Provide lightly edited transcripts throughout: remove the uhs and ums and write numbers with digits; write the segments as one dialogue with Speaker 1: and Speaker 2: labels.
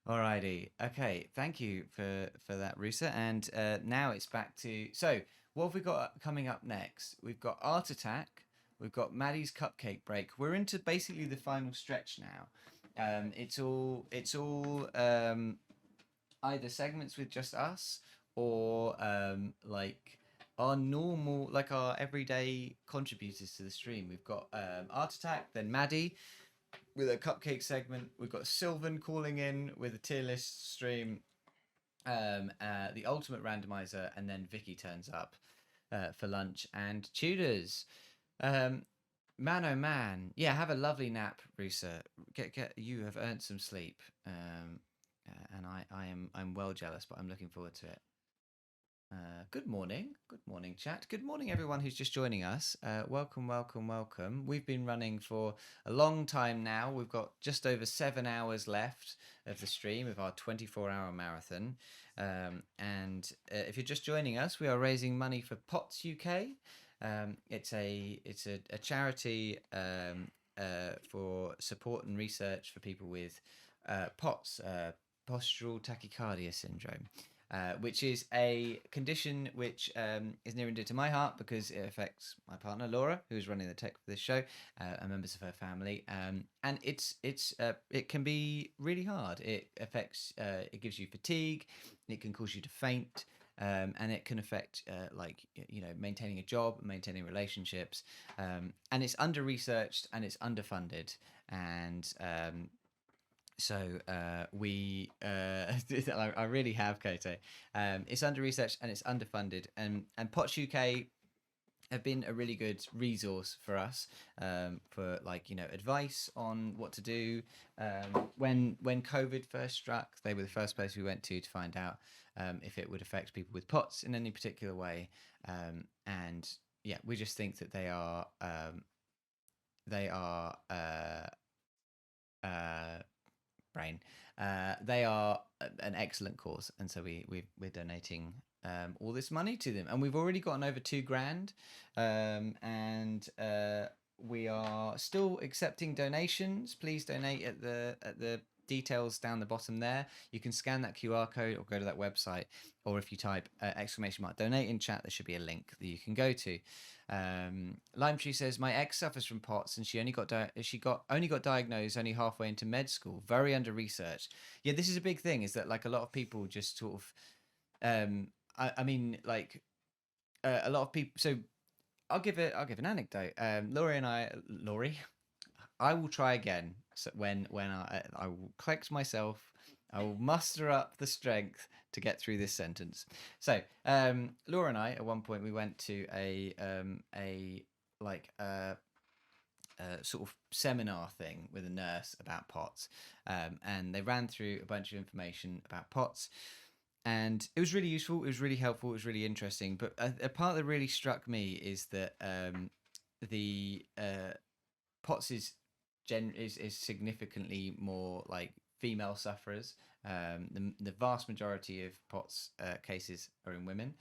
Speaker 1: Alrighty. Okay. Thank you for that, Rusa. And now it's back to what have we got coming up next? We've got Art Attack. We've got Maddie's Cupcake Break. We're into basically the final stretch now. It's all either segments with just us or like our normal, like our everyday contributors to the stream. We've got Art Attack, then Maddie, with a cupcake segment. We've got Sylvan calling in with a tier list stream, the ultimate randomizer, and then Vicky turns up for lunch and tutors. Um, man, oh man, yeah, have a lovely nap, Rusa. Get. You have earned some sleep, and I'm well jealous, but I'm looking forward to it. Good morning, chat. Good morning, everyone who's just joining us. Welcome, welcome, welcome. We've been running for a long time now. We've got just over 7 hours left of the stream of our 24-hour marathon. And if you're just joining us, we are raising money for POTS UK. It's a charity for support and research for people with POTS, postural tachycardia syndrome, which is a condition which is near and dear to my heart because it affects my partner Laura, who is running the tech for this show, and members of her family. And it can be really hard. It affects. It gives you fatigue. It can cause you to faint. And it can affect maintaining a job, maintaining relationships, and it's under researched and it's underfunded, and so we I really have Koto. It's under researched and it's underfunded, and Potch UK have been a really good resource for us, for advice on what to do. When COVID first struck, they were the first place we went to find out if it would affect people with POTS in any particular way. And yeah, we just think that they are brain. They are an excellent cause, and so we're donating all this money to them, and we've already gotten over 2 grand, and we are still accepting donations. Please donate at the details down the bottom there. You can scan that QR code or go to that website, or if you type !donate in chat, there should be a link that you can go to. Lime Tree says my ex suffers from POTS and she only got diagnosed only halfway into med school. Very under researched. Yeah, this is a big thing. Is that like a lot of people just sort of, I mean like a lot of people. So I'll give an anecdote. Laurie, I will try again. So when I will collect myself, I will muster up the strength to get through this sentence. So Laura and I, at one point, we went to a like sort of seminar thing with a nurse about POTS, and they ran through a bunch of information about POTS. And it was really useful. It was really helpful. It was really interesting. But a part that really struck me is that the POTS is significantly more like female sufferers. The vast majority of POTS cases are in women,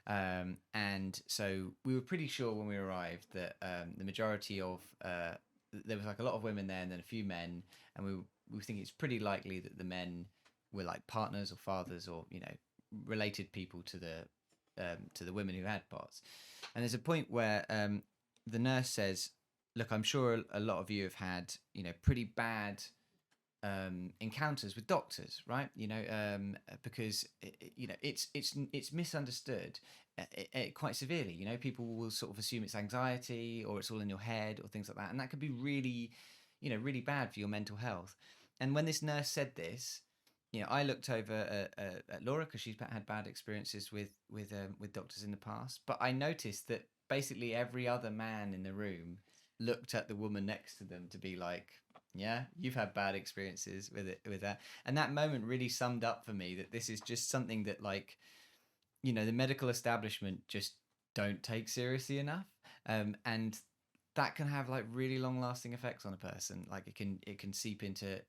Speaker 1: and so we were pretty sure when we arrived that the majority of there was like a lot of women there and then a few men, and we think it's pretty likely that the men were like partners or fathers or related people to the women who had POTS. And there's a point where the nurse says, look, I'm sure a lot of you have had, pretty bad encounters with doctors, right? Because it's misunderstood quite severely. People will sort of assume it's anxiety or it's all in your head or things like that, and that could be really, really bad for your mental health. And when this nurse said this, I looked over at Laura because she's had bad experiences with doctors in the past, but I noticed that basically every other man in the room looked at the woman next to them to be like, yeah, you've had bad experiences with that. And that moment really summed up for me that this is just something that the medical establishment just don't take seriously enough. And that can have like really long lasting effects on a person. Like it can seep into,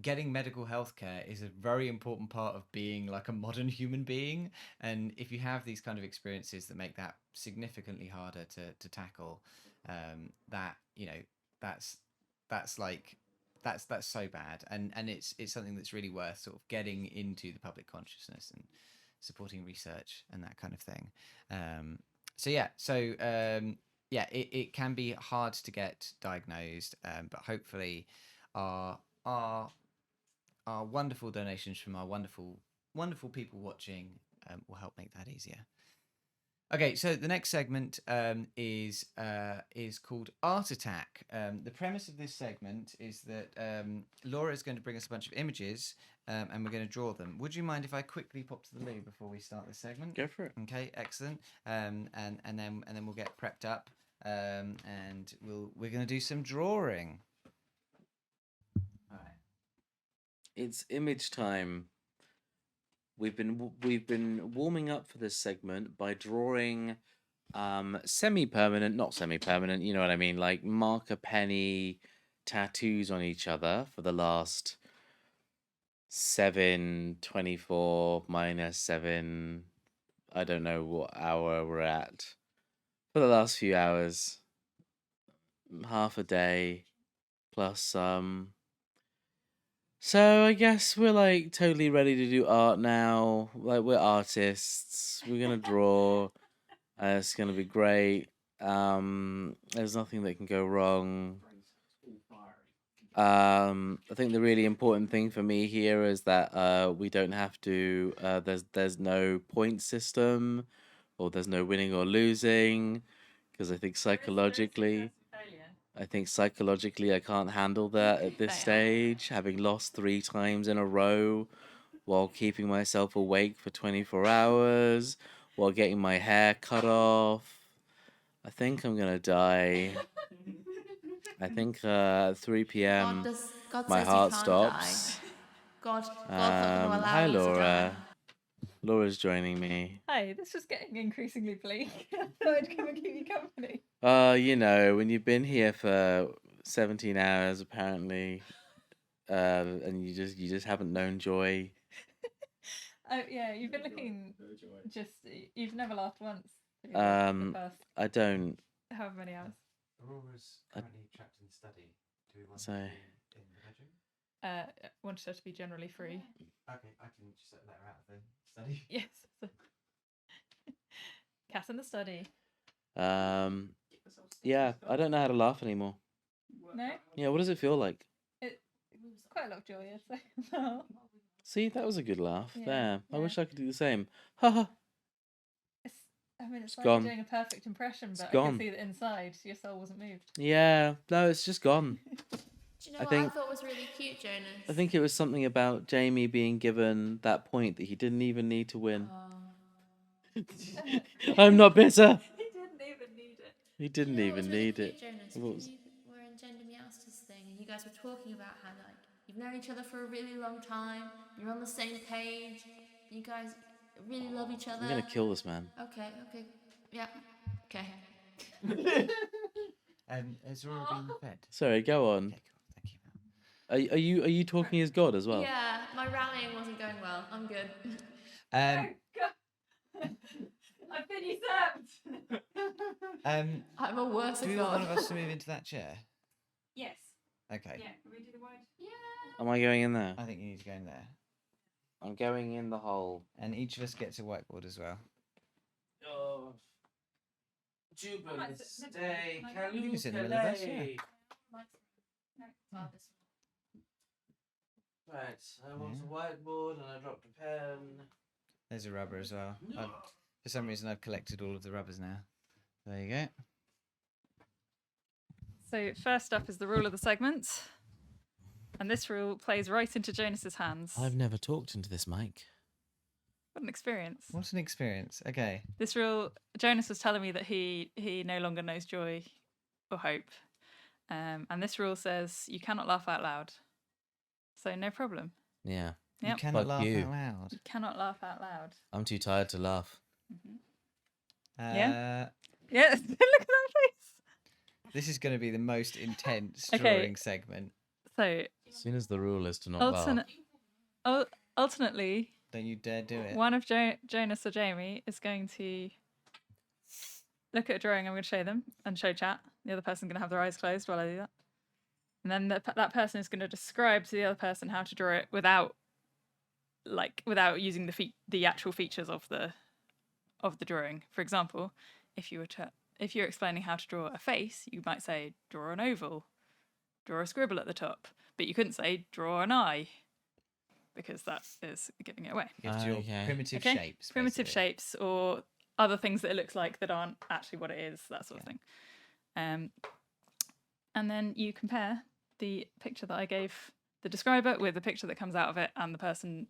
Speaker 1: getting medical health care is a very important part of being like a modern human being. And if you have these kind of experiences that make that significantly harder to tackle, that that's like that's so bad, and it's something that's really worth sort of getting into the public consciousness and supporting research and that kind of thing. So yeah, yeah, it can be hard to get diagnosed, but hopefully our our our wonderful donations from our wonderful people watching will help make that easier. Okay, so the next segment is called Art Attack. The premise of this segment is that Laura is going to bring us a bunch of images, and we're going to draw them. Would you mind if I quickly pop to the loo before we start this segment?
Speaker 2: Go for it.
Speaker 1: Okay, excellent. And then we'll get prepped up, and we're going to do some drawing. All right.
Speaker 2: It's image time. We've been warming up for this segment by drawing semi-permanent, not semi-permanent, you know what I mean, like marker penny tattoos on each other for the last 7:24 minus 7, I don't know what hour we're at, for the last few hours, half a day plus some. So I guess we're like totally ready to do art now. Like we're artists. We're gonna draw. It's gonna be great. There's nothing that can go wrong. I think the really important thing for me here is that we don't have to. There's no point system, or there's no winning or losing, because I think psychologically. I can't handle that at this stage, having lost 3 times in a row while keeping myself awake for 24 hours, while getting my hair cut off. I think I'm gonna die. I think 3 p.m.
Speaker 3: God
Speaker 2: my
Speaker 3: says
Speaker 2: heart
Speaker 3: you can't
Speaker 2: stops.
Speaker 3: die. God's not going to allow
Speaker 2: Hi,
Speaker 3: you to
Speaker 2: Laura.
Speaker 3: die.
Speaker 2: Laura's joining me.
Speaker 4: Hi, this is getting increasingly bleak. I thought I'd come and keep you company.
Speaker 2: You know, when you've been here for 17 hours apparently, and you just haven't known joy.
Speaker 4: Oh yeah, you've been looking you've never laughed once. The first
Speaker 2: I don't.
Speaker 4: however many hours.
Speaker 1: Aurora's currently trapped in the study. Do we want
Speaker 2: So-
Speaker 1: her to be in the bedroom?
Speaker 4: Wanted her to be generally free.
Speaker 1: Okay, I can just let her out of the study.
Speaker 4: Yes. Cat in the study.
Speaker 2: Yeah, I don't know how to laugh anymore.
Speaker 4: No?
Speaker 2: Yeah, what does it feel like?
Speaker 4: It's quite a lot of joy, I'd say.
Speaker 2: See, that was a good laugh.
Speaker 4: Yeah,
Speaker 2: There. I
Speaker 4: yeah.
Speaker 2: wish I could do the same. Haha.
Speaker 4: It's like
Speaker 2: gone.
Speaker 4: you're doing a perfect impression, but I
Speaker 2: gone.
Speaker 4: can see that inside your soul wasn't moved.
Speaker 2: Yeah, no, it's just gone.
Speaker 3: Do you know
Speaker 2: I
Speaker 3: what
Speaker 2: think-
Speaker 3: I thought was really cute, Jonas?
Speaker 2: I think it was something about Jamie being given that point that he didn't even need to win. I'm not bitter.
Speaker 4: He didn't even need it.
Speaker 2: He didn't
Speaker 3: You know what
Speaker 2: even
Speaker 3: was really
Speaker 2: need
Speaker 3: cute,
Speaker 2: it.
Speaker 3: Jonas,
Speaker 2: What
Speaker 3: when
Speaker 2: was-
Speaker 3: you were in Gender Meowster's thing and you guys were talking about how like you've known each other for a really long time, you're on the same page, you guys really love each other.
Speaker 2: I'm gonna kill this man.
Speaker 3: Okay, yeah, okay.
Speaker 1: Has Aurora been fed?
Speaker 2: Sorry, go on.
Speaker 1: Okay, cool. Thank you.
Speaker 2: Are you talking as God as well?
Speaker 3: Yeah, my rallying wasn't going well. I'm good.
Speaker 1: Um,
Speaker 4: I've been usurped.
Speaker 3: I'm a worse
Speaker 1: do we
Speaker 3: god.
Speaker 1: want one of us to move into that chair?
Speaker 4: Yes.
Speaker 1: Okay.
Speaker 4: Yeah. Can we do the wide?
Speaker 3: Yeah.
Speaker 2: Am I going in there?
Speaker 1: I think you need to go in there.
Speaker 2: I'm going in the hole.
Speaker 1: And each of us gets a whiteboard as well.
Speaker 2: Oh.
Speaker 4: Jubilant day,
Speaker 1: You can sit in the middle of us, yeah.
Speaker 2: Right, I want a whiteboard and I dropped a pen.
Speaker 1: There's a rubber as well. For some reason, I've collected all of the rubbers now. There you go.
Speaker 4: So first up is the rule of the segment. And this rule plays right into Jonas's hands.
Speaker 2: I've never talked into this mic.
Speaker 4: What an experience.
Speaker 1: What an experience. Okay.
Speaker 4: This rule, Jonas was telling me that he no longer knows joy or hope. And this rule says you cannot laugh out loud. So no problem.
Speaker 2: Yeah.
Speaker 4: Yep.
Speaker 1: You cannot
Speaker 2: Fuck
Speaker 1: laugh
Speaker 2: you.
Speaker 1: out loud.
Speaker 4: You cannot laugh out loud.
Speaker 2: I'm too tired to laugh.
Speaker 4: Yeah. Yeah, look at that face.
Speaker 1: This is going to be the most intense
Speaker 4: Okay.
Speaker 1: drawing segment.
Speaker 4: So
Speaker 2: As soon as the rule is to not laugh.
Speaker 4: ultimately,
Speaker 1: Don't you dare do it.
Speaker 4: one of Jonas or Jamie is going to look at a drawing I'm going to show them and show chat. The other person's going to have their eyes closed while I do that. And then that person is going to describe to the other person how to draw it without using the actual features of the drawing. For example, if you're explaining how to draw a face, you might say draw an oval, draw a scribble at the top, but you couldn't say draw an eye because that is giving it away.
Speaker 1: You have to draw
Speaker 2: Okay.
Speaker 1: primitive
Speaker 4: Okay?
Speaker 1: shapes.
Speaker 4: Primitive
Speaker 1: basically.
Speaker 4: shapes or other things that it looks like that aren't actually what it is, that sort of thing. And then you compare the picture that I gave the describer with the picture that comes out of it, and the person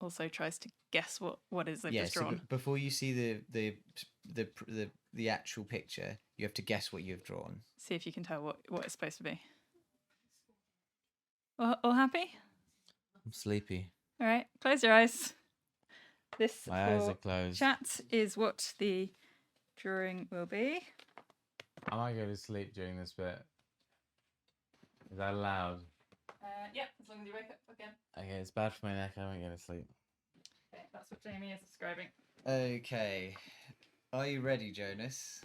Speaker 4: also tries to guess what is they've just
Speaker 1: So
Speaker 4: drawn.
Speaker 1: before you see the actual picture, you have to guess what you've drawn.
Speaker 4: See if you can tell what it's supposed to be. All happy?
Speaker 2: I'm sleepy.
Speaker 4: All right, close your eyes. This
Speaker 2: My eyes
Speaker 4: for
Speaker 2: are closed.
Speaker 4: chat is what the drawing will be.
Speaker 2: I might go to sleep during this bit. Is that allowed?
Speaker 4: Yeah, as long as you wake up again.
Speaker 2: Okay, it's bad for my neck. I won't go to sleep.
Speaker 4: Okay, that's what Jamie is describing.
Speaker 1: Okay, are you ready, Jonas?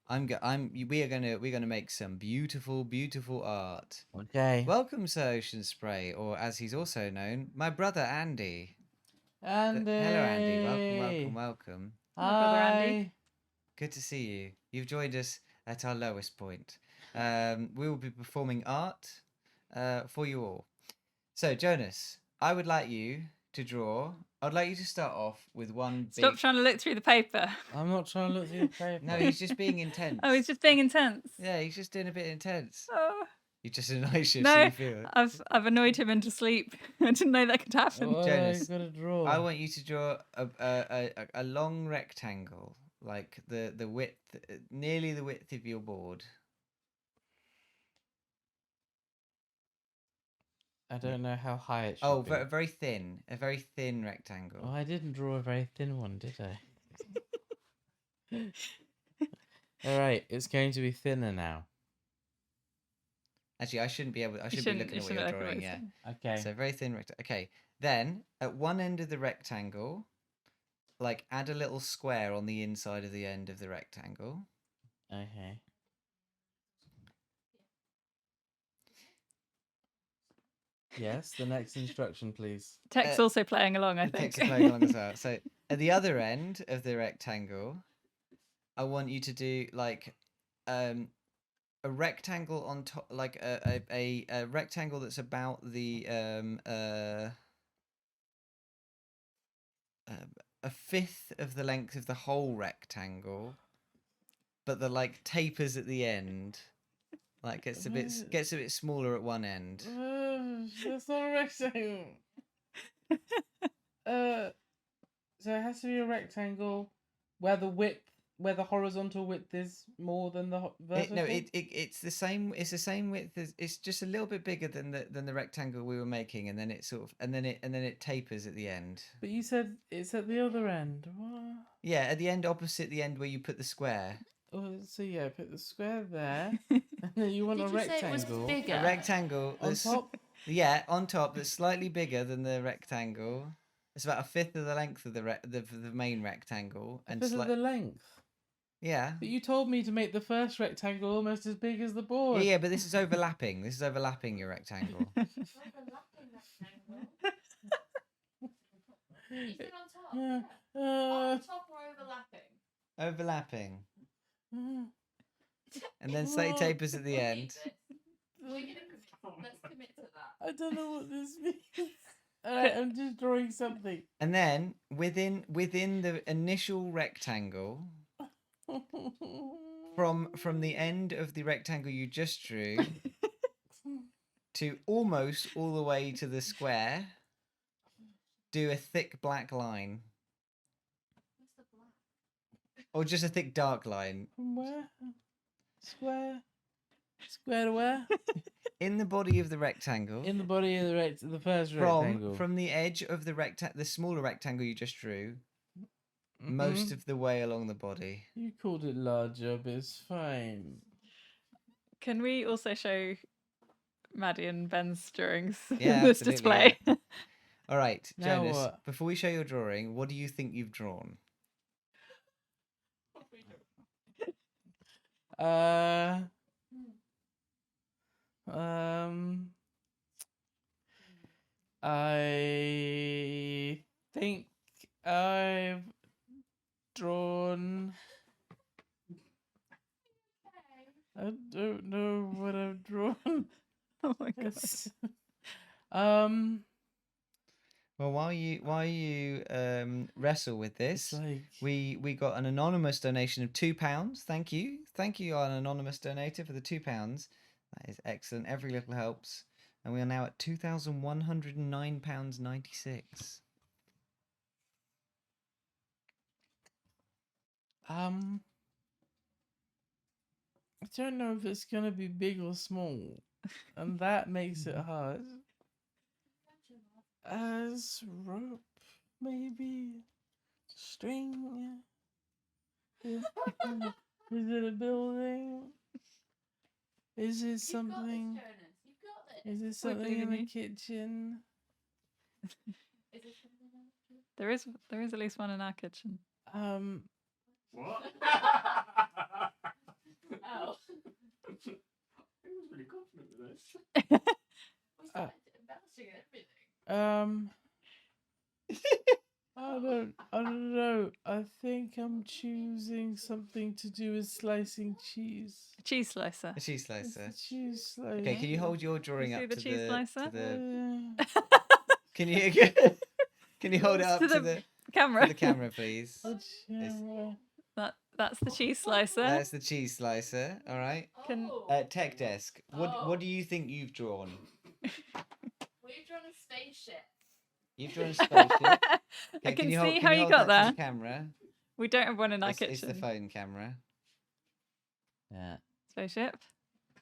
Speaker 1: We're gonna make some beautiful, beautiful art.
Speaker 2: Okay.
Speaker 1: Welcome, Sir Ocean Spray, or as he's also known, my brother Andy.
Speaker 2: Andy.
Speaker 1: Hello, Andy. Welcome.
Speaker 4: Hello, brother Andy.
Speaker 2: Hi.
Speaker 1: Good to see you. You've joined us at our lowest point. We will be performing art for you all. So, Jonas, I would like you to draw. I'd like you to start off with one big...
Speaker 4: Stop trying to look through the paper.
Speaker 2: I'm not trying to look through the paper.
Speaker 1: No, he's just being intense.
Speaker 4: Oh, he's just being intense.
Speaker 1: Yeah, he's just doing a bit intense.
Speaker 4: Oh.
Speaker 1: You just annoys you,
Speaker 4: No,
Speaker 1: so you feel it.
Speaker 4: I've annoyed him into sleep. I didn't know that could happen.
Speaker 2: What
Speaker 1: Jonas,
Speaker 2: I gotta draw?
Speaker 1: I want you to draw a long rectangle, like the width, nearly the width of your board.
Speaker 2: I don't know how high it should
Speaker 1: Oh,
Speaker 2: be.
Speaker 1: very thin, a very thin rectangle.
Speaker 2: Oh, I didn't draw a very thin one, did I? All right, it's going to be thinner now.
Speaker 1: Actually, I shouldn't be able. I should be looking at what you're drawing. Yeah.
Speaker 2: Okay.
Speaker 1: So very thin rectangle. Okay. Then at one end of the rectangle, like add a little square on the inside of the end of the rectangle.
Speaker 2: Okay. Yes, the next instruction, please.
Speaker 4: Tech's also playing along, I
Speaker 1: The
Speaker 4: think.
Speaker 1: text is playing along as well. So at the other end of the rectangle, I want you to do like a rectangle on top, like a rectangle that's about the a fifth of the length of the whole rectangle, but the like tapers at the end, like gets a bit smaller at one end.
Speaker 2: That's not a rectangle. So it has to be a rectangle where the horizontal width is more than the vertical.
Speaker 1: It's the same. It's the same width as. It's just a little bit bigger than the rectangle we were making, and then it sort of and then it tapers at the end.
Speaker 2: But you said it's at the other end. What?
Speaker 1: Yeah, at the end opposite the end where you put the square.
Speaker 2: Oh, so yeah, put the square there, and then you want
Speaker 3: Did
Speaker 2: a
Speaker 3: you say it was
Speaker 2: rectangle
Speaker 3: bigger?
Speaker 1: A rectangle
Speaker 2: on
Speaker 1: that's
Speaker 2: top.
Speaker 1: yeah on top that's slightly bigger than the rectangle. It's about a fifth of the length of the main rectangle, and
Speaker 2: Because of the length.
Speaker 1: yeah.
Speaker 2: But you told me to make the first rectangle almost as big as the board.
Speaker 1: Yeah, but this is overlapping. This is overlapping your rectangle.
Speaker 3: Overlapping rectangle. You said on top.
Speaker 2: Yeah.
Speaker 3: On top or overlapping?
Speaker 1: Overlapping. And then slightly tapers at the end.
Speaker 3: Let's commit to that.
Speaker 2: I don't know what this means. Alright, I'm just drawing something.
Speaker 1: And then within the initial rectangle, from the end of the rectangle you just drew to almost all the way to the square, do a thick black line.
Speaker 3: What's the black?
Speaker 1: Or just a thick dark line.
Speaker 2: From where? Square? Square to where?
Speaker 1: In the body of the rectangle.
Speaker 2: In the body of the first rectangle.
Speaker 1: From the edge of the smaller rectangle you just drew, most of the way along the body.
Speaker 2: You called it larger, but it's fine.
Speaker 4: Can we also show Maddy and Ben's drawings
Speaker 1: Yeah,
Speaker 4: in this
Speaker 1: absolutely,
Speaker 4: display?
Speaker 1: yeah. All right,
Speaker 2: Now
Speaker 1: Jonas,
Speaker 2: what?
Speaker 1: before we show your drawing, what do you think you've drawn?
Speaker 2: I think I've drawn. I don't know what I've drawn.
Speaker 4: Oh my god.
Speaker 2: It's,
Speaker 1: Well, while you wrestle with
Speaker 2: it's
Speaker 1: this,
Speaker 2: like
Speaker 1: we got an anonymous donation of £2. Thank you, an anonymous donator for the £2. That is excellent. Every little helps, and we are now at £2,109.96.
Speaker 2: I don't know if it's gonna be big or small, and that makes it hard. As rope, maybe string. Is it a building? Is it something? Is it something in the kitchen?
Speaker 4: There is at least one in our kitchen.
Speaker 5: What?
Speaker 3: Oh.
Speaker 5: He was really confident with this.
Speaker 3: Was that embellishing everything?
Speaker 2: I don't know. I think I'm choosing something to do with slicing cheese.
Speaker 4: A cheese slicer.
Speaker 1: A cheese
Speaker 2: It's
Speaker 1: slicer.
Speaker 2: the cheese slicer.
Speaker 1: Okay, can you hold your drawing
Speaker 4: see
Speaker 1: up
Speaker 4: the
Speaker 1: to
Speaker 4: cheese
Speaker 1: the
Speaker 4: slicer?
Speaker 1: Can you can you hold it up
Speaker 4: To
Speaker 1: to
Speaker 4: the
Speaker 1: the
Speaker 4: camera.
Speaker 1: for the camera, please?
Speaker 4: That's the cheese slicer.
Speaker 1: That's the cheese slicer. All right.
Speaker 4: Can-
Speaker 1: Tech desk. What do you think you've drawn?
Speaker 3: We've drawn a spaceship.
Speaker 1: You've drawn a spaceship.
Speaker 4: I
Speaker 1: Okay,
Speaker 4: can
Speaker 1: hold-
Speaker 4: see how you
Speaker 1: hold
Speaker 4: got
Speaker 1: that to
Speaker 4: there.
Speaker 1: the camera.
Speaker 4: We don't have one in our
Speaker 1: It's
Speaker 4: kitchen.
Speaker 1: the phone camera. Yeah.
Speaker 4: Spaceship.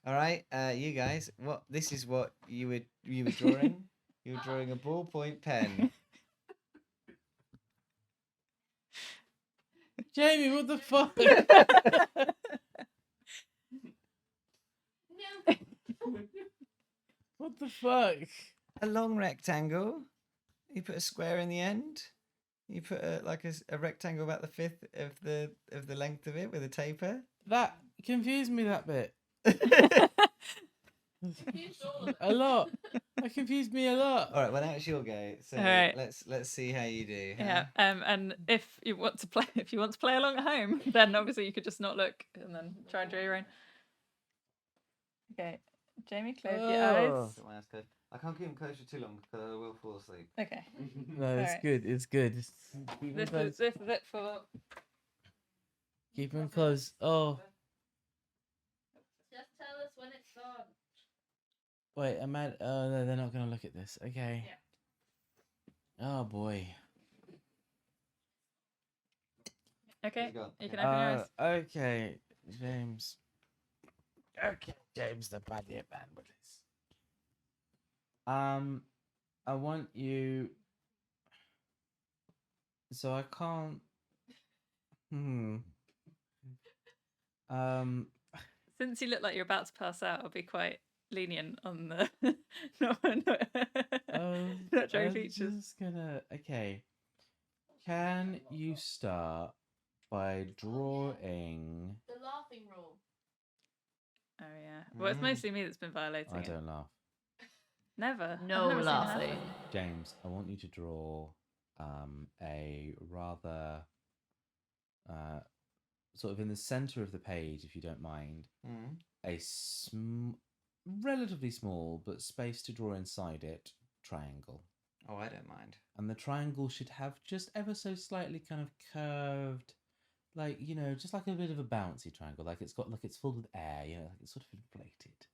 Speaker 1: All right. You guys. This is what you were drawing. You were drawing a ballpoint pen.
Speaker 2: Jamie, what the fuck?
Speaker 3: No.
Speaker 2: What the fuck?
Speaker 1: A long rectangle. You put a square in the end. You put a rectangle about the fifth of the length of it with a taper.
Speaker 2: That confused me that bit.
Speaker 3: Confused all of
Speaker 2: A lot. That confused me a lot.
Speaker 1: All right. Well, now it's your go. So
Speaker 4: All right.
Speaker 1: let's see how you do. Huh?
Speaker 4: Yeah. And if you want to play along at home, then obviously you could just not look and then try and draw your own. Okay. Jamie, close your eyes.
Speaker 1: Put my eyes closed. I can't keep them closed for too long because I will fall asleep.
Speaker 4: Okay.
Speaker 2: No, it's
Speaker 4: Alright.
Speaker 2: good. It's good. Keep them
Speaker 4: This
Speaker 2: close.
Speaker 4: is it for.
Speaker 2: Keep them close. Oh,
Speaker 3: Just tell us when it's on.
Speaker 2: wait. I'm at. Oh, no, they're not gonna look at this. Okay. Oh boy.
Speaker 4: Okay.
Speaker 1: Go on.
Speaker 4: You can open your eyes.
Speaker 2: Okay, James. Okay, James the Bunyip man with this. I want you. So I can't.
Speaker 4: Since you look like you're about to pass out, I'll be quite lenient on the not drawing
Speaker 2: I'm
Speaker 4: features.
Speaker 2: just gonna. Okay. Can you start by drawing?
Speaker 3: The laughing rule.
Speaker 4: Oh yeah. Well, it's mostly me that's been violating
Speaker 2: I
Speaker 4: it.
Speaker 2: don't laugh.
Speaker 4: Never. I've
Speaker 3: No
Speaker 4: never seen it
Speaker 3: laughing.
Speaker 4: happen.
Speaker 2: James, I want you to draw a rather sort of in the center of the page, if you don't mind,
Speaker 1: Mm.
Speaker 2: a relatively small but space to draw inside it triangle.
Speaker 1: Oh, I don't mind.
Speaker 2: And the triangle should have just ever so slightly kind of curved, like, you know, just like a bit of a bouncy triangle, like it's got, like it's filled with air, you know, like it's sort of inflated.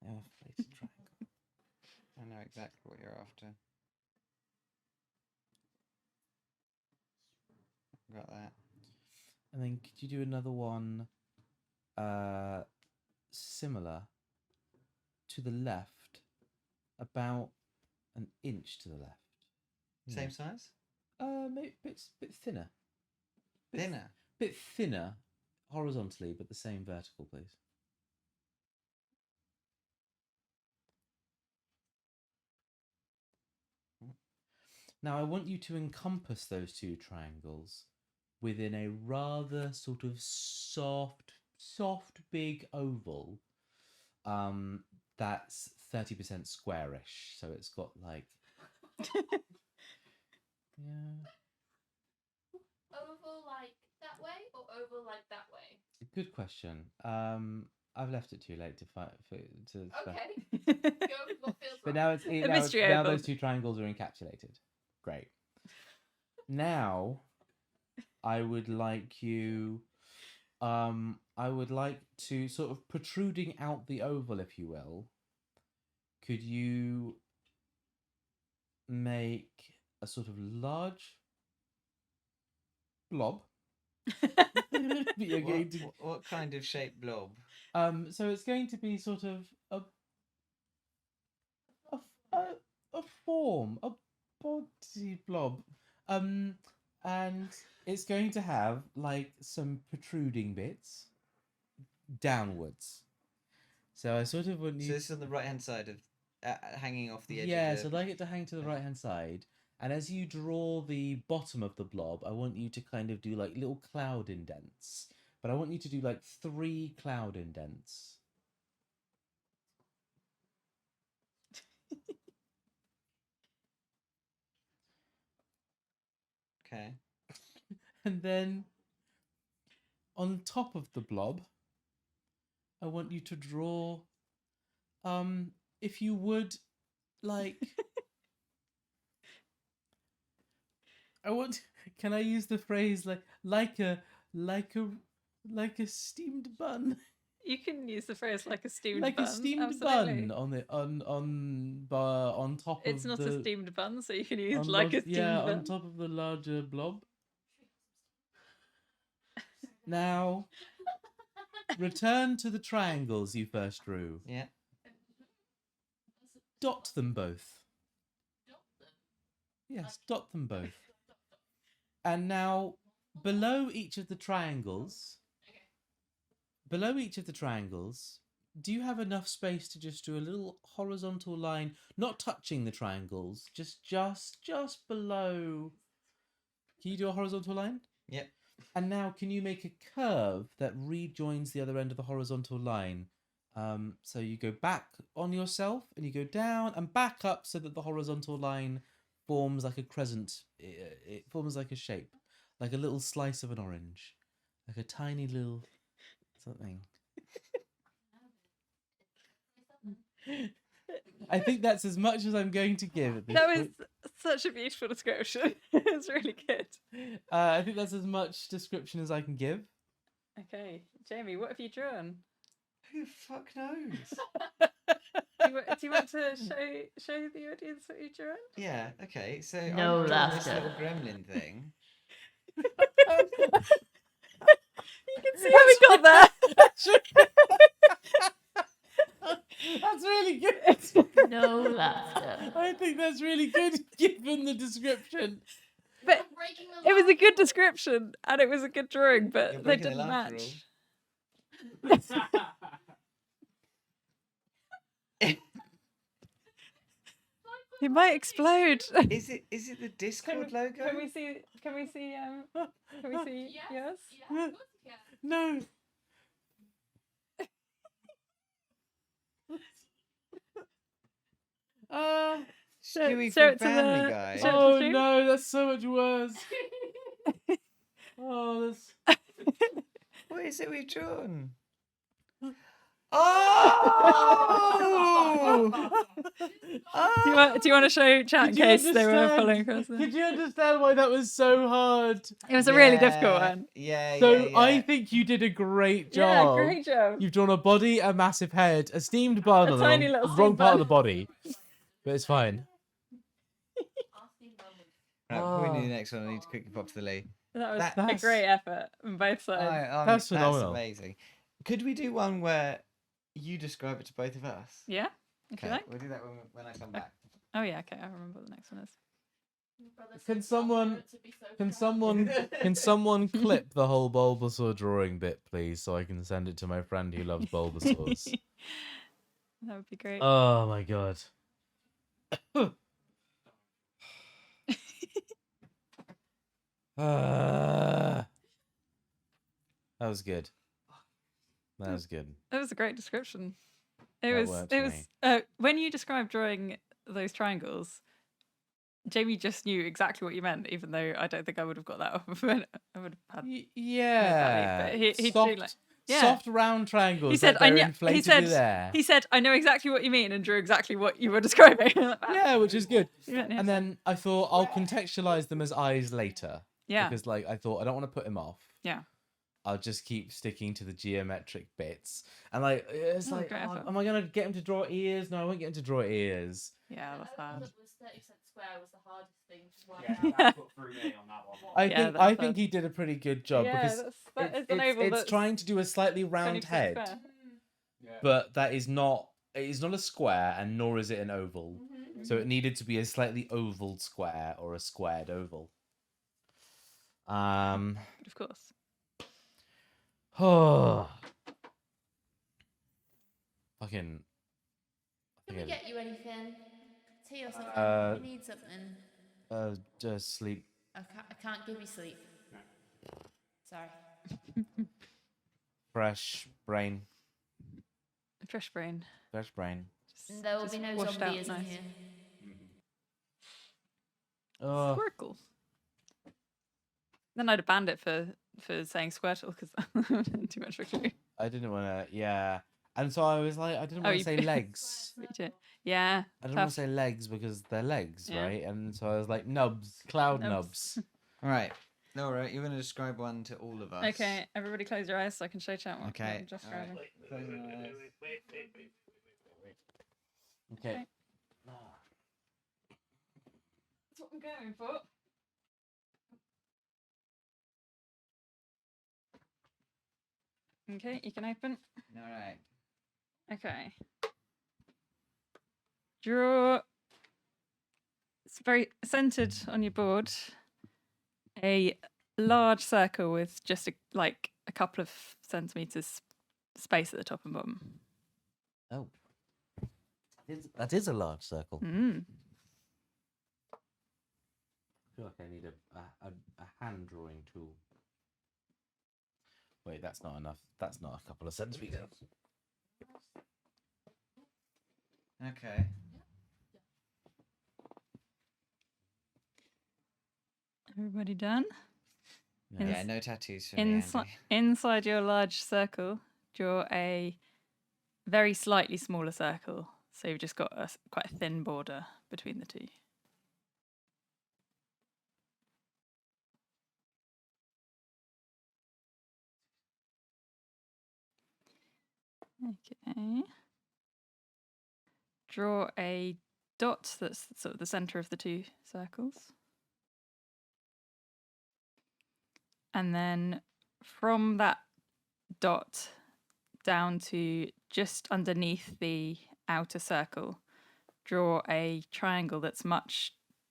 Speaker 2: Inflated triangle.
Speaker 1: I know exactly what you're after. Got that.
Speaker 2: And then could you do another one similar to the left, about an inch to the left?
Speaker 1: Same size?
Speaker 2: Maybe bit thinner.
Speaker 1: Thinner.
Speaker 2: Bit thinner horizontally, but the same vertical, please. Now I want you to encompass those two triangles within a rather sort of soft big oval.
Speaker 6: that's 30% squarish. So it's got like yeah.
Speaker 3: Oval like that way or oval like that way?
Speaker 6: Good question. I've left it too late to find to.
Speaker 3: Okay. Go with what feels
Speaker 6: But
Speaker 3: right.
Speaker 6: now it's
Speaker 4: A
Speaker 6: now,
Speaker 4: mystery
Speaker 6: now
Speaker 4: oval.
Speaker 6: those two triangles are encapsulated. Great. Now, I would like you. I would like to sort of protruding out the oval, if you will. Could you make a sort of large blob? But you're going to
Speaker 1: What kind of shape blob?
Speaker 6: so it's going to be sort of a form, a body blob. And it's going to have like some protruding bits downwards. So I sort of want
Speaker 1: So
Speaker 6: you.
Speaker 1: this is on the right hand side of hanging off the edge.
Speaker 6: Yes,
Speaker 1: of
Speaker 6: I'd like it to hang to the right hand side. And as you draw the bottom of the blob, I want you to kind of do like little cloud indents. But I want you to do like 3 cloud indents.
Speaker 1: Okay.
Speaker 6: And then on top of the blob, I want you to draw, if you would, like, can I use the phrase like a steamed bun?
Speaker 4: You can use the phrase like a steamed
Speaker 6: Like
Speaker 4: bun.
Speaker 6: a steamed
Speaker 4: absolutely.
Speaker 6: bun on top
Speaker 4: It's
Speaker 6: of
Speaker 4: not
Speaker 6: the
Speaker 4: a steamed bun, so you can use
Speaker 6: on
Speaker 4: like
Speaker 6: lo-
Speaker 4: a steamed
Speaker 6: yeah,
Speaker 4: bun.
Speaker 6: on top of the larger blob. Now, return to the triangles you first drew.
Speaker 1: Yeah.
Speaker 6: Dot them both. Yes, dot them both. And now, below each of the triangles, do you have enough space to just do a little horizontal line, not touching the triangles, just below? Can you do a horizontal line?
Speaker 1: Yep.
Speaker 6: And now, can you make a curve that rejoins the other end of the horizontal line? So you go back on yourself, and you go down and back up, so that the horizontal line forms like a crescent. It forms like a shape, like a little slice of an orange, like a tiny little something. I think that's as much as I'm going to give at this
Speaker 4: That was
Speaker 6: point.
Speaker 4: such a beautiful description. It's really good.
Speaker 6: I think that's as much description as I can give.
Speaker 4: Okay, Jamie, what have you drawn?
Speaker 1: Who the fuck knows?
Speaker 4: Do you want to show the audience what you've drawn?
Speaker 1: Yeah. Okay. So
Speaker 3: No
Speaker 1: I've drawn this
Speaker 3: laughter.
Speaker 1: little gremlin thing.
Speaker 4: You can see how we got there.
Speaker 6: That's really good.
Speaker 3: No laughter.
Speaker 6: I think that's really good given the description.
Speaker 4: But
Speaker 3: Breaking the
Speaker 4: it was a
Speaker 3: law.
Speaker 4: good description and it was a good drawing,
Speaker 1: You're
Speaker 4: but they
Speaker 1: breaking the
Speaker 4: didn't
Speaker 1: laughter
Speaker 4: match. He might explode.
Speaker 1: Is it the Discord logo?
Speaker 4: Can we see? Can we see
Speaker 3: Yes.
Speaker 4: yours?
Speaker 3: Yeah, of course you can.
Speaker 6: No.
Speaker 1: Stewie
Speaker 4: show
Speaker 1: from
Speaker 4: it to
Speaker 1: Family
Speaker 4: the-
Speaker 1: Guy.
Speaker 4: show it-
Speaker 6: Oh
Speaker 4: Shoot.
Speaker 6: no, that's so much worse. Oh, that's.
Speaker 1: What is it we've drawn? Oh!
Speaker 4: Do you want to show chat in
Speaker 6: Could you
Speaker 4: case they were
Speaker 6: understand-
Speaker 4: following across there?
Speaker 6: Could you understand why that was so hard?
Speaker 4: It was a really difficult one.
Speaker 1: Yeah,
Speaker 6: So
Speaker 1: yeah, yeah.
Speaker 6: I think you did a great
Speaker 4: Yeah,
Speaker 6: job.
Speaker 4: great job.
Speaker 6: You've drawn a body, a massive head, a steamed bun,
Speaker 4: A
Speaker 6: on the
Speaker 4: tiny
Speaker 6: wrong,
Speaker 4: little
Speaker 6: wrong
Speaker 4: steamed
Speaker 6: part of
Speaker 4: bun.
Speaker 6: the body, but it's fine.
Speaker 1: Right, before we do
Speaker 6: Oh.
Speaker 1: the next one, I need to quickly pop to the lead.
Speaker 4: That was
Speaker 1: That-
Speaker 4: a
Speaker 6: That's-
Speaker 4: great effort on both sides.
Speaker 6: That's phenomenal.
Speaker 1: amazing. Could we do one where you describe it to both of us?
Speaker 4: Yeah, if you like.
Speaker 1: We'll do that when I come back.
Speaker 4: Oh yeah, okay. I remember what the next one is.
Speaker 6: Can someone clip the whole Bulbasaur drawing bit, please, so I can send it to my friend who loves Bulbasaurs?
Speaker 4: That would be great.
Speaker 6: Oh my god. That was good. That was good.
Speaker 4: That was a great description. It
Speaker 6: That
Speaker 4: was.
Speaker 6: works
Speaker 4: It
Speaker 6: for
Speaker 4: was.
Speaker 6: me.
Speaker 4: When you described drawing those triangles, Jamie just knew exactly what you meant, even though I don't think I would have got that off. I would have had
Speaker 6: Yeah.
Speaker 4: but he
Speaker 6: soft,
Speaker 4: drew like yeah.
Speaker 6: soft round triangles.
Speaker 4: He said,
Speaker 6: like
Speaker 4: "I
Speaker 6: they're
Speaker 4: know."
Speaker 6: inflatably there.
Speaker 4: He said, "I know exactly what you mean," and drew exactly what you were describing. Like that.
Speaker 6: Yeah, which is good.
Speaker 4: Yeah, yeah.
Speaker 6: And then I thought I'll contextualize them as eyes later.
Speaker 4: Yeah.
Speaker 6: Because like I thought I don't want to put him off.
Speaker 4: Yeah.
Speaker 6: I'll just keep sticking to the geometric bits. And like it's
Speaker 4: Oh,
Speaker 6: like,
Speaker 4: great effort.
Speaker 6: am I gonna get him to draw ears? No, I won't get him to draw ears.
Speaker 4: Yeah, that's
Speaker 3: I
Speaker 4: hard.
Speaker 3: thought was 30 cent square was the hardest thing to work
Speaker 5: Yeah,
Speaker 3: out.
Speaker 5: that's what threw me on that one.
Speaker 6: I think he did a pretty good job because
Speaker 4: that is
Speaker 6: it's,
Speaker 4: an oval
Speaker 6: it's
Speaker 4: that's
Speaker 6: trying to do a slightly round
Speaker 4: 20%
Speaker 6: head,
Speaker 4: square.
Speaker 5: Yeah.
Speaker 6: but that is not. It is not a square, and nor is it an oval. So it needed to be a slightly oval square or a squared oval.
Speaker 4: But of course.
Speaker 6: Oh. Fucking.
Speaker 3: Can we get you anything? Tea or something?
Speaker 6: Uh,
Speaker 3: You need something?
Speaker 6: Just sleep.
Speaker 3: I can't give you sleep. Sorry.
Speaker 6: Fresh brain.
Speaker 4: Fresh brain.
Speaker 6: Fresh brain.
Speaker 3: And there will be no
Speaker 4: washed out,
Speaker 3: zombies in
Speaker 4: nice.
Speaker 3: here.
Speaker 6: Oh.
Speaker 4: Squircle. Then I'd have banned it for saying Squirtle because too much for a clue.
Speaker 6: I didn't want to. Yeah. And so I was like, I didn't
Speaker 4: Oh,
Speaker 6: want to
Speaker 4: you-
Speaker 6: say legs.
Speaker 4: Yeah.
Speaker 6: I didn't want
Speaker 4: tough.
Speaker 6: to say legs because they're legs,
Speaker 4: Yeah.
Speaker 6: right? And so I was like, nubs, cloud
Speaker 4: Nubs.
Speaker 6: nubs.
Speaker 1: Right. All right. You're going to describe one to all of us.
Speaker 4: Okay, everybody close your eyes so I can show chat what
Speaker 1: Okay,
Speaker 4: I'm just
Speaker 1: alright.
Speaker 4: describing.
Speaker 1: Close your eyes.
Speaker 6: Okay.
Speaker 4: That's what I'm going for. Okay, you can open.
Speaker 1: All right.
Speaker 4: Okay. Draw. It's very centered on your board. A large circle with just a couple of centimeters space at the top and bottom.
Speaker 6: Oh. That is a large circle.
Speaker 4: Mm.
Speaker 6: I feel like I need a hand drawing tool. Wait, that's not enough. That's not a couple of centimeters.
Speaker 1: Okay.
Speaker 4: Everybody done?
Speaker 1: Yeah, no tattoos for me, Andy.
Speaker 4: Inside your large circle, draw a very slightly smaller circle. So you've just got quite a thin border between the two. Okay. Draw a dot that's sort of the center of the two circles. And then from that dot down to just underneath the outer circle, draw a triangle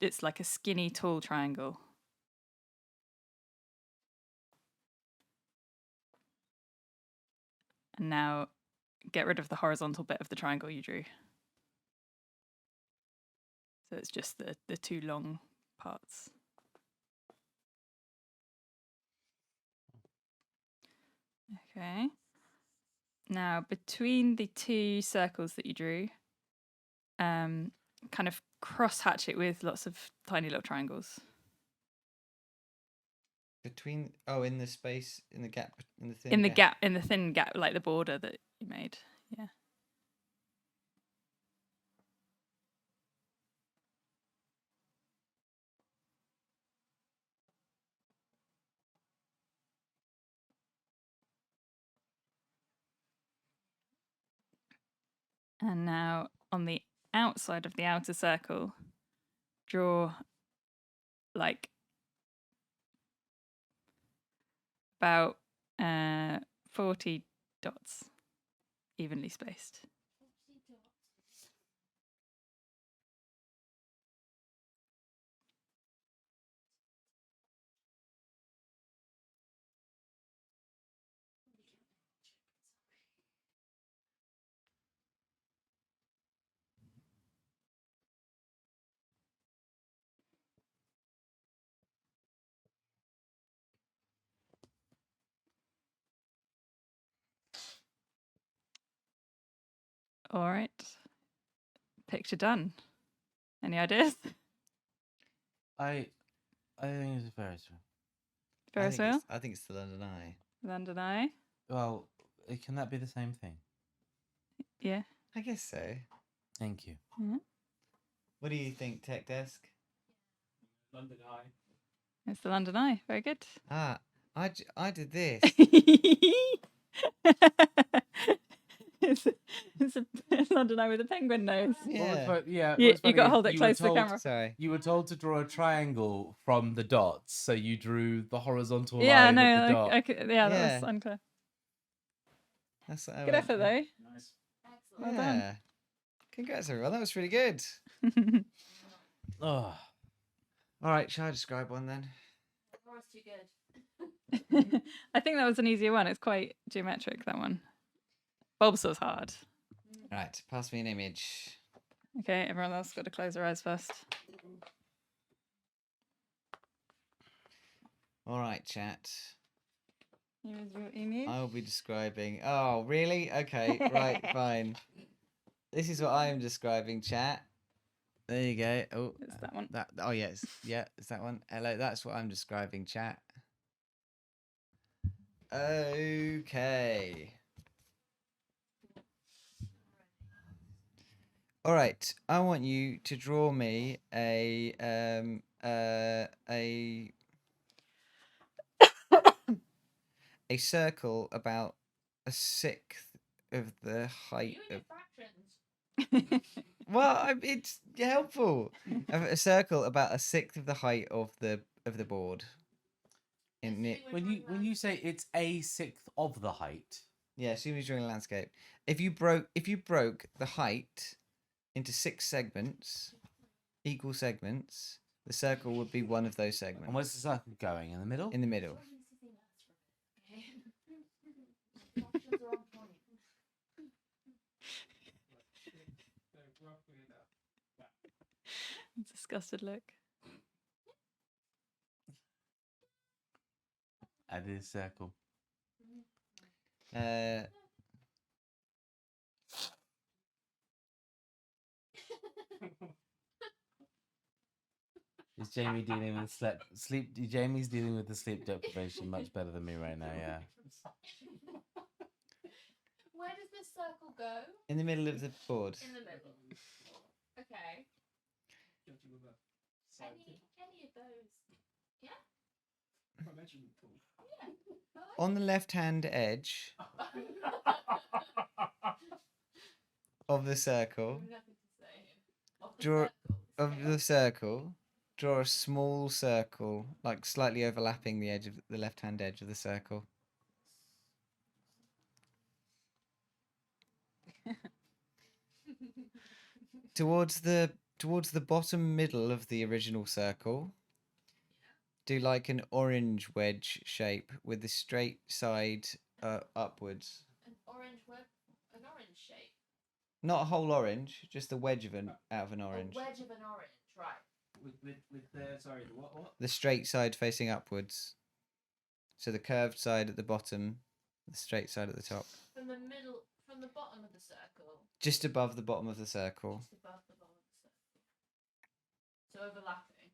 Speaker 4: it's like a skinny, tall triangle. And now get rid of the horizontal bit of the triangle you drew. So it's just the two long parts. Okay. Now, between the two circles that you drew, kind of cross hatch it with lots of tiny little triangles.
Speaker 1: Between in the space, in the gap, in the thin
Speaker 4: In the thin gap, like the border that you made. Yeah. And now on the outside of the outer circle, draw like about 40 dots, evenly spaced. All right. Picture done. Any ideas?
Speaker 6: I think it's very true.
Speaker 4: Ferris wheel?
Speaker 1: I think it's the London Eye.
Speaker 4: London Eye?
Speaker 6: Well, can that be the same thing?
Speaker 4: Yeah.
Speaker 1: I guess so.
Speaker 6: Thank you.
Speaker 1: What do you think, Tech Desk?
Speaker 5: London Eye.
Speaker 4: It's the London Eye. Very good.
Speaker 1: Ah, I did this.
Speaker 4: it's a London Eye with a penguin nose.
Speaker 1: Yeah.
Speaker 4: You got to hold it close to the camera.
Speaker 1: Sorry.
Speaker 6: You were told to draw a triangle from the dots, so you drew the horizontal
Speaker 4: Yeah,
Speaker 6: line of the
Speaker 4: no,
Speaker 6: dot.
Speaker 4: that
Speaker 1: Yeah.
Speaker 4: was unclear.
Speaker 1: That's what I
Speaker 4: Good
Speaker 1: went
Speaker 4: effort,
Speaker 1: with.
Speaker 4: though.
Speaker 5: Nice.
Speaker 3: Excellent.
Speaker 4: Well done.
Speaker 1: Yeah. Congrats, everyone. That was really good.
Speaker 6: Oh,
Speaker 1: All right, shall I describe one then?
Speaker 3: Laura's too good.
Speaker 4: I think that was an easier one. It's quite geometric, that one. Bulbasaur's hard.
Speaker 1: All right, pass me an image.
Speaker 4: Okay, everyone else got to close their eyes first.
Speaker 1: All right, chat.
Speaker 4: Here is your image.
Speaker 1: I'll be describing. Oh, really? Okay, right, fine. This is what I am describing, chat. There you go. Oh,
Speaker 4: It's that one.
Speaker 1: Oh, yes. Yeah, it's that one. Hello, that's what I'm describing, chat. Okay. All right. I want you to draw me a circle about a sixth of the height
Speaker 3: You
Speaker 1: of.
Speaker 3: and your fractions.
Speaker 1: Well, it's helpful. A circle about a sixth of the height of the board. In
Speaker 3: Let's
Speaker 1: it,
Speaker 3: say we're
Speaker 6: when you say it's a sixth of the height,
Speaker 1: yeah, assuming you're drawing a landscape. If you broke the height into 6 segments, equal segments, the circle would be one of those segments.
Speaker 6: and where's the circle going? In the middle?
Speaker 1: In the middle.
Speaker 3: Fractions are on point.
Speaker 4: Disgusted look.
Speaker 6: Add a circle. Is Jamie dealing with sleep? Jamie's dealing with the sleep deprivation much better than me right now. Yeah.
Speaker 3: Where does this circle go?
Speaker 1: In the middle of the board.
Speaker 3: In the middle. Okay. Any of those. Yeah.
Speaker 1: On the left-hand edge of the circle,
Speaker 3: Nothing to say. Of the
Speaker 1: draw
Speaker 3: circle.
Speaker 1: of the circle, draw a small circle, like slightly overlapping the edge of the left-hand edge of the circle. Towards the bottom middle of the original circle, do like an orange wedge shape with the straight side upwards.
Speaker 3: An orange shape.
Speaker 1: Not a whole orange, just a wedge of out of an orange.
Speaker 3: A wedge of an orange, right.
Speaker 5: With the sorry, the what?
Speaker 1: The straight side facing upwards. So the curved side at the bottom, the straight side at the top.
Speaker 3: From the bottom of the circle.
Speaker 1: Just above the bottom of the circle.
Speaker 3: Just above the bottom of the circle. So overlapping.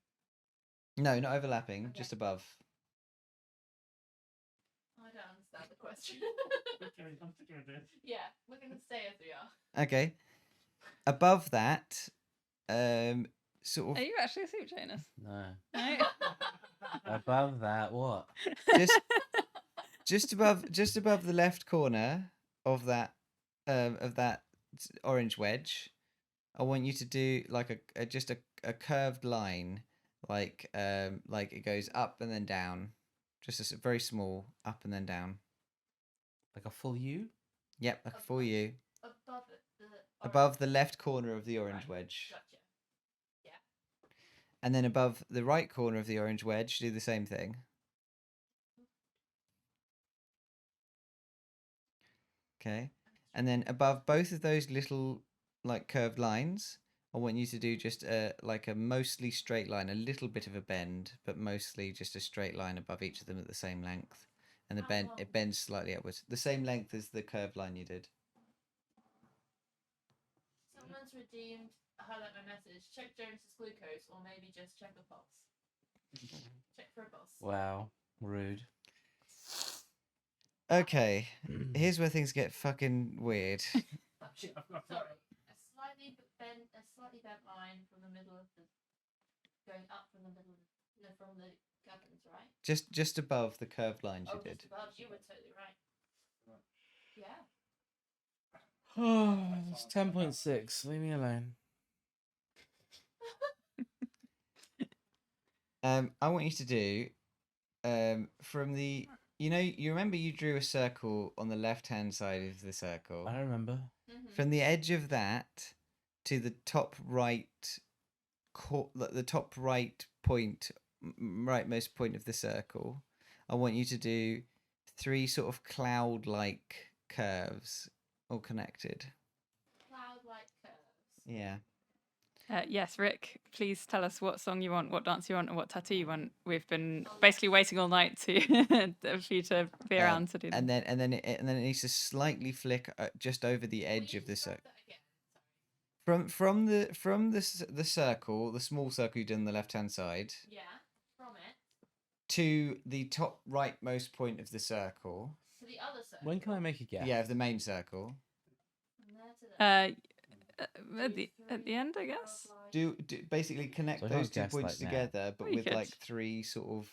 Speaker 1: No, not overlapping,
Speaker 3: Okay.
Speaker 1: just above.
Speaker 3: I don't understand the question.
Speaker 5: I'm sticking with this.
Speaker 3: Yeah, we're gonna stay as we are.
Speaker 1: Okay. Above that, sort
Speaker 4: Are
Speaker 1: of
Speaker 4: you actually a soup Janus?
Speaker 6: No.
Speaker 4: No?
Speaker 6: Above that, what?
Speaker 1: just above the left corner of that orange wedge, I want you to do like a curved line, like it goes up and then down, just a very small up and then down.
Speaker 6: Like a full U?
Speaker 1: Yep, like a full U.
Speaker 3: Above
Speaker 1: Above the left corner of the orange wedge.
Speaker 3: Gotcha.
Speaker 1: And then above the right corner of the orange wedge, do the same thing. Okay. And then above both of those little like curved lines, I want you to do just like a mostly straight line, a little bit of a bend, but mostly just a straight line above each of them at the same length. And
Speaker 3: How long?
Speaker 1: it bends slightly upwards. The same length as the curved line you did.
Speaker 3: has redeemed highlight my message. Check Jones's glucose, or maybe just check a pulse. Check for a pulse.
Speaker 6: Wow, rude.
Speaker 1: Okay, here's where things get fucking weird.
Speaker 5: Shit, I've got
Speaker 3: Sorry, a slightly bent line from the middle of the, going up from the middle, from the gubbins, right?
Speaker 1: Just above the curved lines you did.
Speaker 3: Just above. You were totally right. Yeah.
Speaker 6: Oh, it's 10.6. Leave me alone.
Speaker 1: I want you to do from the you remember you drew a circle on the left hand side of the circle.
Speaker 6: I remember.
Speaker 1: From the edge of that to the top right the top right point rightmost point of the circle, I want you to do 3 sort of cloud like curves all connected.
Speaker 3: Cloud-like curves.
Speaker 1: Yeah.
Speaker 4: Yes, Rick, please tell us what song you want, what dance you want, and what tattoo you want. We've been basically waiting all night to for you to be around to do them.
Speaker 1: And then it needs to slightly flick just over the edge of the circle. From the circle, the small circle you did on the left hand side.
Speaker 3: Yeah, from it
Speaker 1: to the top rightmost point of the circle.
Speaker 3: to the other circle.
Speaker 6: When can I make a guess?
Speaker 1: Yeah, of the main circle.
Speaker 3: From there to there.
Speaker 4: At the end, I guess.
Speaker 1: Do basically connect
Speaker 6: So I
Speaker 1: those
Speaker 6: can't
Speaker 1: 2
Speaker 6: guess
Speaker 1: points
Speaker 6: like now.
Speaker 1: together, but
Speaker 4: Oh, you
Speaker 1: with
Speaker 4: could.
Speaker 1: like 3 sort of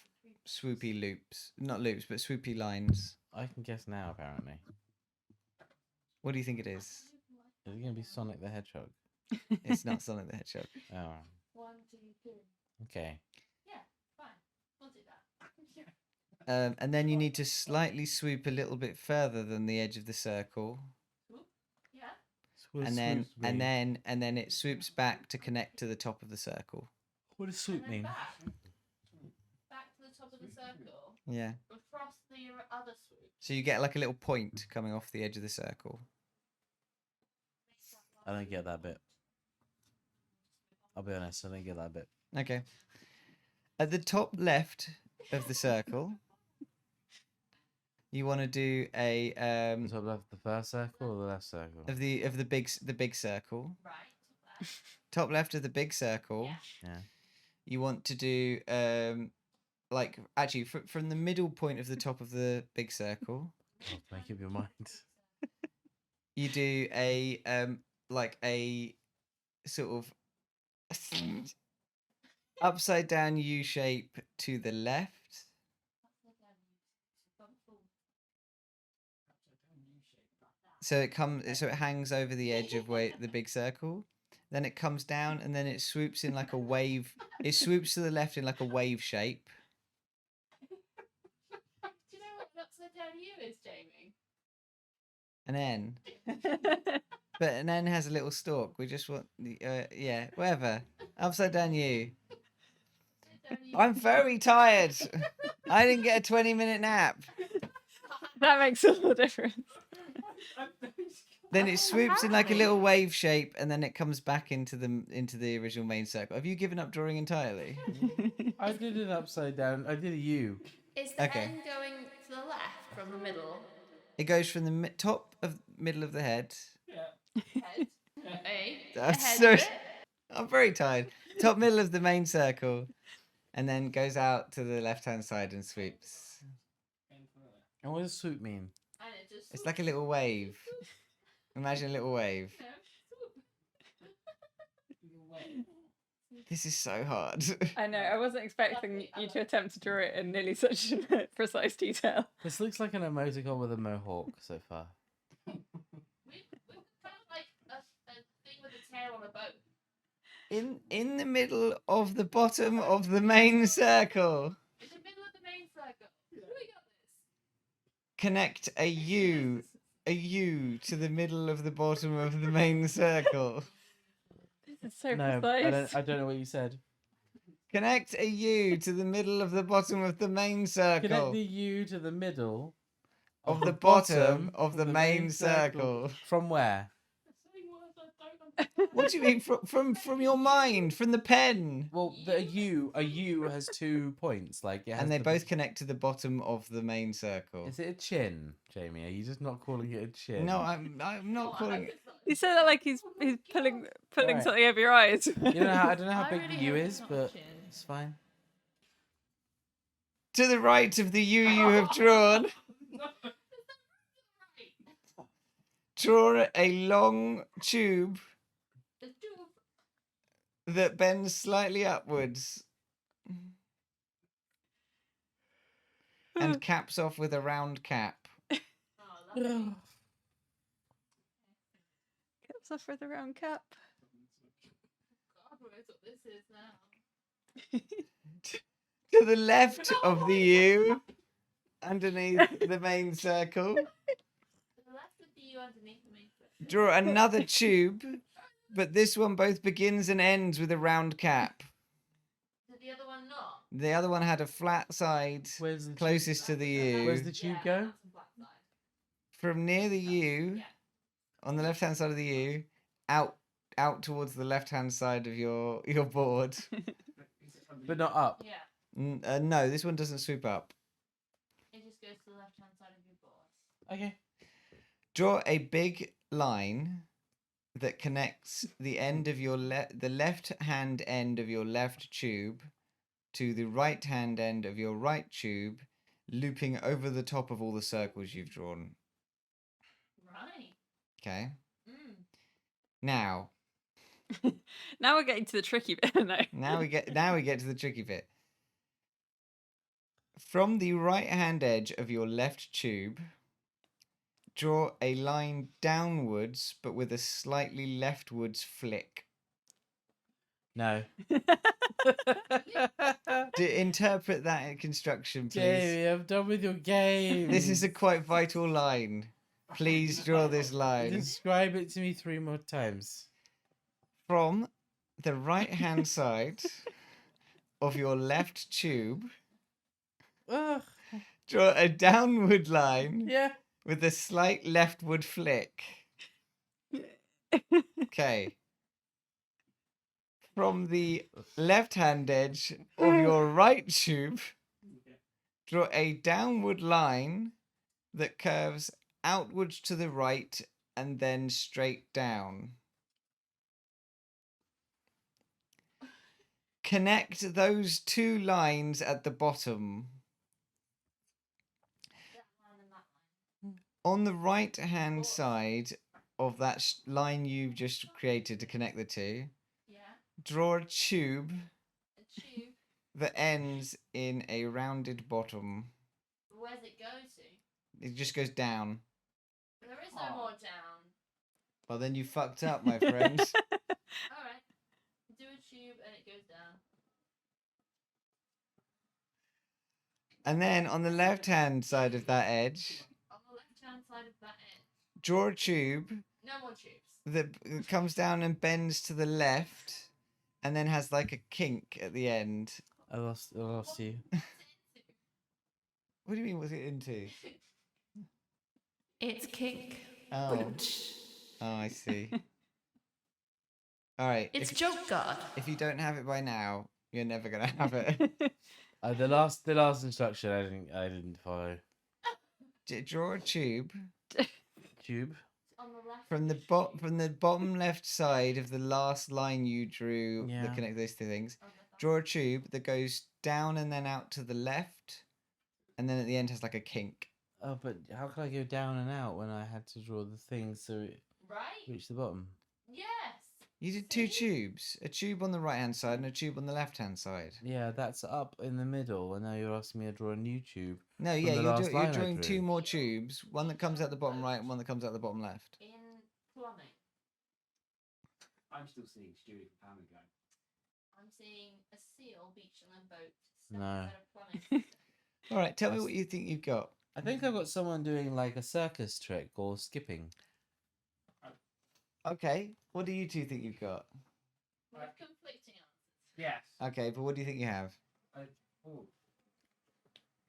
Speaker 1: swoopy loops. Not loops, but swoopy lines.
Speaker 6: I can guess now, apparently.
Speaker 1: What do you think it is?
Speaker 6: Is it going to be Sonic the Hedgehog?
Speaker 1: It's not Sonic the Hedgehog.
Speaker 6: Oh,
Speaker 3: 1, 2, 3.
Speaker 6: okay.
Speaker 3: Yeah, fine. We'll do that.
Speaker 1: And then you need to slightly swoop a little bit further than the edge of the circle.
Speaker 3: Yeah.
Speaker 1: And then it swoops back to connect to the top of the circle.
Speaker 6: What does
Speaker 3: And
Speaker 6: swoop
Speaker 3: then
Speaker 6: mean?
Speaker 3: back to the top of the circle.
Speaker 1: Yeah.
Speaker 3: Across the other swoop.
Speaker 1: So you get like a little point coming off the edge of the circle.
Speaker 6: I don't get that bit. I'll be honest, I don't get that bit.
Speaker 1: Okay. At the top left of the circle, you want to do a
Speaker 6: The top left, the first circle or the left circle?
Speaker 1: of the big circle.
Speaker 3: Right. Left.
Speaker 1: Top left of the big circle.
Speaker 3: Yeah.
Speaker 6: Yeah.
Speaker 1: You want to do like actually from the middle point of the top of the big circle,
Speaker 6: Oh, make up your mind.
Speaker 1: you do a like a sort of upside down U shape to the left. So it hangs over the edge of the big circle. Then it comes down and then it swoops in like a wave. It swoops to the left in like a wave shape.
Speaker 3: Do you know what an upside down U is, Jamie?
Speaker 1: An N. But an N has a little stalk. We just want yeah, whatever. Upside down U.
Speaker 3: Upside down U.
Speaker 1: I'm very tired. I didn't get a 20-minute nap.
Speaker 4: That makes all the difference.
Speaker 1: Then it swoops in like a little wave shape, and then it comes back into the original main circle. Have you given up drawing entirely?
Speaker 6: I did an upside down. I did a U.
Speaker 3: Is the
Speaker 1: Okay.
Speaker 3: N going to the left from the middle?
Speaker 1: It goes from the top of middle of the head.
Speaker 3: Head. A.
Speaker 1: I'm
Speaker 3: head
Speaker 1: so-
Speaker 3: bit.
Speaker 1: I'm very tired. Top middle of the main circle, and then goes out to the left-hand side and sweeps.
Speaker 6: And what does swoop mean?
Speaker 3: And it just.
Speaker 1: It's like a little wave. Imagine a little wave. This is so hard.
Speaker 4: I know. I wasn't expecting you to attempt to draw it in nearly such precise detail.
Speaker 6: This looks like an emoticon with a mohawk so far.
Speaker 3: We kind of like a thing with a tail on a boat.
Speaker 1: In the middle of the bottom of the main circle,
Speaker 3: In the middle of the main circle. We got this.
Speaker 1: connect a U to the middle of the bottom of the main circle.
Speaker 4: This is so
Speaker 6: No,
Speaker 4: precise.
Speaker 6: I don't know what you said.
Speaker 1: Connect a U to the middle of the bottom of the main circle.
Speaker 6: Connect the U to the middle
Speaker 1: Of the bottom of the main circle.
Speaker 6: From where?
Speaker 5: Saying words I don't
Speaker 1: What do you mean from your mind, from the pen?
Speaker 6: Well, a U has 2 points. Like it has
Speaker 1: And they
Speaker 6: the
Speaker 1: both connect to the bottom of the main circle.
Speaker 6: Is it a chin, Jamie? Are you just not calling it a chin?
Speaker 1: No, I'm not calling it.
Speaker 4: You said that like he's pulling
Speaker 6: Alright.
Speaker 4: something over your eyes.
Speaker 6: You know how I don't know how
Speaker 3: I
Speaker 6: big
Speaker 3: really
Speaker 6: the U
Speaker 3: hope
Speaker 6: is,
Speaker 3: it's not a
Speaker 6: but
Speaker 3: chin.
Speaker 6: it's fine.
Speaker 1: To the right of the U you have drawn, draw a long tube
Speaker 3: The tube.
Speaker 1: that bends slightly upwards and caps off with a round cap.
Speaker 3: Oh, lovely.
Speaker 4: Caps off with a round cap.
Speaker 3: God knows what this is now.
Speaker 1: To the left of the U, underneath the main circle,
Speaker 3: To the left of the U underneath the main circle.
Speaker 1: draw another tube, but this one both begins and ends with a round cap.
Speaker 3: Did the other one not?
Speaker 1: The other one had a flat side
Speaker 6: Where's the
Speaker 1: closest to the U.
Speaker 6: Where's the tube go?
Speaker 3: That's a black side.
Speaker 1: From near the U,
Speaker 3: Yeah.
Speaker 1: on the left hand side of the U, out towards the left hand side of your board.
Speaker 6: But not up.
Speaker 3: Yeah.
Speaker 1: No, this one doesn't swoop up.
Speaker 3: It just goes to the left hand side of your board.
Speaker 6: Okay.
Speaker 1: Draw a big line that connects the end of the left hand end of your left tube to the right hand end of your right tube, looping over the top of all the circles you've drawn.
Speaker 3: Right.
Speaker 1: Okay.
Speaker 3: Mm.
Speaker 1: Now
Speaker 4: Now we're getting to the tricky bit. No.
Speaker 1: we get to the tricky bit. From the right hand edge of your left tube, draw a line downwards but with a slightly leftwards flick.
Speaker 6: No.
Speaker 1: Interpret that construction, please.
Speaker 6: Jamie, I'm done with your game.
Speaker 1: This is a quite vital line. Please draw this line.
Speaker 6: Describe it to me 3 more times.
Speaker 1: From the right hand side of your left tube,
Speaker 6: Ugh.
Speaker 1: draw a downward line
Speaker 6: Yeah.
Speaker 1: with a slight leftward flick. Okay. From the left hand edge of your right tube, draw a downward line that curves outwards to the right and then straight down. Connect those 2 lines at the bottom.
Speaker 3: That line and that line.
Speaker 1: On the right hand side of that line you've just created to connect the 2,
Speaker 3: Yeah.
Speaker 1: draw a tube
Speaker 3: A tube.
Speaker 1: that ends in a rounded bottom.
Speaker 3: Where's it go to?
Speaker 1: It just goes down.
Speaker 3: There is no more down.
Speaker 1: Well, then you fucked up, my friend.
Speaker 3: Alright. Do a tube and it goes down.
Speaker 1: And then on the left hand side of that edge,
Speaker 3: On the left hand side of that edge.
Speaker 1: draw a tube
Speaker 3: No more tubes.
Speaker 1: that comes down and bends to the left and then has like a kink at the end.
Speaker 6: I lost you.
Speaker 3: What's it
Speaker 1: What do you mean, what's it into?
Speaker 3: into? It's kink.
Speaker 1: Oh, I see. All right.
Speaker 3: It's joke guard.
Speaker 1: If you don't have it by now, you're never gonna have it.
Speaker 6: The last instruction I didn't follow.
Speaker 1: Draw a tube
Speaker 6: Tube.
Speaker 3: On the left.
Speaker 1: from the bottom left side of the last line you drew
Speaker 6: Yeah.
Speaker 1: that connects those 2 things.
Speaker 3: On the top.
Speaker 1: Draw a tube that goes down and then out to the left, and then at the end has like a kink.
Speaker 6: Oh, but how can I go down and out when I had to draw the thing so it
Speaker 3: Right?
Speaker 6: reached the bottom?
Speaker 3: Yes.
Speaker 1: You did 2
Speaker 3: See?
Speaker 1: tubes, a tube on the right hand side and a tube on the left hand side.
Speaker 6: Yeah, that's up in the middle, and now you're asking me to draw a new tube.
Speaker 1: No,
Speaker 6: From
Speaker 1: yeah,
Speaker 6: the
Speaker 1: you're,
Speaker 6: last
Speaker 1: you're
Speaker 6: line I
Speaker 1: drawing 2
Speaker 6: drew.
Speaker 1: more tubes, one that comes out the bottom right and one that comes out the bottom left.
Speaker 3: In plumbing.
Speaker 5: I'm still seeing Stewie from Family Guy.
Speaker 3: I'm seeing a seal beach on a boat.
Speaker 6: No.
Speaker 3: Instead of plumbing.
Speaker 1: All right, tell me what you think you've got.
Speaker 6: I think I've got someone doing like a circus trick or skipping.
Speaker 1: Okay, what do you 2 think you've got?
Speaker 3: We have conflicting answers.
Speaker 5: Yes.
Speaker 1: Okay, but what do you think you have?
Speaker 5: Oh.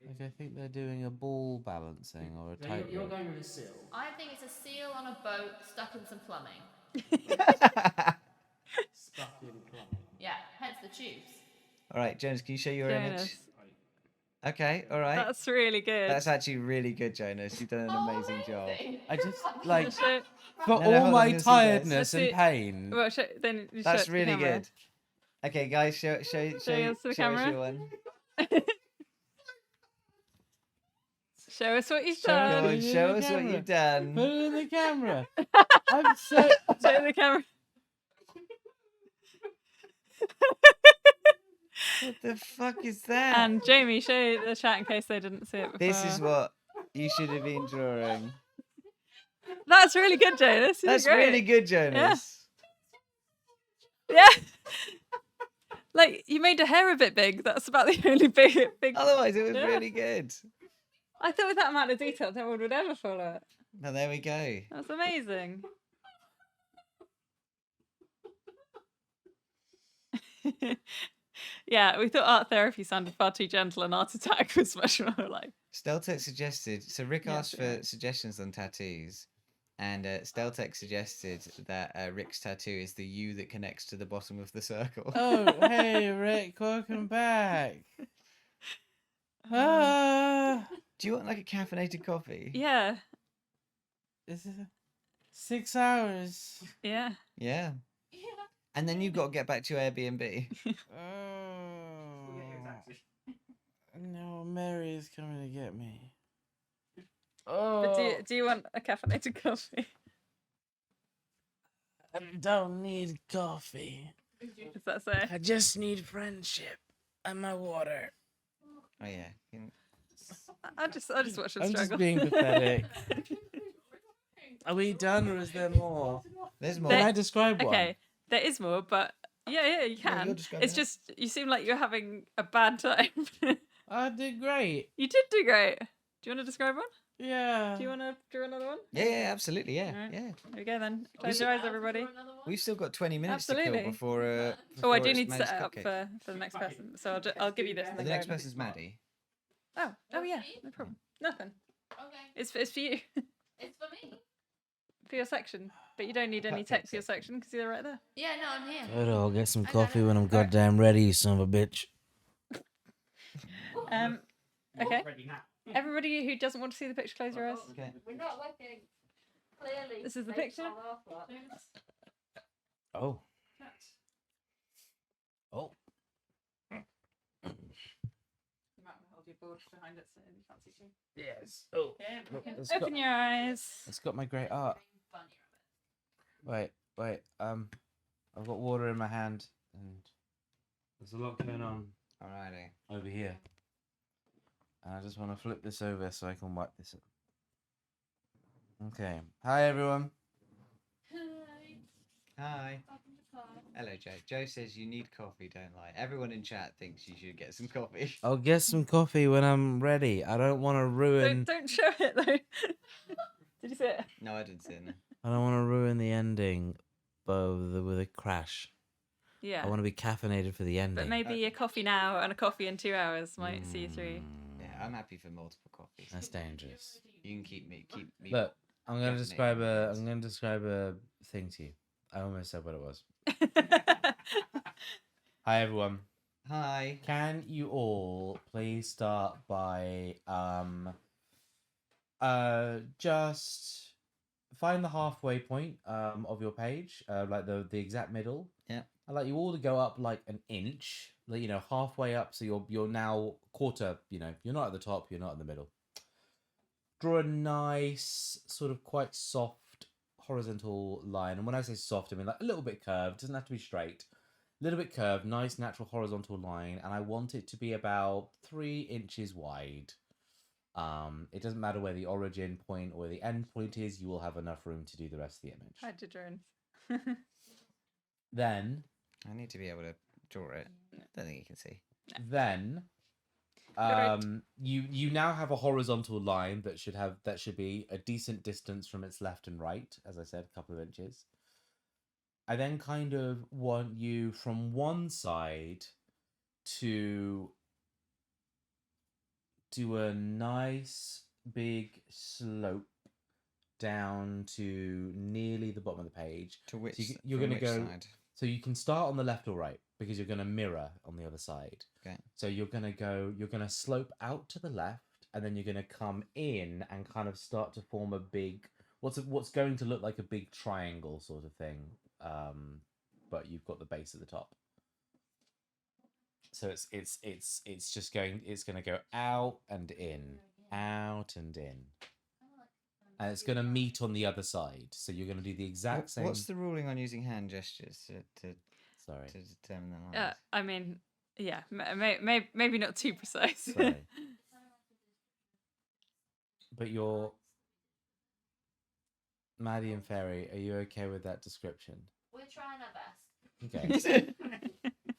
Speaker 6: Like I think they're doing a ball balancing or a
Speaker 5: No, you're
Speaker 6: tightrope.
Speaker 5: going with a seal.
Speaker 3: I think it's a seal on a boat stuck in some plumbing.
Speaker 5: Stuffed in plum.
Speaker 3: Yeah, hence the tubes.
Speaker 1: All right, Jonas, can you show your
Speaker 4: Jonas.
Speaker 1: image? Okay, all right.
Speaker 4: That's really good.
Speaker 1: That's actually really good, Jonas. You've done an amazing job.
Speaker 6: I just like
Speaker 4: Show-
Speaker 6: for
Speaker 1: No,
Speaker 6: all
Speaker 1: hold on,
Speaker 6: my
Speaker 1: you'll see this.
Speaker 6: tiredness and
Speaker 4: Let's see-
Speaker 6: pain.
Speaker 4: well, then you show it
Speaker 1: That's
Speaker 4: to the
Speaker 1: really
Speaker 4: camera.
Speaker 1: good. Okay, guys, show
Speaker 4: yours to the
Speaker 1: show us
Speaker 4: camera.
Speaker 1: your one.
Speaker 4: Show us what you've
Speaker 6: Show us
Speaker 1: Go
Speaker 4: done.
Speaker 1: on,
Speaker 6: in
Speaker 1: show
Speaker 6: the
Speaker 1: us what
Speaker 6: camera.
Speaker 1: you've done.
Speaker 6: Put it in the camera. I'm so.
Speaker 4: Show the camera.
Speaker 1: What the fuck is that?
Speaker 4: And Jamie, show the chat in case they didn't see it before.
Speaker 1: This is what you should have been drawing.
Speaker 4: That's really good, Jonas. You did
Speaker 1: That's
Speaker 4: great.
Speaker 1: really good, Jonas.
Speaker 4: Yeah. Like, you made the hair a bit big. That's about the only big.
Speaker 1: Otherwise, it was
Speaker 4: Yeah.
Speaker 1: really good.
Speaker 4: I thought with that amount of detail, no one would ever follow it.
Speaker 1: Now there we go.
Speaker 4: That's amazing. Yeah, we thought art therapy sounded far too gentle, and art attack was much more like.
Speaker 1: Steltec suggested. So Rick
Speaker 4: Yeah,
Speaker 1: asked for
Speaker 4: yeah.
Speaker 1: suggestions on tattoos, and Steltec suggested that Rick's tattoo is the U that connects to the bottom of the circle.
Speaker 6: Oh, hey, Rick, welcome back. Ah,
Speaker 1: Do you want like a caffeinated coffee?
Speaker 4: Yeah,
Speaker 6: this is 6 hours.
Speaker 4: yeah.
Speaker 1: Yeah.
Speaker 3: Yeah.
Speaker 1: And then you've got to get back to your Airbnb.
Speaker 6: Oh, no, Mary is coming to get me. Oh,
Speaker 4: But do you want a caffeinated coffee?
Speaker 6: I don't need coffee.
Speaker 4: Does that say?
Speaker 6: I just need friendship and my water.
Speaker 1: Oh yeah.
Speaker 4: I just watch them
Speaker 6: I'm
Speaker 4: struggle.
Speaker 6: just being pathetic. Are we done or is there more?
Speaker 1: There's more.
Speaker 6: Can
Speaker 4: There-
Speaker 6: I describe one?
Speaker 4: Okay, there is more, but yeah, you
Speaker 1: Yeah,
Speaker 4: can.
Speaker 1: you're describing
Speaker 4: It's
Speaker 1: it.
Speaker 4: just you seem like you're having a bad time.
Speaker 6: I did great.
Speaker 4: You did do great. Do you want to describe one?
Speaker 6: Yeah.
Speaker 4: Do you want to draw another one?
Speaker 1: Yeah, absolutely. Yeah,
Speaker 4: Alright.
Speaker 1: yeah.
Speaker 4: There we go then. Close
Speaker 1: s-
Speaker 4: your eyes, everybody.
Speaker 1: We've still got 20 minutes to
Speaker 4: Absolutely.
Speaker 1: kill before.
Speaker 4: Oh, I
Speaker 1: before
Speaker 4: do
Speaker 1: it's
Speaker 4: need to set
Speaker 1: Maddie's
Speaker 4: it up
Speaker 1: cupcake.
Speaker 4: for the next person. So I'll give you this. And
Speaker 1: The
Speaker 4: then
Speaker 1: next
Speaker 4: go.
Speaker 1: person's Maddie.
Speaker 4: Oh yeah, no problem. Nothing.
Speaker 3: Okay.
Speaker 4: It's for you,
Speaker 3: It's for me.
Speaker 4: for your section. But you don't need any
Speaker 1: Cupcake
Speaker 4: text for your
Speaker 1: section.
Speaker 4: section because you're right there.
Speaker 3: Yeah, no, I'm here.
Speaker 6: Good, I'll get some
Speaker 3: I got
Speaker 6: coffee
Speaker 3: it.
Speaker 6: when I'm goddamn ready, you son of a bitch.
Speaker 4: Okay.
Speaker 5: Ready now.
Speaker 4: Everybody who doesn't want to see the picture, close your eyes.
Speaker 1: Okay.
Speaker 3: We're not looking. Clearly.
Speaker 4: This is the
Speaker 3: they
Speaker 4: picture.
Speaker 3: fell off.
Speaker 6: Oh. Oh.
Speaker 4: You might want to hold your board behind it so you can't see through.
Speaker 6: Yes. Oh.
Speaker 4: Okay,
Speaker 6: Look,
Speaker 4: you can
Speaker 6: it's
Speaker 4: open your eyes.
Speaker 6: It's got my great art. Wait. I've got water in my hand and there's a lot going on
Speaker 1: Alrighty.
Speaker 6: over here. And I just want to flip this over so I can wipe this up. Okay. Hi, everyone.
Speaker 1: Hi. Hello, Joe. Joe says you need coffee, don't lie. Everyone in chat thinks you should get some coffee.
Speaker 6: I'll get some coffee when I'm ready. I don't want to ruin.
Speaker 4: Don't show it though. Did you see it?
Speaker 1: No, I didn't see it. No.
Speaker 6: I don't want to ruin the ending, but with a crash.
Speaker 4: Yeah.
Speaker 6: I want to be caffeinated for the ending.
Speaker 4: But maybe a coffee now and a coffee in 2 hours might see you through.
Speaker 1: Yeah, I'm happy for multiple coffees.
Speaker 6: That's dangerous.
Speaker 1: You can keep me.
Speaker 6: Look, I'm going to
Speaker 1: caffeinated
Speaker 6: describe a.
Speaker 1: once.
Speaker 6: I'm going to describe a thing to you. I almost said what it was. Hi everyone.
Speaker 1: Hi.
Speaker 6: Can you all please start by just find the halfway point of your page, like the exact middle.
Speaker 1: Yeah.
Speaker 6: I'd like you all to go up like an inch, like, halfway up, so you're now quarter. You're not at the top, you're not in the middle. Draw a nice sort of quite soft horizontal line, and when I say soft, I mean like a little bit curved. It doesn't have to be straight. A little bit curved, nice natural horizontal line, and I want it to be about 3 inches wide. It doesn't matter where the origin point or the end point is, you will have enough room to do the rest of the image.
Speaker 4: Hide your drones.
Speaker 6: Then
Speaker 1: I need to be able to draw it. Don't think you can see.
Speaker 4: right.
Speaker 6: You now have a horizontal line that should be a decent distance from its left and right, as I said, a couple of inches. I then kind of want you from one side to do a nice big slope down to nearly the bottom of the page.
Speaker 1: To which
Speaker 6: you're
Speaker 1: from
Speaker 6: going to
Speaker 1: which
Speaker 6: go.
Speaker 1: side?
Speaker 6: So you can start on the left or right because you're going to mirror on the other side.
Speaker 1: Okay.
Speaker 6: So you're going to go. You're going to slope out to the left, and then you're going to come in and kind of start to form a big. What's going to look like a big triangle sort of thing. But you've got the base at the top. So it's just going. It's going to go out and in, out and in. And it's going to meet on the other side. So you're going to do the exact same.
Speaker 1: What's the ruling on using hand gestures to
Speaker 6: Sorry.
Speaker 1: determine the lines?
Speaker 4: I mean, yeah, maybe not too precise.
Speaker 6: Sorry. But you're... Maddie and Fairy, are you okay with that description?
Speaker 3: We're trying our best.
Speaker 6: Okay.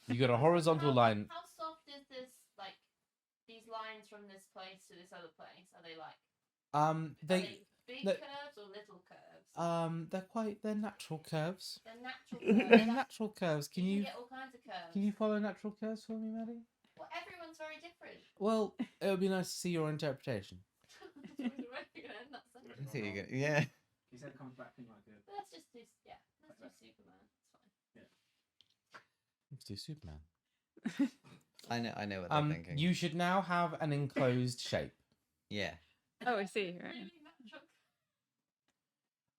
Speaker 6: You got a horizontal line.
Speaker 3: How soft is this? Like these lines from this place to this other place? Are they like? Are they big
Speaker 6: the-
Speaker 3: curves or little curves?
Speaker 6: They're natural curves.
Speaker 3: They're natural curves.
Speaker 6: They're natural curves. Can
Speaker 3: you
Speaker 6: you
Speaker 3: get all kinds of curves.
Speaker 6: can you follow natural curves for me, Maddie?
Speaker 3: Well, everyone's very different.
Speaker 6: Well, it would be nice to see your interpretation.
Speaker 3: We're gonna end that sentence.
Speaker 1: I think you're gonna, yeah.
Speaker 5: He said it comes back in like a.
Speaker 3: But let's just do Let's do Superman. It's fine.
Speaker 6: Let's do Superman.
Speaker 1: I know what they're thinking.
Speaker 6: You should now have an enclosed shape.
Speaker 1: Yeah.
Speaker 4: Oh, I see. Right.
Speaker 3: Really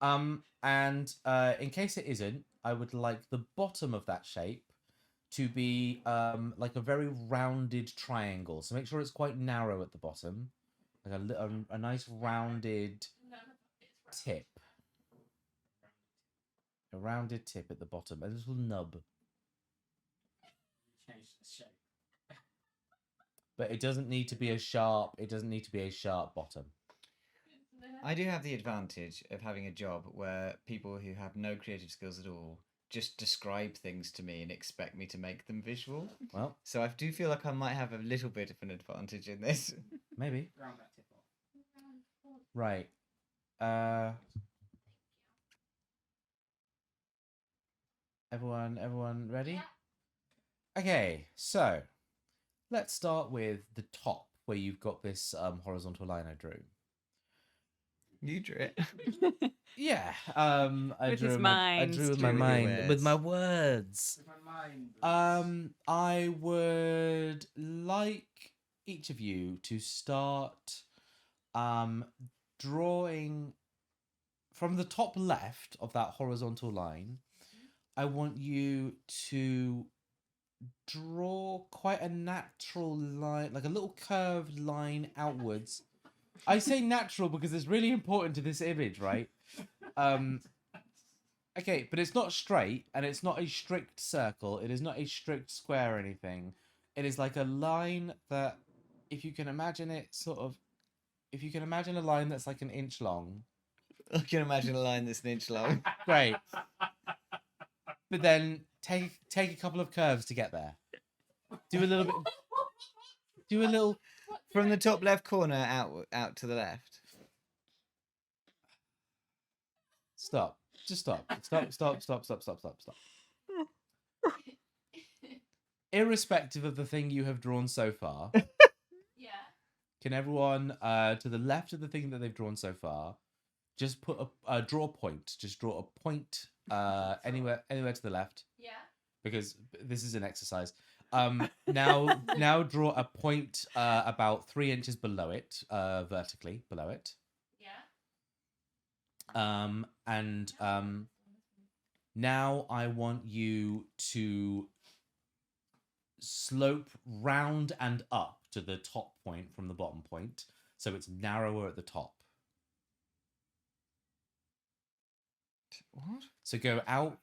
Speaker 3: natural.
Speaker 6: And in case it isn't, I would like the bottom of that shape to be like a very rounded triangle. So make sure it's quite narrow at the bottom, like a nice rounded
Speaker 3: None of it is round.
Speaker 6: tip. A rounded tip at the bottom, a little nub.
Speaker 5: Change the shape.
Speaker 6: But it doesn't need to be a sharp. It doesn't need to be a sharp bottom.
Speaker 1: I do have the advantage of having a job where people who have no creative skills at all just describe things to me and expect me to make them visual.
Speaker 6: Well,
Speaker 1: So I do feel like I might have a little bit of an advantage in this.
Speaker 6: maybe.
Speaker 5: Round that tip off.
Speaker 6: Right. Everyone ready?
Speaker 3: Yeah.
Speaker 6: Okay, so let's start with the top where you've got this horizontal line I drew.
Speaker 1: You drew it.
Speaker 6: Yeah, I
Speaker 4: With
Speaker 6: drew
Speaker 4: his
Speaker 6: I
Speaker 4: mind.
Speaker 6: drew with
Speaker 1: Drew
Speaker 6: my
Speaker 1: with your
Speaker 6: mind, with my words.
Speaker 5: With my mind.
Speaker 6: I would like each of you to start drawing from the top left of that horizontal line. I want you to draw quite a natural line, like a little curved line outwards. I say natural because it's really important to this image, right? Okay, but it's not straight and it's not a strict circle. It is not a strict square or anything. It is like a line that, if you can imagine it, if you can imagine a line that's like an inch long.
Speaker 1: I can imagine a line that's an inch long.
Speaker 6: Great. But then take a couple of curves to get there. Do a little bit. Do a little.
Speaker 1: From the top left corner out to the left.
Speaker 6: Stop. Just stop. Stop. Irrespective of the thing you have drawn so far,
Speaker 3: Yeah.
Speaker 6: can everyone to the left of the thing that they've drawn so far, just put draw a point. Just draw a point anywhere to the left,
Speaker 3: Yeah.
Speaker 6: because this is an exercise. Now draw a point about 3 inches below it, vertically below it.
Speaker 3: Yeah.
Speaker 6: Now I want you to slope round and up to the top point from the bottom point, so it's narrower at the top.
Speaker 1: What?
Speaker 6: So go out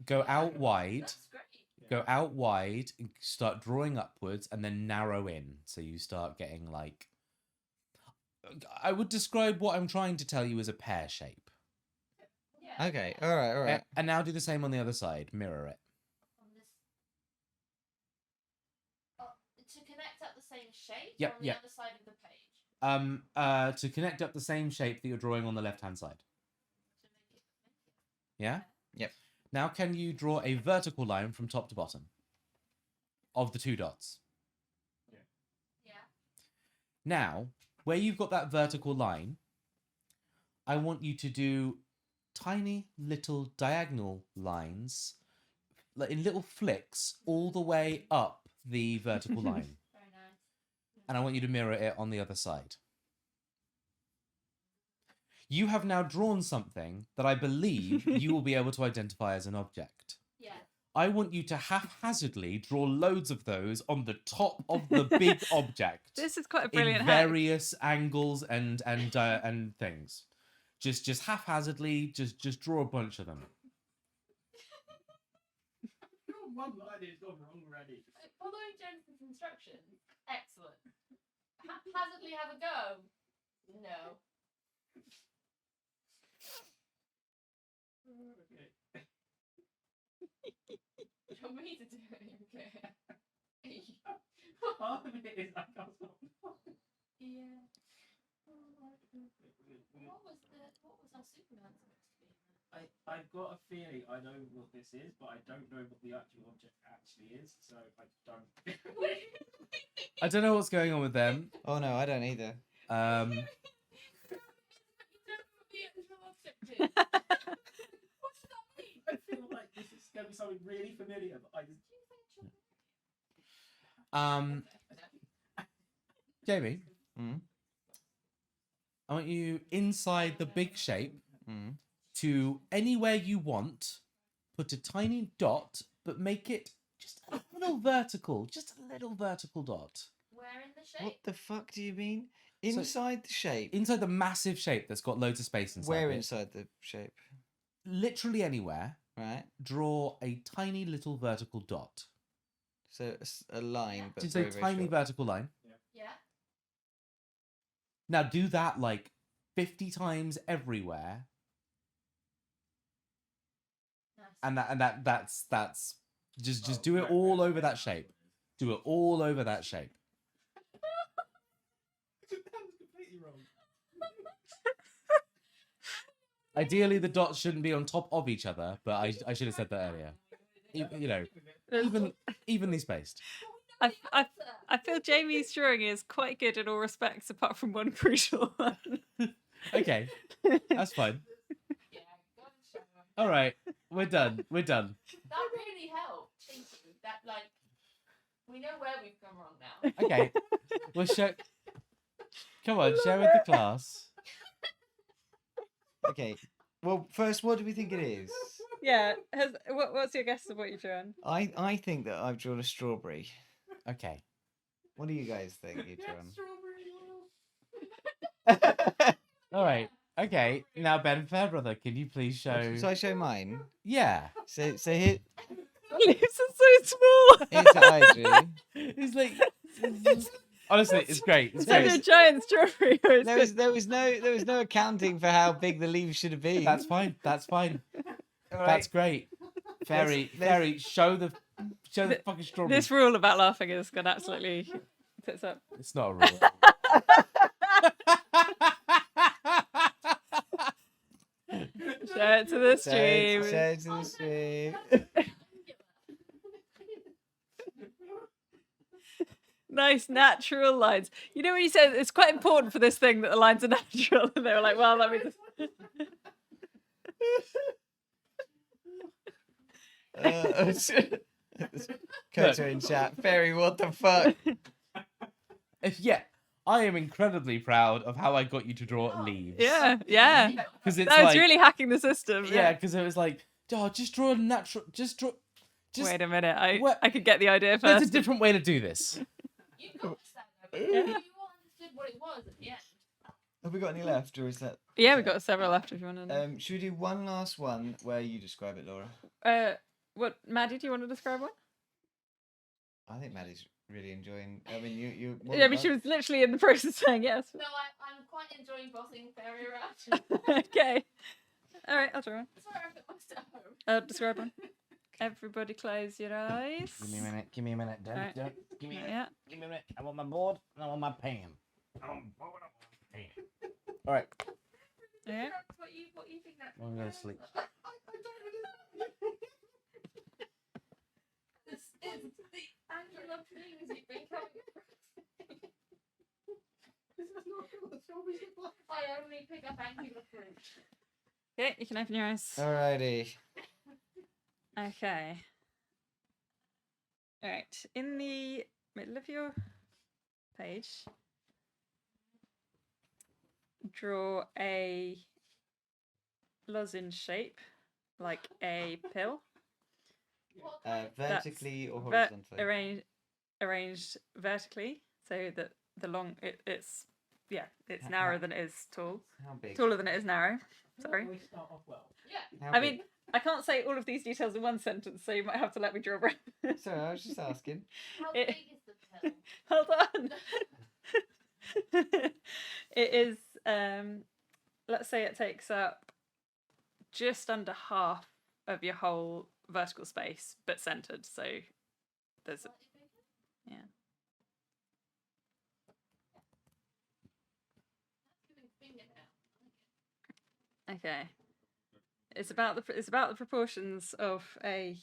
Speaker 6: wide.
Speaker 3: That's great.
Speaker 6: Go out wide and start drawing upwards and then narrow in. So you start getting like... I would describe what I'm trying to tell you as a pear shape.
Speaker 3: Yeah.
Speaker 1: Okay. All right.
Speaker 6: And now do the same on the other side. Mirror it.
Speaker 3: On this. Oh, to connect up the same shape.
Speaker 6: Yep,
Speaker 3: On the
Speaker 6: yep.
Speaker 3: other side of the page.
Speaker 6: To connect up the same shape that you're drawing on the left-hand side.
Speaker 3: To make it.
Speaker 6: Yeah?
Speaker 1: Yep.
Speaker 6: Now can you draw a vertical line from top to bottom of the 2 dots?
Speaker 3: Yeah.
Speaker 6: Now, where you've got that vertical line, I want you to do tiny little diagonal lines, like in little flicks, all the way up the vertical line.
Speaker 3: Very nice.
Speaker 6: And I want you to mirror it on the other side. You have now drawn something that I believe you will be able to identify as an object.
Speaker 3: Yeah.
Speaker 6: I want you to haphazardly draw loads of those on the top of the big object.
Speaker 4: This is quite a
Speaker 6: in
Speaker 4: brilliant hack.
Speaker 6: various angles and things. Just haphazardly, just draw a bunch of them.
Speaker 5: One line is gone wrong already.
Speaker 3: Following Jensen's instructions. Excellent. Haphazardly have a go. No.
Speaker 5: Okay.
Speaker 3: You want me to do it? Okay.
Speaker 5: Half of it is I can't stop.
Speaker 3: Yeah. What was our Superman supposed to be?
Speaker 5: I've got a feeling I know what this is, but I don't know what the actual object actually is, so I don't.
Speaker 6: I don't know what's going on with them.
Speaker 1: Oh no, I don't either.
Speaker 3: What the actual object is? What does that mean?
Speaker 5: I feel like this is going to be something really familiar, but I just.
Speaker 6: Jamie,
Speaker 1: Mm.
Speaker 6: I want you inside the big shape
Speaker 1: Mm.
Speaker 6: to anywhere you want, put a tiny dot, but make it just a little vertical, just a little vertical dot.
Speaker 3: Where in the shape?
Speaker 1: What the fuck do you mean? Inside the shape?
Speaker 6: Inside the massive shape that's got loads of space inside
Speaker 1: Where
Speaker 6: it.
Speaker 1: inside the shape?
Speaker 6: Literally anywhere,
Speaker 1: Right.
Speaker 6: draw a tiny little vertical dot.
Speaker 1: So a line, but
Speaker 6: Just
Speaker 1: very,
Speaker 6: a
Speaker 1: very
Speaker 6: tiny
Speaker 1: short.
Speaker 6: vertical line.
Speaker 3: Yeah.
Speaker 6: Now do that like 50 times everywhere,
Speaker 3: Nice.
Speaker 6: and that's just do it all over that shape. Do it all over that shape.
Speaker 5: That was completely wrong.
Speaker 6: Ideally, the dots shouldn't be on top of each other, but I should have said that earlier. You know, evenly spaced.
Speaker 4: I feel Jamie's drawing is quite good in all respects, apart from one crucial one.
Speaker 6: Okay, that's fine.
Speaker 3: Yeah, go and show 'em.
Speaker 6: All right, we're done. We're done.
Speaker 3: That really helped. Thank you. That we know where we've gone wrong now.
Speaker 6: Okay, we'll show. Come on, share with the class.
Speaker 1: Okay. Well, first, what do we think it is?
Speaker 4: Yeah. What's your guess of what you've drawn?
Speaker 1: I think that I've drawn a strawberry.
Speaker 6: Okay.
Speaker 1: What do you guys think you've drawn?
Speaker 6: All right. Okay. Now, Ben Fairbrother, can you please show?
Speaker 1: So I show mine.
Speaker 6: Yeah.
Speaker 1: So here,
Speaker 4: Leaves are so small.
Speaker 1: here's how I drew.
Speaker 6: It's like. Honestly, it's great. It's
Speaker 4: It's like a
Speaker 6: great.
Speaker 4: giant strawberry.
Speaker 1: There was no accounting for how big the leaves should have been.
Speaker 6: That's fine. That's fine.
Speaker 1: All right.
Speaker 6: That's great. Fairy, Fairy, show the fucking strawberry.
Speaker 4: This rule about laughing has gone absolutely tits up.
Speaker 6: It's not a rule.
Speaker 4: Show it to the stream.
Speaker 1: Show it to the stream.
Speaker 4: Nice natural lines. You know when you said it's quite important for this thing that the lines are natural, and they were like, well, let me just.
Speaker 1: Koto in chat. Fairy, what the fuck?
Speaker 6: I am incredibly proud of how I got you to draw leaves.
Speaker 4: Yeah, yeah.
Speaker 6: Because it's
Speaker 4: That was
Speaker 6: like,
Speaker 4: really hacking the system.
Speaker 6: yeah, because it was like, oh, just draw a natural, just
Speaker 4: Wait a minute.
Speaker 6: What?
Speaker 4: I could get the idea
Speaker 6: There's a
Speaker 4: first.
Speaker 6: different way to do this.
Speaker 3: You got that. You all understood what it was at the end.
Speaker 1: Have we got any left, or is that?
Speaker 4: Yeah, we've got several left if you want to know.
Speaker 1: Should we do one last one where you describe it, Laura?
Speaker 4: What, Maddie, do you want to describe one?
Speaker 1: I think Maddy's really enjoying. I mean, you.
Speaker 4: Yeah, I mean, she was literally in the process of saying yes.
Speaker 3: No, I'm quite enjoying bossing Fairy around.
Speaker 4: Okay. All right, I'll draw one.
Speaker 3: Sorry, I've got my stuff.
Speaker 4: Describe one. Everybody close your eyes.
Speaker 7: Give me a minute. Give me a minute. Don't,
Speaker 4: Alright.
Speaker 7: don't. Give me a minute.
Speaker 4: Yeah.
Speaker 7: Give me a minute. I want my board and I want my pen. I want my board and I want my pen. All right.
Speaker 4: Yeah.
Speaker 3: What you think that?
Speaker 7: I'm going to sleep.
Speaker 3: This is the angle of things you've been coming. I only pick up angular fruit.
Speaker 4: Okay, you can open your eyes.
Speaker 1: Alrighty.
Speaker 4: Okay. All right. In the middle of your page, draw a lozenge shape, like a pill.
Speaker 1: Vertically or
Speaker 4: Ver-
Speaker 1: horizontally?
Speaker 4: arranged vertically, so that the long it's
Speaker 1: How-
Speaker 4: narrower
Speaker 1: how-
Speaker 4: than it is tall.
Speaker 1: How big?
Speaker 4: Taller than it is narrow. Sorry.
Speaker 5: We start off well.
Speaker 1: How
Speaker 4: I
Speaker 1: big?
Speaker 4: mean, I can't say all of these details in one sentence, so you might have to let me draw a breath.
Speaker 1: Sorry, I was just asking.
Speaker 3: How
Speaker 4: It-
Speaker 3: big is the pill?
Speaker 4: Hold on. It is let's say it takes up just under half of your whole vertical space, but centered, so there's
Speaker 3: Slightly bigger?
Speaker 4: yeah.
Speaker 3: That's giving fingernail. I like it.
Speaker 4: Okay. It's about the proportions of a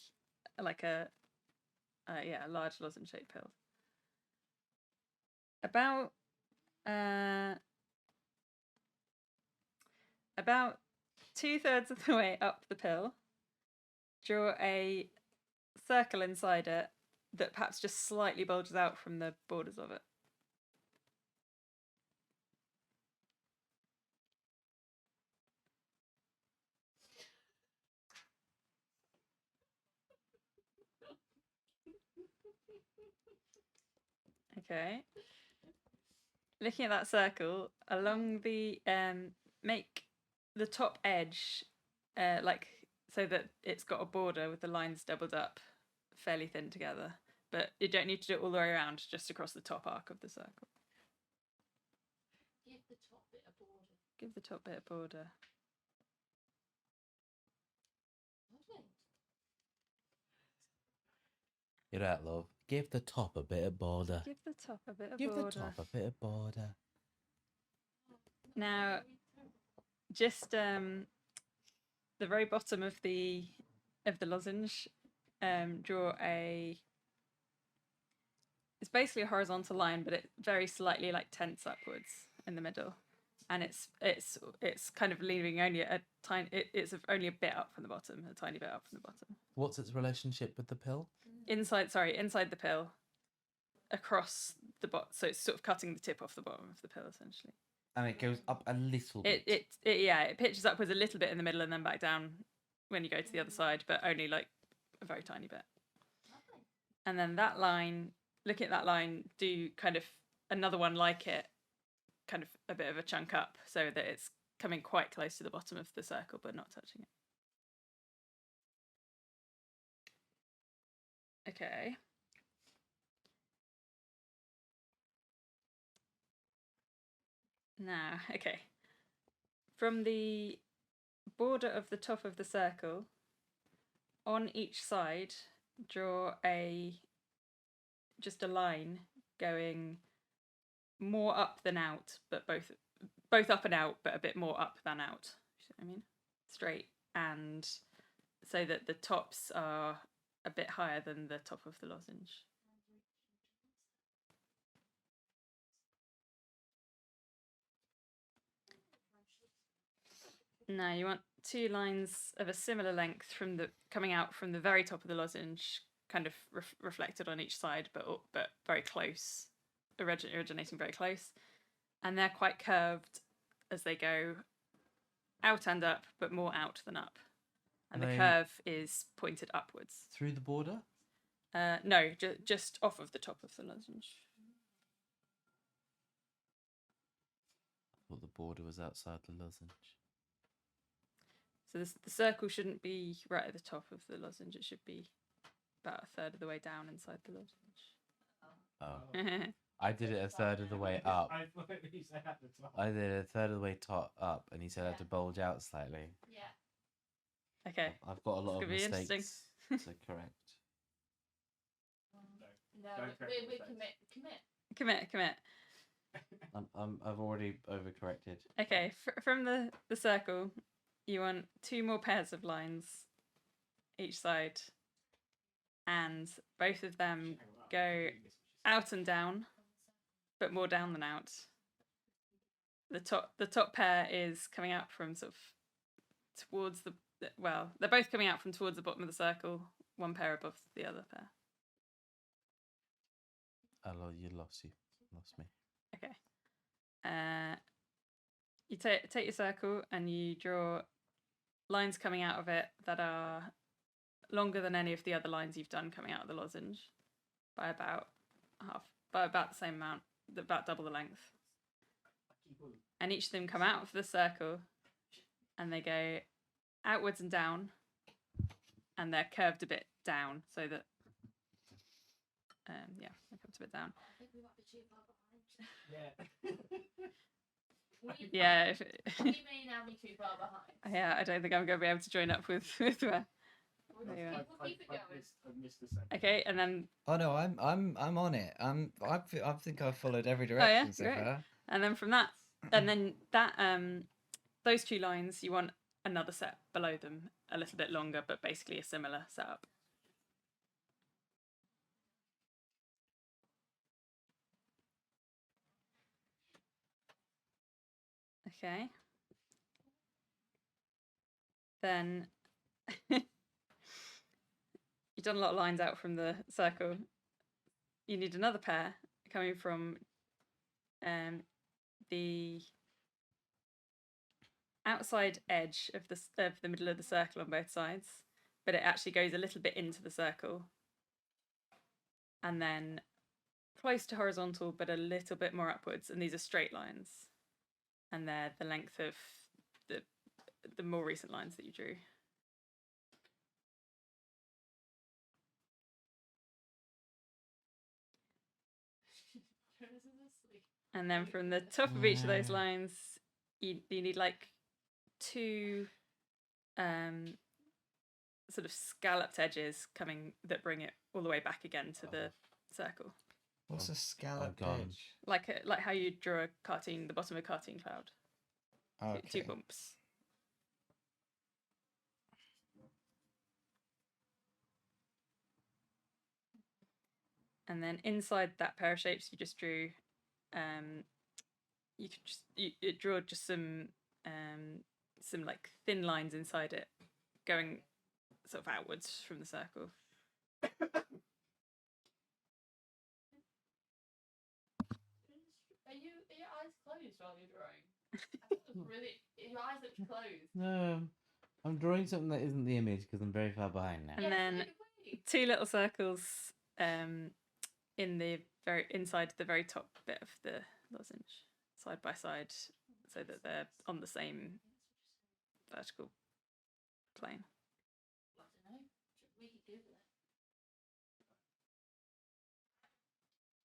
Speaker 4: large lozenge shaped pill. About 2/3 of the way up the pill, draw a circle inside it that perhaps just slightly bulges out from the borders of it. Okay. Looking at that circle, along the make the top edge so that it's got a border with the lines doubled up fairly thin together. But you don't need to do it all the way around, just across the top arc of the circle.
Speaker 3: Give the top bit a border.
Speaker 4: Give the top bit a border.
Speaker 3: Lovely.
Speaker 6: You're right, love. Give the top a bit of border.
Speaker 4: Give the top a bit of
Speaker 6: Give
Speaker 4: border.
Speaker 6: the top a bit of border.
Speaker 4: Now, just the very bottom of the lozenge, draw a. It's basically a horizontal line, but it very slightly like tense upwards in the middle, and it's kind of leaving only a tiny. It's only a bit up from the bottom, a tiny bit up from the bottom.
Speaker 6: What's its relationship with the pill?
Speaker 4: Inside the pill, across the bottom. So it's sort of cutting the tip off the bottom of the pill, essentially.
Speaker 1: And it goes up a little bit.
Speaker 4: It pitches upwards a little bit in the middle and then back down when you go to the other side, but only like a very tiny bit.
Speaker 3: Lovely.
Speaker 4: And then that line, looking at that line, do kind of another one like it, kind of a bit of a chunk up, so that it's coming quite close to the bottom of the circle, but not touching it. Okay. Now, okay. From the border of the top of the circle, on each side, draw just a line going more up than out, but both up and out, but a bit more up than out. You see what I mean? Straight, and so that the tops are a bit higher than the top of the lozenge. Now you want two lines of a similar length coming out from the very top of the lozenge, kind of reflected on each side, but very close, originating very close, and they're quite curved as they go out and up, but more out than up, and the curve is pointed upwards.
Speaker 6: Through the border?
Speaker 4: No, just off of the top of the lozenge.
Speaker 6: I thought the border was outside the lozenge.
Speaker 4: So the circle shouldn't be right at the top of the lozenge. It should be about a third of the way down inside the lozenge.
Speaker 6: Oh. I did it a third of the way up.
Speaker 5: I thought you said at the top.
Speaker 6: I did it a third of the way up, and he said I had to bulge out slightly.
Speaker 3: Yeah.
Speaker 4: Okay.
Speaker 6: I've got a lot of
Speaker 4: gonna be interesting.
Speaker 6: mistakes to correct.
Speaker 3: No,
Speaker 5: Don't correct
Speaker 3: we
Speaker 5: mistakes.
Speaker 3: commit.
Speaker 6: I've already overcorrected.
Speaker 4: Okay, from the circle, you want two more pairs of lines each side, and both of them go out and down, but more down than out. The top pair is coming out from sort of towards well, they're both coming out from towards the bottom of the circle, one pair above the other pair.
Speaker 6: You lost me.
Speaker 4: Okay. You take your circle and you draw lines coming out of it that are longer than any of the other lines you've done coming out of the lozenge by about the same amount, about double the length. And each of them come out of the circle and they go outwards and down, and they're curved a bit down so that they're curved a bit down.
Speaker 3: I think we might be too far behind.
Speaker 5: Yeah.
Speaker 4: Yeah,
Speaker 3: We may now be too far behind.
Speaker 4: yeah, I don't think I'm going to be able to join up with where.
Speaker 3: We'll
Speaker 4: Yeah.
Speaker 3: keep it going.
Speaker 5: I've missed the second.
Speaker 4: Okay, and then
Speaker 1: Oh no, I'm on it. I think I've followed every
Speaker 4: Oh, yeah?
Speaker 1: direction so
Speaker 4: Great.
Speaker 1: far.
Speaker 4: and then from that, and then that those two lines, you want another set below them, a little bit longer, but basically a similar setup. Okay. Then you've done a lot of lines out from the circle. You need another pair coming from the outside edge of the middle of the circle on both sides, but it actually goes a little bit into the circle, and then close to horizontal, but a little bit more upwards. And these are straight lines, and they're the length of the more recent lines that you drew. And then from the top of each of those lines, you need like two sort of scalloped edges coming that bring it all the way back again to the circle.
Speaker 1: What's a scallop
Speaker 6: God.
Speaker 1: edge?
Speaker 4: Like how you draw a cartoon, the bottom of a cartoon cloud. Two
Speaker 1: Okay.
Speaker 4: bumps. And then inside that pair of shapes you just drew, you could just draw just some like thin lines inside it, going sort of outwards from the circle.
Speaker 3: Are your eyes closed while you're drawing? I thought it was really. Your eyes looked closed.
Speaker 6: No, I'm drawing something that isn't the image because I'm very far behind now.
Speaker 4: And then two little circles in the very inside the very top bit of the lozenge, side by side, so that they're on the same vertical plane.
Speaker 3: I don't know. We could Google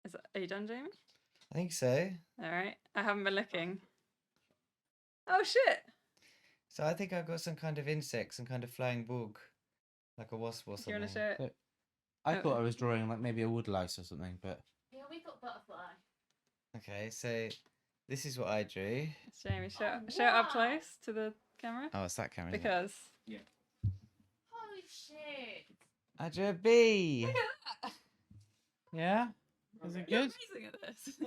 Speaker 3: it.
Speaker 4: Are you done, Jamie?
Speaker 1: I think so.
Speaker 4: All right. I haven't been looking. Oh shit!
Speaker 1: So I think I've got some kind of insect, some kind of flying bug, like a wasp or
Speaker 4: Do you
Speaker 1: something.
Speaker 4: want to show it?
Speaker 6: I thought I was drawing like maybe a woodlice or something, but
Speaker 3: Yeah, we got butterfly.
Speaker 1: Okay, so this is what I drew.
Speaker 4: Jamie, show
Speaker 3: Oh,
Speaker 4: it up
Speaker 3: wow.
Speaker 4: close to the camera.
Speaker 1: Oh, it's that camera. Isn't it?
Speaker 4: Because
Speaker 3: Holy shit!
Speaker 1: I drew a bee.
Speaker 4: look at that.
Speaker 6: yeah, is it
Speaker 4: You're
Speaker 6: good?
Speaker 4: amazing at this.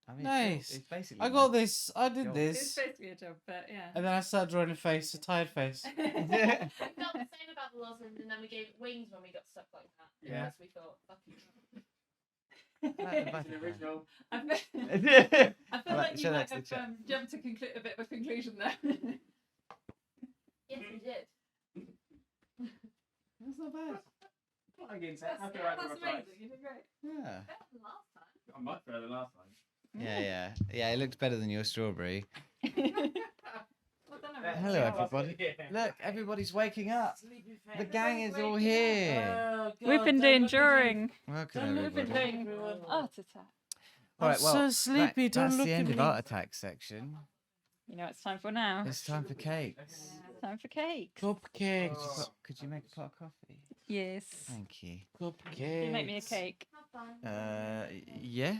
Speaker 1: I mean,
Speaker 6: Nice.
Speaker 1: It's basically
Speaker 6: I got
Speaker 1: my-
Speaker 6: this. I did
Speaker 1: Job.
Speaker 4: It's
Speaker 6: this,
Speaker 4: basically a job, but yeah.
Speaker 6: and then I started drawing a face, a tired face.
Speaker 3: We felt the same about the lozenge, and then we gave it wings when we got stuck like that.
Speaker 5: Yeah.
Speaker 3: Because we thought, fuck you.
Speaker 1: Like the
Speaker 5: It's an
Speaker 1: butterfly.
Speaker 5: original.
Speaker 4: I feel
Speaker 1: Right,
Speaker 4: like you
Speaker 1: show
Speaker 4: might
Speaker 1: that to the
Speaker 4: have
Speaker 1: chat.
Speaker 4: jumped to a bit of a conclusion there.
Speaker 3: Yes, we did.
Speaker 6: That's not bad.
Speaker 5: I can say,
Speaker 4: That's,
Speaker 5: I feel like
Speaker 4: that's
Speaker 5: we're right.
Speaker 4: amazing. You did great.
Speaker 1: Yeah.
Speaker 3: Better than last time.
Speaker 5: I'm much better than last time.
Speaker 1: Yeah. It looked better than your strawberry.
Speaker 4: Well done, everyone.
Speaker 1: Hello, everybody. Look, everybody's waking up. The gang is all here.
Speaker 4: We've been doing drawing.
Speaker 1: Welcome,
Speaker 6: Don't look at
Speaker 1: everybody.
Speaker 6: me.
Speaker 4: Art attack.
Speaker 1: All right,
Speaker 6: I'm
Speaker 1: well,
Speaker 6: so sleepy. Don't
Speaker 1: that's
Speaker 6: look
Speaker 1: the
Speaker 6: at
Speaker 1: end
Speaker 6: me.
Speaker 1: of art attack section.
Speaker 4: You know what it's time for now.
Speaker 1: It's time for cakes.
Speaker 4: Time for cake.
Speaker 6: Cupcakes.
Speaker 1: Could you make a pot of coffee?
Speaker 4: Yes.
Speaker 1: Thank you.
Speaker 6: Cupcakes.
Speaker 4: You make me a cake.
Speaker 3: Have fun.
Speaker 1: Yeah.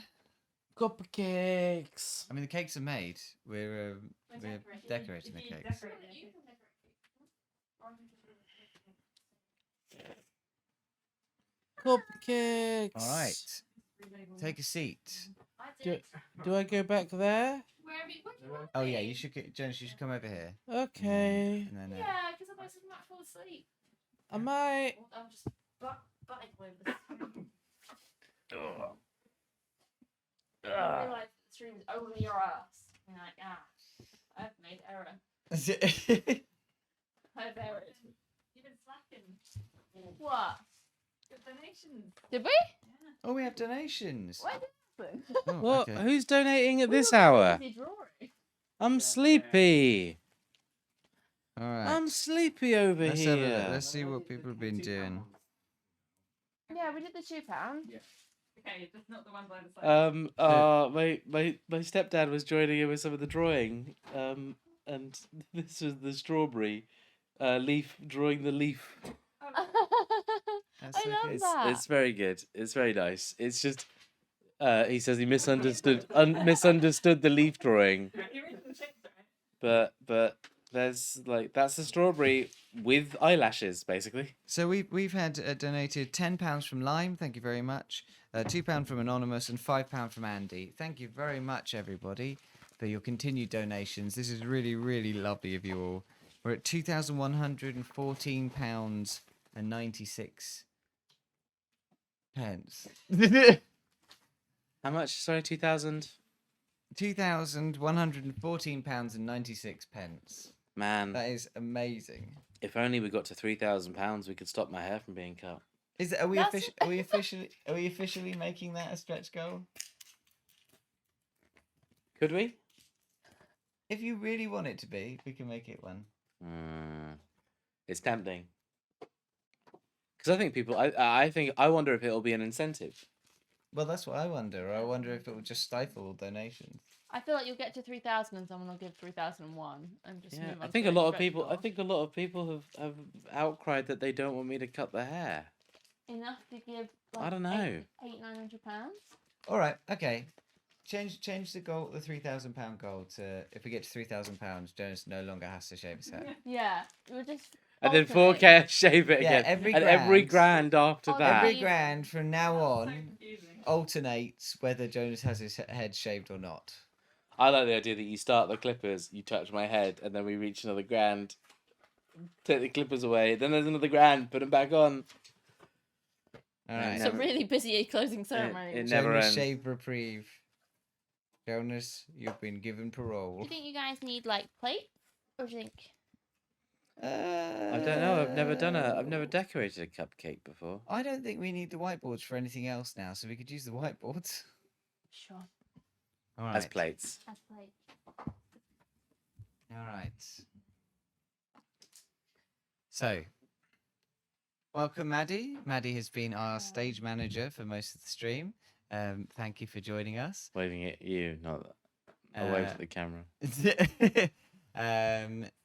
Speaker 6: Cupcakes.
Speaker 1: I mean, the cakes are made. We're decorating the
Speaker 3: You
Speaker 1: cakes.
Speaker 3: can decorate
Speaker 6: Cupcakes.
Speaker 1: All right. Take a seat.
Speaker 3: I
Speaker 6: Do,
Speaker 3: did.
Speaker 6: do I go back there?
Speaker 3: Wherever
Speaker 1: Oh yeah, you should. Jonas, you should come over here.
Speaker 2: Okay.
Speaker 1: And then,
Speaker 3: Yeah, because otherwise I might fall asleep.
Speaker 2: Am I?
Speaker 3: I'm just butting away with this. I realise that the stream is only your ass. And you're like, I've made error. I've erred.
Speaker 4: You've been slacking.
Speaker 3: What?
Speaker 4: Good donations.
Speaker 3: Did we?
Speaker 1: oh, we have donations.
Speaker 3: What did happen?
Speaker 1: Oh,
Speaker 2: What?
Speaker 1: okay.
Speaker 2: Who's donating at
Speaker 3: We
Speaker 2: this
Speaker 3: were
Speaker 2: hour?
Speaker 3: busy drawing.
Speaker 2: I'm sleepy.
Speaker 1: All right.
Speaker 2: I'm sleepy over
Speaker 1: Let's have a look.
Speaker 2: here.
Speaker 1: Let's see what people have been doing.
Speaker 3: Yeah, we did the £2.
Speaker 4: Okay, that's not the ones I decided.
Speaker 2: My stepdad was joining in with some of the drawing. And this was the strawberry leaf drawing the leaf.
Speaker 1: That's
Speaker 3: I love
Speaker 1: okay.
Speaker 3: that.
Speaker 2: It's very good. It's very nice. It's just he says he misunderstood misunderstood the leaf drawing. But there's like that's a strawberry with eyelashes basically.
Speaker 1: So we've had donated £10 from Lime. Thank you very much. £2 from Anonymous and £5 from Andy. Thank you very much, everybody, for your continued donations. This is really, really lovely of you all. We're at £2,114.96.
Speaker 2: How much? Sorry, 2,000.
Speaker 1: £2,114.96.
Speaker 2: Man,
Speaker 1: That is amazing.
Speaker 2: if only we got to £3,000, we could stop my hair from being cut.
Speaker 1: Is it, are we
Speaker 3: That's-
Speaker 1: officially making that a stretch goal?
Speaker 2: Could we?
Speaker 1: If you really want it to be, we can make it one.
Speaker 2: It's tempting. Because I think people, I wonder if it'll be an incentive.
Speaker 1: Well, that's what I wonder. I wonder if it will just stifle donations.
Speaker 3: I feel like you'll get to 3,000 and someone will give 3,001 and just
Speaker 2: Yeah,
Speaker 3: move on.
Speaker 2: I
Speaker 3: to
Speaker 2: think
Speaker 3: the
Speaker 2: a lot of
Speaker 3: next
Speaker 2: people. I
Speaker 3: stretch
Speaker 2: think a lot of people have outcried that they don't want me to cut their hair.
Speaker 3: goal. Enough to give. Like,
Speaker 2: I don't know.
Speaker 3: £800-900.
Speaker 1: All right, okay. Change the goal, the £3,000 goal to if we get to £3,000, Jonas no longer has to shave his hair.
Speaker 3: Yeah, we'll just.
Speaker 2: And then
Speaker 3: alternate.
Speaker 2: 4K shave it
Speaker 1: Yeah,
Speaker 2: again.
Speaker 1: every
Speaker 2: and every
Speaker 1: grand-
Speaker 2: grand after
Speaker 3: Oh,
Speaker 2: that.
Speaker 1: Every grand from now
Speaker 4: So
Speaker 1: on
Speaker 4: confusing.
Speaker 1: alternates whether Jonas has his head shaved or not.
Speaker 2: I like the idea that you start the clippers, you touch my head, and then we reach another grand. Take the clippers away. Then there's another grand. Put them back on.
Speaker 1: All right.
Speaker 3: It's a really busy closing ceremony.
Speaker 2: it never
Speaker 1: Jonas
Speaker 2: ends.
Speaker 1: shave reprieve. Jonas, you've been given
Speaker 3: Do
Speaker 1: parole.
Speaker 3: you think you guys need like plates, or do you think?
Speaker 2: I don't know. I've never decorated a cupcake before.
Speaker 1: I don't think we need the whiteboards for anything else now, so we could use the whiteboards.
Speaker 3: Sure.
Speaker 1: All right.
Speaker 2: As plates.
Speaker 3: As plates.
Speaker 1: All right. So, welcome, Maddy. Maddy has been our stage manager for most of the stream. Thank you for joining us.
Speaker 2: Waving at you, not away
Speaker 1: Uh,
Speaker 2: from the camera.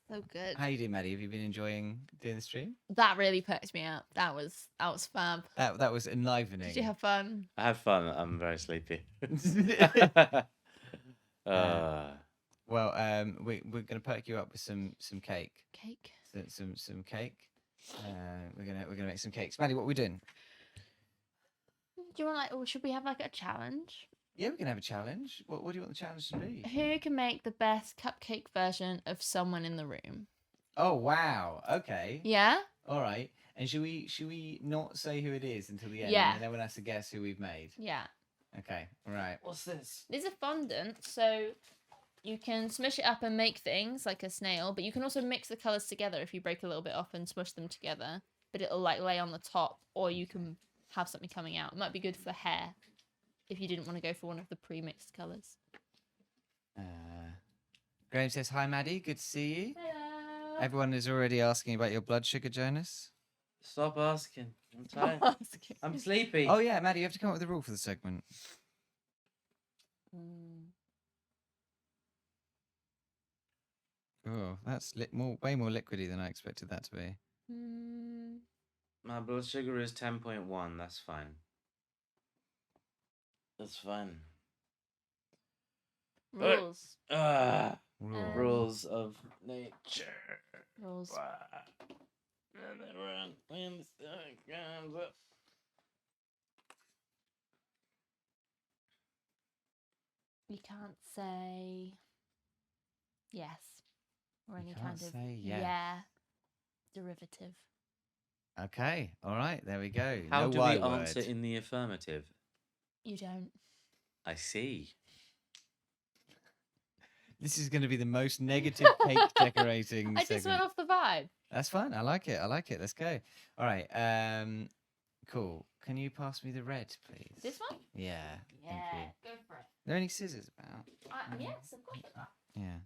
Speaker 3: So good.
Speaker 1: How you doing, Maddy? Have you been enjoying doing the stream?
Speaker 3: That really perked me up. That was fab.
Speaker 1: That was enlivening.
Speaker 3: Did you have fun?
Speaker 2: I have fun. I'm very sleepy.
Speaker 1: Well, we're gonna perk you up with some cake.
Speaker 3: Cake.
Speaker 1: Some cake. We're gonna make some cakes. Maddy, what are we doing?
Speaker 3: Do you want or should we have like a challenge?
Speaker 1: Yeah, we can have a challenge. What do you want the challenge to be?
Speaker 3: Who can make the best cupcake version of someone in the room?
Speaker 1: Oh wow. Okay.
Speaker 3: Yeah.
Speaker 1: All right. And should we not say who it is until the end?
Speaker 3: Yeah.
Speaker 1: And then everyone has to guess who we've made.
Speaker 3: Yeah.
Speaker 1: Okay. All right.
Speaker 2: What's this?
Speaker 3: These are fondant, so you can smush it up and make things like a snail, but you can also mix the colours together if you break a little bit off and smush them together. But it'll like lay on the top, or you can have something coming out. It might be good for hair if you didn't want to go for one of the pre-mixed colours.
Speaker 1: Graham says hi, Maddy. Good to see you.
Speaker 3: Hello.
Speaker 1: Everyone is already asking about your blood sugar, Jonas.
Speaker 2: Stop asking. I'm tired. I'm sleepy.
Speaker 1: Oh yeah, Maddy, you have to come up with a rule for the segment. Oh, that's way more liquidy than I expected that to be.
Speaker 2: My blood sugar is 10.1. That's fine. That's fine.
Speaker 3: Rules.
Speaker 1: Rule.
Speaker 2: Rules of nature.
Speaker 3: Rules. You can't say Yes. Or
Speaker 1: You
Speaker 3: any
Speaker 1: can't
Speaker 3: kind of
Speaker 1: say yeah.
Speaker 3: derivative.
Speaker 1: Okay. All right. There we go.
Speaker 2: How
Speaker 1: no
Speaker 2: do
Speaker 1: Y
Speaker 2: we answer
Speaker 1: word.
Speaker 2: in the affirmative?
Speaker 3: You don't.
Speaker 2: I see.
Speaker 1: This is going to be the most negative cake decorating
Speaker 3: I just went
Speaker 1: segment.
Speaker 3: off the vibe.
Speaker 1: That's fine. I like it. I like it. Let's go. All right. Cool. Can you pass me the red, please?
Speaker 3: This one?
Speaker 1: Yeah. Thank you.
Speaker 3: Go for it.
Speaker 1: Are there any scissors about?
Speaker 3: Yes, of course there are.
Speaker 1: Yeah.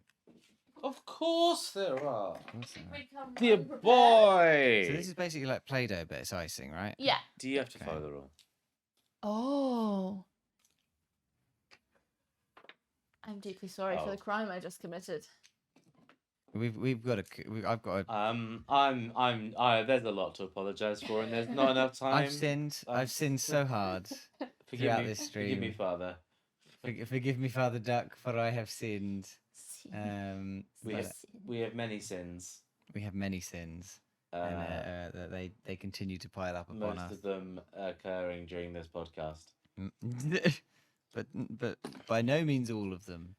Speaker 2: Of course there are.
Speaker 1: Of course there are.
Speaker 3: We come
Speaker 2: Dear
Speaker 3: unprepared.
Speaker 2: boy.
Speaker 1: So this is basically like Play-Doh, but it's icing, right?
Speaker 3: Yeah.
Speaker 2: Do you have to
Speaker 1: Okay.
Speaker 2: follow the rule?
Speaker 3: Oh. I'm deeply sorry for
Speaker 2: Oh.
Speaker 3: the crime I just committed.
Speaker 1: We've got I've got
Speaker 2: There's a lot to apologise for, and there's not enough time.
Speaker 1: I've sinned. I've sinned so hard
Speaker 2: Forgive
Speaker 1: throughout
Speaker 2: me,
Speaker 1: this
Speaker 2: forgive me,
Speaker 1: stream.
Speaker 2: Father.
Speaker 1: Forgive me, Father Duck, for I have sinned.
Speaker 2: We
Speaker 1: but
Speaker 2: have, we have many sins.
Speaker 1: we have many sins, and that they continue to pile up upon
Speaker 2: Most
Speaker 1: us.
Speaker 2: of them occurring during this podcast.
Speaker 1: but by no means all of them.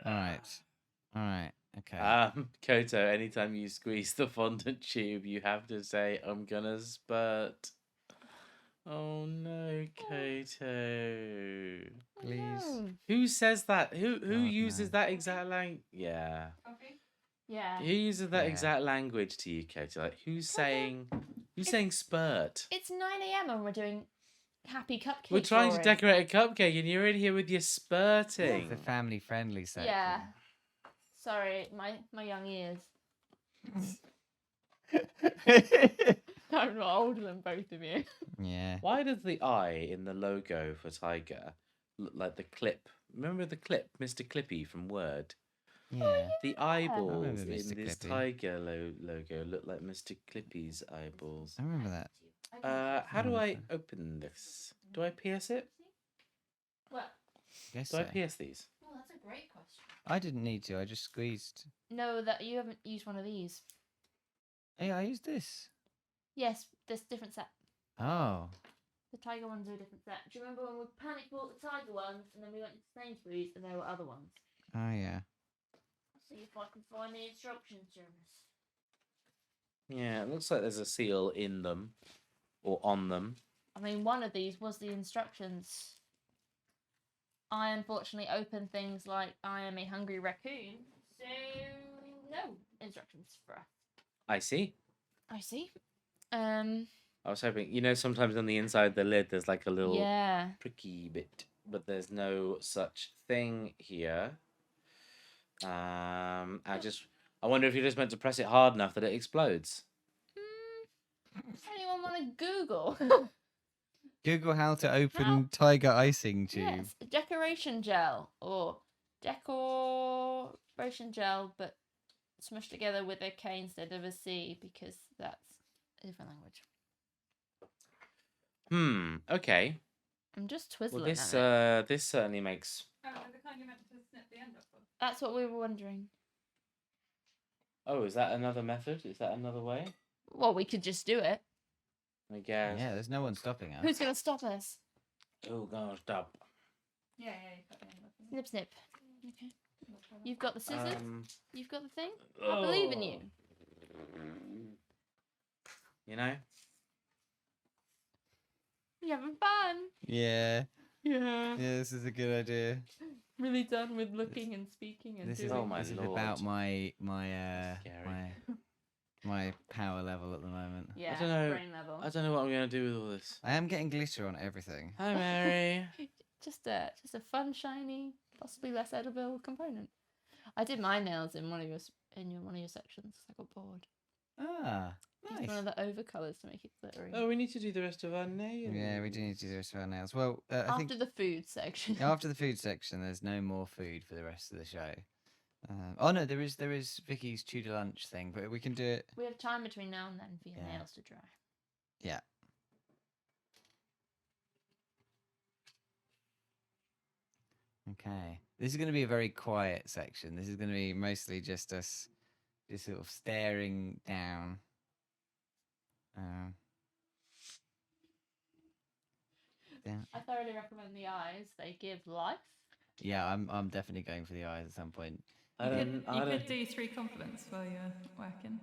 Speaker 1: All right. Okay.
Speaker 2: Koto, anytime you squeeze the fondant tube, you have to say, "I'm gonna spurt." Oh no, Koto.
Speaker 1: Please.
Speaker 3: No.
Speaker 2: Who says that? Who
Speaker 1: God,
Speaker 2: uses
Speaker 1: no.
Speaker 2: that exact language? Yeah.
Speaker 3: Yeah.
Speaker 2: Who uses that
Speaker 1: Yeah.
Speaker 2: exact language to you, Koto? Like who's saying spurt?
Speaker 3: It's 9 a.m. and we're doing happy cupcake.
Speaker 2: We're trying to
Speaker 3: drawing.
Speaker 2: decorate a cupcake and you're in here with your
Speaker 1: It's
Speaker 2: spurting.
Speaker 1: a family-friendly section.
Speaker 3: Yeah. Sorry, my young ears. I'm not older than both of you.
Speaker 1: Yeah.
Speaker 2: Why does the eye in the logo for Tiger look like the clip? Remember the clip, Mr. Clippy from Word?
Speaker 1: Yeah.
Speaker 2: The eyeballs in
Speaker 1: remember Mr.
Speaker 2: this
Speaker 1: Clippy.
Speaker 2: Tiger logo look like Mr. Clippy's eyeballs.
Speaker 1: I remember that.
Speaker 2: How do I
Speaker 1: Wonderful.
Speaker 2: open this? Do I pierce it?
Speaker 3: Well,
Speaker 1: Guess
Speaker 2: Do
Speaker 1: so.
Speaker 2: I pierce these?
Speaker 3: well, that's a great question.
Speaker 1: I didn't need to. I just squeezed.
Speaker 3: No, that you haven't used one of these.
Speaker 1: Hey, I used this.
Speaker 3: Yes, this different set.
Speaker 1: Oh.
Speaker 3: The tiger ones are a different set. Do you remember when we panic bought the tiger ones and then we went to Sainsbury's and there were other ones?
Speaker 1: Oh yeah.
Speaker 3: See if I can find the instructions, Jonas.
Speaker 2: Yeah, it looks like there's a seal in them or on them.
Speaker 3: I mean, one of these was the instructions. I unfortunately opened things like I am a hungry raccoon, so no instructions for us.
Speaker 2: I see.
Speaker 3: I see.
Speaker 2: I was hoping, sometimes on the inside of the lid there's like a little
Speaker 3: Yeah.
Speaker 2: pricky bit, but there's no such thing here. I wonder if you're just meant to press it hard enough that it explodes.
Speaker 3: Anyone want to Google?
Speaker 1: Google how to open
Speaker 3: How?
Speaker 1: tiger icing tube.
Speaker 3: Yes, decoration gel or decoration gel, but smushed together with a K instead of a C because that's a different language.
Speaker 2: Okay.
Speaker 3: I'm just
Speaker 2: Well,
Speaker 3: twizzling
Speaker 2: this
Speaker 3: at it.
Speaker 2: this certainly makes.
Speaker 4: Oh, the kind you meant to snip the end off of.
Speaker 3: That's what we were wondering.
Speaker 2: Oh, is that another method? Is that another way?
Speaker 3: Well, we could just do it.
Speaker 2: I guess.
Speaker 1: Yeah, there's no one stopping us.
Speaker 3: Who's going to stop us?
Speaker 2: Oh gosh, stop.
Speaker 4: Yeah, you cut the end off.
Speaker 3: Snip, snip. Okay. You've got the scissors. You've got the thing. I
Speaker 2: oh.
Speaker 3: believe in you.
Speaker 2: You know?
Speaker 3: You're having fun.
Speaker 1: Yeah.
Speaker 3: Yeah.
Speaker 1: Yeah, this is a good idea.
Speaker 3: Really done with looking and speaking and
Speaker 1: This
Speaker 3: doing.
Speaker 1: is
Speaker 2: Oh my
Speaker 1: this is
Speaker 2: lord.
Speaker 1: about my
Speaker 2: Scary.
Speaker 1: my power level at the moment.
Speaker 3: Yeah,
Speaker 2: don't know.
Speaker 3: brain level.
Speaker 2: I don't know what I'm gonna do with all this.
Speaker 1: I am getting glitter on everything.
Speaker 2: Hi, Mary.
Speaker 3: Just a fun, shiny, possibly less edible component. I did my nails in one of your sections. 'Cause I got bored.
Speaker 1: Ah,
Speaker 3: Used one of
Speaker 1: nice.
Speaker 3: the overcolours to make it glittery.
Speaker 2: Oh, we need to do the rest of our nails.
Speaker 1: Yeah, we do need to do the rest of our nails. Well, I
Speaker 3: After
Speaker 1: think
Speaker 3: the food section.
Speaker 1: after the food section, there's no more food for the rest of the show. Oh no, there is Vicky's Tudor lunch thing, but we can do it.
Speaker 3: We have time between now and then for your
Speaker 1: Yeah.
Speaker 3: nails to dry.
Speaker 1: Yeah. Okay. This is going to be a very quiet section. This is going to be mostly just us, just sort of staring down. Yeah.
Speaker 3: I thoroughly recommend the eyes. They give life.
Speaker 1: Yeah, I'm definitely going for the eyes at some point.
Speaker 4: You could do 3 compliments while you're working.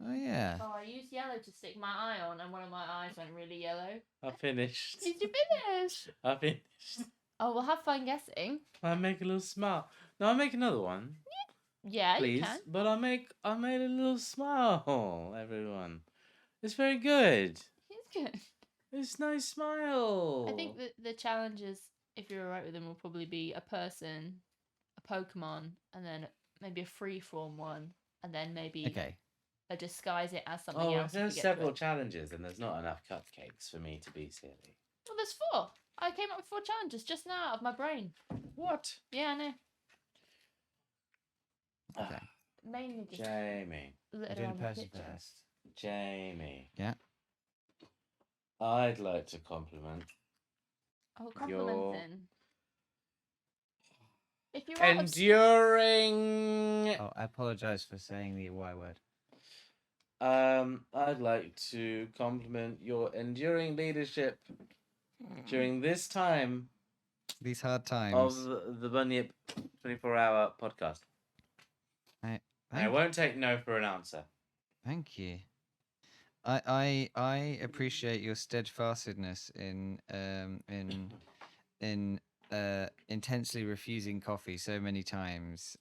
Speaker 1: Oh yeah.
Speaker 3: Oh, I used yellow to stick my eye on, and one of my eyes went really yellow.
Speaker 2: I finished.
Speaker 3: Did you finish?
Speaker 2: I finished.
Speaker 3: Oh, we'll have fun guessing.
Speaker 2: I make a little smile. No, I make another one,
Speaker 3: Yeah,
Speaker 2: please.
Speaker 3: you can.
Speaker 2: But I made a little smile, everyone. It's very good.
Speaker 3: It's good.
Speaker 2: It's a nice smile.
Speaker 3: I think that the challenges, if you're alright with them, will probably be a person, a Pokemon, and then maybe a freeform one, and then maybe
Speaker 1: Okay.
Speaker 3: a disguise it as something
Speaker 2: Oh,
Speaker 3: else.
Speaker 2: if
Speaker 3: if you
Speaker 2: there's
Speaker 3: get to
Speaker 2: several
Speaker 3: it.
Speaker 2: challenges, and there's not enough cupcakes for me to be silly.
Speaker 3: Well, there's 4. I came up with 4 challenges just now out of my brain.
Speaker 2: What?
Speaker 3: Yeah, I know.
Speaker 1: Okay.
Speaker 3: Mainly just
Speaker 2: Jamie.
Speaker 1: I'm
Speaker 3: littered
Speaker 1: doing a
Speaker 3: around the
Speaker 1: person
Speaker 3: picture.
Speaker 1: first.
Speaker 2: Jamie.
Speaker 1: Yeah.
Speaker 2: I'd like to compliment
Speaker 3: Oh,
Speaker 2: Your-
Speaker 3: complimenting. If you're out of
Speaker 2: enduring.
Speaker 1: Oh, I apologize for saying the Y word.
Speaker 2: I'd like to compliment your enduring leadership during this time
Speaker 1: These hard
Speaker 2: of
Speaker 1: times.
Speaker 2: the Bunyip 24-hour podcast. I
Speaker 1: Thank,
Speaker 2: won't take no for an answer.
Speaker 1: thank you. I appreciate your steadfastness in intensely refusing coffee so many times.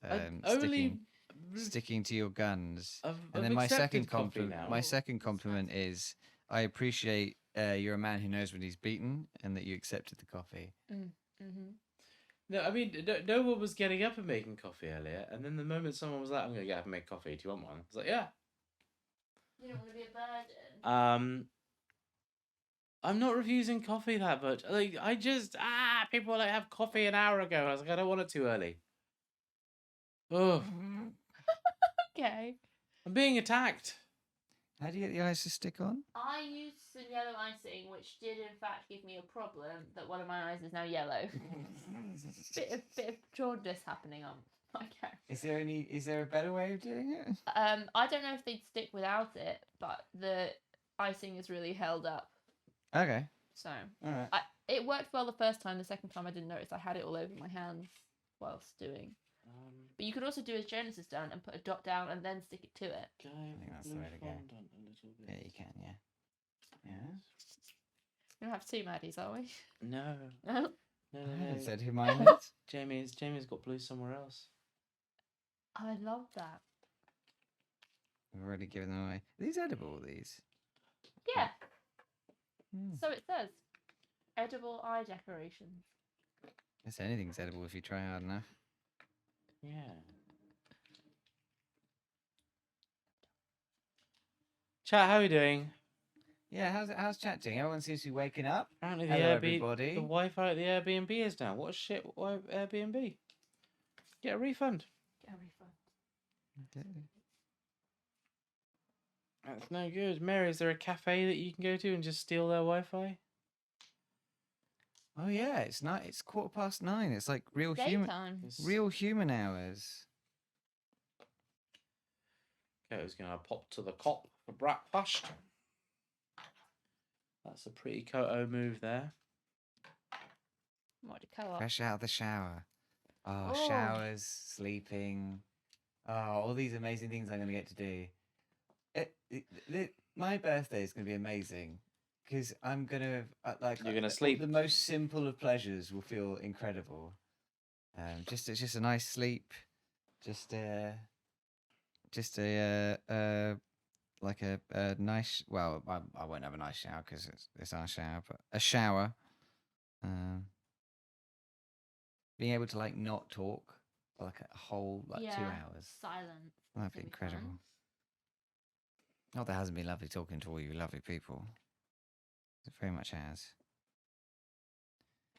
Speaker 1: Sticking to your guns.
Speaker 2: I've
Speaker 1: And then my second
Speaker 2: accepted coffee
Speaker 1: compliment.
Speaker 2: now.
Speaker 1: My second compliment is I appreciate you're a man who knows when he's beaten, and that you accepted the coffee.
Speaker 3: Mm-hmm.
Speaker 2: No, I mean, no one was getting up and making coffee earlier, and then the moment someone was like, "I'm gonna get up and make coffee. Do you want one?" I was like, "Yeah."
Speaker 3: You don't want to be a burden.
Speaker 2: I'm not refusing coffee that much. Like, I just people were like have coffee an hour ago. I was like, I don't want it too early. Oh,
Speaker 3: Okay.
Speaker 2: I'm being attacked.
Speaker 1: How do you get the ice to stick on?
Speaker 3: I used some yellow icing, which did in fact give me a problem that one of my eyes is now yellow. bit of jaundice happening on my character.
Speaker 1: Is there a better way of doing it?
Speaker 3: I don't know if they'd stick without it, but the icing is really held up.
Speaker 1: Okay.
Speaker 3: So
Speaker 1: All right.
Speaker 3: it worked well the first time. The second time I didn't notice I had it all over my hands whilst doing. But you could also do as Jonas has done and put a dot down and then stick it to it.
Speaker 1: I think that's the way to go. Yeah, you can. Yeah. Yeah.
Speaker 3: We don't have 2 Maddies, are we?
Speaker 2: No,
Speaker 3: No.
Speaker 2: no,
Speaker 1: I haven't
Speaker 2: no.
Speaker 1: said who mine is.
Speaker 2: Jamie's got blue somewhere else.
Speaker 3: I love that.
Speaker 1: We've already given them away. Are these edible? These.
Speaker 3: Yeah.
Speaker 1: Hmm.
Speaker 3: So it says edible eye decorations.
Speaker 1: Guess anything's edible if you try hard enough.
Speaker 2: Yeah. Chat, how are you doing?
Speaker 1: Yeah. How's chat doing? Everyone seems to be waking up.
Speaker 2: Apparently
Speaker 1: Hello, everybody.
Speaker 2: the Wi-Fi at the Airbnb is down. What a shit Airbnb. Get a refund.
Speaker 3: Get a refund.
Speaker 2: That's no good. Mary, is there a cafe that you can go to and just steal their Wi-Fi?
Speaker 1: Oh yeah, it's not. It's 9:15. It's like real human
Speaker 3: Daytime.
Speaker 1: hours.
Speaker 2: Okay, I was gonna pop to the cop for breakfast. That's a pretty Koto move there.
Speaker 3: What to co-op?
Speaker 1: Fresh out of the shower. Oh,
Speaker 3: Oh.
Speaker 1: showers, sleeping. Oh, all these amazing things I'm going to get to do. My birthday is going to be amazing because I'm going to
Speaker 2: You're gonna sleep.
Speaker 1: The most simple of pleasures will feel incredible. It's just a nice sleep. Just a nice. Well, I won't have a nice shower because it's our shower, but a shower. Being able to not talk for a whole 2 hours.
Speaker 3: Silence.
Speaker 1: That'd be
Speaker 3: It'll be
Speaker 1: incredible.
Speaker 3: fun.
Speaker 1: Not that it hasn't been lovely talking to all you lovely people. It very much has.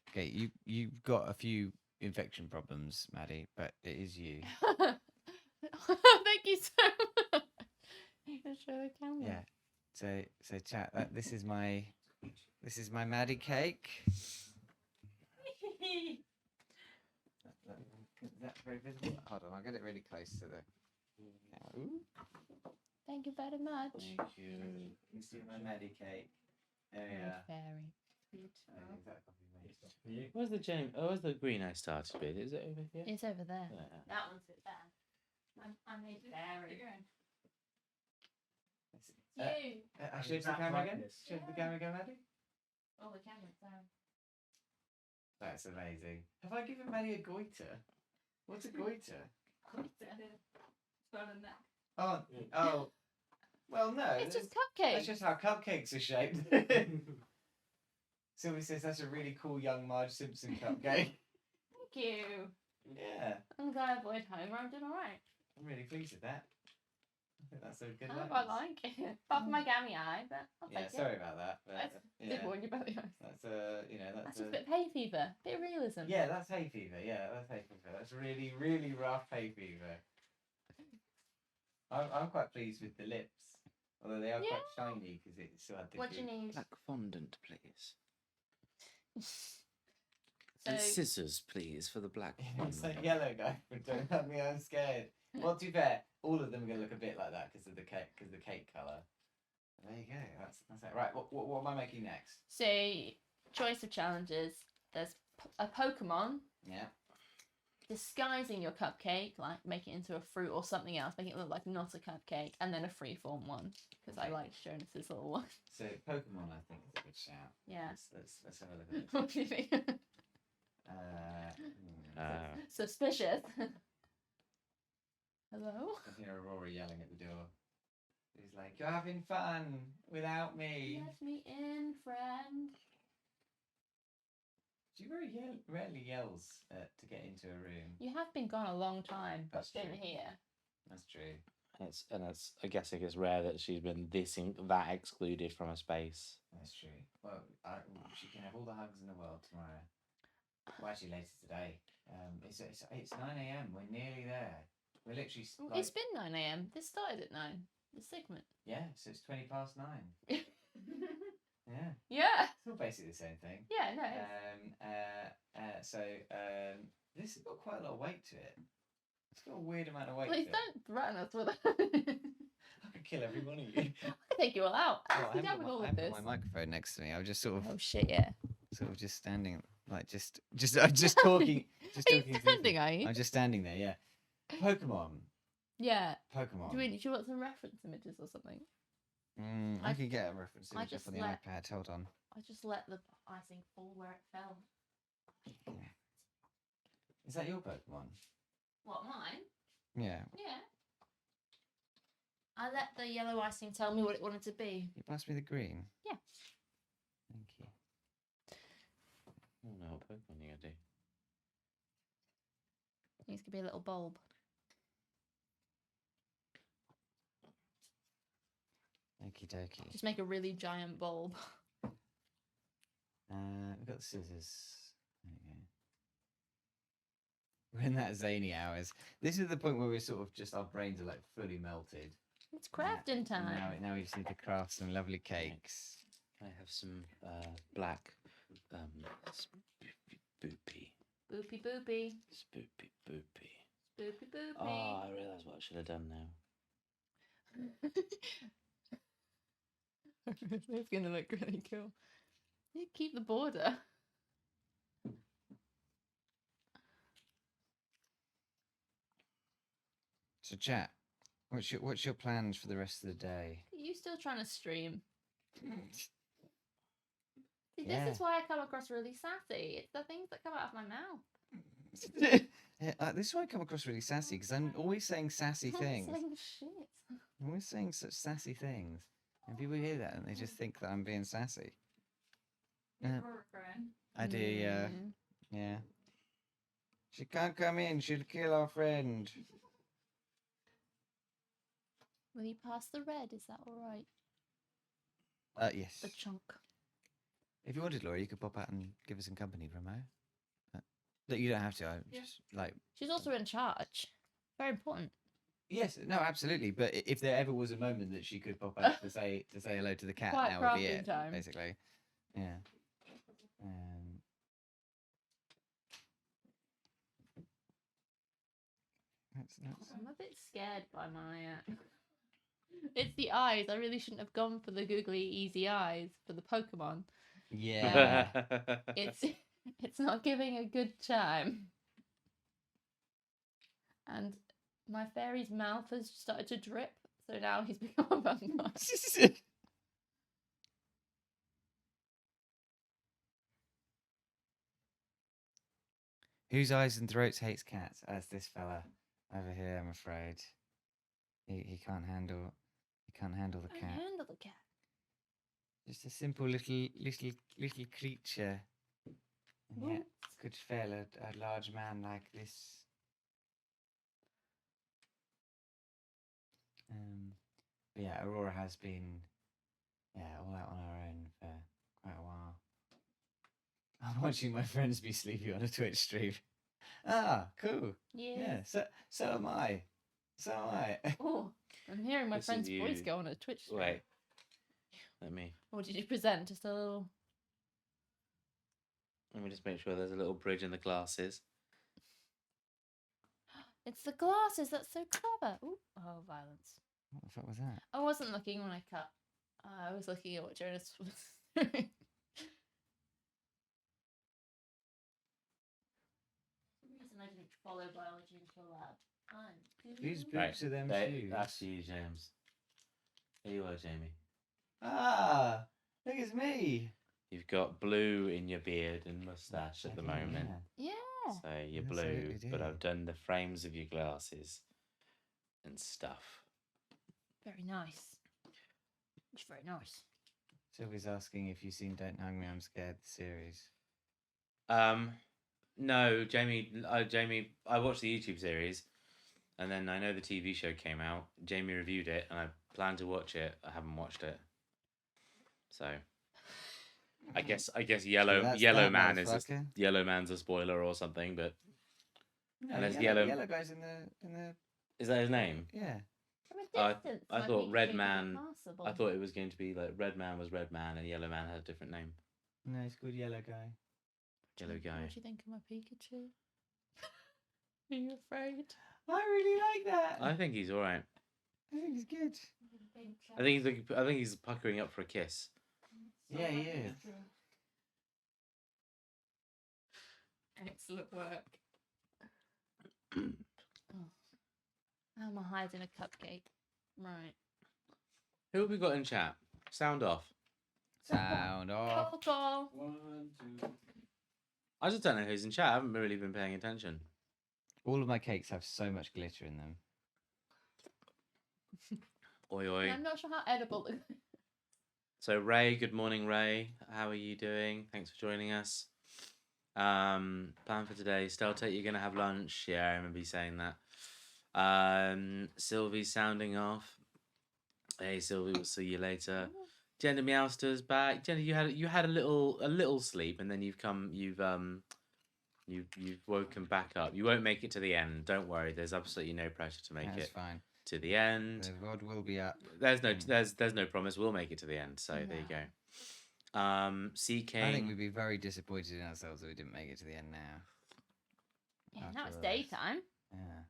Speaker 1: Okay, you've got a few infection problems, Maddy, but it is you.
Speaker 3: Thank you so much. You can show the camera.
Speaker 1: Yeah. So chat. This is my Maddy cake. Is that very visible? Hold on, I'll get it really close to the camera. Ooh.
Speaker 3: Thank you very much.
Speaker 2: Thank you.
Speaker 1: You see my Maddy cake. There we are.
Speaker 3: Very beautiful.
Speaker 1: I think that coffee made
Speaker 5: For you.
Speaker 2: Where's the where's the green I started with? Is it over here?
Speaker 3: It's over there.
Speaker 2: Yeah.
Speaker 3: That one's it there. I made fairy. You.
Speaker 1: Actually, it's the camera again. Show the camera again, Maddy.
Speaker 3: Oh, the camera's down.
Speaker 1: That's amazing. Have I given Maddy a goiter? What's a goiter? Oh. Well, no.
Speaker 3: It's just cupcakes.
Speaker 1: That's just how cupcakes are shaped. Sylvie says that's a really cool young Marge Simpson cupcake.
Speaker 3: Thank you.
Speaker 1: Yeah,
Speaker 3: I'm glad I avoid Homer. I'm doing alright.
Speaker 1: I'm really pleased with that. I think that's a good
Speaker 3: I
Speaker 1: one.
Speaker 3: quite like it. Apart from my gammy eye, but I'll
Speaker 1: Yeah,
Speaker 3: take it.
Speaker 1: sorry about that. But,
Speaker 3: I did warn you about the eyes.
Speaker 1: that's
Speaker 3: That's just a bit of hay fever. Bit of realism.
Speaker 1: yeah, that's hay fever. Yeah, that's hay fever. That's really, really rough hay fever. I'm quite pleased with the lips, although they are quite shiny because it still had the.
Speaker 3: What do you need?
Speaker 2: Black fondant, please.
Speaker 3: So,
Speaker 2: And scissors, please, for the black
Speaker 1: It's
Speaker 2: fondant.
Speaker 1: that yellow guy. Don't have me. I'm scared. Well, to be fair, all of them are gonna look a bit like that because of the cake, colour. There you go. That's it. Right. What am I making next?
Speaker 3: so choice of challenges. There's a Pokemon
Speaker 1: Yeah.
Speaker 3: disguising your cupcake, like make it into a fruit or something else, make it look like not a cupcake, and then a freeform one because I
Speaker 1: Okay.
Speaker 3: liked Jonas's little one.
Speaker 1: So Pokemon, I think, is a good shout.
Speaker 3: Yeah.
Speaker 1: Let's have a look at this.
Speaker 3: What do you think? Suspicious. Hello?
Speaker 1: I hear Aurora yelling at the door. He's like, "You're having fun without me."
Speaker 3: Let me in, friend.
Speaker 1: She very rarely yells to get into a room.
Speaker 3: You have been gone a long time, but
Speaker 1: That's
Speaker 3: been
Speaker 1: true.
Speaker 3: here.
Speaker 1: That's true.
Speaker 2: And it's I guess it's rare that she's been that excluded from a space.
Speaker 1: That's true. Well, she can have all the hugs in the world tomorrow. Well, actually, later today. It's 9 a.m. We're nearly there. We're literally like,
Speaker 3: It's been 9 a.m. This started at 9. The segment.
Speaker 1: yeah. So it's 20 past 9. Yeah.
Speaker 3: Yeah.
Speaker 1: It's all basically the same thing.
Speaker 3: Yeah, no. It's...
Speaker 1: This has got quite a lot of weight to it. It's got a weird amount of weight
Speaker 3: Please
Speaker 1: to it.
Speaker 3: don't threaten us with it.
Speaker 1: I could kill every one of you.
Speaker 3: I'll take you all out.
Speaker 1: Well,
Speaker 3: I'll be down with all of this.
Speaker 1: my microphone next to me. I was just sort of
Speaker 3: Oh shit, yeah.
Speaker 1: just standing, like just talking. Just
Speaker 3: Are you
Speaker 1: talking.
Speaker 3: standing, are you?
Speaker 1: I'm just standing there. Yeah. Pokemon.
Speaker 3: Yeah.
Speaker 1: Pokemon.
Speaker 3: Do you want some reference images or something?
Speaker 1: I can get a reference
Speaker 3: I
Speaker 1: image up
Speaker 3: just
Speaker 1: on the
Speaker 3: let-
Speaker 1: iPad. Hold on.
Speaker 3: I just let the icing fall where it fell.
Speaker 1: Is that your Pokemon?
Speaker 3: What, mine?
Speaker 1: Yeah.
Speaker 3: Yeah. I let the yellow icing tell me what it wanted to be.
Speaker 1: You passed me the green.
Speaker 3: Yeah.
Speaker 1: Thank you.
Speaker 2: I don't know what Pokemon you're gonna do.
Speaker 3: Needs to be a little bulb.
Speaker 1: Okie dokie.
Speaker 3: Just make a really giant bulb.
Speaker 1: We've got the scissors. There you go. We're in that zany hours. This is the point where we're sort of just, our brains are like fully melted.
Speaker 3: It's crafting
Speaker 1: And
Speaker 3: time.
Speaker 1: now we just need to craft some lovely cakes.
Speaker 2: Can I have some black spoopy.
Speaker 3: Boopy boopy.
Speaker 2: Spoopy boopy.
Speaker 3: Boopy boopy.
Speaker 2: Oh, I realise what I should have done now.
Speaker 3: It's gonna look really cool. You keep the border.
Speaker 1: So chat, what's your plans for the rest of the day?
Speaker 3: Are you still trying to stream? See,
Speaker 1: Yeah.
Speaker 3: this is why I come across really sassy. It's the things that come out of my mouth.
Speaker 1: Yeah, this is why I come across really sassy because I'm always saying sassy
Speaker 3: I'm
Speaker 1: things.
Speaker 3: saying shit.
Speaker 1: I'm always saying such sassy things, and people hear that and they just think that I'm being sassy. Yeah. I do, yeah.
Speaker 3: Mm.
Speaker 1: Yeah. She can't come in. She'll kill our friend.
Speaker 3: Will you pass the red? Is that alright?
Speaker 1: Yes.
Speaker 3: The chunk.
Speaker 1: If you wanted, Laura, you could pop out and give us some company, Remo. Look, you don't have to. I just like.
Speaker 3: She's also in charge. Very important.
Speaker 1: Yes, no, absolutely. But if there ever was a moment that she could pop out to say hello to the cat,
Speaker 3: Quite
Speaker 1: now would be
Speaker 3: crafting
Speaker 1: it.
Speaker 3: time.
Speaker 1: Basically, yeah. That's
Speaker 3: I'm a bit scared by my. It's the eyes. I really shouldn't have gone for the googly easy eyes for the Pokemon.
Speaker 1: yeah.
Speaker 3: It's It's not giving a good chime. And my fairy's mouth has started to drip, so now he's become a vampire.
Speaker 1: Whose eyes and throats hates cats? As this fella over here, I'm afraid. He can't handle the
Speaker 3: I
Speaker 1: cat.
Speaker 3: handle the cat.
Speaker 1: Just a simple little creature. And yet could fail a large man like this. But yeah, Aurora has been all out on her own for quite a while. I'm watching my friends be sleepy on a Twitch stream. Ah, cool. Yeah, so am I. So am I.
Speaker 3: Oh, I'm hearing my
Speaker 2: Listen,
Speaker 3: friend's voice
Speaker 2: you-
Speaker 3: go on a Twitch stream.
Speaker 2: Wait. Let me
Speaker 3: What did you present? Just a little.
Speaker 2: just make sure there's a little bridge in the glasses.
Speaker 3: It's the glasses. That's so clever. Ooh. Oh, violence.
Speaker 1: What the fuck was that?
Speaker 3: I wasn't looking when I cut. I was looking at what Jonas was doing. For some reason I didn't follow biology until lab.
Speaker 1: Whose
Speaker 2: Right,
Speaker 1: boots are them
Speaker 2: they-
Speaker 1: shoes?
Speaker 2: That's you, James. Here you are, Jamie.
Speaker 1: Ah, look, it's me.
Speaker 2: You've got blue in your beard and mustache at the
Speaker 1: Okay,
Speaker 2: moment.
Speaker 1: yeah.
Speaker 3: Yeah.
Speaker 2: So you're
Speaker 1: I
Speaker 2: blue,
Speaker 1: absolutely
Speaker 2: but
Speaker 1: do.
Speaker 2: I've done the frames of your glasses and stuff.
Speaker 3: Very nice. It's very nice.
Speaker 1: Sylvie's asking if you've seen Don't Hang Me, I'm Scared, the series.
Speaker 2: No, Jamie, I watched the YouTube series, and then I know the TV show came out. Jamie reviewed it, and I plan to watch it. I haven't watched it, so I guess Yellow
Speaker 1: that's
Speaker 2: Yellow
Speaker 1: that
Speaker 2: Man is
Speaker 1: motherfucker.
Speaker 2: Yellow Man's a spoiler or something. But
Speaker 1: No,
Speaker 2: And there's
Speaker 1: yellow,
Speaker 2: yellow-
Speaker 1: yellow guys in the
Speaker 2: is that his name?
Speaker 1: yeah.
Speaker 3: From a
Speaker 2: I-
Speaker 3: distance,
Speaker 2: I
Speaker 3: my
Speaker 2: thought
Speaker 3: Pikachu
Speaker 2: Red
Speaker 3: could be
Speaker 2: Man-
Speaker 3: passable.
Speaker 2: I thought it was going to be like Red Man was Red Man, and Yellow Man had a different name.
Speaker 1: No, it's called Yellow Guy.
Speaker 2: Yellow guy.
Speaker 3: What do you think of my Pikachu? Are you afraid?
Speaker 1: I really like that.
Speaker 2: I think he's all right.
Speaker 1: I think it's good.
Speaker 2: I think he's puckering up for a kiss.
Speaker 1: Yeah, he is.
Speaker 3: Excellent work. How am I hiding a cupcake? Right.
Speaker 2: Who have we got in chat? Sound off.
Speaker 1: Sound off.
Speaker 3: Roll call.
Speaker 5: 1, 2.
Speaker 2: I just don't know who's in chat. I haven't really been paying attention.
Speaker 1: All of my cakes have so much glitter in them.
Speaker 2: Oi
Speaker 3: And
Speaker 2: oi.
Speaker 3: I'm not sure how edible it is.
Speaker 2: So Ray, good morning, Ray. How are you doing? Thanks for joining us. Plan for today. Steltate, you're gonna have lunch. Yeah, I remember you saying that. Sylvie's sounding off. Hey Sylvie, we'll see you later. Jenna Meowster's back. Jenna, you had a little sleep, and then you've woken back up. You won't make it to the end. Don't worry. There's absolutely no pressure to make
Speaker 1: That's
Speaker 2: it
Speaker 1: fine.
Speaker 2: to the end.
Speaker 1: The rod will be up.
Speaker 2: There's no promise we'll make it to the end. So there you go. Sea King.
Speaker 1: I think we'd be very disappointed in ourselves if we didn't make it to the end now.
Speaker 3: Yeah, now it's
Speaker 1: After all this.
Speaker 3: daytime.
Speaker 1: Yeah.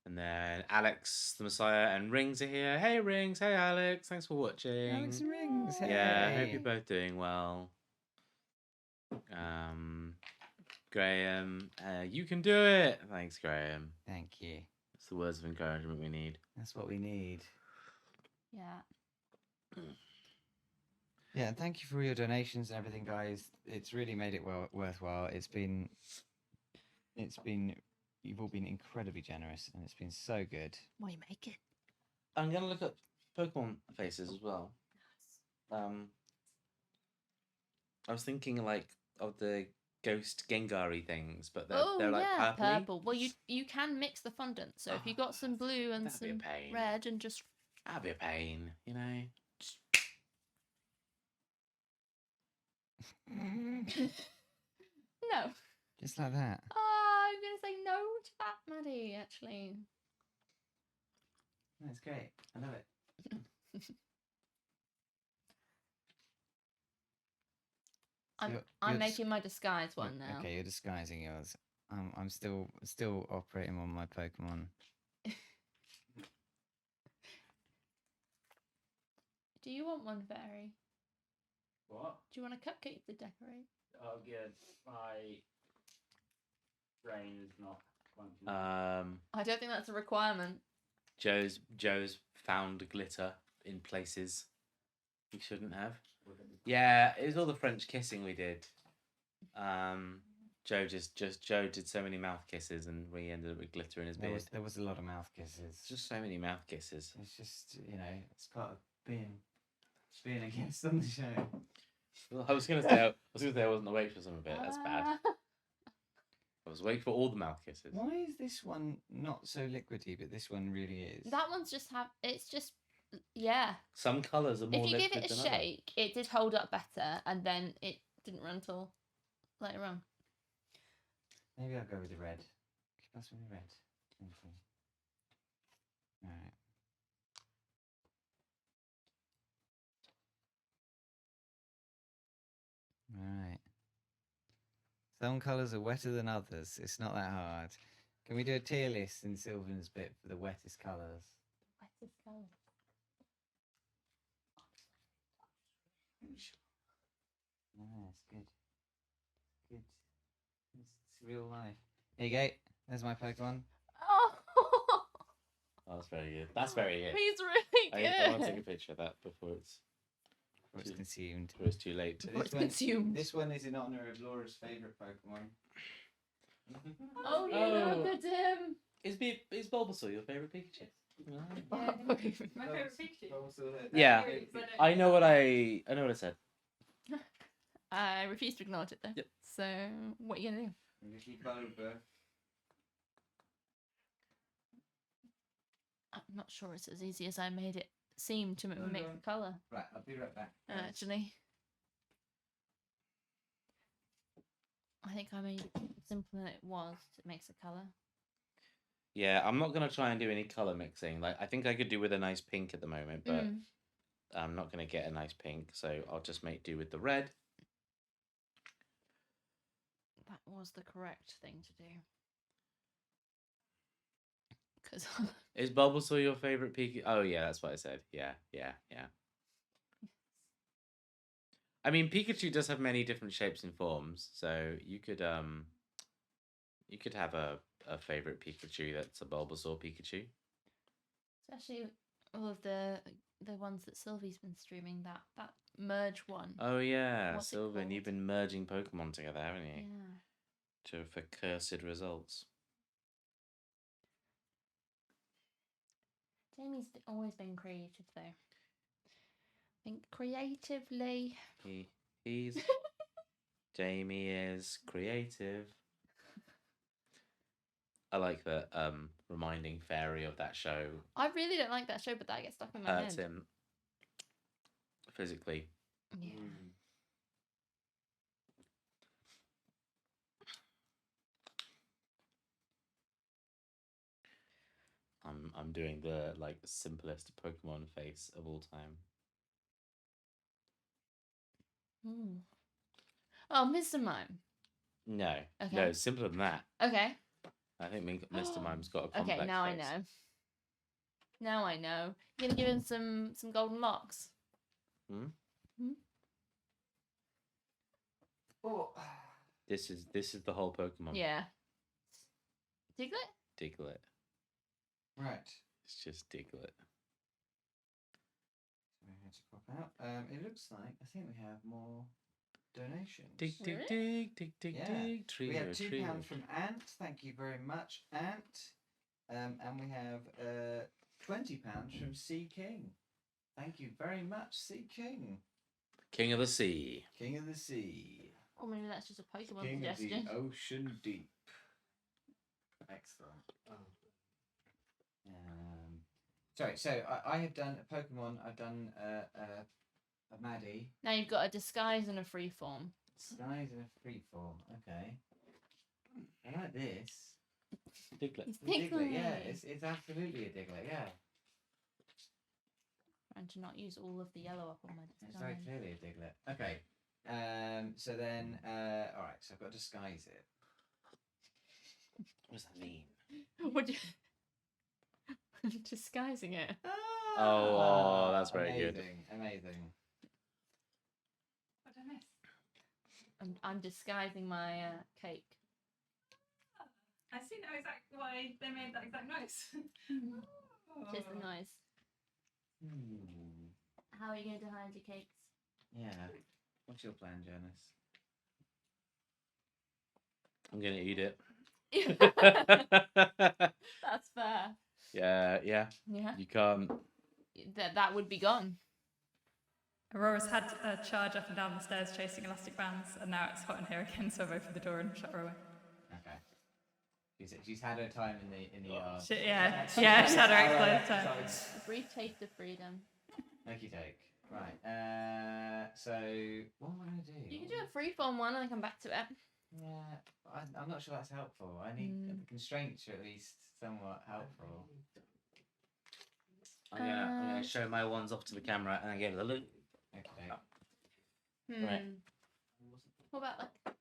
Speaker 2: And then Alex the Messiah and Rings are here. Hey Rings, hey Alex, thanks for watching.
Speaker 1: Alex and Rings.
Speaker 2: Yeah, I hope
Speaker 1: hey.
Speaker 2: you're both doing well. Graham, you can do it. Thanks, Graham.
Speaker 1: Thank you.
Speaker 2: It's the words of encouragement we need.
Speaker 1: That's what we need.
Speaker 3: Yeah.
Speaker 1: Yeah, and thank you for your donations and everything, guys. It's really made it worthwhile. You've all been incredibly generous, and it's been so good.
Speaker 3: What are you making?
Speaker 2: I'm gonna look up Pokemon faces as well. I was thinking like of the ghost Gengar-y things, but they're like
Speaker 3: yeah,
Speaker 2: purpley.
Speaker 3: purple. Well, you can mix the fondant. So if you
Speaker 2: Oh,
Speaker 3: got some blue and
Speaker 2: that'd be a
Speaker 3: some
Speaker 2: pain.
Speaker 3: red and just
Speaker 2: That'd be a pain, you know.
Speaker 3: no.
Speaker 1: Just like that.
Speaker 3: Oh, I'm gonna say no to that, Maddy. Actually,
Speaker 1: That's great. I love it.
Speaker 3: I'm
Speaker 1: you're
Speaker 3: making my disguise one now.
Speaker 1: Okay, you're disguising yours. I'm still operating on my Pokemon.
Speaker 3: Do you want one fairy?
Speaker 5: What?
Speaker 3: Do you want a cupcake to decorate?
Speaker 5: Oh, good. My brain is not functioning.
Speaker 3: I don't think that's a requirement.
Speaker 2: Joe's found glitter in places he shouldn't have. Yeah, it was all the French kissing we did. Joe Joe did so many mouth kisses, and we ended up with glitter in his beard.
Speaker 1: There was a lot of mouth kisses.
Speaker 2: Just so many mouth kisses.
Speaker 1: It's just, it's part of being a guest on the show.
Speaker 2: Well, I was gonna say I wasn't awake for some of it. That's bad. I was awake for all the mouth kisses.
Speaker 1: Why is this one not so liquidy, but this one really is?
Speaker 3: That one's yeah.
Speaker 2: Some colours are more
Speaker 3: If you give
Speaker 2: liquid
Speaker 3: it a
Speaker 2: than others.
Speaker 3: shake, it did hold up better, and then it didn't run till later on.
Speaker 1: Maybe I'll go with the red. Pass me the red. Thank you. Alright. Alright. Some colours are wetter than others. It's not that hard. Can we do a tier list in Sylvian's bit for the wettest colours?
Speaker 3: Wettest colour.
Speaker 1: Nice, good. Good. It's real life. Here you go. There's my Pokemon.
Speaker 3: Oh,
Speaker 2: Oh, that's very good. That's very good.
Speaker 3: he's really
Speaker 2: I want to take a
Speaker 3: good.
Speaker 2: picture of that before it's
Speaker 1: It's consumed.
Speaker 2: too late.
Speaker 1: So
Speaker 3: Before it's
Speaker 1: this one-
Speaker 3: consumed.
Speaker 1: This one is in honour of Laura's favourite Pokemon.
Speaker 3: Oh, you
Speaker 2: Oh.
Speaker 3: look at him.
Speaker 2: Is Bulbasaur your favourite Pikachu?
Speaker 4: My favourite Pikachu.
Speaker 2: Yeah.
Speaker 4: But
Speaker 2: I know what I said.
Speaker 3: I refuse to acknowledge it though.
Speaker 2: Yep.
Speaker 3: So, what are you gonna do? I'm not sure it's as easy as I made it seem to
Speaker 1: No,
Speaker 3: make
Speaker 1: no.
Speaker 3: the colour.
Speaker 1: Right, I'll be right back.
Speaker 3: Actually, I think I made it simpler than it was. It makes a colour.
Speaker 2: Yeah, I'm not gonna try and do any color mixing. Like I think I could do with a nice pink at the moment, but
Speaker 3: Mm.
Speaker 2: I'm not gonna get a nice pink, so I'll just make do with the red.
Speaker 3: That was the correct thing to do. Because
Speaker 2: Is Bulbasaur your favorite Pikachu? Oh yeah, that's what I said. Yeah. I mean, Pikachu does have many different shapes and forms, so you could have a favorite Pikachu that's a Bulbasaur Pikachu.
Speaker 3: especially all of the ones that Sylvie's been streaming, that merge one.
Speaker 2: Oh yeah,
Speaker 3: What's it
Speaker 2: Sylvan, you've
Speaker 3: called?
Speaker 2: been merging Pokemon together, haven't you?
Speaker 3: Yeah.
Speaker 2: For cursed results.
Speaker 3: Jamie's always been creative though. Think creatively.
Speaker 2: He's Jamie is creative. I like the reminding Fairy of that show
Speaker 3: I really don't like that show, but that gets stuck in my
Speaker 2: hurts
Speaker 3: head.
Speaker 2: him physically.
Speaker 3: Yeah.
Speaker 2: I'm doing the simplest Pokemon face of all time.
Speaker 3: Hmm. Oh, Mr. Mime.
Speaker 2: No,
Speaker 3: Okay.
Speaker 2: no, it's simpler than that.
Speaker 3: Okay.
Speaker 2: I think Mr. Mime's got a complex
Speaker 3: Okay, now
Speaker 2: face.
Speaker 3: I know. Now I know. You're gonna give him some golden locks.
Speaker 1: Oh.
Speaker 2: This is the whole Pokemon.
Speaker 3: Yeah. Diglett?
Speaker 2: Diglett.
Speaker 1: Right.
Speaker 2: It's just Diglett.
Speaker 1: We're going to pop out. It looks like I think we have more donations.
Speaker 2: Dig, dig,
Speaker 3: Really?
Speaker 2: dig, dig, dig,
Speaker 1: Yeah.
Speaker 2: dig. Trio,
Speaker 1: We have
Speaker 2: trio.
Speaker 1: £2 from Ant. Thank you very much, Ant. And we have £20 from C King. Thank you very much, C King.
Speaker 2: King of the Sea.
Speaker 1: King of the Sea.
Speaker 3: Or maybe that's just a Pokemon
Speaker 1: King of
Speaker 3: suggestion.
Speaker 1: the ocean deep. Excellent. Sorry, so I have done a Pokemon. I've done a Maddy.
Speaker 3: Now you've got a disguise and a free form.
Speaker 1: Skies in a free form. Okay. I like this.
Speaker 2: Diglett.
Speaker 3: It's
Speaker 1: The Diglett, yeah,
Speaker 3: Diglett.
Speaker 1: it's absolutely a Diglett, yeah.
Speaker 3: Trying to not use all of the yellow up on my
Speaker 1: It's very
Speaker 3: disguise.
Speaker 1: clearly a Diglett. Okay. So then, alright, so I've got to disguise it.
Speaker 2: What does that mean?
Speaker 3: Would you... Disguising it.
Speaker 2: Oh, that's very good.
Speaker 1: Amazing.
Speaker 3: I'm disguising my cake.
Speaker 4: I see now exactly why they made that exact noise.
Speaker 3: Just the noise.
Speaker 1: Hmm.
Speaker 3: How are you going to hide your cakes?
Speaker 1: Yeah. What's your plan, Jonas?
Speaker 2: I'm gonna eat it.
Speaker 3: That's fair.
Speaker 2: Yeah.
Speaker 3: Yeah.
Speaker 2: You can't.
Speaker 3: That would be gone.
Speaker 4: Aurora's had a charge up and down the stairs chasing elastic bands, and now it's hot in here again, so I've opened the door and shut her away.
Speaker 1: Okay. She's had her time in the yard.
Speaker 4: Yeah, she's had her explode time.
Speaker 3: A brief taste of freedom.
Speaker 1: Okie doke. Right. So what am I gonna do?
Speaker 3: You can do a freeform one and then come back to it.
Speaker 1: Yeah, I'm not sure that's helpful. I need the constraints are at least somewhat helpful.
Speaker 7: I'm gonna show my ones off to the camera and then give it a look.
Speaker 1: Okay.
Speaker 7: Right.
Speaker 3: What about like a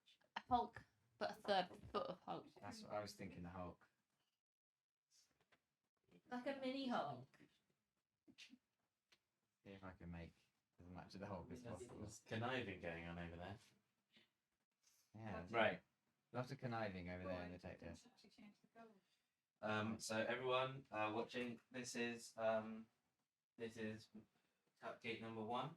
Speaker 3: Hulk, but a third foot of Hulk?
Speaker 1: That's what I was thinking. The Hulk.
Speaker 3: Like a mini Hulk.
Speaker 1: See if I can make as much of the Hulk as possible.
Speaker 7: There's conniving going on over there.
Speaker 1: Yeah.
Speaker 7: Right.
Speaker 1: Lots of conniving over there in the tech desk.
Speaker 7: So everyone watching, this is cupcake number 1.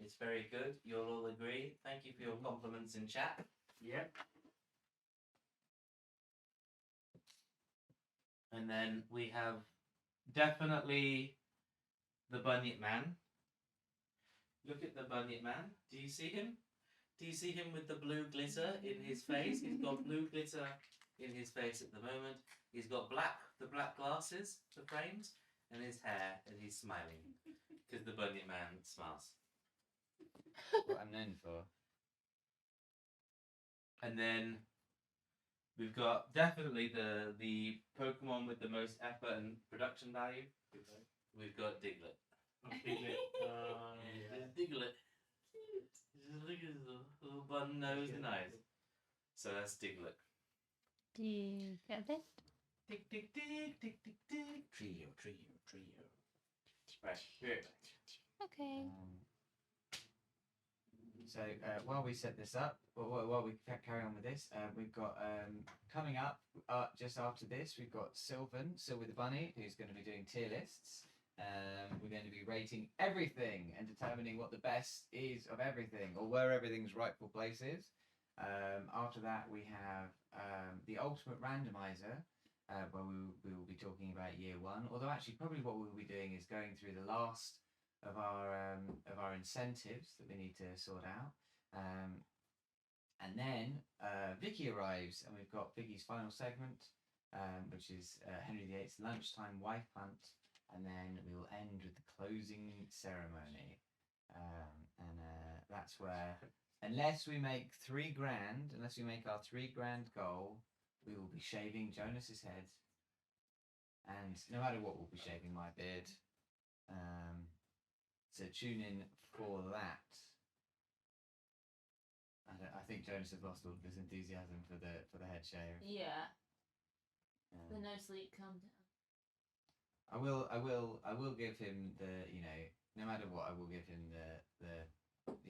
Speaker 7: It's very good. You'll all agree. Thank you for your compliments in chat.
Speaker 5: Yep.
Speaker 7: And then we have definitely the Bunyip Man. Look at the Bunyip Man. Do you see him? Do you see him with the blue glitter in his face? He's got blue glitter in his face at the moment. He's got the black glasses, the frames, and his hair, and he's smiling because the Bunyip Man smiles.
Speaker 1: What I'm known for.
Speaker 7: And then we've got definitely the Pokemon with the most effort and production value. We've got Diglett. There's Diglett. Just look at his little bun nose and eyes. So that's Diglett.
Speaker 3: Diglett.
Speaker 7: Dig, dig, dig, dig, dig, dig. Trio. Right, here.
Speaker 3: Okay.
Speaker 1: So while we set this up, while we carry on with this, we've got coming up just after this, we've got SylvietheBunny, who's going to be doing tier lists. We're going to be rating everything and determining what the best is of everything, or where everything's rightful place is. After that, we have the ultimate randomizer, where we will be talking about year 1. Although actually, probably what we'll be doing is going through the last of our incentives that we need to sort out. And then Vicky arrives, and we've got Vicky's final segment, which is Henry VIII's lunchtime wife hunt. And then we will end with the closing ceremony. And that's where, unless we make our $3,000 goal, we will be shaving Jonas's head. And no matter what, we'll be shaving my beard. So tune in for that. I think Jonas has lost all of his enthusiasm for the head shave.
Speaker 3: Yeah. The no sleep calm down.
Speaker 1: I will give him no matter what, I will give him the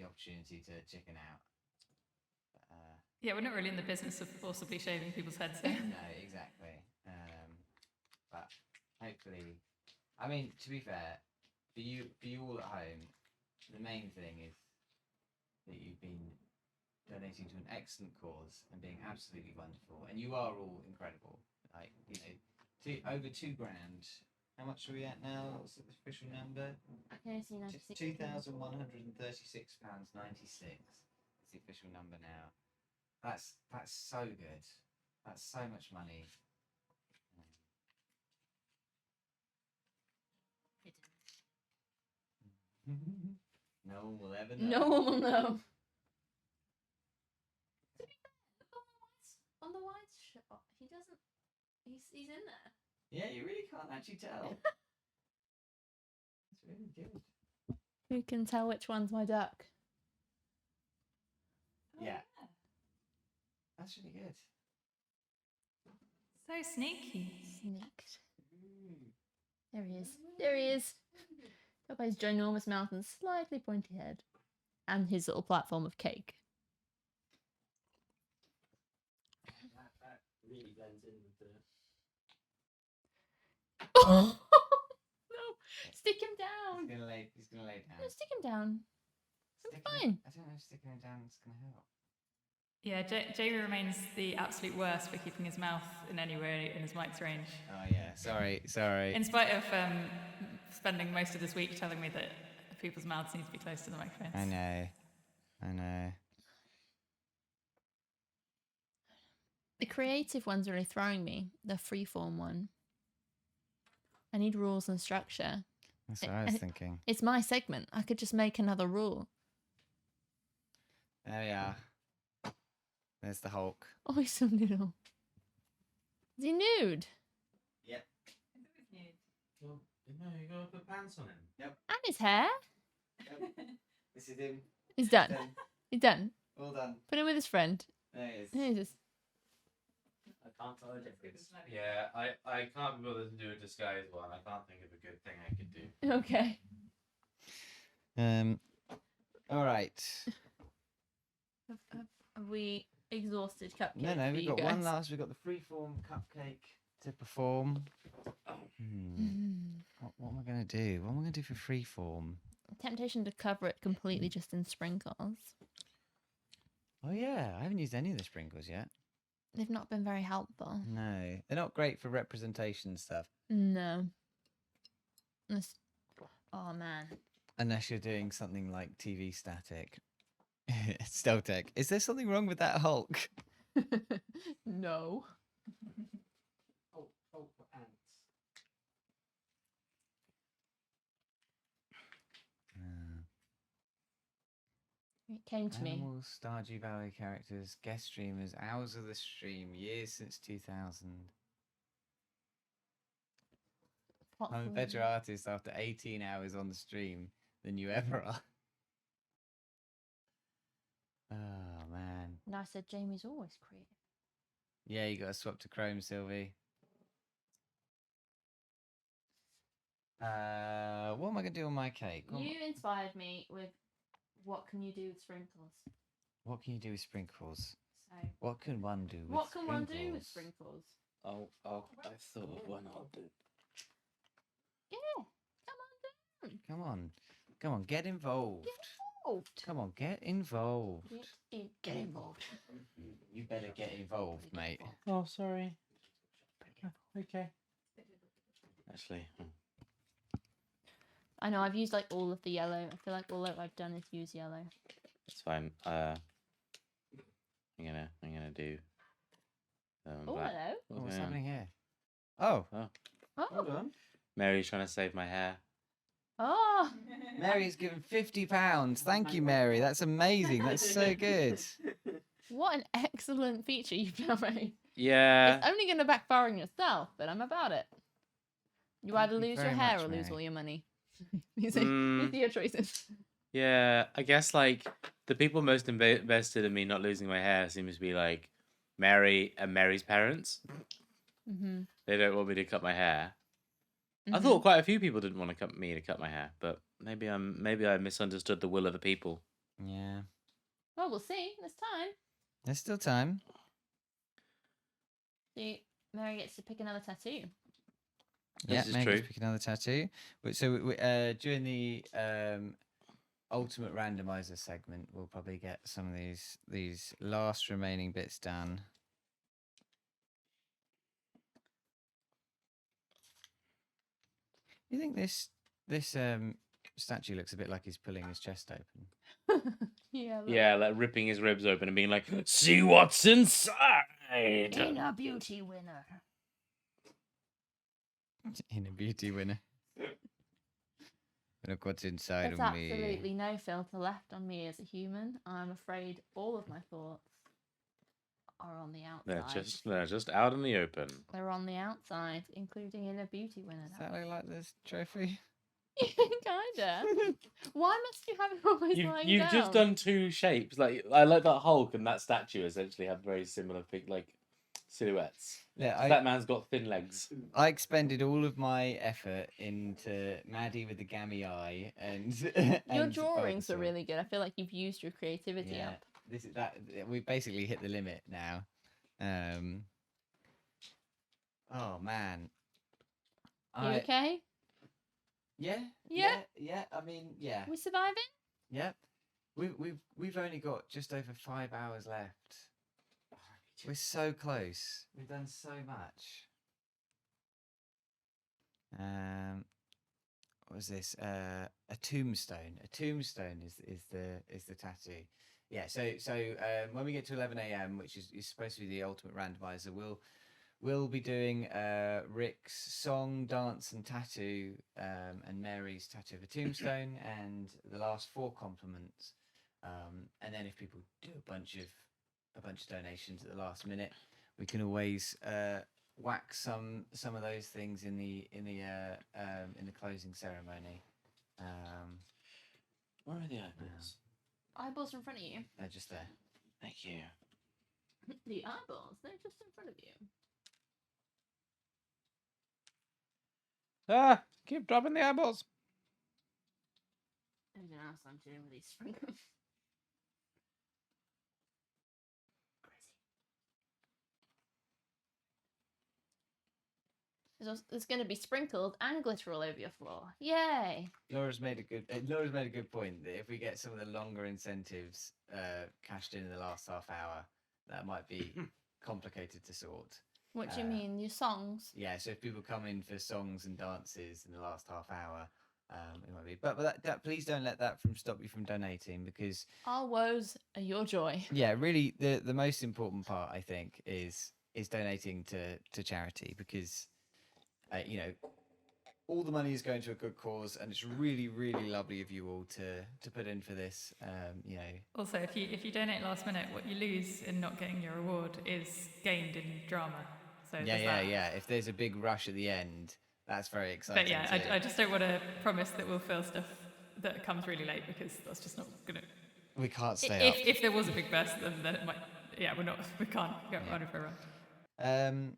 Speaker 1: opportunity to chicken out.
Speaker 4: Yeah, we're not really in the business of forcibly shaving people's heads here.
Speaker 1: No, exactly. But hopefully, I mean, to be fair, for you all at home, the main thing is that you've been donating to an excellent cause and being absolutely wonderful, and you are all incredible. Like, over $2,000. How much are we at now? What's the official number?
Speaker 3: I can only see 96.
Speaker 1: £2,136.96 is the official number now. That's so good. That's so much money. No one will ever know.
Speaker 3: No one will know. On the wide shot, he doesn't. He's in there.
Speaker 1: Yeah, you really can't actually tell. It's really good.
Speaker 3: Who can tell which one's my duck?
Speaker 1: Yeah. That's really good.
Speaker 4: So sneaky.
Speaker 3: Sneaked. There he is. There he is. Got by his ginormous mouth and slightly pointy head. and his little platform of cake.
Speaker 7: That really blends in with the.
Speaker 3: No, stick him
Speaker 1: He's
Speaker 3: down.
Speaker 1: gonna lay. He's gonna lay down.
Speaker 3: No, stick him down. I'm
Speaker 1: Sticking
Speaker 3: fine.
Speaker 1: I don't know if sticking him down is gonna help.
Speaker 4: Yeah, Jamie remains the absolute worst for keeping his mouth in any way in his mic's range.
Speaker 1: Oh yeah. Sorry.
Speaker 4: In spite of spending most of this week telling me that people's mouths need to be close to the microphones.
Speaker 1: I know.
Speaker 3: The creative one's really throwing me. The freeform one. I need rules and structure.
Speaker 1: That's what I was thinking.
Speaker 3: It's my segment. I could just make another rule.
Speaker 1: There we are. There's the Hulk.
Speaker 3: Oh, he's so little. Is he nude?
Speaker 1: Yep.
Speaker 7: Well, no, you gotta put pants on him.
Speaker 3: And his hair?
Speaker 1: This is him.
Speaker 3: He's done.
Speaker 1: Done.
Speaker 3: He's done.
Speaker 1: All done.
Speaker 3: Put him with his friend.
Speaker 1: There he is.
Speaker 3: There he is.
Speaker 7: I can't tell the difference.
Speaker 2: Yeah, I can't be bothered to do a disguise one. I can't think of a good thing I could do.
Speaker 3: Okay.
Speaker 1: All right.
Speaker 3: Have we exhausted cupcake?
Speaker 1: No,
Speaker 3: for
Speaker 1: we've
Speaker 3: you
Speaker 1: got one
Speaker 3: guys?
Speaker 1: last. We've got the freeform cupcake to perform. What am I going to do? What am I going to do for freeform?
Speaker 3: Temptation to cover it completely just in sprinkles.
Speaker 1: Oh, yeah. I haven't used any of the sprinkles yet.
Speaker 3: They've not been very helpful.
Speaker 1: No. They're not great for representation stuff.
Speaker 3: No. Oh, man.
Speaker 1: Unless you're doing something like TV static. Steltec. Is there something wrong with that Hulk?
Speaker 3: No.
Speaker 7: Hulk for ants.
Speaker 3: It came to me.
Speaker 1: Animals, Stardew Valley characters, guest streamers, hours of the stream, years since 2000. I'm a better artist after 18 hours on the stream than you ever are. Oh, man.
Speaker 3: And I said Jamie's always creative.
Speaker 1: Yeah, you got to swap to Chrome, Sylvie. What am I going to do on my cake?
Speaker 3: You inspired me with what can you do with sprinkles?
Speaker 1: What can you do with sprinkles?
Speaker 3: So,
Speaker 1: What can one do with
Speaker 3: what can one do with sprinkles?
Speaker 2: I thought of one I'll do.
Speaker 3: Yeah, come on.
Speaker 1: Come on, get involved.
Speaker 3: Get involved.
Speaker 1: Come on, get involved.
Speaker 3: Get involved.
Speaker 1: You better get involved, mate.
Speaker 6: Oh, sorry. Okay.
Speaker 2: Actually,
Speaker 3: I know I've used like all of the yellow. I feel like all that I've done is use yellow.
Speaker 2: it's fine. I'm gonna do.
Speaker 3: Oh,
Speaker 2: black.
Speaker 3: hello.
Speaker 1: Oh, what's
Speaker 2: Yeah.
Speaker 1: happening here? Oh,
Speaker 3: Oh.
Speaker 1: hold on.
Speaker 2: Mary's trying to save my hair.
Speaker 3: Oh.
Speaker 1: Mary's given £50. Thank you, Mary. That's amazing. That's so good.
Speaker 3: What an excellent feature you've done, Ray.
Speaker 2: Yeah.
Speaker 3: It's only going to backfire on yourself, but I'm about it. You
Speaker 1: Thank
Speaker 3: either
Speaker 1: you
Speaker 3: lose your
Speaker 1: very
Speaker 3: hair
Speaker 1: much,
Speaker 3: or lose
Speaker 1: Mary.
Speaker 3: all your money. These are
Speaker 2: Mm.
Speaker 3: your choices.
Speaker 2: Yeah, I guess like the people most invested in me not losing my hair seems to be like Mary and Mary's parents.
Speaker 3: Mm-hmm.
Speaker 2: They don't want me to cut my hair. I thought quite a few people didn't want to cut my hair, but maybe I misunderstood the will of the people.
Speaker 1: Yeah.
Speaker 3: Well, we'll see. There's time.
Speaker 1: There's still time.
Speaker 3: See, Mary gets to pick another tattoo.
Speaker 1: Yeah,
Speaker 2: This is
Speaker 1: Mary
Speaker 2: true.
Speaker 1: gets to pick another tattoo. So during the ultimate randomizer segment, we'll probably get some of these last remaining bits done. You think this statue looks a bit like he's pulling his chest open?
Speaker 3: Yeah.
Speaker 2: Yeah, like ripping his ribs open and being like, "See what's inside."
Speaker 3: Inner beauty winner.
Speaker 1: In a beauty winner. Look what's inside
Speaker 3: There's
Speaker 1: of me.
Speaker 3: absolutely no filter left on me as a human. I'm afraid all of my thoughts are on the outside.
Speaker 2: They're just out in the open.
Speaker 3: They're on the outside, including inner beauty winner.
Speaker 1: Does that look like this trophy?
Speaker 3: Kinda. Why must you have it always lying
Speaker 2: You've
Speaker 3: down?
Speaker 2: just done two shapes. Like I like that Hulk and that statue essentially have very similar silhouettes.
Speaker 1: Yeah,
Speaker 2: That man's got thin legs.
Speaker 1: I expended all of my effort into Maddy with the gammy eye and
Speaker 3: Your
Speaker 1: and
Speaker 3: drawings are
Speaker 1: Bulbasaur.
Speaker 3: really good. I feel like you've used your creativity
Speaker 1: Yeah,
Speaker 3: up.
Speaker 1: this is that we basically hit the limit now. Oh man,
Speaker 3: You
Speaker 1: I
Speaker 3: okay?
Speaker 1: yeah
Speaker 3: Yeah.
Speaker 1: yeah. I mean yeah.
Speaker 3: We surviving?
Speaker 1: Yep. We've only got just over 5 hours left. We're so close. We've done so much. What was this? A tombstone. A tombstone is the tattoo. Yeah. So when we get to 11 a.m., which is supposed to be the ultimate randomizer, we'll be doing Rick's song, dance, and tattoo, and Mary's tattoo of a tombstone, and the last 4 compliments. And then if people do a bunch of donations at the last minute, we can always whack some of those things in the closing ceremony.
Speaker 2: Where are the eyeballs?
Speaker 3: Eyeballs in front of you.
Speaker 1: They're just there.
Speaker 2: Thank you.
Speaker 3: The eyeballs, they're just in front of you.
Speaker 2: Ah, keep dropping the eyeballs.
Speaker 3: Anything else I'm doing with these sprinkles? Crazy. There's going to be sprinkled and glitter all over your floor. Yay!
Speaker 1: Laura's made a good point that if we get some of the longer incentives cashed in the last half hour, that might be complicated to sort.
Speaker 3: What do you mean? Your songs?
Speaker 1: Yeah, so if people come in for songs and dances in the last half hour, it might be. But that please don't let that stop you from donating, because
Speaker 3: Our woes are your joy.
Speaker 1: yeah, really the most important part, I think, is donating to charity, because you know, all the money is going to a good cause, and it's really, really lovely of you all to put in for this. You know.
Speaker 4: Also, if you donate last minute, what you lose in not getting your reward is gained in drama. So there's that.
Speaker 1: Yeah. If there's a big rush at the end, that's very exciting.
Speaker 4: But yeah, I just don't want to promise that we'll fill stuff that comes really late, because that's just not gonna.
Speaker 1: We can't stay up.
Speaker 4: If there was a big burst, then it might. Yeah, we can't go on for a run.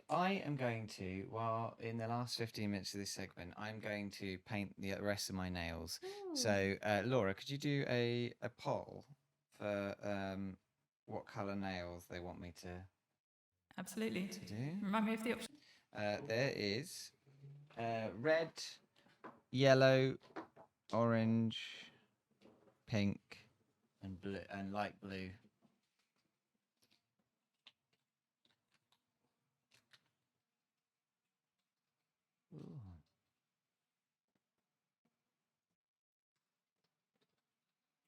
Speaker 1: I am going to, while in the last 15 minutes of this segment, I'm going to paint the rest of my nails.
Speaker 3: Ooh.
Speaker 1: So, Laura, could you do a poll for what colour nails they want me to
Speaker 4: Absolutely.
Speaker 1: do?
Speaker 4: Remind me of the option.
Speaker 1: There is red, yellow, orange, pink, and blue, and light blue. Ooh.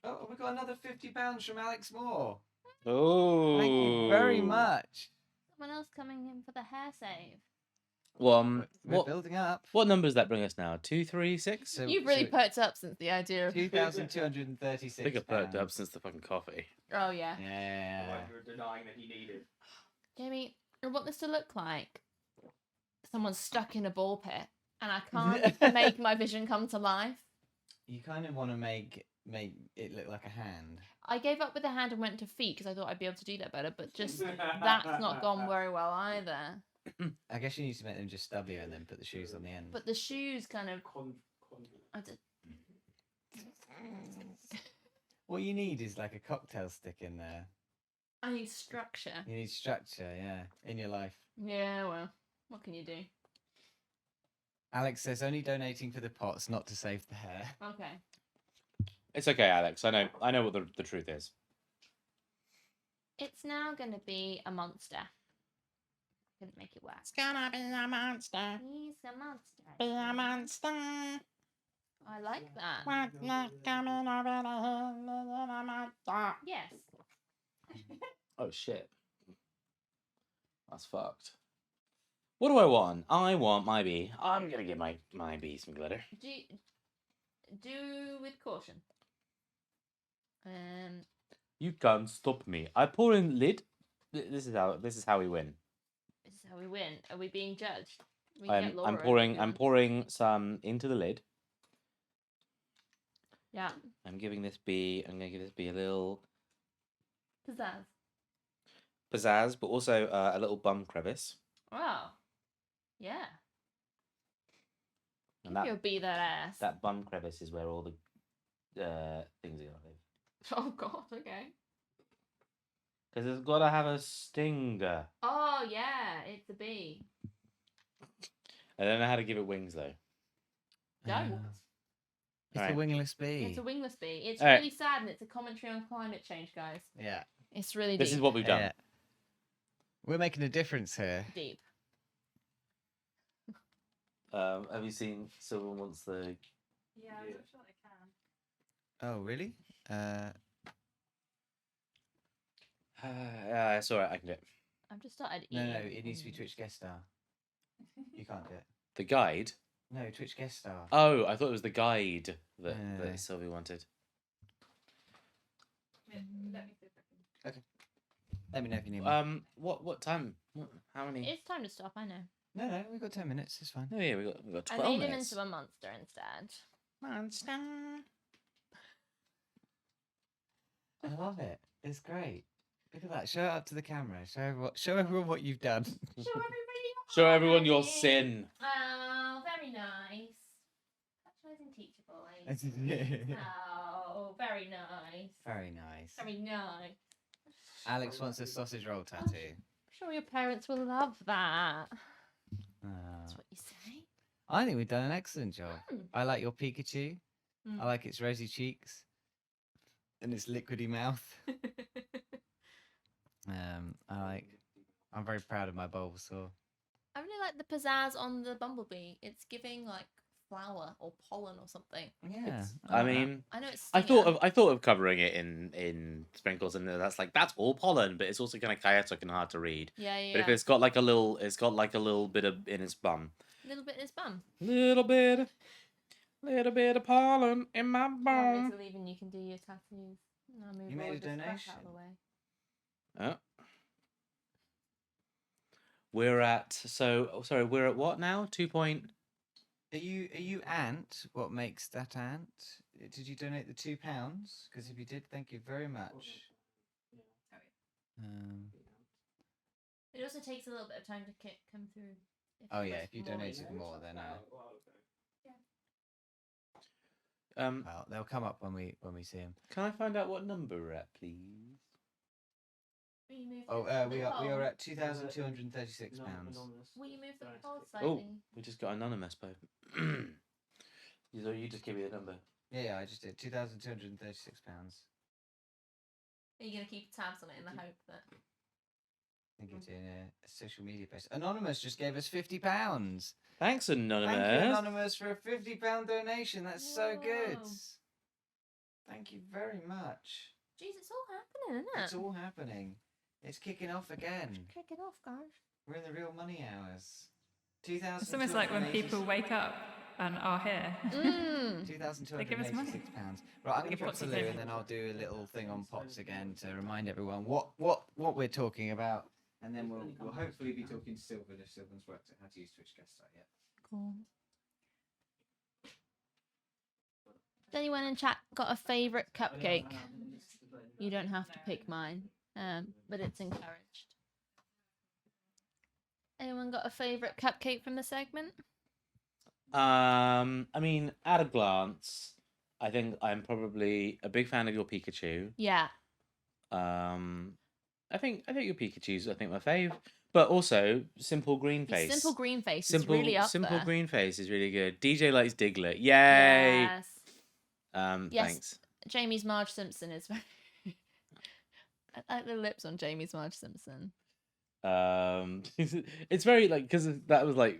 Speaker 1: Oh, we got another £50 from Alex Moore.
Speaker 2: Oh.
Speaker 1: Thank you very much.
Speaker 3: Someone else coming in for the hair save.
Speaker 2: Well,
Speaker 1: We're building up.
Speaker 2: what number does that bring us now? 236.
Speaker 1: So,
Speaker 3: You've really perked up since the idea of
Speaker 1: 2,236.
Speaker 2: I think I've perked up since the fucking coffee.
Speaker 3: Oh yeah.
Speaker 1: Yeah.
Speaker 5: Like you were denying that he needed.
Speaker 3: Jamie, I want this to look like someone's stuck in a ball pit and I can't make my vision come to life.
Speaker 1: You kind of want to make it look like a hand.
Speaker 3: I gave up with the hand and went to feet because I thought I'd be able to do that better, but just that's not gone very well either.
Speaker 1: I guess you need to make them just stubbier and then put the shoes on the end.
Speaker 3: But the shoes kind of. I did.
Speaker 1: What you need is like a cocktail stick in there.
Speaker 3: I need structure.
Speaker 1: You need structure, yeah, in your life.
Speaker 3: Yeah, well, what can you do?
Speaker 1: Alex says only donating for the pots, not to save the hair.
Speaker 3: Okay.
Speaker 2: It's okay, Alex. I know what the truth is.
Speaker 3: It's now going to be a monster. Couldn't make it work.
Speaker 2: It's gonna be a monster.
Speaker 3: He's a monster.
Speaker 2: Be a monster.
Speaker 3: I like that.
Speaker 2: What's not coming over the monster?
Speaker 3: Yes.
Speaker 2: Oh shit. That's fucked. What do I want? I want my bee. I'm gonna give my bee some glitter.
Speaker 3: Do with caution.
Speaker 2: You can't stop me. I pour in lid. This is how we win.
Speaker 3: This is how we win. Are we being judged? We can get Laura
Speaker 2: I'm
Speaker 3: if
Speaker 2: pouring
Speaker 3: we
Speaker 2: I'm
Speaker 3: want.
Speaker 2: pouring some into the lid.
Speaker 3: Yeah.
Speaker 2: I'm gonna give this bee a little
Speaker 3: Pizzazz.
Speaker 2: pizzazz, but also a little bum crevice.
Speaker 3: Wow. Yeah.
Speaker 2: And
Speaker 3: You'll be that ass.
Speaker 2: that bum crevice is where all the things are gonna live.
Speaker 3: Oh God. Okay.
Speaker 2: Because it's got to have a stinger.
Speaker 3: Oh yeah, it's a bee.
Speaker 2: I don't know how to give it wings though.
Speaker 3: Don't.
Speaker 1: It's
Speaker 2: Alright.
Speaker 1: a wingless bee.
Speaker 3: It's a wingless bee. It's
Speaker 2: Alright.
Speaker 3: really sad, and it's a commentary on climate change, guys.
Speaker 1: Yeah.
Speaker 3: It's really
Speaker 2: This
Speaker 3: deep.
Speaker 2: is what we've done.
Speaker 1: Yeah. We're making a difference here.
Speaker 3: Deep.
Speaker 2: Have you seen Silver wants the?
Speaker 4: Yeah, I'm not sure I can.
Speaker 1: Oh, really?
Speaker 2: It's alright. I can do it.
Speaker 3: I've just started
Speaker 1: No,
Speaker 3: eating.
Speaker 1: no, it needs to be Twitch guest star. You can't do it.
Speaker 2: The guide.
Speaker 1: No, Twitch guest star.
Speaker 2: Oh, I thought it was the guide that,
Speaker 1: No.
Speaker 2: that Sylvie wanted.
Speaker 4: Let me see if I can.
Speaker 1: Let me know if you need more.
Speaker 2: What time? How many?
Speaker 3: It's time to stop. I know.
Speaker 1: No, we've got 10 minutes. It's fine.
Speaker 2: Oh yeah, we got
Speaker 3: I
Speaker 2: 12
Speaker 3: made him
Speaker 2: minutes.
Speaker 3: into a monster instead.
Speaker 2: Monster.
Speaker 1: I love it. It's great. Look at that. Show it up to the camera. Show everyone what you've done.
Speaker 3: Show everybody.
Speaker 2: Show everyone your sin.
Speaker 3: Oh, very nice. Patronizing teacher boys. Oh, very nice.
Speaker 1: Very nice.
Speaker 3: Very nice.
Speaker 1: Alex wants a sausage roll tattoo.
Speaker 3: I'm sure your parents will love that. That's
Speaker 1: Uh,
Speaker 3: what you say.
Speaker 1: I think we've done an excellent job.
Speaker 3: Mm.
Speaker 1: I like your Pikachu.
Speaker 3: Mm.
Speaker 1: I like its rosy cheeks and its liquidy mouth. I'm very proud of my Bulbasaur.
Speaker 3: I really like the pizzazz on the bumblebee. It's giving like flower or pollen or something.
Speaker 1: Yeah.
Speaker 2: I mean,
Speaker 3: I know it's.
Speaker 2: I
Speaker 3: stinger.
Speaker 2: thought of covering it in sprinkles, and that's all pollen, but it's also kind of chaotic and hard to read.
Speaker 3: Yeah, yeah.
Speaker 2: But if it's got like a little bit of in its bum,
Speaker 3: a little bit in his bum.
Speaker 2: little bit of pollen in my bum.
Speaker 3: It's leaving. You can do your tattoos. I'll move
Speaker 1: You made
Speaker 3: all
Speaker 1: a
Speaker 3: of this crap
Speaker 1: donation.
Speaker 3: out of the way.
Speaker 2: Oh. We're at we're at what now? 2 point.
Speaker 1: Are you Ant? What makes that Ant? Did you donate the £2? Because if you did, thank you very much.
Speaker 3: It also takes a little bit of time to come through.
Speaker 1: Oh yeah, if you
Speaker 3: more,
Speaker 1: donated
Speaker 3: know.
Speaker 1: more, then
Speaker 2: Um,
Speaker 1: well, they'll come up when we see them.
Speaker 2: can I find out what number we're at, please?
Speaker 3: Will you move
Speaker 1: Oh,
Speaker 3: the
Speaker 1: we
Speaker 3: poll?
Speaker 1: are at £2,236.
Speaker 3: Will you move the poll
Speaker 2: Oh,
Speaker 3: slightly?
Speaker 2: we just got anonymous, Pope. You just give me the number.
Speaker 1: Yeah, I just did £2,236.
Speaker 3: Are you gonna keep tabs on it in the hope that?
Speaker 1: I think it's in a social media post. Anonymous just gave us £50.
Speaker 2: Thanks, anonymous.
Speaker 1: Thank you, Anonymous, for a £50 donation. That's so good.
Speaker 3: Whoa.
Speaker 1: Thank you very much.
Speaker 3: Jeez, it's all happening, isn't it?
Speaker 1: It's all happening. It's kicking off again.
Speaker 3: Kick it off, guys.
Speaker 1: We're in the real money hours. 2,000.
Speaker 4: It's almost like when people wake up and are here.
Speaker 3: Mm.
Speaker 4: They give us money.
Speaker 1: £2,286. Right, I'm going to
Speaker 4: Give
Speaker 1: put
Speaker 4: Potsy
Speaker 1: Lou,
Speaker 4: payment.
Speaker 1: and then I'll do a little thing on Pots again to remind everyone what we're talking about, and then we'll hopefully be talking to Sylvan if Sylvan's worked out how to use Twitch guest star yet.
Speaker 3: Cool. Has anyone in chat got a favourite cupcake? You don't have to pick mine, but it's encouraged. Anyone got a favourite cupcake from the segment?
Speaker 2: I mean, at a glance, I think I'm probably a big fan of your Pikachu.
Speaker 3: Yeah.
Speaker 2: I think your Pikachu's my fave, but also Simple Green Face.
Speaker 3: Simple green face
Speaker 2: Simple,
Speaker 3: is really up
Speaker 2: Simple
Speaker 3: there.
Speaker 2: Green Face is really good. DJ likes Diglett. Yay!
Speaker 3: Yes. Yes.
Speaker 2: Thanks.
Speaker 3: Jamie's Marge Simpson is very. I like the lips on Jamie's Marge Simpson.
Speaker 2: It's very because that was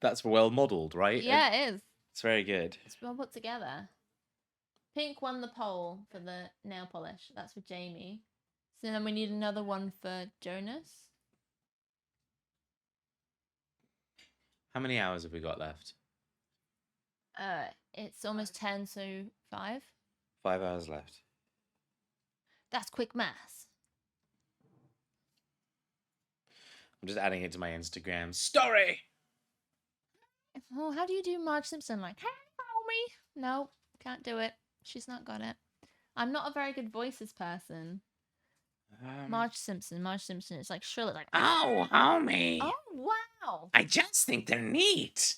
Speaker 2: that's well modelled, right?
Speaker 3: Yeah, it is.
Speaker 2: It's very good.
Speaker 3: It's well put together. Pink won the poll for the nail polish. That's for Jamie. So then we need another one for Jonas.
Speaker 2: How many hours have we got left?
Speaker 3: It's almost 10, so 5.
Speaker 2: 5 hours left.
Speaker 3: That's quick maths.
Speaker 2: I'm just adding it to my Instagram story.
Speaker 3: Oh, how do you do Marge Simpson? Like, hey, homie. No, can't do it. She's not got it. I'm not a very good voices person. Marge Simpson. Marge Simpson. It's like shrill. It's like.
Speaker 8: Oh, homie.
Speaker 3: Oh wow.
Speaker 8: I just think they're neat.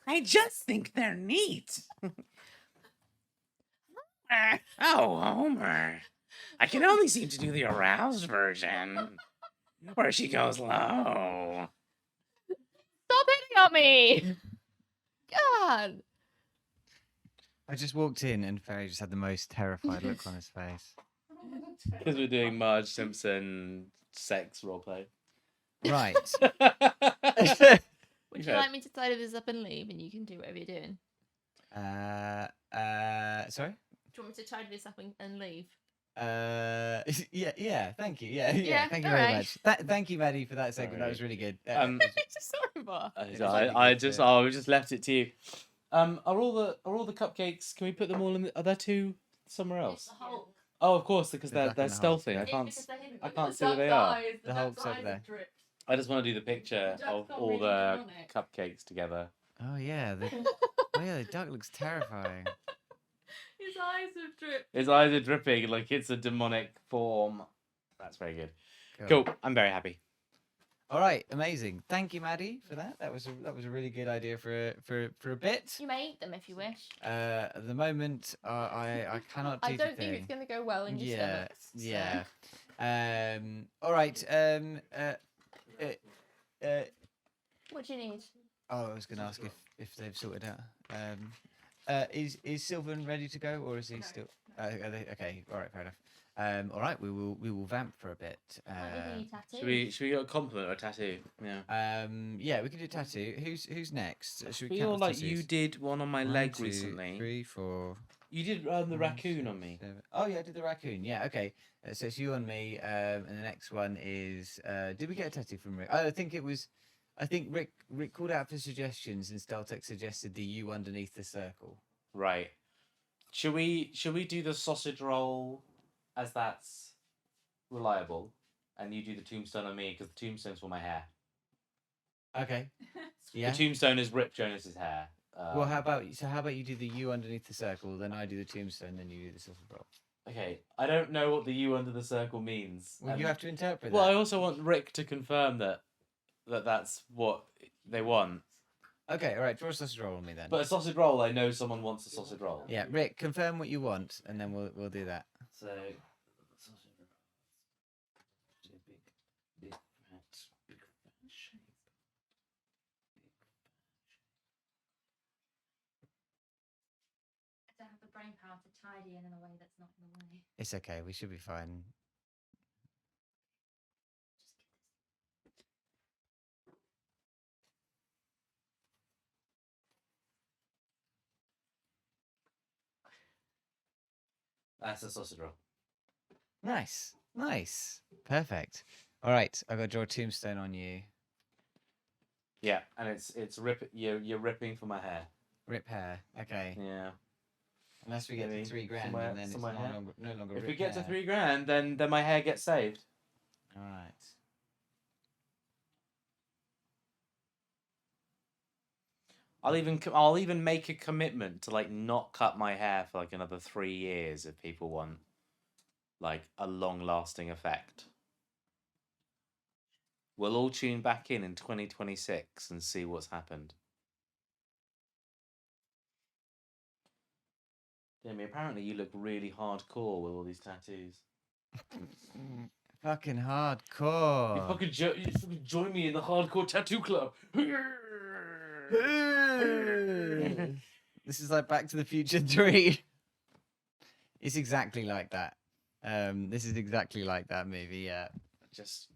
Speaker 8: I just think they're neat. Oh, Homer. I can only seem to do the aroused version, where she goes low.
Speaker 3: Stop hitting on me. God.
Speaker 1: I just walked in and Ferry just had the most terrified look on his face.
Speaker 2: Because we're doing Marge Simpson sex roleplay.
Speaker 1: Right.
Speaker 3: Would you like me to tidy this up and leave, and you can do whatever you're doing?
Speaker 1: Sorry?
Speaker 3: Do you want me to tidy this up and leave?
Speaker 1: Yeah. Thank you. Yeah.
Speaker 3: Yeah,
Speaker 1: Thank you
Speaker 3: all
Speaker 1: very
Speaker 3: right.
Speaker 1: much. Thank you, Maddie, for that segment. That was really good.
Speaker 3: Sorry, Bar.
Speaker 2: I just left it to you. Are all the cupcakes? Can we put them all in? Are there two somewhere else? Oh, of course, because
Speaker 1: The duck
Speaker 2: they're
Speaker 1: and the Hulk,
Speaker 2: stealthing.
Speaker 1: yeah.
Speaker 2: I can't see where they are.
Speaker 1: The Hulk's over there.
Speaker 2: I just want to do the picture of all the cupcakes together.
Speaker 1: Oh yeah. The duck looks terrifying.
Speaker 3: His eyes have dripped.
Speaker 2: His eyes are dripping like it's a demonic form. That's very good. Cool. I'm very happy.
Speaker 1: All right, amazing. Thank you, Maddie, for that. That was a really good idea for a bit.
Speaker 3: You may eat them if you wish.
Speaker 1: At the moment, I cannot do
Speaker 3: I
Speaker 1: the
Speaker 3: don't
Speaker 1: thing.
Speaker 3: think it's going to go well in your stomach. So.
Speaker 1: Yeah. All right.
Speaker 3: What do you need?
Speaker 1: Oh, I was going to ask if they've sorted out. Is Sylvan ready to go, or is he still? Okay. All right. Fair enough. All right. We will vamp for a bit.
Speaker 2: Should we get a compliment or a tattoo? Yeah.
Speaker 1: Yeah, we can do a tattoo. Who's next? Should we
Speaker 2: Feel
Speaker 1: count the
Speaker 2: like you
Speaker 1: tattoos?
Speaker 2: did one on my
Speaker 1: 1,
Speaker 2: leg
Speaker 1: 2,
Speaker 2: recently.
Speaker 1: 3, 4.
Speaker 2: You did the
Speaker 1: 1,
Speaker 2: raccoon
Speaker 1: 6,
Speaker 2: on me.
Speaker 1: 7. Oh yeah, I did the raccoon. Yeah, okay. So it's you on me, and the next one is. Did we get a tattoo from Rick? I think Rick called out for suggestions, and Steltec suggested the U underneath the circle.
Speaker 2: Right. Should we do the sausage roll, as that's reliable, and you do the tombstone on me because the tombstone's for my hair.
Speaker 1: Okay. Yeah.
Speaker 2: The tombstone is Rip Jonas's hair.
Speaker 1: Well, how about you do the U underneath the circle, then I do the tombstone, then you do the sausage roll.
Speaker 2: Okay, I don't know what the U under the circle means.
Speaker 1: Well, you have to interpret
Speaker 2: Well,
Speaker 1: that.
Speaker 2: I also want Rick to confirm that's what they want.
Speaker 1: Okay, all right. Draw a sausage roll on me then.
Speaker 2: But a sausage roll, I know someone wants a sausage roll.
Speaker 1: Yeah, Rick, confirm what you want, and then we'll do that.
Speaker 7: So, sausage roll. Big fat shape.
Speaker 3: I don't have the brain power to tidy in a way that's not in the way.
Speaker 1: It's okay. We should be fine.
Speaker 2: That's a sausage roll.
Speaker 1: Nice. Perfect. All right, I've got to draw a tombstone on you.
Speaker 2: Yeah, and it's you're ripping for my hair.
Speaker 1: Rip hair. Okay.
Speaker 2: Yeah.
Speaker 1: Unless we get to $3 grand,
Speaker 2: Somewhere-
Speaker 1: and then it's
Speaker 2: somewhere hair.
Speaker 1: no longer.
Speaker 2: If we
Speaker 1: rip
Speaker 2: get to
Speaker 1: hair.
Speaker 2: $3 grand, then my hair gets saved.
Speaker 1: All right.
Speaker 2: I'll even make a commitment to like not cut my hair for like another 3 years if people want like a long lasting effect. We'll all tune back in 2026 and see what's happened. Jamie, apparently you look really hardcore with all these tattoos.
Speaker 1: Fucking hardcore.
Speaker 2: You fucking join me in the hardcore tattoo club.
Speaker 1: This is like Back to the Future 3. It's exactly like that. This is exactly like that movie. Yeah.
Speaker 2: Just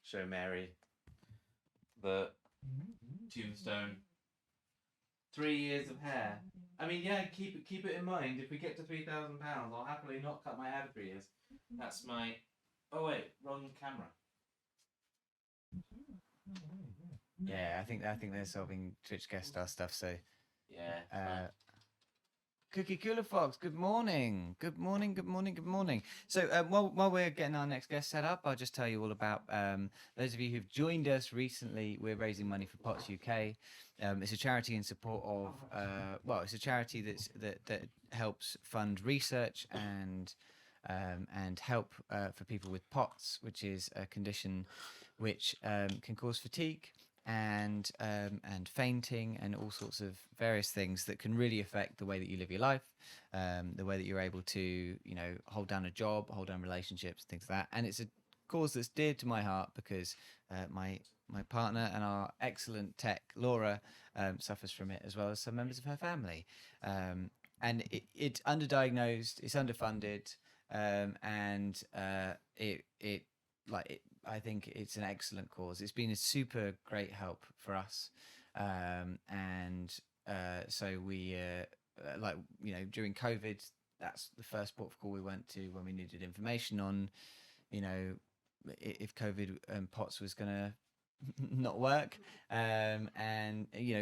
Speaker 2: show Mary the tombstone. 3 years of hair. I mean, yeah, keep it in mind. If we get to £3,000, I'll happily not cut my hair for 3 years. That's my. Oh wait, wrong camera.
Speaker 1: Yeah, I think they're solving Twitch guest star stuff. So,
Speaker 2: Yeah.
Speaker 1: Cookie Cooler Fox, good morning. Good morning. So, while we're getting our next guest set up, I'll just tell you all about those of you who've joined us recently. We're raising money for POTS UK. It's a charity in support of it's a charity that helps fund research and and help for people with POTS, which is a condition which can cause fatigue and fainting and all sorts of various things that can really affect the way that you live your life, the way that you're able to, hold down a job, hold down relationships, things like that. And it's a cause that's dear to my heart because my partner and our excellent tech Laura suffers from it, as well as some members of her family. And it's underdiagnosed, it's underfunded, and I think it's an excellent cause. It's been a super great help for us, and so we during COVID, that's the first port of call we went to when we needed information on, if COVID POTS was gonna not work, and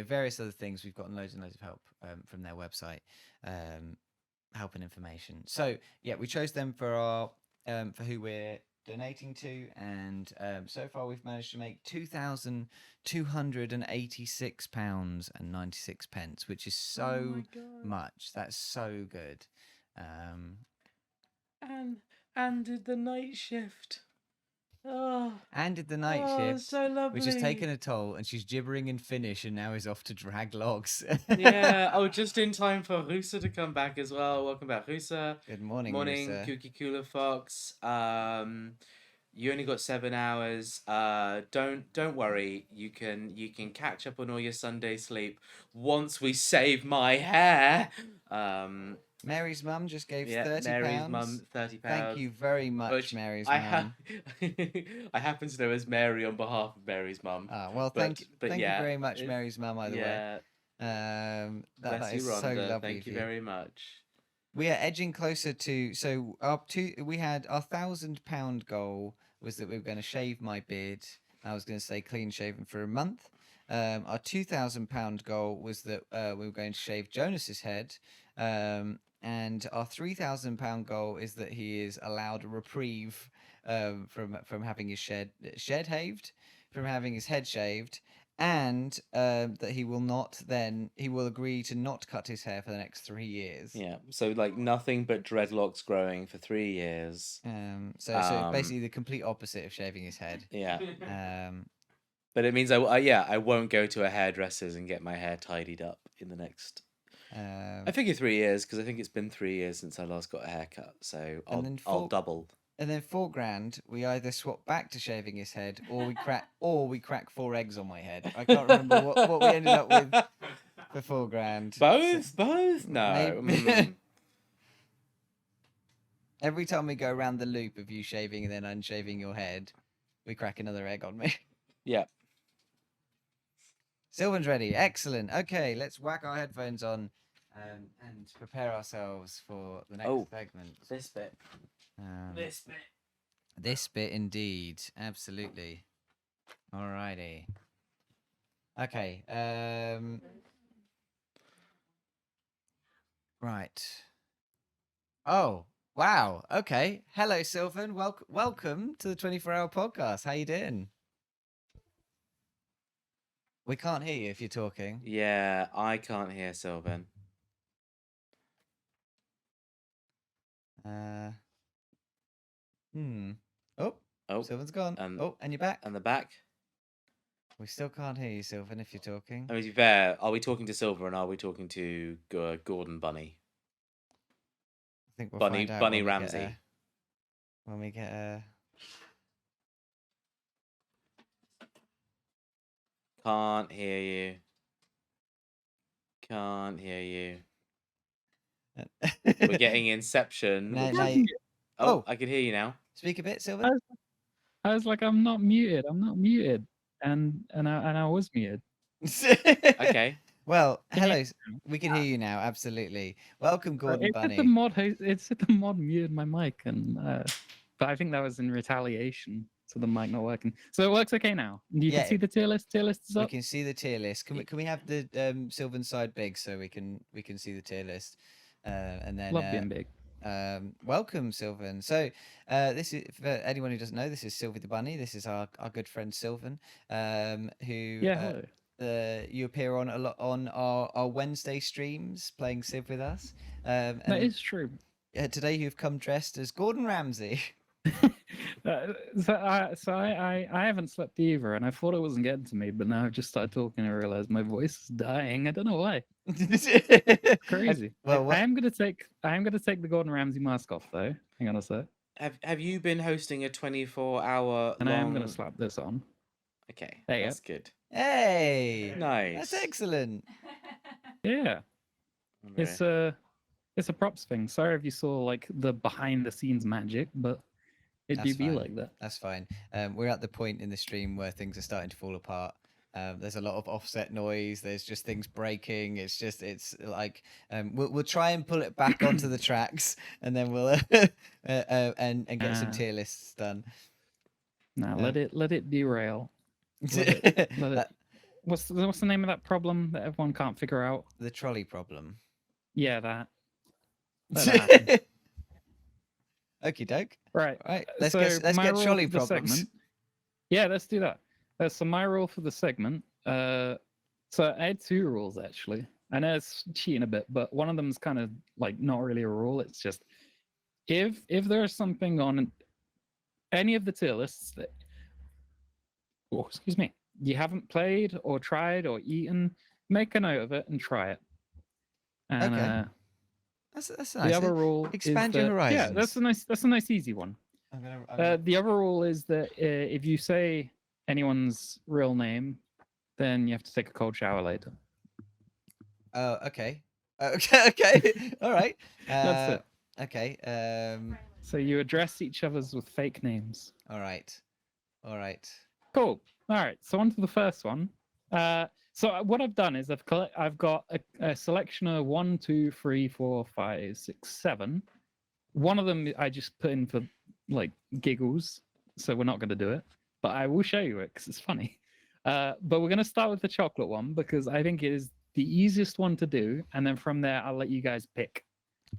Speaker 1: various other things. We've gotten loads and loads of help from their website, help and information. So yeah, we chose them for our for who we're donating to, and so far we've managed to make £2,286.96, which is so much. That's so good.
Speaker 2: And did the night shift. Oh,
Speaker 1: And did the night shift,
Speaker 2: so lovely.
Speaker 1: which has taken a toll, and she's gibbering in Finnish and now is off to drag logs.
Speaker 2: Yeah, just in time for Rusa to come back as well. Welcome back, Rusa.
Speaker 1: Good morning,
Speaker 2: Morning,
Speaker 1: Rusa.
Speaker 2: Kooky Cooler Fox. You only got 7 hours. Don't worry. You can catch up on all your Sunday sleep once we save my hair.
Speaker 1: Mary's mum just gave
Speaker 2: Yeah,
Speaker 1: £30.
Speaker 2: Mary's mum, £30.
Speaker 1: Thank you very much,
Speaker 2: Which
Speaker 1: Mary's
Speaker 2: I
Speaker 1: mum.
Speaker 2: I happen to know as Mary on behalf of Mary's mum.
Speaker 1: Well, thank you
Speaker 2: yeah,
Speaker 1: very much, Mary's mum, either way.
Speaker 2: Bless
Speaker 1: That
Speaker 2: you,
Speaker 1: is
Speaker 2: Rhonda.
Speaker 1: so lovely.
Speaker 2: Thank you very much.
Speaker 1: We are edging closer to, so we had our £1,000 goal was that we were going to shave my beard. I was going to stay clean shaven for a month. Our £2,000 goal was that we were going to shave Jonas's head. And our £3,000 goal is that he is allowed a reprieve from having his head shaved, from having his head shaved, and that he will agree to not cut his hair for the next 3 years.
Speaker 2: Yeah, so like nothing but dreadlocks growing for 3 years.
Speaker 1: So basically the complete opposite of shaving his head.
Speaker 2: Yeah. But it means I won't go to a hairdresser's and get my hair tidied up in the next. I figure 3 years because I think it's been 3 years since I last got a haircut, so I'll double.
Speaker 1: And then £4,000, we either swap back to shaving his head, or we crack 4 eggs on my head. I can't remember what we ended up with for £4,000.
Speaker 2: Both? No.
Speaker 1: Every time we go around the loop of you shaving and then unshaving your head, we crack another egg on me.
Speaker 2: Yeah.
Speaker 1: Sylvan's ready. Excellent. Okay, let's whack our headphones on and prepare ourselves for the next segment.
Speaker 2: This bit.
Speaker 5: This bit.
Speaker 1: This bit indeed. Absolutely. Alrighty. Okay. Right. Oh, wow. Okay. Hello, Sylvan. Welcome to the 24-hour podcast. How you doing? We can't hear you if you're talking.
Speaker 2: Yeah, I can't hear Sylvan.
Speaker 1: Oh, Sylvan's gone. And you're back.
Speaker 2: And the back.
Speaker 1: We still can't hear you, Sylvan, if you're talking.
Speaker 2: I mean, to be fair, are we talking to Silver and are we talking to Gordon Bunny?
Speaker 1: I think we'll
Speaker 2: Bunny
Speaker 1: find out
Speaker 2: Bunny
Speaker 1: when we
Speaker 2: Ramsey.
Speaker 1: When we get a...
Speaker 2: Can't hear you. Can't hear you. We're getting Inception.
Speaker 1: Oh,
Speaker 2: I can hear you now.
Speaker 1: Speak a bit, Sylvan.
Speaker 9: I was like, I'm not muted, and I was muted.
Speaker 2: Okay.
Speaker 1: Well, hello. We can hear you now. Absolutely. Welcome, Gordon Bunny.
Speaker 9: It said the mod muted my mic, and but I think that was in retaliation to the mic not working. So it works okay now. You can see the tier list. Tier list is up.
Speaker 1: We can see the tier list. Can we have the Sylvan side big so we can see the tier list, and then
Speaker 9: Love being big.
Speaker 1: Welcome, Sylvan. So this is, for anyone who doesn't know, this is Sylvie the Bunny. This is our good friend Sylvan, who
Speaker 9: hello.
Speaker 1: You appear on a lot on our Wednesday streams playing Civ with us.
Speaker 9: That is true.
Speaker 1: Today you've come dressed as Gordon Ramsay.
Speaker 9: I haven't slept either, and I thought it wasn't getting to me, but now I've just started talking and realized my voice is dying. I don't know why. Crazy.
Speaker 1: Well,
Speaker 9: I am gonna take the Gordon Ramsay mask off though. Hang on a sec,
Speaker 2: Have you been hosting a 24-hour
Speaker 9: and I am gonna
Speaker 2: long?
Speaker 9: slap this on.
Speaker 2: Okay,
Speaker 9: There you
Speaker 2: that's good.
Speaker 1: Hey,
Speaker 2: Nice.
Speaker 1: that's excellent.
Speaker 9: Yeah,
Speaker 2: Alright.
Speaker 9: it's a props thing. Sorry if you saw like the behind the scenes magic, but it
Speaker 1: That's
Speaker 9: do be
Speaker 1: fine.
Speaker 9: like that.
Speaker 1: That's fine. We're at the point in the stream where things are starting to fall apart. There's a lot of offset noise. There's just things breaking. It's like we'll try and pull it back onto the tracks, and then we'll and get some
Speaker 9: Ah.
Speaker 1: tier lists done.
Speaker 9: Now
Speaker 1: Um,
Speaker 9: let it derail. Let it.
Speaker 1: That-
Speaker 9: What's the name of that problem that everyone can't figure out?
Speaker 1: the trolley problem.
Speaker 9: Yeah, that. Let that happen.
Speaker 1: Okie doke.
Speaker 9: Right.
Speaker 1: Right. Let's
Speaker 9: so
Speaker 1: get
Speaker 9: my rule
Speaker 1: trolley
Speaker 9: for the
Speaker 1: problems.
Speaker 9: segment. Yeah, let's do that. So my rule for the segment. So I had 2 rules actually. I know it's cheating a bit, but one of them is kind of like not really a rule. It's just if there's something on any of the tier lists that, oh, excuse me, you haven't played or tried or eaten, make a note of it and try it. And
Speaker 1: Okay. That's
Speaker 9: the
Speaker 1: nice.
Speaker 9: other rule
Speaker 1: Expand
Speaker 9: is
Speaker 1: your
Speaker 9: that, yeah, that's
Speaker 1: horizons.
Speaker 9: a nice easy one. The other rule is that if you say anyone's real name, then you have to take a cold shower later.
Speaker 1: Oh, okay. Okay. All right.
Speaker 9: That's it.
Speaker 1: Okay.
Speaker 9: So you address each other's with fake names.
Speaker 1: All right.
Speaker 9: Cool. All right. So on to the first one. So what I've done is I've got a selection of 1, 2, 3, 4, 5, 6, 7. One of them I just put in for like giggles, so we're not going to do it. But I will show you it because it's funny. But we're going to start with the chocolate one because I think it is the easiest one to do, and then from there I'll let you guys pick.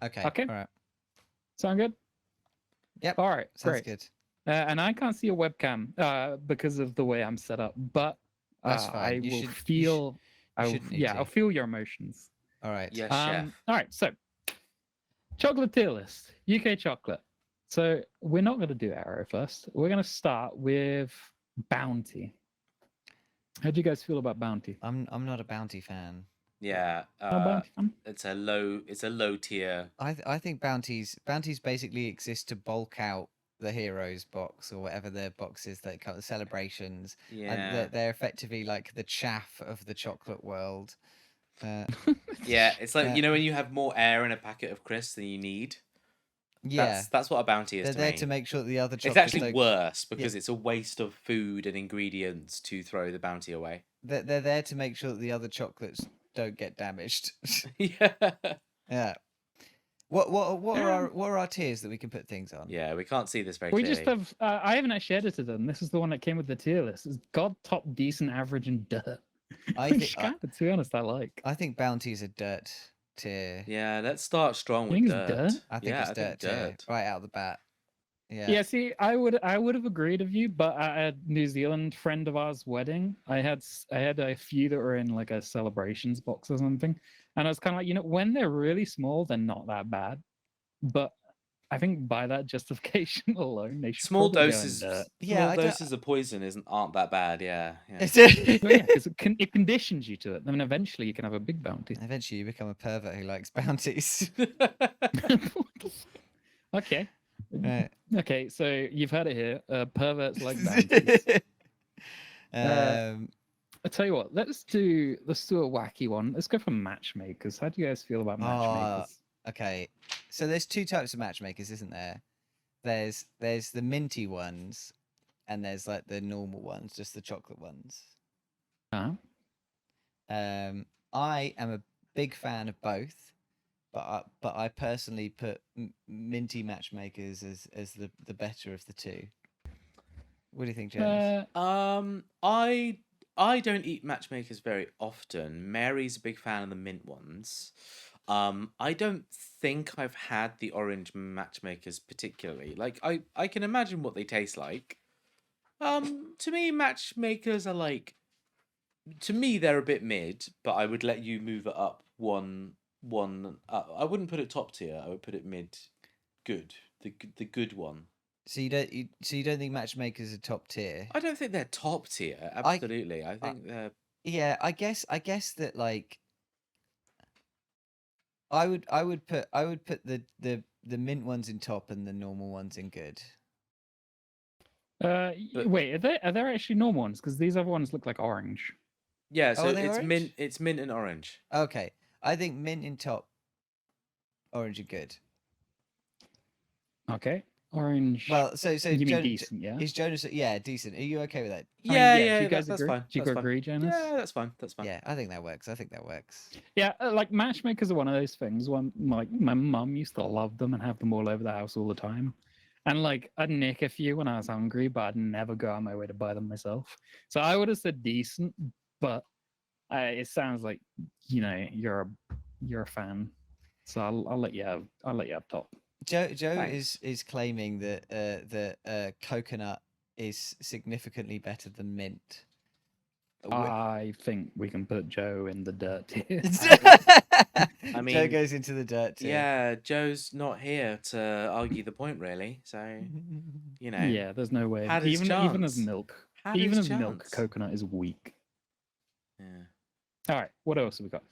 Speaker 1: Okay.
Speaker 9: Okay.
Speaker 1: All right.
Speaker 9: Sound good?
Speaker 1: Yep.
Speaker 9: All right.
Speaker 1: Sounds
Speaker 9: Great.
Speaker 1: good.
Speaker 9: And I can't see a webcam because of the way I'm set up, but
Speaker 1: That's fine.
Speaker 9: I
Speaker 1: You
Speaker 9: will
Speaker 1: should- you
Speaker 9: feel.
Speaker 1: shouldn't need to.
Speaker 9: I'll feel your emotions.
Speaker 1: All right.
Speaker 2: Yes, chef.
Speaker 9: All right. So, chocolate tier list, UK chocolate. So we're not going to do Arrow first. We're going to start with Bounty. How do you guys feel about Bounty?
Speaker 1: I'm not a Bounty fan.
Speaker 2: Yeah.
Speaker 9: Not a Bounty fan?
Speaker 2: It's a low tier.
Speaker 1: I think bounties basically exist to bulk out the heroes box or whatever their box is that cover the celebrations. And
Speaker 2: Yeah.
Speaker 1: they're effectively like the chaff of the chocolate world.
Speaker 2: Yeah, it's like
Speaker 1: Yeah.
Speaker 2: you know when you have more air in a packet of crisps than you need.
Speaker 1: Yeah,
Speaker 2: That's what a bounty is
Speaker 1: they're
Speaker 2: to
Speaker 1: there
Speaker 2: me.
Speaker 1: to make sure that the other
Speaker 2: It's
Speaker 1: chocolates
Speaker 2: actually
Speaker 1: don't.
Speaker 2: worse because it's a waste of food and ingredients to throw the bounty away.
Speaker 1: They're there to make sure that the other chocolates don't get damaged.
Speaker 2: Yeah.
Speaker 1: Yeah. What are our tiers that we can put things on?
Speaker 2: Yeah, we can't see this very
Speaker 9: We
Speaker 2: clearly.
Speaker 9: just have. I haven't actually edited them. This is the one that came with the tier list. It's God, top, decent, average, and dirt. Which kind of, to be honest, I like.
Speaker 1: I think bounty's a dirt tier.
Speaker 2: Yeah, let's start strong
Speaker 9: You
Speaker 2: with
Speaker 9: think it's
Speaker 2: dirt.
Speaker 9: dirt?
Speaker 1: I think it's dirt tier right out the bat. Yeah.
Speaker 9: Yeah, see, I would have agreed with you, but at a New Zealand friend of ours' wedding, I had a few that were in like a celebrations box or something, and I was kind of like, when they're really small, they're not that bad, but I think by that justification alone, they should
Speaker 2: Small
Speaker 9: probably
Speaker 2: doses.
Speaker 9: go in dirt.
Speaker 2: Small doses of poison aren't that bad. Yeah.
Speaker 9: But yeah, 'cause it conditions you to it. I mean, eventually you can have a big bounty.
Speaker 1: Eventually, you become a pervert who likes bounties.
Speaker 9: Okay.
Speaker 1: Right.
Speaker 9: Okay, so you've heard it here. Perverts like bounties. I tell you what, let's do a wacky one. Let's go for matchmakers. How do you guys feel about matchmakers?
Speaker 1: Okay. So there's 2 types of matchmakers, isn't there? There's the minty ones, and there's like the normal ones, just the chocolate ones.
Speaker 9: Uh-huh.
Speaker 1: I am a big fan of both, but I personally put minty matchmakers as the better of the 2. What do you think, James?
Speaker 2: I don't eat matchmakers very often. Mary's a big fan of the mint ones. I don't think I've had the orange matchmakers particularly. Like I can imagine what they taste like. To me, matchmakers are like. To me, they're a bit mid, but I would let you move it up one. I wouldn't put it top tier. I would put it mid. good, the good one.
Speaker 1: So you don't think matchmakers are top tier?
Speaker 2: I don't think they're top tier. Absolutely, I think they're.
Speaker 1: Yeah, I guess that like I would put the mint ones in top and the normal ones in good.
Speaker 2: But-
Speaker 9: Wait, are there actually normal ones? Because these other ones look like orange.
Speaker 2: Yeah,
Speaker 1: Oh,
Speaker 2: so
Speaker 1: are they
Speaker 2: it's
Speaker 1: orange?
Speaker 2: mint. It's mint and orange.
Speaker 1: Okay, I think mint in top, orange are good.
Speaker 9: Okay, orange.
Speaker 1: Well, so
Speaker 9: you mean decent, yeah?
Speaker 1: Is Jonas? Yeah, decent. Are you okay with that?
Speaker 9: I mean,
Speaker 2: Yeah,
Speaker 9: do
Speaker 2: yeah,
Speaker 9: you guys
Speaker 2: that's
Speaker 9: agree?
Speaker 2: fine.
Speaker 9: Do you
Speaker 2: That's fine.
Speaker 9: agree, Jonas?
Speaker 2: Yeah, that's fine. That's fine.
Speaker 1: Yeah, I think that works. I think that works.
Speaker 9: Yeah, like matchmakers are one of those things. When like my mum used to love them and have them all over the house all the time, and like I'd nick a few when I was hungry, but I'd never go out of my way to buy them myself. So I would have said decent, but it sounds like you're a fan. So I'll let you have top.
Speaker 1: Joe
Speaker 9: Thanks.
Speaker 1: is claiming that coconut is significantly better than mint.
Speaker 9: I think we can put Joe in the dirt here.
Speaker 1: I
Speaker 2: mean,
Speaker 1: Joe goes into the dirt too.
Speaker 2: Yeah, Joe's not here to argue the point, really. So
Speaker 9: Yeah, there's no way.
Speaker 2: Had his
Speaker 9: Even as
Speaker 2: chance.
Speaker 9: milk,
Speaker 2: Had
Speaker 9: even
Speaker 2: his
Speaker 9: as milk,
Speaker 2: chance.
Speaker 9: coconut is weak.
Speaker 2: Yeah.
Speaker 9: All right, what else have we got?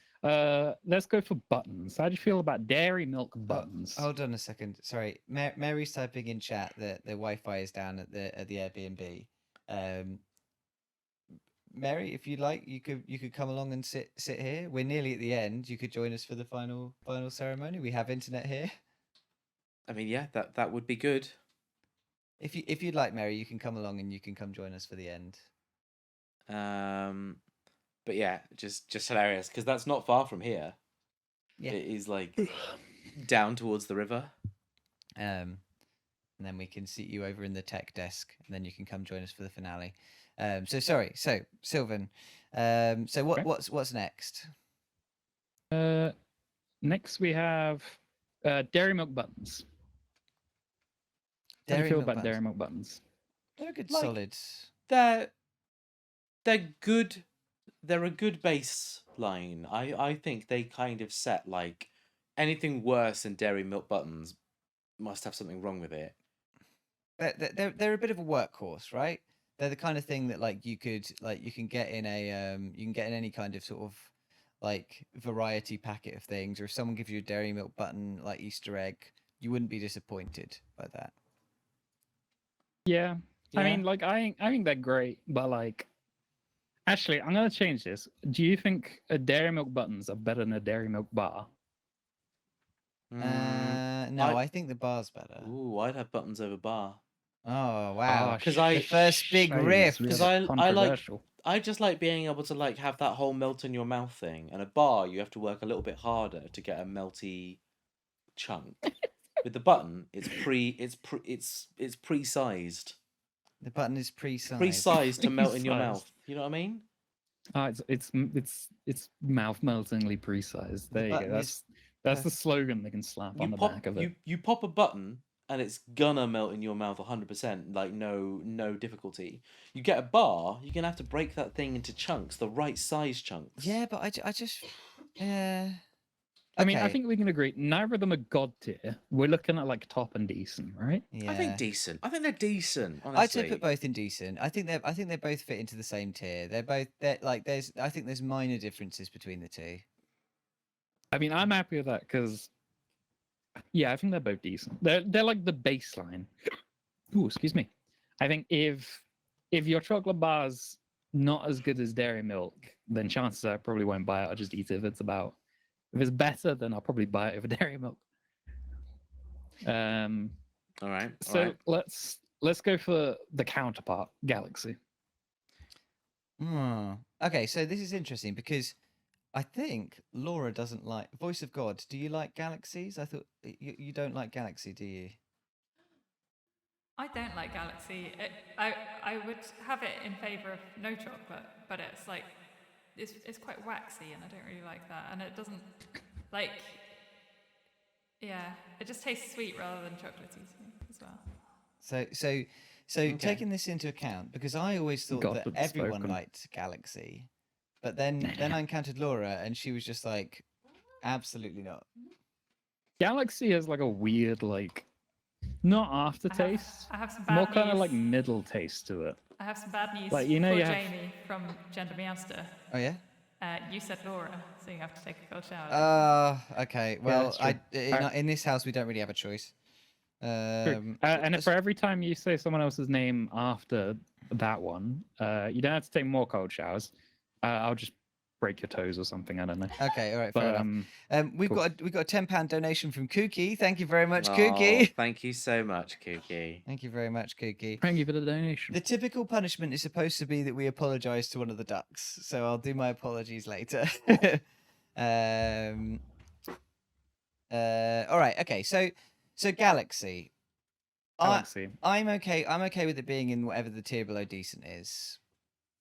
Speaker 9: Let's go for buttons. How do you feel about dairy milk buttons?
Speaker 1: Hold on a second. Sorry, Mary's typing in chat that the Wi-Fi is down at the Airbnb. Mary, if you'd like, you could come along and sit here. We're nearly at the end. You could join us for the final ceremony. We have internet here.
Speaker 2: I mean, yeah, that would be good.
Speaker 1: If you'd like, Mary, you can come along and you can come join us for the end.
Speaker 2: But yeah, just hilarious because that's not far from here.
Speaker 1: Yeah.
Speaker 2: It is like down towards the river.
Speaker 1: And then we can seat you over in the tech desk, and then you can come join us for the finale. So Sylvan. So what's next?
Speaker 9: Next we have dairy milk buttons. How do you feel about dairy milk buttons?
Speaker 1: They're good,
Speaker 2: Like,
Speaker 1: solid.
Speaker 2: They're good. They're a good baseline. I think they kind of set like anything worse than dairy milk buttons must have something wrong with it.
Speaker 1: They're a bit of a workhorse, right? They're the kind of thing that like you can get in any kind of sort of like variety packet of things, or if someone gives you a dairy milk button like Easter egg, you wouldn't be disappointed by that.
Speaker 9: Yeah. I
Speaker 2: Yeah.
Speaker 9: mean, like I think they're great, but like, actually, I'm gonna change this. Do you think a dairy milk buttons are better than a dairy milk bar?
Speaker 1: No, I think the bar's better.
Speaker 2: Ooh, I'd have buttons over bar.
Speaker 1: Oh wow!
Speaker 2: 'Cause
Speaker 1: the first big
Speaker 9: shame,
Speaker 1: riff.
Speaker 9: it's
Speaker 2: Because
Speaker 9: really
Speaker 2: I like
Speaker 9: controversial.
Speaker 2: I just like being able to like have that whole melt in your mouth thing. And a bar, you have to work a little bit harder to get a melty chunk. With the button, it's pre-sized.
Speaker 1: The button is pre-sized.
Speaker 2: Pre-sized to melt in your
Speaker 9: Pre-sized.
Speaker 2: mouth. You know what I mean?
Speaker 9: It's mouth meltingly pre-sized. There you
Speaker 1: button
Speaker 9: go.
Speaker 1: is
Speaker 9: That's the slogan they can slap on the back of it.
Speaker 2: You pop a button and it's gonna melt in your mouth 100%, like no difficulty. You get a bar, you're gonna have to break that thing into chunks, the right size chunks.
Speaker 1: Yeah, but I just
Speaker 9: I mean, I
Speaker 1: okay.
Speaker 9: think we can agree neither of them are god tier. We're looking at like top and decent, right?
Speaker 1: Yeah.
Speaker 2: I think decent. I think they're decent.
Speaker 1: I'd
Speaker 2: Honestly,
Speaker 1: say put both in decent. I think they both fit into the same tier. They're like I think there's minor differences between the two.
Speaker 9: I mean, I'm happy with that because, yeah, I think they're both decent. They're like the baseline. Ooh, excuse me. I think if your chocolate bar's not as good as dairy milk, then chances are I probably won't buy it. I'll just eat it if it's better, then I'll probably buy it over dairy milk.
Speaker 2: All right.
Speaker 9: So let's go for the counterpart, Galaxy.
Speaker 1: Okay, so this is interesting because I think Laura doesn't like Voice of God. Do you like galaxies? I thought you don't like Galaxy, do you?
Speaker 4: I don't like Galaxy. I would have it in favour of no chocolate, but it's like it's quite waxy, and I don't really like that. And it doesn't like, yeah, it just tastes sweet rather than chocolatey to me as well.
Speaker 1: So taking this into account, because I always thought
Speaker 9: God,
Speaker 1: that
Speaker 9: but
Speaker 1: everyone
Speaker 9: spoken.
Speaker 1: liked Galaxy, but then I encountered Laura and she was just like, absolutely not.
Speaker 9: Galaxy has like a weird like Not aftertaste.
Speaker 4: I have some
Speaker 9: More
Speaker 4: bad
Speaker 9: kind of
Speaker 4: news.
Speaker 9: like middle taste to it.
Speaker 4: I have some bad news
Speaker 9: Like, you know,
Speaker 4: for
Speaker 9: you have-
Speaker 4: Jamie from Gender Meowster.
Speaker 1: Oh yeah.
Speaker 4: You said Laura, so you have to take a cold shower.
Speaker 1: Okay. Well,
Speaker 9: that's true.
Speaker 1: in this house we don't really have a choice.
Speaker 9: True. And for every time you say someone else's name after that one, you don't have to take more cold showers. I'll just break your toes or something. I don't know.
Speaker 1: Okay, all right,
Speaker 9: But
Speaker 1: fair enough. We've
Speaker 9: cool.
Speaker 1: got a £10 donation from Kooky. Thank you very much,
Speaker 2: Oh,
Speaker 1: Kooky.
Speaker 2: thank you so much, Kooky.
Speaker 1: Thank you very much, Kooky.
Speaker 9: Thank you for the donation.
Speaker 1: The typical punishment is supposed to be that we apologise to one of the ducks, so I'll do my apologies later. All right, okay. So Galaxy.
Speaker 9: Galaxy.
Speaker 1: I'm okay. I'm okay with it being in whatever the tier below decent is.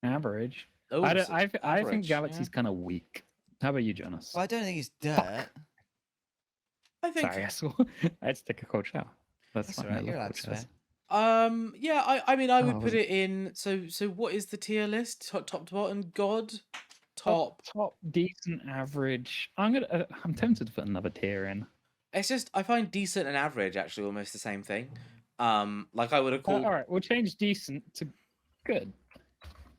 Speaker 9: Average.
Speaker 2: Oh,
Speaker 9: I
Speaker 2: so
Speaker 9: think
Speaker 2: average,
Speaker 9: Galaxy's kind of weak. How about you, Jonas?
Speaker 1: Well, I don't think it's dirt.
Speaker 2: I think.
Speaker 9: Sorry, I saw. I had to take a cold shower. That's
Speaker 1: That's
Speaker 9: fine.
Speaker 1: all
Speaker 9: I
Speaker 1: right. You're
Speaker 9: love
Speaker 1: allowed
Speaker 9: cold
Speaker 1: to
Speaker 9: showers.
Speaker 1: swear.
Speaker 2: Yeah, I mean, I would
Speaker 9: Oh,
Speaker 2: put
Speaker 9: was
Speaker 2: it in. So what is the tier list? Top to bottom. God, top.
Speaker 9: Top decent average. I'm tempted to put another tier in.
Speaker 2: It's just I find decent and average actually almost the same thing. Like I would have called.
Speaker 9: All right, we'll change decent to good.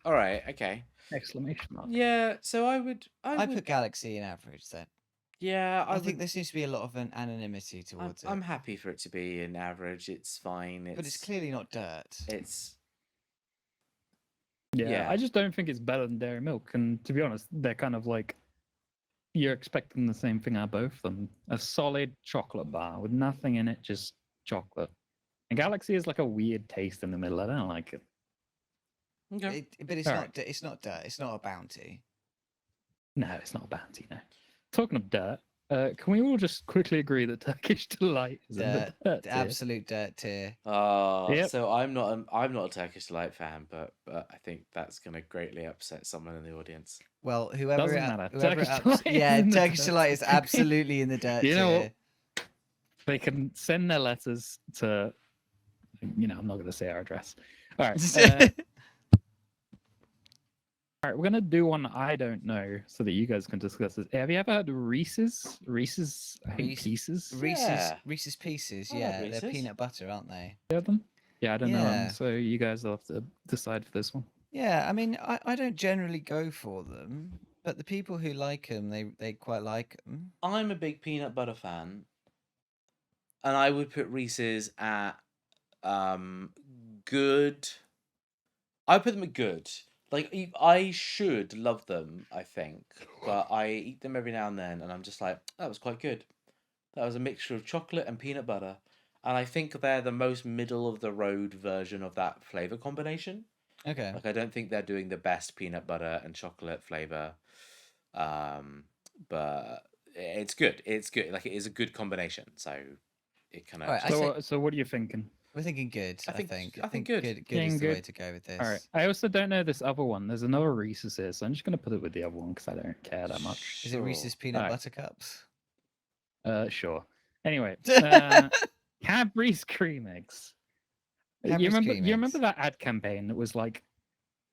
Speaker 2: All right, okay.
Speaker 9: Exclamation mark.
Speaker 2: Yeah, so I would.
Speaker 1: I put Galaxy in average then.
Speaker 2: Yeah,
Speaker 1: I
Speaker 2: would,
Speaker 1: think there seems to be a lot of an anonymity towards
Speaker 2: I'm
Speaker 1: it.
Speaker 2: happy for it to be in average. It's fine.
Speaker 1: But it's clearly not dirt.
Speaker 2: It's
Speaker 9: Yeah,
Speaker 2: Yeah.
Speaker 9: I just don't think it's better than Dairy Milk. And to be honest, they're kind of like you're expecting the same thing out of both of them. A solid chocolate bar with nothing in it, just chocolate. And Galaxy is like a weird taste in the middle. I don't like it.
Speaker 2: okay.
Speaker 1: But it's
Speaker 9: All
Speaker 1: not.
Speaker 9: right.
Speaker 1: It's not dirt. It's not a bounty.
Speaker 9: No, it's not a bounty, no. Talking of dirt, can we all just quickly agree that Turkish Delight is in
Speaker 1: Dirt.
Speaker 9: the dirt
Speaker 1: The
Speaker 9: tier?
Speaker 1: absolute dirt tier.
Speaker 9: Yep.
Speaker 2: So I'm not a Turkish Delight fan, but I think that's gonna greatly upset someone in the audience.
Speaker 1: Well, whoever
Speaker 9: Doesn't
Speaker 1: it,
Speaker 9: matter.
Speaker 1: whoever it
Speaker 9: Turkish
Speaker 1: ups-
Speaker 9: Delight is
Speaker 1: yeah,
Speaker 9: in the
Speaker 1: Turkish
Speaker 9: dirt.
Speaker 1: Delight is absolutely in the dirt
Speaker 9: You know
Speaker 1: tier.
Speaker 9: what? They can send their letters to, I'm not going to say our address. All right. All right, we're going to do one I don't know so that you guys can discuss this. Have you ever heard of Reese's? Reese's, I think,
Speaker 1: Reese-
Speaker 9: Pieces?
Speaker 2: Yeah.
Speaker 1: Reese's Pieces.
Speaker 2: I love
Speaker 1: Yeah, they're
Speaker 2: Reese's.
Speaker 1: peanut butter, aren't they?
Speaker 9: You have them? Yeah, I don't know
Speaker 1: Yeah.
Speaker 9: them. So you guys will have to decide for this one.
Speaker 1: Yeah, I mean, I don't generally go for them, but the people who like them, they quite like them.
Speaker 2: I'm a big peanut butter fan, and I would put Reese's at good. I put them at good. Like I should love them, I think, but I eat them every now and then, and I'm just like, that was quite good. That was a mixture of chocolate and peanut butter, and I think they're the most middle of the road version of that flavor combination.
Speaker 1: Okay.
Speaker 2: Like I don't think they're doing the best peanut butter and chocolate flavor, but it's good. It's good. Like it is a good combination. So it kind of.
Speaker 1: Alright, I
Speaker 9: So what are you thinking?
Speaker 1: We're thinking good.
Speaker 2: I
Speaker 1: I
Speaker 2: think-
Speaker 1: think.
Speaker 2: I think good.
Speaker 1: Good
Speaker 9: Thinking
Speaker 1: is the way
Speaker 9: good.
Speaker 1: to go with this.
Speaker 9: All right. I also don't know this other one. There's another Reese's here, so I'm just going to put it with the other one because I don't care that much.
Speaker 1: Is it Reese's peanut
Speaker 9: Alright.
Speaker 1: butter cups?
Speaker 9: Sure. Anyway, Cadbury's cream eggs.
Speaker 1: Cadbury's cream
Speaker 9: You remember
Speaker 1: eggs.
Speaker 9: that ad campaign that was like,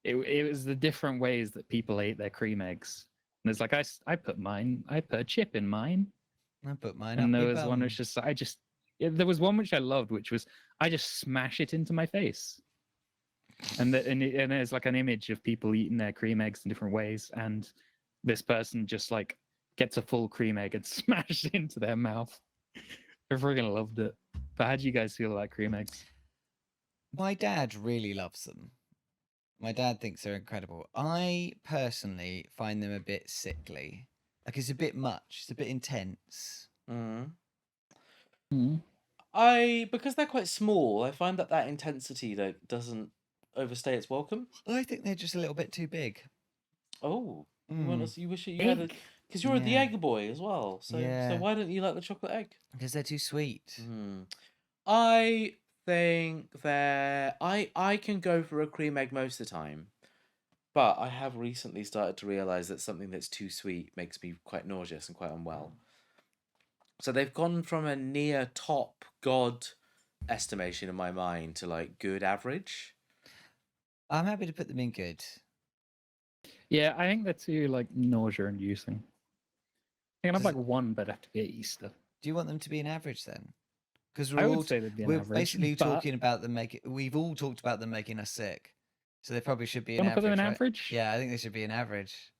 Speaker 9: it was the different ways that people ate their cream eggs. And it's like I put a chip in mine,
Speaker 1: I put mine
Speaker 9: and
Speaker 1: up
Speaker 9: there
Speaker 1: my
Speaker 9: was one which
Speaker 1: bum.
Speaker 9: there was one which I loved, which was I just smash it into my face. And there's like an image of people eating their cream eggs in different ways, and this person just like gets a full cream egg and smashed it into their mouth. I freaking loved it. But how do you guys feel about cream eggs?
Speaker 1: My dad really loves them. My dad thinks they're incredible. I personally find them a bit sickly. Like it's a bit much. It's a bit intense.
Speaker 2: Mm.
Speaker 9: Mm.
Speaker 2: Because they're quite small, I find that intensity doesn't overstay its welcome.
Speaker 1: I think they're just a little bit too big.
Speaker 2: Oh,
Speaker 1: Mm.
Speaker 2: you wish you had
Speaker 9: Egg.
Speaker 2: because you're the
Speaker 1: Yeah.
Speaker 2: egg boy as well. So
Speaker 1: Yeah.
Speaker 2: why don't you like the chocolate egg?
Speaker 1: Because they're too sweet.
Speaker 2: I think I can go for a cream egg most of the time, but I have recently started to realize that something that's too sweet makes me quite nauseous and quite unwell. So they've gone from a near top god estimation in my mind to like good average.
Speaker 1: I'm happy to put them in good.
Speaker 9: Yeah, I think they're too like nausea-inducing. I can have
Speaker 1: Does
Speaker 9: like one, but have to be at Easter.
Speaker 1: Do you want them to be an average then? because
Speaker 9: I would say they'd be an
Speaker 1: we're
Speaker 9: average.
Speaker 1: basically
Speaker 9: but
Speaker 1: talking about them making. We've all talked about them making us sick, so they probably should be
Speaker 9: you
Speaker 1: an
Speaker 9: want to put them in
Speaker 1: right?
Speaker 9: average?
Speaker 1: Yeah, I think they should be an average.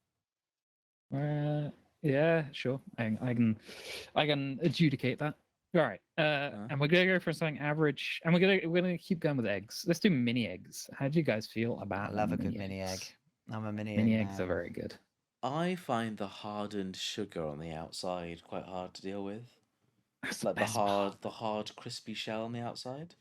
Speaker 9: Yeah, sure. I can adjudicate that. All right. And we're gonna go for something average, and we're gonna keep going with eggs. Let's do mini eggs. How do you guys feel
Speaker 1: I
Speaker 9: about
Speaker 1: love a good mini egg.
Speaker 9: eggs?
Speaker 1: I'm a mini
Speaker 9: Mini
Speaker 1: egg
Speaker 9: eggs are
Speaker 1: man.
Speaker 9: very good.
Speaker 2: I find the hardened sugar on the outside quite hard to deal with.
Speaker 9: That's
Speaker 2: Like the
Speaker 9: best part.
Speaker 2: hard, crispy shell on the outside.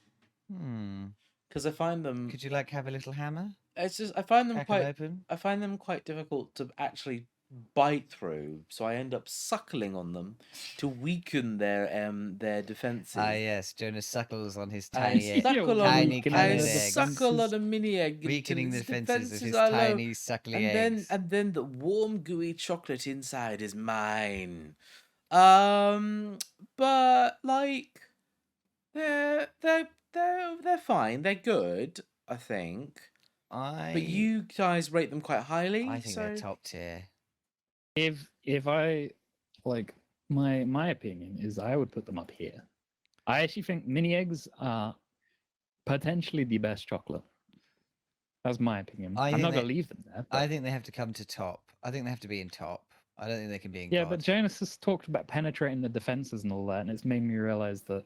Speaker 1: Hmm.
Speaker 2: Because I find them.
Speaker 1: Could you like have a little hammer?
Speaker 2: It's just I find them
Speaker 1: Crack
Speaker 2: quite.
Speaker 1: them open.
Speaker 2: I find them quite difficult to actually bite through, so I end up suckling on them to weaken their defenses.
Speaker 1: Ah, yes. Jonas suckles on his
Speaker 2: I
Speaker 1: tiny egg.
Speaker 2: suckle
Speaker 1: tiny
Speaker 2: on,
Speaker 1: coloured
Speaker 2: I
Speaker 1: eggs.
Speaker 2: suckle on a mini egg until
Speaker 1: Weakening the
Speaker 2: its
Speaker 1: defenses of his
Speaker 2: are low,
Speaker 1: tiny suckly
Speaker 2: and
Speaker 1: eggs.
Speaker 2: then the warm gooey chocolate inside is mine. But like they're fine. They're good, I think. But you guys rate them quite highly.
Speaker 1: I think
Speaker 2: so...
Speaker 1: they're top tier.
Speaker 9: If I like my opinion is I would put them up here. I actually think mini eggs are potentially the best chocolate. That's my opinion. I'm not gonna leave them there.
Speaker 1: I think they have to come to top. I think they have to be in top. I don't think they can be in
Speaker 9: Yeah,
Speaker 1: God.
Speaker 9: but Jonas has talked about penetrating the defenses and all that, and it's made me realize that,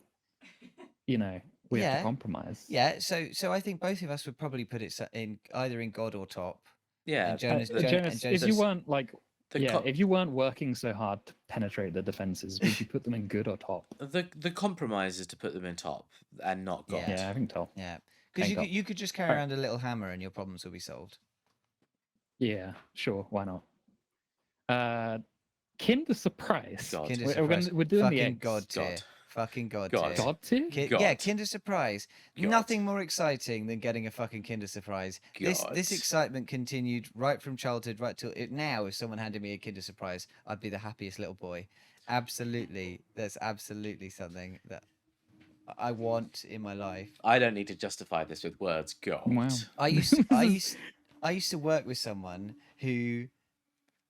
Speaker 9: we have to compromise.
Speaker 1: Yeah, so I think both of us would probably put it in either in God or top.
Speaker 2: Yeah,
Speaker 1: And Jonas,
Speaker 9: Jonas, if you weren't like,
Speaker 2: The
Speaker 9: if you weren't working so hard to penetrate the defenses, would you put them in good or top?
Speaker 2: The compromise is to put them in top and not God.
Speaker 9: Yeah, I think top.
Speaker 1: Yeah, because you could just carry around a little hammer and your problems will be solved.
Speaker 9: Yeah, sure, why not? Kinder Surprise.
Speaker 2: God.
Speaker 1: Kinder
Speaker 9: We're
Speaker 1: Surprise.
Speaker 9: we're doing the
Speaker 1: Fucking
Speaker 9: eggs.
Speaker 1: God tier.
Speaker 2: God.
Speaker 1: Fucking God
Speaker 2: God.
Speaker 1: tier.
Speaker 9: God tier?
Speaker 2: God.
Speaker 1: Yeah, Kinder Surprise.
Speaker 2: God.
Speaker 1: Nothing more exciting than getting a fucking Kinder Surprise. This
Speaker 2: God.
Speaker 1: excitement continued right from childhood right till now. If someone handed me a Kinder Surprise, I'd be the happiest little boy. Absolutely, that's absolutely something that I want in my life.
Speaker 2: I don't need to justify this with words. God.
Speaker 9: Wow.
Speaker 1: I used to work with someone who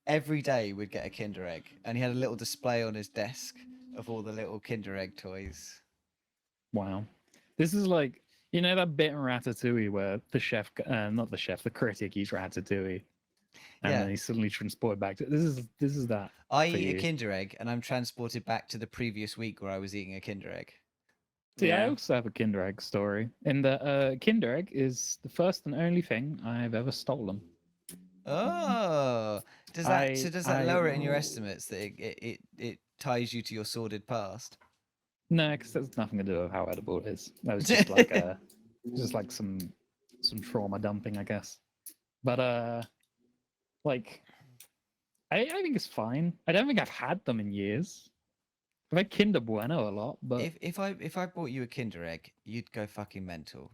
Speaker 1: every day would get a Kinder Egg, and he had a little display on his desk of all the little Kinder Egg toys.
Speaker 9: Wow. This is like, that bit in Ratatouille where the chef, not the chef, the critic eats Ratatouille. And then he's suddenly transported back to this is that.
Speaker 1: I
Speaker 9: for
Speaker 1: eat
Speaker 9: you.
Speaker 1: a Kinder Egg, and I'm transported back to the previous week where I was eating a Kinder Egg.
Speaker 9: See, I
Speaker 2: Yeah.
Speaker 9: also have a Kinder Egg story. And the Kinder Egg is the first and only thing I've ever stolen.
Speaker 1: Oh, does that
Speaker 9: I-
Speaker 1: lower it in your estimates that it ties you to your sordid past?
Speaker 9: No, because that's nothing to do with how edible it is. That was just like some trauma dumping, I guess. But I think it's fine. I don't think I've had them in years. I've had Kinder Bueno a lot, but
Speaker 1: If I bought you a Kinder Egg, you'd go fucking mental.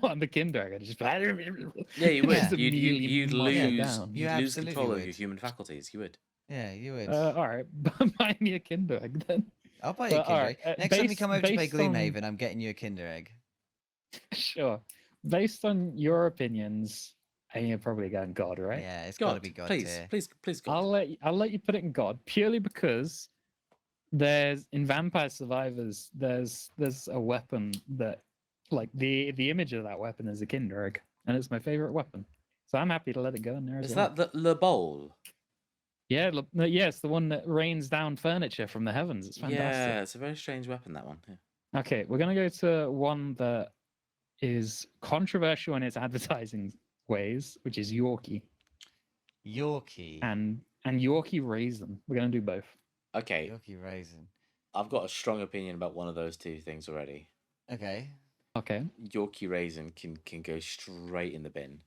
Speaker 9: what, the Kinder Egg? I just
Speaker 2: Yeah, you
Speaker 1: Yeah.
Speaker 2: would.
Speaker 9: Just
Speaker 2: You'd
Speaker 9: immediately
Speaker 2: lose.
Speaker 9: mush it
Speaker 2: You'd
Speaker 9: down.
Speaker 1: You
Speaker 2: lose
Speaker 1: absolutely
Speaker 2: control of
Speaker 1: would.
Speaker 2: your human faculties. You would.
Speaker 1: Yeah, you would.
Speaker 9: all right, buy me a Kinder Egg then.
Speaker 1: I'll buy you a
Speaker 9: but,
Speaker 1: Kinder
Speaker 9: alright,
Speaker 1: Egg. Next time you
Speaker 9: based-
Speaker 1: come over to play
Speaker 9: based on-
Speaker 1: Gloomhaven, I'm getting you a Kinder Egg.
Speaker 9: Sure. Based on your opinions, I think you're probably going God, right?
Speaker 1: Yeah, it's got to
Speaker 2: God,
Speaker 1: be God
Speaker 2: please,
Speaker 1: tier.
Speaker 2: please, God.
Speaker 9: I'll let you put it in God purely because there's in Vampire Survivors there's a weapon that like the image of that weapon is a Kinder Egg and it's my favorite weapon, so I'm happy to let it go in there.
Speaker 2: Is
Speaker 9: as well.
Speaker 2: that the Le Bowl?
Speaker 9: Yeah, it's the one that rains down furniture from the heavens. It's fantastic.
Speaker 2: Yeah, it's a very strange weapon. That one. Yeah.
Speaker 9: Okay, we're gonna go to one that is controversial in its advertising ways, which is Yorkie
Speaker 1: Yorkie.
Speaker 9: and Yorkie Raisin. We're gonna do both.
Speaker 2: Okay,
Speaker 1: Yorkie Raisin.
Speaker 2: I've got a strong opinion about one of those two things already.
Speaker 1: Okay.
Speaker 9: Okay,
Speaker 2: Yorkie Raisin can go straight in the bin.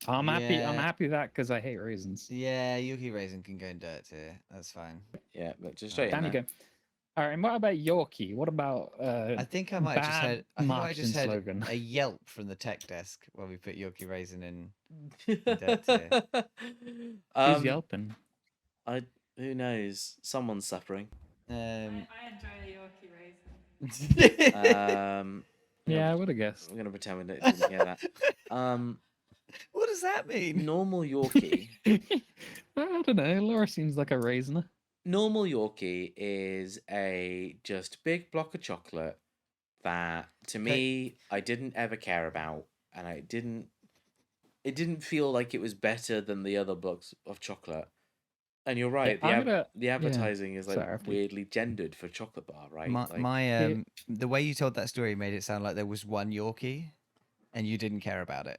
Speaker 9: I'm happy. I'm
Speaker 1: Yeah.
Speaker 9: happy with that because I hate raisins.
Speaker 1: Yeah, Yorkie Raisin can go in dirt tier. That's fine.
Speaker 2: Yeah, but just straight
Speaker 9: Down
Speaker 2: in
Speaker 9: you
Speaker 2: there.
Speaker 9: go. All right, and what about Yorkie? What about
Speaker 1: I think I might have just
Speaker 9: bad
Speaker 1: heard. I think I
Speaker 9: marketing
Speaker 1: just heard
Speaker 9: slogan.
Speaker 1: a yelp from the tech desk when we put Yorkie Raisin in. Dirt tier.
Speaker 9: Who's yelping?
Speaker 2: Who knows? Someone's suffering.
Speaker 1: Um,
Speaker 4: I enjoy a Yorkie raisin.
Speaker 9: Yeah, I would have guessed.
Speaker 2: We're gonna pretend we didn't hear that.
Speaker 1: what does that mean?
Speaker 2: Normal Yorkie.
Speaker 9: I don't know. Laura seems like a raisin.
Speaker 2: normal Yorkie is a just big block of chocolate that to me I didn't ever care about, and it didn't feel like it was better than the other blocks of chocolate. And you're right,
Speaker 9: I'm gonna.
Speaker 2: the
Speaker 9: Yeah.
Speaker 2: advertising is like
Speaker 9: Sorry, after you.
Speaker 2: weirdly gendered for chocolate bar, right?
Speaker 1: My,
Speaker 2: Like,
Speaker 1: my the way you told that story made it sound like there was one Yorkie, and you didn't care about it.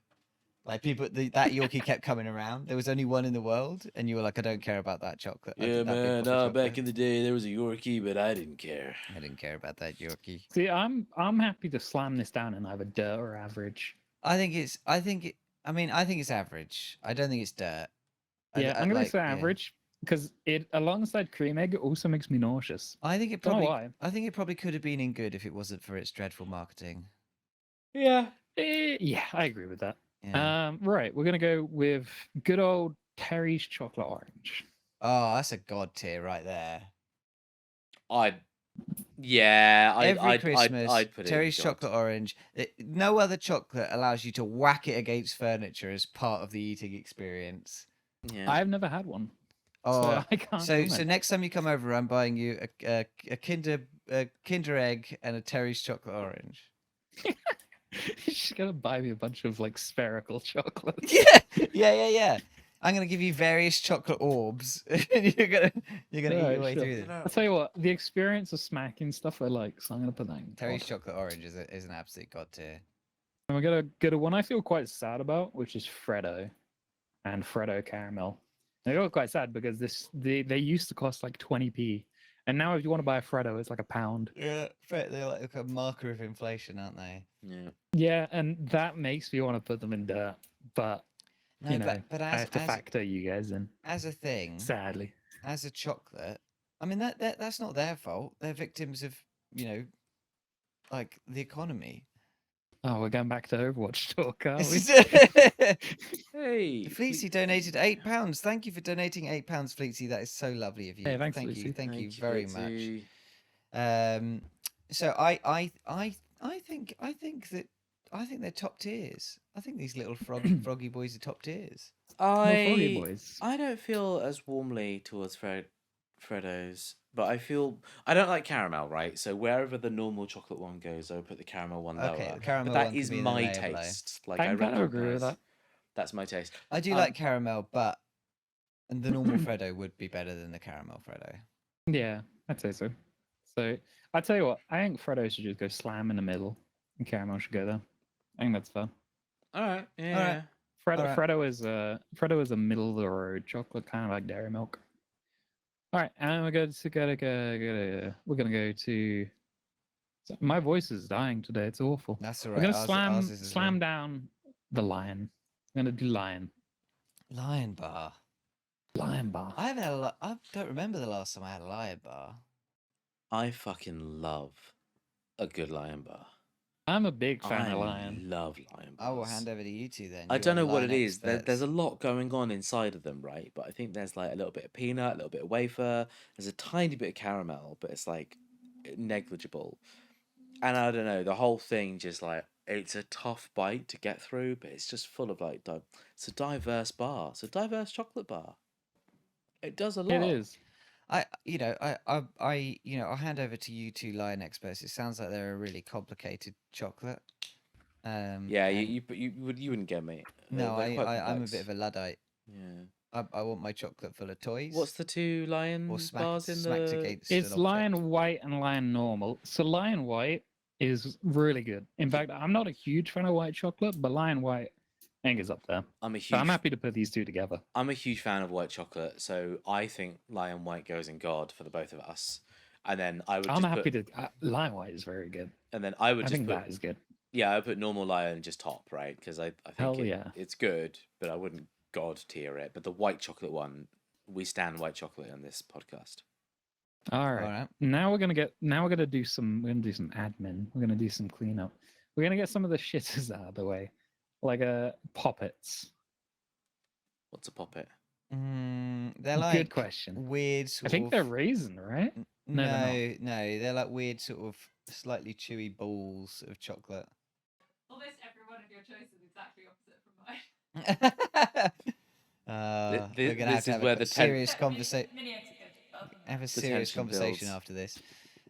Speaker 1: Like people, that Yorkie kept coming around. There was only one in the world, and you were like, I don't care about that chocolate.
Speaker 2: yeah,
Speaker 1: that big
Speaker 2: man,
Speaker 1: block of
Speaker 2: back
Speaker 1: chocolate.
Speaker 2: in the day there was a Yorkie, but I didn't care.
Speaker 1: I didn't care about that Yorkie.
Speaker 9: See, I'm happy to slam this down in either dirt or average.
Speaker 1: I think it's average. I don't think it's dirt.
Speaker 9: Yeah, I'm gonna
Speaker 1: like,
Speaker 9: say
Speaker 1: yeah.
Speaker 9: average because it alongside cream egg it also makes me nauseous.
Speaker 1: I think it
Speaker 9: Don't know
Speaker 1: probably.
Speaker 9: why.
Speaker 1: I think it probably could have been in good if it wasn't for its dreadful marketing.
Speaker 2: Yeah.
Speaker 9: Yeah, I agree with that.
Speaker 1: Yeah.
Speaker 9: Right, we're gonna go with good old Terry's chocolate orange.
Speaker 1: Oh, that's a god tier right there. Every Christmas,
Speaker 2: I'd put it in
Speaker 1: Terry's
Speaker 2: God.
Speaker 1: chocolate orange. No other chocolate allows you to whack it against furniture as part of the eating experience.
Speaker 2: Yeah.
Speaker 9: I've never had one.
Speaker 1: Oh,
Speaker 9: So I can't
Speaker 1: so
Speaker 9: comment.
Speaker 1: next time you come over, I'm buying you a Kinder egg and a Terry's chocolate orange.
Speaker 9: She's gonna buy me a bunch of like spherical chocolates.
Speaker 1: Yeah. I'm gonna give you various chocolate orbs, and you're gonna eat your
Speaker 9: Alright,
Speaker 1: way
Speaker 9: sure.
Speaker 1: through them.
Speaker 9: I'll tell you what, the experience of smacking stuff I like, so I'm gonna put that in.
Speaker 1: Terry's
Speaker 9: God.
Speaker 1: chocolate orange is an absolute god tier.
Speaker 9: And we're gonna get a one I feel quite sad about, which is Freddo and Freddo caramel. And I got quite sad because they used to cost like 20p, and now if you want to buy a Freddo, it's like £1.
Speaker 1: Yeah, they're like a marker of inflation, aren't they?
Speaker 2: Yeah.
Speaker 9: Yeah, and that makes me want to put them in dirt, but
Speaker 1: No,
Speaker 9: you know,
Speaker 1: but
Speaker 9: I have to factor you guys in.
Speaker 1: as a thing,
Speaker 9: Sadly.
Speaker 1: as a chocolate, I mean that's not their fault. They're victims of, like the economy.
Speaker 9: Oh, we're going back to Overwatch talk, are we?
Speaker 2: Hey,
Speaker 1: Fleetsy donated £8. Thank you for donating £8, Fleetsy. That is so lovely of you.
Speaker 9: Hey, thanks,
Speaker 1: Thank you,
Speaker 9: Fleetsy.
Speaker 1: thank you very much.
Speaker 2: Fleetsy.
Speaker 1: So I think they're top tiers. I think these little froggy boys are top tiers.
Speaker 9: Froggy boys.
Speaker 2: I don't feel as warmly towards Freddo's, but I don't like caramel, right? So wherever the normal chocolate one goes, I would put the caramel one lower.
Speaker 1: Okay, the caramel
Speaker 2: but
Speaker 1: one
Speaker 2: that
Speaker 1: can
Speaker 2: is
Speaker 1: be in
Speaker 2: my
Speaker 1: the layer below.
Speaker 2: taste. Like
Speaker 9: I
Speaker 2: I
Speaker 9: kind of agree with
Speaker 2: recognise
Speaker 9: that.
Speaker 2: that's my taste.
Speaker 1: I do like caramel, but the normal Freddo would be better than the caramel Freddo.
Speaker 9: Yeah, I'd say so. So I tell you what, I think Freddo should just go slam in the middle, and caramel should go there. I think that's fair.
Speaker 2: All right, yeah.
Speaker 1: All right. Alright.
Speaker 9: Freddo is a middle of the road chocolate, kind of like dairy milk. All right, and we're going to. My voice is dying today. It's awful.
Speaker 1: That's all
Speaker 9: We're
Speaker 1: right.
Speaker 9: gonna
Speaker 1: Ours is as
Speaker 9: slam
Speaker 1: well.
Speaker 9: down the lion. I'm gonna do lion.
Speaker 1: Lion bar.
Speaker 9: Lion bar.
Speaker 1: I haven't had a lot. I don't remember the last time I had a lion bar.
Speaker 2: I fucking love a good lion bar.
Speaker 9: I'm a big fan
Speaker 2: I
Speaker 9: of lion.
Speaker 2: love lion bars.
Speaker 1: I will hand over to you two then.
Speaker 2: I
Speaker 1: You
Speaker 2: don't
Speaker 1: are
Speaker 2: know what
Speaker 1: lion
Speaker 2: it is. There's
Speaker 1: experts.
Speaker 2: a lot going on inside of them, right? But I think there's like a little bit of peanut, a little bit of wafer. There's a tiny bit of caramel, but it's like negligible. And I don't know, the whole thing just like it's a tough bite to get through, but it's just full of like it's a diverse bar. It's a diverse chocolate bar. It does a lot.
Speaker 9: It is.
Speaker 1: I'll hand over to you two lion experts. It sounds like they're a really complicated chocolate.
Speaker 2: Yeah,
Speaker 1: and-
Speaker 2: you wouldn't get me.
Speaker 1: No,
Speaker 2: They're quite
Speaker 1: I'm a
Speaker 2: complex.
Speaker 1: bit of a Luddite.
Speaker 2: Yeah.
Speaker 1: I want my chocolate full of toys.
Speaker 2: What's the two lion
Speaker 1: or
Speaker 2: bars in
Speaker 1: smacked
Speaker 2: the?
Speaker 1: against
Speaker 9: It's
Speaker 1: an object.
Speaker 9: lion white and lion normal. So lion white is really good. In fact, I'm not a huge fan of white chocolate, but lion white, I think is up there.
Speaker 2: I'm a
Speaker 9: So
Speaker 2: huge.
Speaker 9: I'm happy to put these two together.
Speaker 2: I'm a huge fan of white chocolate, so I think lion white goes in God for the both of us. And then I would.
Speaker 9: I'm
Speaker 2: just
Speaker 9: happy
Speaker 2: put,
Speaker 9: to. Lion white is very good.
Speaker 2: And then I would
Speaker 9: I
Speaker 2: just
Speaker 9: think
Speaker 2: put.
Speaker 9: that is good.
Speaker 2: Yeah, I would put normal lion just top, right? Because I think
Speaker 9: Hell yeah.
Speaker 2: it's good, but I wouldn't God tier it. But the white chocolate one, we stand white chocolate on this podcast.
Speaker 9: All right.
Speaker 1: Alright.
Speaker 9: Now we're gonna do some admin. We're gonna do some cleanup. We're gonna get some of the shitters out of the way, like poppets.
Speaker 2: What's a poppet?
Speaker 1: They're like
Speaker 9: Good question.
Speaker 1: weird
Speaker 9: I
Speaker 1: sort
Speaker 9: think
Speaker 1: of.
Speaker 9: they're raisin, right? No, they're
Speaker 1: No, they're like weird sort of slightly chewy balls of chocolate.
Speaker 4: Almost every one of your choices is exactly opposite from mine.
Speaker 1: We're gonna have
Speaker 2: this
Speaker 1: to
Speaker 2: is
Speaker 1: have
Speaker 2: where
Speaker 1: a
Speaker 2: the
Speaker 1: serious conversation.
Speaker 4: Mini executive.
Speaker 1: have a serious
Speaker 2: tension
Speaker 1: conversation
Speaker 2: builds.
Speaker 1: after this.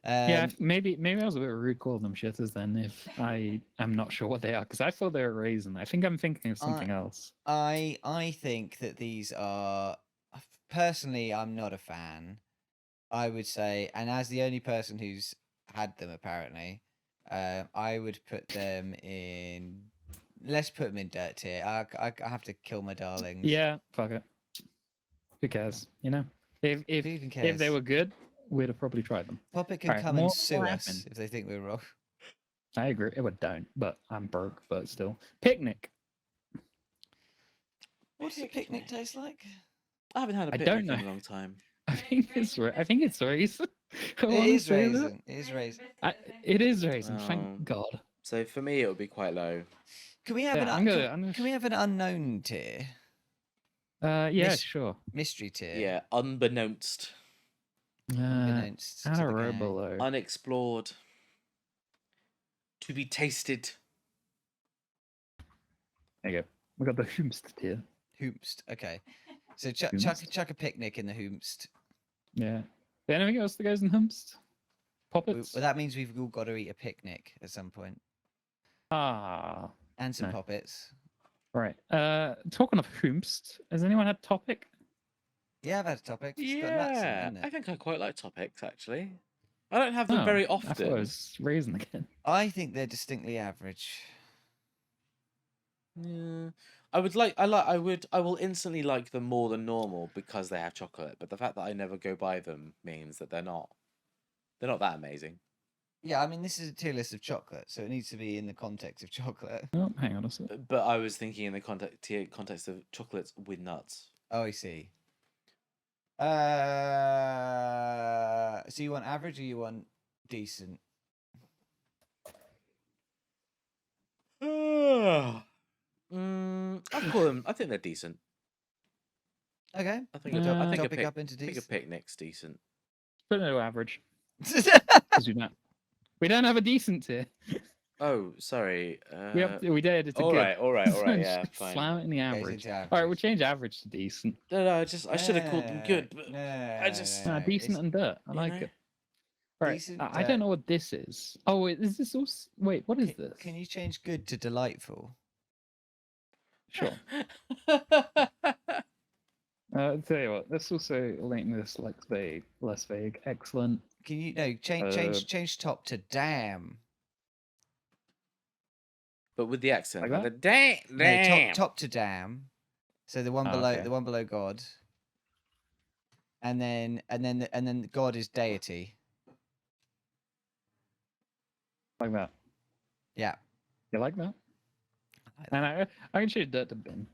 Speaker 9: Yeah, maybe I was a bit rude calling them shitters then if I am not sure what they are because I thought they were raisin. I think I'm thinking of something else.
Speaker 1: I think that these are personally I'm not a fan. I would say, and as the only person who's had them apparently, I would put them in. Let's put them in dirt tier. I have to kill my darlings.
Speaker 9: Yeah, fuck it. Who cares? You know,
Speaker 1: Who even
Speaker 9: if
Speaker 1: cares?
Speaker 9: they were good, we'd have probably tried them.
Speaker 1: Poppet can
Speaker 9: Alright,
Speaker 1: come
Speaker 9: more
Speaker 1: and sue us
Speaker 9: admin.
Speaker 1: if they think we're wrong.
Speaker 9: I agree. It would don't, but I'm broke. But still, picnic.
Speaker 1: What does a picnic taste like?
Speaker 2: I haven't had a
Speaker 9: I
Speaker 2: picnic
Speaker 9: don't
Speaker 2: in
Speaker 9: know.
Speaker 2: a long time.
Speaker 9: I think it's raisin. I
Speaker 1: It
Speaker 9: wanna
Speaker 1: is
Speaker 9: say that.
Speaker 1: raisin. It is raisin.
Speaker 9: It is raisin.
Speaker 2: Oh.
Speaker 9: Thank God.
Speaker 2: So for me, it would be quite low.
Speaker 1: Can we have
Speaker 9: Yeah,
Speaker 1: can we have an unknown tier?
Speaker 9: Yeah,
Speaker 1: Mis-
Speaker 9: sure.
Speaker 1: Mystery tier.
Speaker 2: Yeah, unbeknownst,
Speaker 1: Unbeknownst to the gang.
Speaker 9: Below.
Speaker 2: unexplored, to be tasted.
Speaker 9: There you go. We got the Humst tier.
Speaker 1: Hoomst. Okay. So chuck
Speaker 9: Hoomst.
Speaker 1: a picnic in the Hoomst.
Speaker 9: Yeah. Anything else that goes in Humst? Poppets?
Speaker 1: Well, that means we've all got to eat a picnic at some point.
Speaker 9: Ah.
Speaker 1: And some
Speaker 9: No.
Speaker 1: poppets.
Speaker 9: Right. Talking of Humst, has anyone had Topic?
Speaker 1: Yeah, I've had a topic. It's got nuts in it,
Speaker 2: Yeah,
Speaker 1: hasn't
Speaker 2: I
Speaker 1: it?
Speaker 2: think I quite like topics actually. I don't have them
Speaker 9: Oh,
Speaker 2: very
Speaker 9: I thought it
Speaker 2: often.
Speaker 9: was raisin again.
Speaker 1: I think they're distinctly average.
Speaker 2: Yeah. I will instantly like them more than normal because they have chocolate, but the fact that I never go buy them means that they're not that amazing.
Speaker 1: Yeah, I mean, this is a tier list of chocolate, so it needs to be in the context of chocolate.
Speaker 9: Oh, hang on a sec.
Speaker 2: But I was thinking in the context of chocolates with nuts.
Speaker 1: Oh, I see. So you want average or you want decent?
Speaker 2: I'd call them. I think they're decent.
Speaker 1: Okay.
Speaker 2: I think
Speaker 1: Topic up into
Speaker 2: I think a
Speaker 1: decent.
Speaker 2: picnic's decent.
Speaker 9: Put it to average. Because we don't have a decent tier.
Speaker 2: Oh, sorry.
Speaker 9: We did it to
Speaker 2: all
Speaker 9: good.
Speaker 2: right, yeah,
Speaker 9: Just
Speaker 2: fine.
Speaker 9: Slam it in the
Speaker 1: Okay, so
Speaker 9: average.
Speaker 1: it's
Speaker 9: All right,
Speaker 1: average.
Speaker 9: we'll change average to decent.
Speaker 2: No, I should have called them good, but
Speaker 1: No,
Speaker 9: Decent and dirt. I
Speaker 2: you
Speaker 9: like
Speaker 2: know.
Speaker 9: it. All right,
Speaker 1: Decent
Speaker 9: I don't
Speaker 1: dirt.
Speaker 9: know what this is. Oh, wait, is this also... Wait, what is this?
Speaker 1: Can you change good to delightful?
Speaker 9: Sure. I'll tell you what, let's also link this like vague, less vague. Excellent.
Speaker 1: Can you change top to damn?
Speaker 2: But with the accent,
Speaker 9: Like
Speaker 2: with the damn.
Speaker 1: No, top to damn. So the one
Speaker 9: Oh,
Speaker 1: below
Speaker 9: okay.
Speaker 1: the one below God. And then God is deity.
Speaker 9: Like that.
Speaker 1: Yeah.
Speaker 9: You like that?
Speaker 1: I like
Speaker 9: And I can change dirt to bin.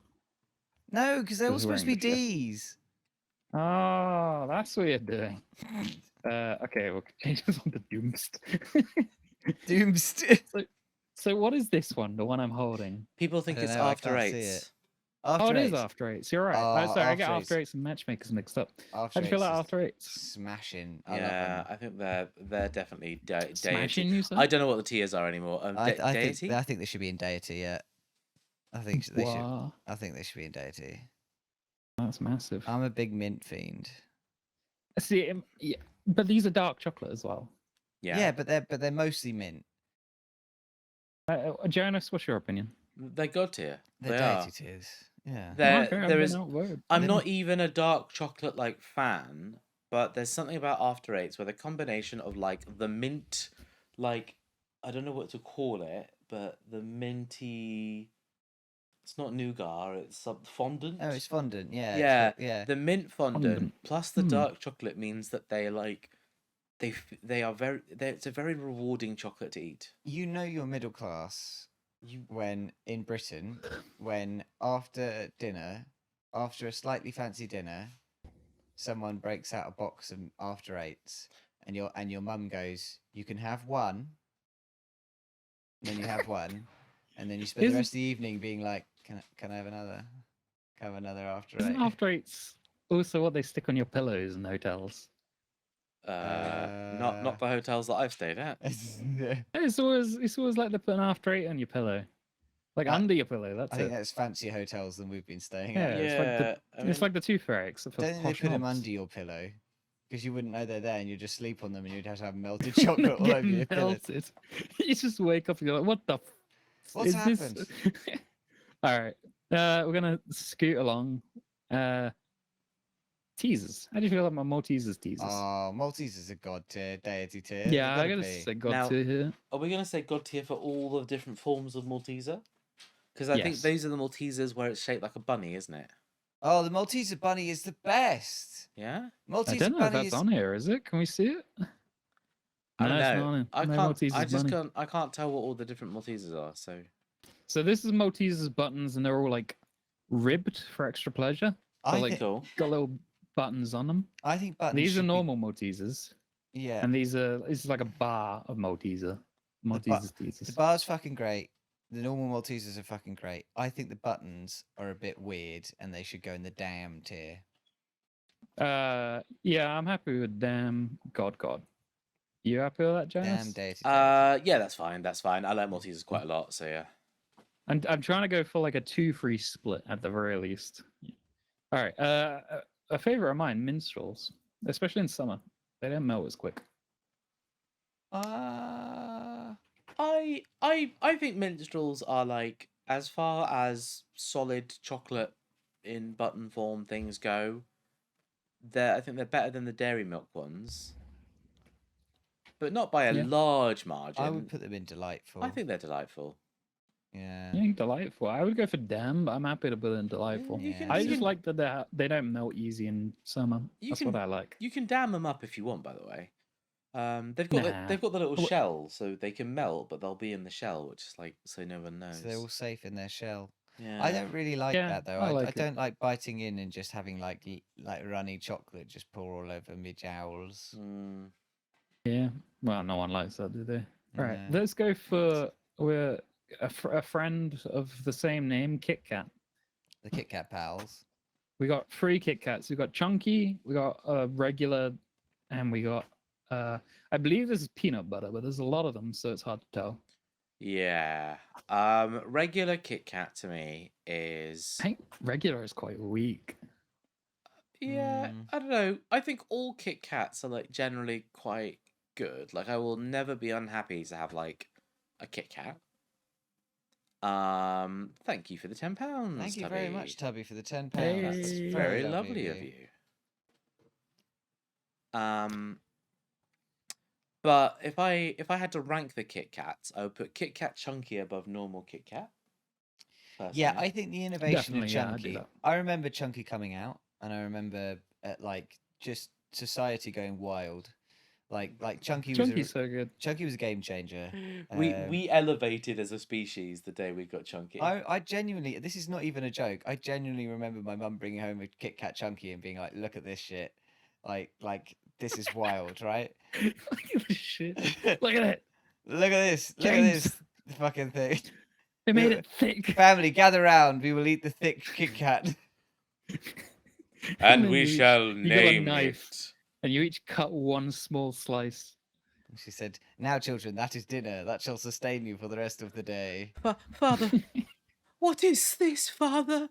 Speaker 1: No, because they're all
Speaker 9: Because
Speaker 1: supposed to
Speaker 9: we're
Speaker 1: be
Speaker 9: English,
Speaker 1: D's.
Speaker 9: Oh, that's what you're doing. Okay, we'll change this one to Doomst.
Speaker 1: Doomst.
Speaker 9: So what is this one? The one I'm holding?
Speaker 2: People think
Speaker 1: I don't
Speaker 2: it's
Speaker 1: know, I
Speaker 2: after
Speaker 1: can't see
Speaker 2: eights.
Speaker 1: it.
Speaker 9: Oh, it is
Speaker 1: Eights.
Speaker 9: After Eights. You're right.
Speaker 1: Oh,
Speaker 9: Sorry, I get
Speaker 1: After
Speaker 9: After
Speaker 1: Eights.
Speaker 9: Eights and Matchmakers mixed up.
Speaker 1: After
Speaker 9: How do you feel
Speaker 1: Eights
Speaker 9: about
Speaker 1: is
Speaker 9: After Eights?
Speaker 1: Smashing. I love
Speaker 2: Yeah,
Speaker 1: them.
Speaker 2: I think they're definitely deity.
Speaker 9: Smashing, you said?
Speaker 2: I don't know what the tiers are anymore.
Speaker 1: I
Speaker 2: Deity.
Speaker 1: think they should be in deity. Yeah. I think they should.
Speaker 9: Wow,
Speaker 1: I think they should be in deity.
Speaker 9: that's massive.
Speaker 1: I'm a big mint fiend.
Speaker 9: See, yeah, but these are dark chocolate as well.
Speaker 1: Yeah, but they're mostly mint.
Speaker 9: Jonas, what's your opinion?
Speaker 2: They're god tier.
Speaker 1: They're
Speaker 2: They are.
Speaker 1: deity tiers. Yeah.
Speaker 2: There is.
Speaker 9: Outward.
Speaker 2: I'm not even a dark chocolate like fan, but there's something about After Eights where the combination of like the mint, like I don't know what to call it, but the minty. It's not nougat. It's fondant.
Speaker 1: Oh, it's fondant. Yeah.
Speaker 2: Yeah,
Speaker 1: Yeah.
Speaker 2: The mint fondant,
Speaker 9: Fondant.
Speaker 2: plus the
Speaker 9: Hmm.
Speaker 2: dark chocolate means that they like, they are very. It's a very rewarding chocolate to eat.
Speaker 1: You know you're middle class
Speaker 2: You
Speaker 1: when in Britain, when after dinner, after a slightly fancy dinner, someone breaks out a box of After Eights, and your mum goes, "You can have one." And then you have one, and then you spend the
Speaker 9: Isn't-
Speaker 1: rest of the evening being like, "Can I have another? Can I have another After
Speaker 9: Isn't
Speaker 1: Eight?"
Speaker 9: After Eights also what they stick on your pillows in hotels?
Speaker 2: not the hotels that I've stayed at.
Speaker 9: It's always like they put an After Eight on your pillow, like
Speaker 1: I-
Speaker 9: under your pillow. That's
Speaker 1: I think
Speaker 9: it.
Speaker 1: that's fancier hotels than we've been staying
Speaker 9: Yeah,
Speaker 1: at.
Speaker 9: it's like the
Speaker 2: I mean,
Speaker 9: it's like the tooth fairy except for
Speaker 1: Don't think they
Speaker 9: posh
Speaker 1: put them
Speaker 9: knobs.
Speaker 1: under your pillow. because you wouldn't know they're there, and you'd just sleep on them, and you'd have to have melted chocolate all over your
Speaker 9: Get
Speaker 1: pillow.
Speaker 9: melted. You just wake up and you're like, what the?
Speaker 1: What's
Speaker 9: is
Speaker 1: happened?
Speaker 9: This... All right. We're gonna scoot along. Teasers. How do you feel about my Maltesers teasers?
Speaker 1: Oh, Maltese is a god tier, deity tier.
Speaker 9: Yeah, I
Speaker 1: They've
Speaker 9: gotta
Speaker 1: gotta be.
Speaker 9: say God
Speaker 2: Now-
Speaker 9: tier here.
Speaker 2: Are we going to say God tier for all the different forms of Malteser? Because I think
Speaker 9: Yes.
Speaker 2: those are the Maltesers where it's shaped like a bunny, isn't it?
Speaker 1: Oh, the Maltese bunny is the best.
Speaker 2: Yeah?
Speaker 9: I
Speaker 1: Maltese
Speaker 9: don't know if
Speaker 1: bunny
Speaker 9: that's
Speaker 1: is.
Speaker 9: on here, is it? Can we see it?
Speaker 2: I don't
Speaker 9: No, it's
Speaker 2: know.
Speaker 9: not on here.
Speaker 2: I
Speaker 9: No
Speaker 2: can't.
Speaker 9: Maltesers
Speaker 2: I just
Speaker 9: bunny.
Speaker 2: can't. I can't tell what all the different Maltesers are. So
Speaker 9: So this is Maltesers buttons, and they're all like ribbed for extra pleasure.
Speaker 1: I,
Speaker 9: like,
Speaker 1: thi-
Speaker 2: cool.
Speaker 9: Got little buttons on them.
Speaker 1: I think buttons.
Speaker 9: These are
Speaker 1: should be-
Speaker 9: normal Maltesers,
Speaker 1: Yeah.
Speaker 9: and this is like a bar of Malteser. Maltesers teasers.
Speaker 1: The bar's fucking great. The normal Maltesers are fucking great. I think the buttons are a bit weird, and they should go in the damn tier.
Speaker 9: Yeah, I'm happy with damn God. You happy with that, Janus?
Speaker 1: Damn deity.
Speaker 2: yeah, that's fine. That's fine. I like Maltesers quite a lot. So yeah.
Speaker 9: I'm trying to go for like a 2-3 split at the very least. All right. A favorite of mine, minstrels, especially in summer. They don't melt as quick.
Speaker 2: I think minstrels are like, as far as solid chocolate in button form things go, I think they're better than the dairy milk ones, but not by a
Speaker 9: Yeah.
Speaker 2: large margin.
Speaker 1: I would put them in delightful.
Speaker 2: I think they're delightful.
Speaker 1: Yeah.
Speaker 9: Yeah, delightful. I would go for damn, but I'm happy to put in delightful.
Speaker 2: You
Speaker 1: Yeah.
Speaker 2: can,
Speaker 9: I
Speaker 2: you
Speaker 9: just
Speaker 2: can-
Speaker 9: like that they don't melt easy in summer.
Speaker 2: You
Speaker 9: That's
Speaker 2: can-
Speaker 9: what I like.
Speaker 2: you can dam them up if you want. By the way, they've got
Speaker 9: Nah.
Speaker 2: they've got the little
Speaker 9: Wh-
Speaker 2: shell, so they can melt, but they'll be in the shell, which is like so no one knows.
Speaker 1: So they're all safe in their shell.
Speaker 2: Yeah.
Speaker 1: I don't really like
Speaker 9: Yeah,
Speaker 1: that though.
Speaker 9: I
Speaker 1: I
Speaker 9: like it.
Speaker 1: don't like biting in and just having like runny chocolate just pour all over my jowls.
Speaker 2: Mm.
Speaker 9: Yeah. Well, no one likes that, do they? All right.
Speaker 1: No.
Speaker 9: Let's go for a friend of the same name, Kit Kat.
Speaker 1: The Kit Kat pals.
Speaker 9: We got 3 Kit Kats. We got chunky, we got regular, and we got I believe this is peanut butter, but there's a lot of them, so it's hard to tell.
Speaker 2: Yeah. Regular Kit Kat to me is.
Speaker 9: I think regular is quite weak.
Speaker 2: Yeah,
Speaker 1: Mm.
Speaker 2: I don't know. I think all Kit Kats are like generally quite good. Like I will never be unhappy to have like a Kit Kat. Thank you for the £10.
Speaker 1: Thank you very much, Tubby, for the £10.
Speaker 9: Hey.
Speaker 1: That's
Speaker 2: That's
Speaker 9: Very
Speaker 2: very lovely of you. But if I had to rank the Kit Kats, I would put Kit Kat Chunky above normal Kit Kat.
Speaker 1: Yeah,
Speaker 2: personally.
Speaker 1: I think the innovation
Speaker 9: Definitely,
Speaker 1: of
Speaker 9: yeah, I'd do
Speaker 1: Chunky.
Speaker 9: that.
Speaker 1: I remember Chunky coming out, and I remember like just society going wild. Like Chunky
Speaker 9: Chunky's
Speaker 1: was
Speaker 9: so good.
Speaker 1: Chunky was a game changer.
Speaker 2: we elevated as a species the day we got Chunky.
Speaker 1: I genuinely, this is not even a joke. I genuinely remember my mum bringing home a Kit Kat Chunky and being like, "Look at this shit! Like this is wild, right?
Speaker 9: Look at this shit. Look at it.
Speaker 1: Look at this! Look at
Speaker 9: James.
Speaker 1: this fucking thing!
Speaker 9: They made
Speaker 1: Yeah.
Speaker 9: it thick.
Speaker 1: Family, gather round. We will eat the thick Kit Kat."
Speaker 2: and
Speaker 9: then
Speaker 2: we
Speaker 9: you-
Speaker 2: shall
Speaker 9: you got a
Speaker 2: name
Speaker 9: knife.
Speaker 2: it.
Speaker 9: And you each cut one small slice.
Speaker 1: She said, "Now, children, that is dinner. That shall sustain you for the rest of the day."
Speaker 2: Father, what is this, Father?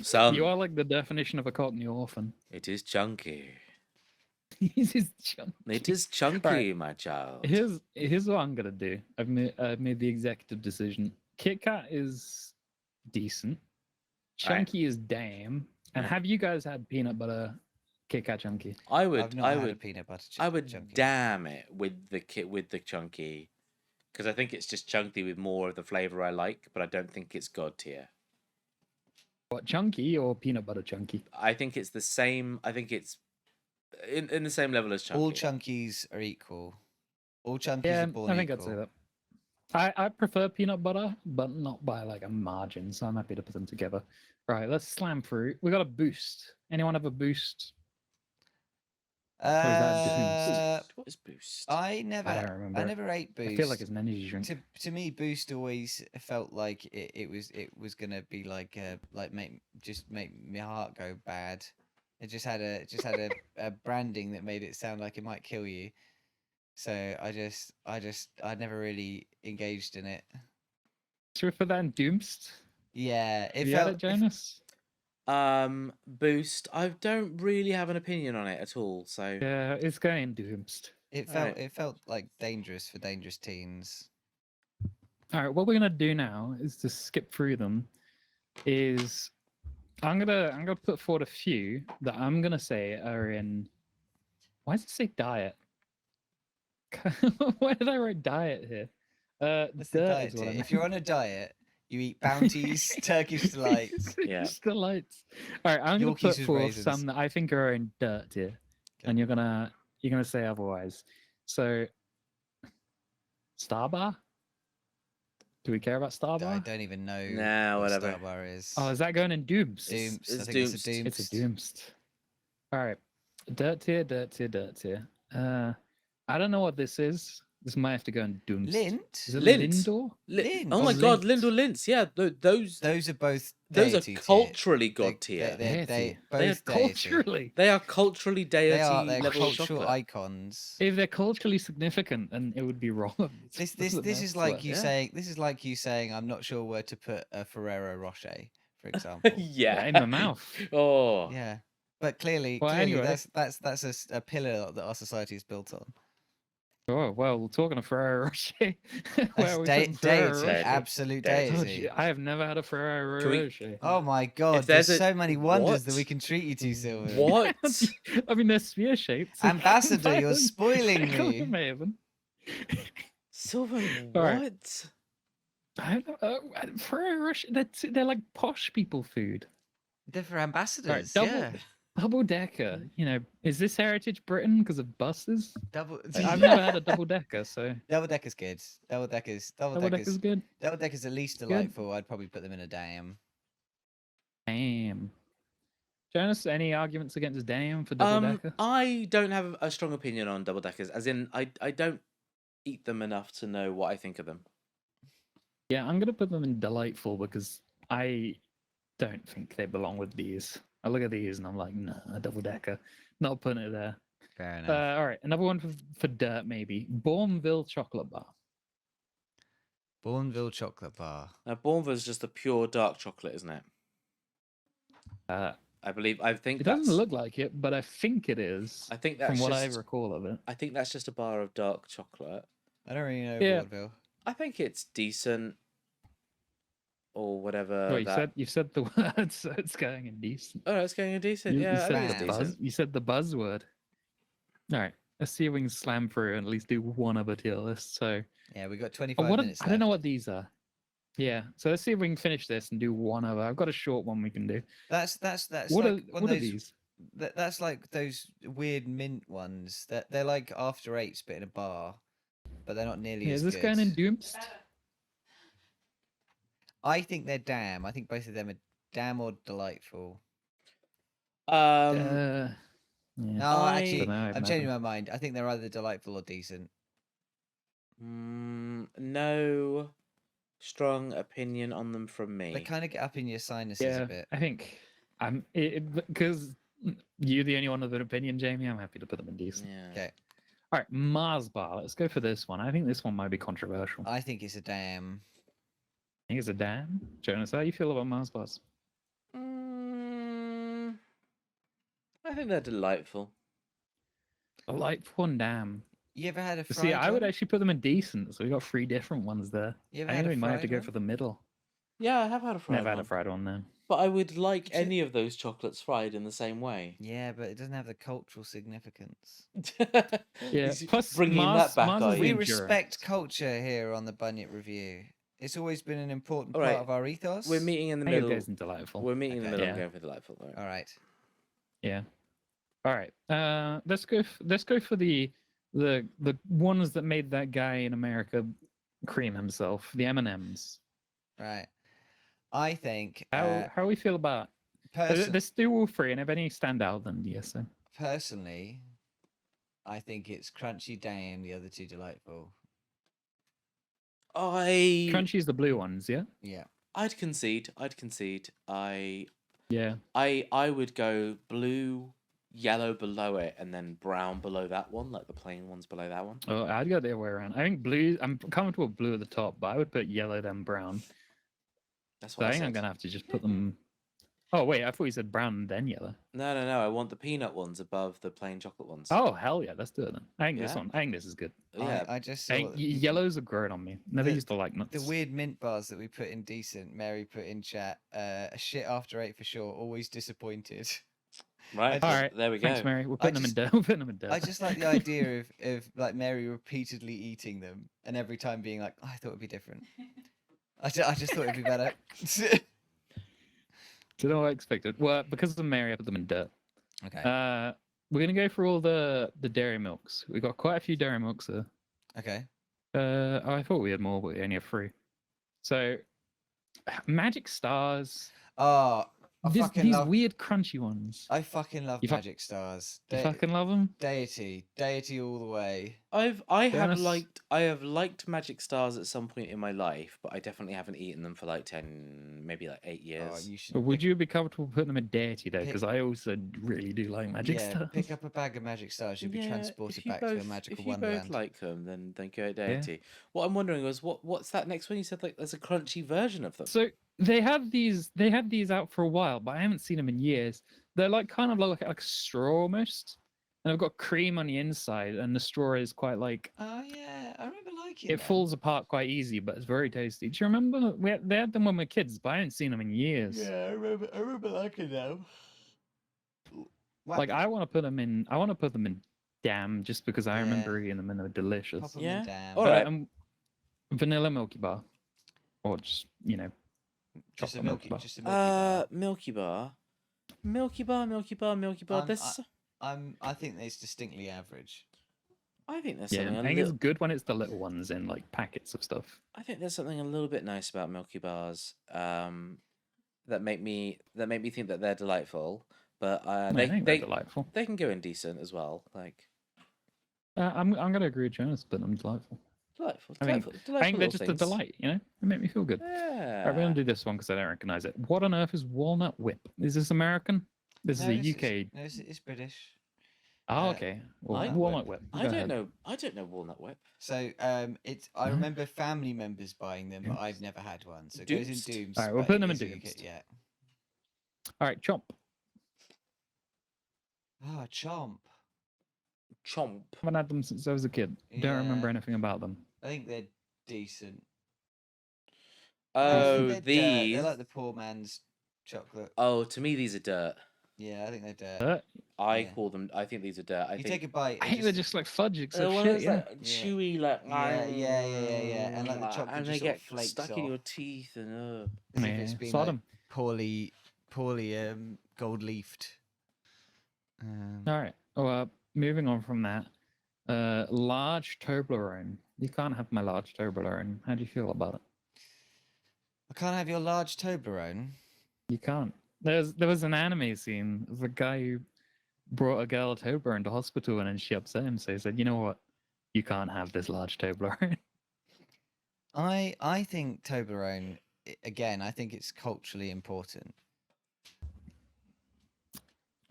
Speaker 2: Son,
Speaker 9: You are like the definition of a Cockney orphan.
Speaker 2: it is Chunky.
Speaker 9: This is chunky.
Speaker 2: It is Chunky, my child.
Speaker 9: Here's what I'm gonna do. I've made the executive decision. Kit Kat is decent.
Speaker 2: Alright.
Speaker 9: Chunky is damn. And
Speaker 2: Right.
Speaker 9: have you guys had peanut butter Kit Kat Chunky?
Speaker 2: I
Speaker 1: I've
Speaker 2: would,
Speaker 1: not
Speaker 2: I
Speaker 1: had a
Speaker 2: would,
Speaker 1: peanut butter
Speaker 2: I would
Speaker 1: Chunky.
Speaker 2: damn it with the Chunky, because I think it's just chunky with more of the flavor I like, but I don't think it's God tier.
Speaker 9: What, chunky or peanut butter chunky?
Speaker 2: I think it's the same. I think it's in the same level as Chunky.
Speaker 1: All Chunkies are equal. All Chunkies
Speaker 9: Yeah,
Speaker 1: are born
Speaker 9: I think
Speaker 1: equal.
Speaker 9: I'd say that. I prefer peanut butter, but not by like a margin, so I'm happy to put them together. Right, let's slam through. We got a boost. Anyone have a boost? is that
Speaker 2: What is Boost?
Speaker 1: I
Speaker 9: I don't
Speaker 1: never
Speaker 9: remember.
Speaker 1: ate Boost.
Speaker 9: I feel like it's an energy drink.
Speaker 1: To me, Boost always felt like it was gonna be like make my heart go bad. It just had a branding that made it sound like it might kill you. So I never really engaged in it.
Speaker 9: Should we put that in Doomst?
Speaker 1: Yeah, it
Speaker 9: Have you had
Speaker 1: felt
Speaker 9: it, Jonas?
Speaker 2: Boost. I don't really have an opinion on it at all. So
Speaker 9: Yeah, it's going doomsed.
Speaker 1: It
Speaker 2: Right.
Speaker 1: felt like dangerous for dangerous teens.
Speaker 9: All right, what we're gonna do now is to skip through them. Is I'm gonna put forward a few that I'm gonna say are in. Why does it say diet? Why did I write diet here?
Speaker 1: That's the
Speaker 9: Dirt
Speaker 1: diet
Speaker 9: is what I
Speaker 1: tier. If you're on a diet, you eat bounties, Turkish delights.
Speaker 2: Yeah.
Speaker 9: Turkish delights. All right, I'm gonna
Speaker 1: Yorkies
Speaker 9: put
Speaker 1: with
Speaker 9: forth
Speaker 1: raisins.
Speaker 9: some that I think are in dirt tier, and you're gonna say otherwise. So, Starbar. Do we care about
Speaker 1: I
Speaker 9: Starbar?
Speaker 1: don't even know
Speaker 2: Nah,
Speaker 1: what
Speaker 2: whatever.
Speaker 1: Starbar is.
Speaker 9: Oh, is that going in Dooms?
Speaker 1: Dooms.
Speaker 2: it's
Speaker 1: I think it's a
Speaker 2: Doomsed.
Speaker 1: Dooms.
Speaker 9: It's a Doomsed. All right, dirt tier, dirt tier, dirt tier. I don't know what this is. This might have to go in Doomsed.
Speaker 1: Lint.
Speaker 9: Is it
Speaker 2: Lint.
Speaker 9: Lindor?
Speaker 1: Lint.
Speaker 2: Oh my
Speaker 9: Oh,
Speaker 2: God,
Speaker 9: Lint.
Speaker 2: Lindor Lints. Yeah, those
Speaker 1: Those are both.
Speaker 2: those are
Speaker 1: deity tier.
Speaker 2: culturally
Speaker 1: They-
Speaker 2: god tier.
Speaker 1: They're
Speaker 9: Deity.
Speaker 1: both
Speaker 2: They are
Speaker 1: deity.
Speaker 9: Culturally.
Speaker 2: They are culturally deity
Speaker 1: They're
Speaker 2: level
Speaker 1: cultural
Speaker 2: chocolate.
Speaker 1: icons.
Speaker 9: If they're culturally significant, then it would be wrong.
Speaker 1: This
Speaker 9: Doesn't
Speaker 1: is
Speaker 9: matter.
Speaker 1: like you
Speaker 2: Yeah.
Speaker 1: saying. This is like you saying. I'm not sure where to put a Ferrero Rocher, for example.
Speaker 2: Yeah.
Speaker 9: In the mouth.
Speaker 2: Oh.
Speaker 1: Yeah, but clearly,
Speaker 9: Well, anyway.
Speaker 1: that's a pillar that our society is built on.
Speaker 9: Oh well, talking of Ferrero Rocher, where
Speaker 1: That's
Speaker 9: are we putting Ferrero
Speaker 1: deity,
Speaker 9: Rocher?
Speaker 1: absolute
Speaker 2: Deity.
Speaker 9: Oh,
Speaker 1: deity.
Speaker 9: gee, I have never had a Ferrero
Speaker 2: Can we-
Speaker 9: Rocher.
Speaker 1: Oh my god,
Speaker 2: there's
Speaker 1: there's
Speaker 2: a-
Speaker 1: so many wonders that
Speaker 2: what?
Speaker 1: we can treat you to, Sylvia.
Speaker 2: What?
Speaker 9: I mean, they're sphere shaped.
Speaker 1: Ambassador, you're spoiling me.
Speaker 2: Sylvan,
Speaker 9: All right.
Speaker 2: what?
Speaker 9: I don't know. Ferrero Rocher, they're like posh people food.
Speaker 1: They're for ambassadors.
Speaker 9: double-
Speaker 1: Yeah,
Speaker 9: Double decker. You know, is this Heritage Britain because of buses?
Speaker 1: double.
Speaker 9: I've never had a double decker, so
Speaker 1: Double decker's good. Double
Speaker 9: double
Speaker 1: decker's
Speaker 9: decker's good.
Speaker 1: double decker's at least delightful. I'd probably put them in a dam.
Speaker 9: Damn. Jonas, any arguments against Dam for double decker?
Speaker 2: I don't have a strong opinion on double deckers. As in, I don't eat them enough to know what I think of them.
Speaker 9: Yeah, I'm gonna put them in delightful because I don't think they belong with these. I look at these and I'm like, nah, a double decker. Not putting it there.
Speaker 1: Fair enough.
Speaker 9: All right, another one for dirt maybe. Bourneville chocolate bar.
Speaker 1: Bourneville chocolate bar.
Speaker 2: Now, Bourneville's just a pure dark chocolate, isn't it?
Speaker 9: Uh,
Speaker 2: I think
Speaker 9: it
Speaker 2: that's.
Speaker 9: doesn't look like it, but I think it is.
Speaker 2: I think that's
Speaker 9: from what
Speaker 2: just.
Speaker 9: I recall of it.
Speaker 2: I think that's just a bar of dark chocolate.
Speaker 1: I don't really know
Speaker 9: Yeah.
Speaker 1: Bourneville.
Speaker 2: I think it's decent, or whatever.
Speaker 9: Well, you said the word, so it's going in decent.
Speaker 2: Oh, it's going a decent.
Speaker 9: You,
Speaker 2: Yeah,
Speaker 9: you
Speaker 2: I
Speaker 9: said
Speaker 2: think
Speaker 9: the
Speaker 2: it's
Speaker 1: decent.
Speaker 2: decent.
Speaker 9: you said the buzzword. All right, let's see if we can slam through and at least do one other tier list. So,
Speaker 1: Yeah, we got
Speaker 9: oh,
Speaker 1: 25
Speaker 9: what
Speaker 1: minutes
Speaker 9: I don't know
Speaker 1: left.
Speaker 9: what these are. Yeah, so let's see if we can finish this and do one other. I've got a short one we can do.
Speaker 1: That's
Speaker 9: What
Speaker 1: like
Speaker 9: are
Speaker 1: one
Speaker 9: what
Speaker 1: of
Speaker 9: are
Speaker 1: those.
Speaker 9: these?
Speaker 1: That's like those weird mint ones. That they're like after eights, but in a bar, but they're not nearly
Speaker 9: Yeah,
Speaker 1: as
Speaker 9: is this
Speaker 1: good.
Speaker 9: going in Doomst?
Speaker 1: I think they're damn. I think both of them are damn or delightful.
Speaker 9: Yeah.
Speaker 1: No, actually,
Speaker 9: Dunno,
Speaker 1: I'm
Speaker 9: maybe.
Speaker 1: changing my mind. I think they're either delightful or decent.
Speaker 2: No strong opinion on them from me.
Speaker 1: They kind of get up in your sinuses
Speaker 9: Yeah,
Speaker 1: a bit.
Speaker 9: I think I'm because you're the only one with an opinion, Jamie. I'm happy to put them in decent.
Speaker 2: Yeah.
Speaker 1: Okay,
Speaker 9: All right, Mars bar. Let's go for this one. I think this one might be controversial. I
Speaker 1: I think it's a damn.
Speaker 9: think it's a damn. Jonas, how you feel about Mars bars?
Speaker 2: I think they're delightful.
Speaker 9: I like one damn.
Speaker 1: You ever had a fried
Speaker 9: See, I would
Speaker 1: one?
Speaker 9: actually put them in decent. So we got 3 different ones there.
Speaker 1: You ever
Speaker 9: I
Speaker 1: had
Speaker 9: think
Speaker 1: a
Speaker 9: we might have to
Speaker 1: fried
Speaker 9: go
Speaker 1: one?
Speaker 9: for the middle.
Speaker 2: Yeah, I have had a fried
Speaker 9: Never had
Speaker 2: one.
Speaker 9: a fried one then.
Speaker 2: But I would like
Speaker 1: Is it-
Speaker 2: any of those chocolates fried in the same way.
Speaker 1: Yeah, but it doesn't have the cultural significance.
Speaker 9: Yeah,
Speaker 2: He's
Speaker 9: plus
Speaker 2: bringing
Speaker 9: Mars-
Speaker 2: that back,
Speaker 9: Mars
Speaker 2: are
Speaker 9: is
Speaker 1: We
Speaker 2: you?
Speaker 9: endurance.
Speaker 1: respect culture here on the Bunyip Review. It's always been an important
Speaker 2: All
Speaker 1: part
Speaker 2: right,
Speaker 1: of our ethos.
Speaker 2: We're meeting in the
Speaker 9: I think it
Speaker 2: middle.
Speaker 9: goes in delightful.
Speaker 2: We're meeting in the
Speaker 1: Okay.
Speaker 2: middle.
Speaker 9: Yeah.
Speaker 2: I'm going for delightful. Though.
Speaker 1: All right.
Speaker 9: Yeah. All right. Let's go. Let's go for the ones that made that guy in America cream himself. The M&Ms.
Speaker 1: Right. I think
Speaker 9: How we feel about? Let's do all 3, and if any stand out, then yes. So.
Speaker 1: personally, I think it's Crunchy Day and the other two delightful.
Speaker 9: Crunchy's the blue ones, yeah.
Speaker 1: Yeah.
Speaker 2: I'd concede.
Speaker 9: Yeah.
Speaker 2: I would go blue, yellow below it, and then brown below that one, like the plain ones below that one.
Speaker 9: Oh, I'd go the other way around. I think blue. I'm comfortable with blue at the top, but I would put yellow then brown.
Speaker 2: That's
Speaker 9: So
Speaker 2: what
Speaker 9: I
Speaker 2: I
Speaker 9: think I'm
Speaker 2: said.
Speaker 9: gonna have to just put them. Oh wait, I thought you said brown and then yellow.
Speaker 2: No, no, no. I want the peanut ones above the plain chocolate ones.
Speaker 9: Oh hell yeah, let's do it then. I think this
Speaker 2: Yeah?
Speaker 9: one. I think this is good.
Speaker 2: Yeah.
Speaker 1: I just
Speaker 9: I
Speaker 1: saw
Speaker 9: think yellows are growing on me. Never
Speaker 1: the-
Speaker 9: used to like nuts.
Speaker 1: the weird mint bars that we put in decent. Mary put in chat. A shit after 8 for sure. Always disappointed.
Speaker 2: Right.
Speaker 1: All
Speaker 9: right,
Speaker 2: There we
Speaker 9: Thanks,
Speaker 2: go.
Speaker 9: Mary. We're
Speaker 1: I
Speaker 9: putting them in
Speaker 1: just-
Speaker 9: dirt. We're putting them in dirt.
Speaker 1: I just like the idea of like Mary repeatedly eating them and every time being like, I thought it'd be different. I just thought it'd be better.
Speaker 9: Do you know what I expected? Well, because of Mary, I put them in dirt.
Speaker 1: Okay.
Speaker 9: We're gonna go through all the dairy milks. We got quite a few dairy milks there.
Speaker 1: Okay.
Speaker 9: I thought we had more, but we only have 3. So, magic stars.
Speaker 1: Oh, I fucking
Speaker 9: These
Speaker 1: love.
Speaker 9: weird crunchy ones.
Speaker 1: I fucking love
Speaker 9: You fu-
Speaker 1: magic stars.
Speaker 9: You fucking love them.
Speaker 1: Deity all the way.
Speaker 2: I
Speaker 9: Fairness.
Speaker 2: have liked Magic Stars at some point in my life, but I definitely haven't eaten them for like 10, maybe like 8 years.
Speaker 1: Oh, you should.
Speaker 9: But would you be comfortable putting them in deity though?
Speaker 1: Pick-
Speaker 9: Because I also really do like magic
Speaker 1: yeah,
Speaker 9: stars.
Speaker 1: pick up a bag of magic stars. You'll be transported
Speaker 2: if you
Speaker 1: back
Speaker 2: both,
Speaker 1: to a magical
Speaker 2: if you
Speaker 1: wonderland.
Speaker 2: both like them, then go at Deity. What I'm wondering was what's that next one? You said like there's a crunchy version of them.
Speaker 9: So they had these out for a while, but I haven't seen them in years. They're like kind of like a straw almost, and they've got cream on the inside, and the straw is quite like
Speaker 1: Oh yeah, I remember liking.
Speaker 9: it
Speaker 1: them.
Speaker 9: falls apart quite easy, but it's very tasty. Do you remember they had them when we were kids, but I haven't seen them in years.
Speaker 1: Yeah, I remember liking them.
Speaker 9: Like I want to put them in. I want to put them in jam just because I
Speaker 1: Yeah.
Speaker 9: remember eating them and they're delicious.
Speaker 1: Pop 'em
Speaker 2: Yeah.
Speaker 1: in jam.
Speaker 2: All
Speaker 9: But,
Speaker 2: right.
Speaker 9: vanilla Milky Bar, or just
Speaker 1: Just a
Speaker 9: chocolate
Speaker 1: milky,
Speaker 9: bar.
Speaker 1: just a milky bar.
Speaker 2: Milky Bar. Milky Bar, Milky Bar, Milky Bar. There's
Speaker 1: I think it's distinctly average.
Speaker 2: I think there's
Speaker 9: Yeah,
Speaker 2: something
Speaker 9: I
Speaker 2: a
Speaker 9: think it's
Speaker 2: little,
Speaker 9: good when it's the little ones in like packets of stuff.
Speaker 2: I think there's something a little bit nice about Milky Bars, that make me think that they're delightful, but
Speaker 9: I think they're delightful.
Speaker 2: they can go in decent as well. Like
Speaker 9: I'm gonna agree with Jonas, but I'm delightful.
Speaker 2: delightful,
Speaker 9: I mean,
Speaker 2: delightful,
Speaker 9: I think
Speaker 2: delightful
Speaker 9: they're
Speaker 2: little
Speaker 9: just a
Speaker 2: things.
Speaker 9: delight, They make me feel good.
Speaker 2: Yeah.
Speaker 9: Alright, we're gonna do this one because I don't recognize it. What on earth is walnut whip? Is this American? This
Speaker 1: No,
Speaker 9: is a
Speaker 1: this is-
Speaker 9: UK.
Speaker 1: No, it's British.
Speaker 9: Oh, okay. Well, walnut whip.
Speaker 2: I
Speaker 9: Go
Speaker 2: don't
Speaker 9: ahead.
Speaker 2: know. I don't know walnut whip.
Speaker 1: So I
Speaker 9: Huh?
Speaker 1: remember family members buying them, but I've never had one. So it goes in
Speaker 2: Doomst.
Speaker 1: Dooms.
Speaker 9: Alright, we're
Speaker 1: but
Speaker 9: putting
Speaker 1: it
Speaker 9: them in
Speaker 1: is a UK
Speaker 9: Doomst.
Speaker 1: Yeah.
Speaker 9: All right, chomp.
Speaker 1: Oh, chomp.
Speaker 2: Chomp.
Speaker 9: Haven't had them since I was a kid. Don't remember
Speaker 1: Yeah.
Speaker 9: anything about them.
Speaker 1: I think they're decent.
Speaker 2: Oh,
Speaker 1: They're dirt.
Speaker 2: these.
Speaker 1: They're like the poor man's chocolate.
Speaker 2: Oh, to me these are dirt.
Speaker 1: Yeah, I think they're dirt.
Speaker 9: Uh,
Speaker 2: I
Speaker 1: Yeah.
Speaker 2: call them. I think these are dirt. I
Speaker 1: You
Speaker 2: think.
Speaker 1: take a bite.
Speaker 9: I
Speaker 1: it
Speaker 9: think they're just like fudge, except
Speaker 2: one of
Speaker 9: shit.
Speaker 2: those,
Speaker 9: Yeah.
Speaker 2: like chewy, like
Speaker 1: Yeah. And like the chocolate
Speaker 2: and
Speaker 1: just
Speaker 2: they
Speaker 1: sort of
Speaker 2: get
Speaker 1: flakes
Speaker 2: stuck in your
Speaker 1: off.
Speaker 2: teeth and
Speaker 1: As if
Speaker 9: Yeah,
Speaker 1: it's been
Speaker 9: Sodom.
Speaker 1: like poorly gold leafed.
Speaker 9: All right. Well, moving on from that, large Toblerone. You can't have my large Toblerone. How do you feel about it?
Speaker 1: I can't have your large Toblerone.
Speaker 9: You can't. There was an anime scene of a guy who brought a girl a Toblerone to hospital, and then she upset him. So he said, "You know what? You can't have this large Toblerone."
Speaker 1: I think Toblerone again. I think it's culturally important.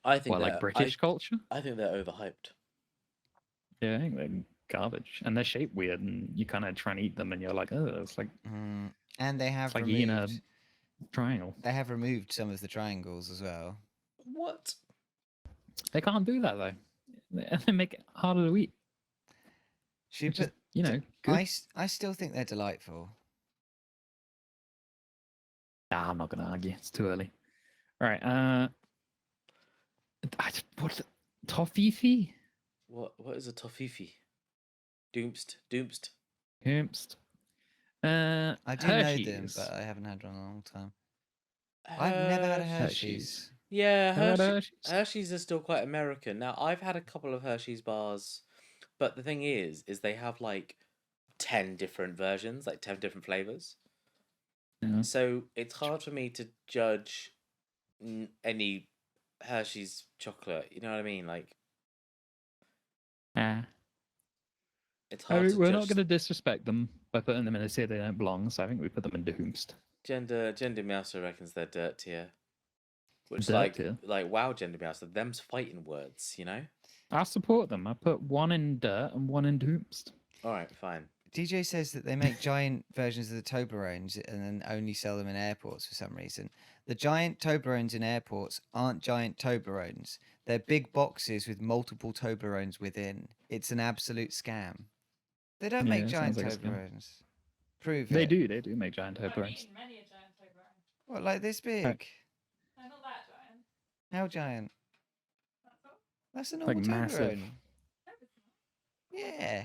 Speaker 2: I think
Speaker 9: Well, like
Speaker 2: they're-
Speaker 9: British culture.
Speaker 2: I think they're overhyped.
Speaker 9: Yeah, I think they're garbage, and they're shaped weird, and you kind of try and eat them, and you're like, "Oh, it's like
Speaker 1: And they have
Speaker 9: like eating a
Speaker 1: removed.
Speaker 9: triangle."
Speaker 1: They have removed some of the triangles as well.
Speaker 2: What?
Speaker 9: They can't do that though. They make it harder to eat.
Speaker 1: Should
Speaker 9: Which is,
Speaker 1: put,
Speaker 9: good.
Speaker 1: I still think they're delightful.
Speaker 9: Nah, I'm not gonna argue. It's too early. All right. What? Toffee?
Speaker 2: What is a toffee? Doomst.
Speaker 9: Hempst.
Speaker 1: I do know them,
Speaker 9: Hershey's.
Speaker 1: but I haven't had one in a long time. I've never had a Hershey's.
Speaker 2: Yeah,
Speaker 9: Never had a
Speaker 2: Hershey's.
Speaker 9: Hershey's?
Speaker 2: Hershey's are still quite American. Now, I've had a couple of Hershey's bars, but the thing is they have like 10 different versions, like 10 different flavors.
Speaker 9: Yeah.
Speaker 2: So it's hard for me to judge any Hershey's chocolate. You know what I mean? Like,
Speaker 9: Ah.
Speaker 2: it's
Speaker 9: I
Speaker 2: hard
Speaker 9: mean,
Speaker 2: to
Speaker 9: we're
Speaker 2: judge.
Speaker 9: not going to disrespect them by putting them in a tier they don't belong, so I think we put them in Doomst.
Speaker 2: Gender Meowster reckons they're dirt tier. Which
Speaker 9: Dirt tier?
Speaker 2: like wow, Gender Meowster, them's fighting words, you know?
Speaker 9: I support them. I put one in dirt and one in Doomst.
Speaker 2: Alright, fine.
Speaker 1: DJ says that they make giant versions of the Toblerones and then only sell them in airports for some reason. The giant Toblerones in airports aren't giant Toblerones. They're big boxes with multiple Toblerones within. It's an absolute scam. They don't make
Speaker 9: Yeah,
Speaker 1: giant
Speaker 9: sounds like a scam.
Speaker 1: Toblerones. Prove
Speaker 9: They
Speaker 1: it.
Speaker 9: do make giant
Speaker 4: I've
Speaker 9: Toblerones.
Speaker 4: eaten many a giant Toblerone.
Speaker 1: What, like this big?
Speaker 4: No, not that giant.
Speaker 1: How giant?
Speaker 4: That's all.
Speaker 1: That's a
Speaker 9: Like
Speaker 1: normal
Speaker 9: massive.
Speaker 1: Toblerone.
Speaker 4: No, it's not.
Speaker 1: Yeah.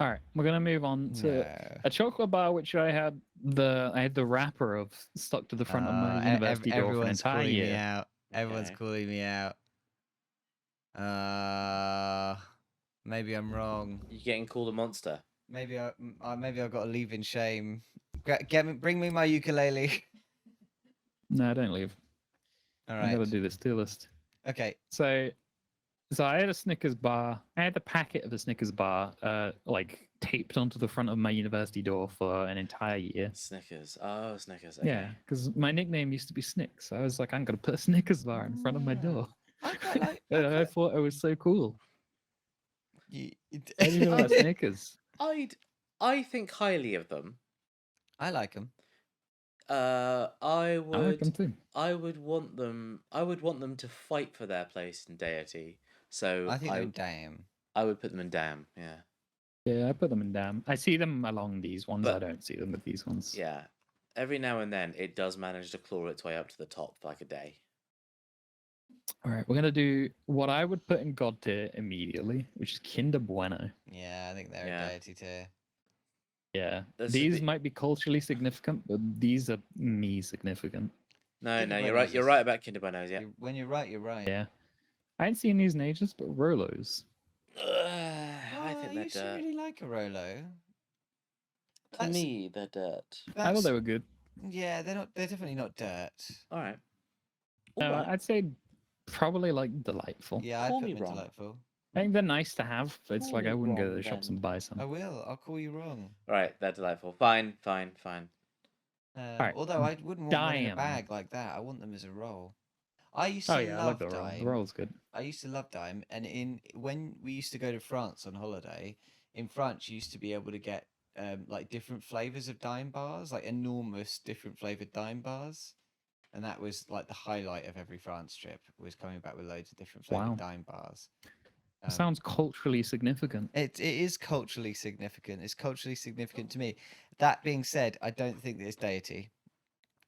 Speaker 9: All right, we're gonna move on to
Speaker 1: No.
Speaker 9: a chocolate bar, which I had the wrapper of stuck to the front of my university door for an
Speaker 1: Everyone's
Speaker 9: entire
Speaker 1: calling me
Speaker 9: year.
Speaker 1: out. Everyone's
Speaker 2: Okay.
Speaker 1: calling me out. Maybe I'm wrong.
Speaker 2: You getting called a monster?
Speaker 1: Maybe I've got to leave in shame. Bring me my ukulele.
Speaker 9: No, don't leave.
Speaker 1: All
Speaker 9: I gotta
Speaker 1: right.
Speaker 9: do this tier list.
Speaker 1: Okay.
Speaker 9: So I had a Snickers bar. I had the packet of the Snickers bar, like taped onto the front of my university door for an entire year.
Speaker 2: Snickers. Oh, Snickers. Okay.
Speaker 9: Yeah, because my nickname used to be Snick, so I was like, I'm gonna put a Snickers bar in front of my door.
Speaker 1: I quite like.
Speaker 9: And I thought it was so cool.
Speaker 1: You,
Speaker 9: How do you feel about Snickers?
Speaker 2: I think highly of them.
Speaker 1: I like them.
Speaker 2: I
Speaker 9: I like them
Speaker 2: would
Speaker 9: too.
Speaker 2: I would want them to fight for their place in deity. So
Speaker 1: I think they're damn.
Speaker 2: I would put them in damn, yeah.
Speaker 9: Yeah, I put them in damn. I see them along these ones. I
Speaker 2: But-
Speaker 9: don't see them with these ones.
Speaker 2: Yeah. Every now and then it does manage to claw its way up to the top for like a day.
Speaker 9: All right, we're gonna do what I would put in God tier immediately, which is Kinder Bueno.
Speaker 1: Yeah, I think they're
Speaker 2: Yeah.
Speaker 1: a deity too.
Speaker 9: Yeah,
Speaker 2: This is
Speaker 9: these
Speaker 2: the-
Speaker 9: might be culturally significant, but these are me significant.
Speaker 2: No,
Speaker 1: Kinder
Speaker 2: no, you're
Speaker 1: Buenos
Speaker 2: right. You're
Speaker 1: is-
Speaker 2: right about Kinder Buenos, yeah.
Speaker 1: When you're right, you're right.
Speaker 9: Yeah, I ain't seen these in ages, but Rolos.
Speaker 2: I think
Speaker 1: I
Speaker 2: they're
Speaker 1: used to
Speaker 2: dirt.
Speaker 1: really like a Rolo.
Speaker 2: To
Speaker 1: That's-
Speaker 2: me, they're dirt.
Speaker 9: I
Speaker 1: That's,
Speaker 9: thought they were good.
Speaker 1: yeah, they're not. They're definitely not dirt.
Speaker 2: All right.
Speaker 9: I'd say probably like delightful.
Speaker 1: Yeah, I'd
Speaker 2: Call
Speaker 1: put
Speaker 2: me
Speaker 1: them in
Speaker 2: wrong.
Speaker 1: delightful.
Speaker 9: I think they're nice to have, but it's
Speaker 2: Call
Speaker 9: like
Speaker 2: me
Speaker 9: I wouldn't go to
Speaker 2: wrong
Speaker 9: the shops
Speaker 2: then.
Speaker 9: and buy some.
Speaker 1: I will. I'll call you wrong.
Speaker 2: All right, they're delightful. Fine.
Speaker 9: Alright,
Speaker 1: Although I wouldn't want them in a
Speaker 9: Dime.
Speaker 1: bag like that. I want them as a roll. I used to
Speaker 9: Oh yeah, I like
Speaker 1: love
Speaker 9: the roll.
Speaker 1: Dime.
Speaker 9: The roll's good.
Speaker 1: I used to love Dime, and when we used to go to France on holiday, in France you used to be able to get like different flavors of Dime bars, like enormous different flavored Dime bars, and that was like the highlight of every France trip was coming back with loads of different flavored
Speaker 9: Wow.
Speaker 1: Dime bars.
Speaker 9: Sounds culturally significant.
Speaker 1: It is culturally significant. It's culturally significant to me. That being said, I don't think that it's deity.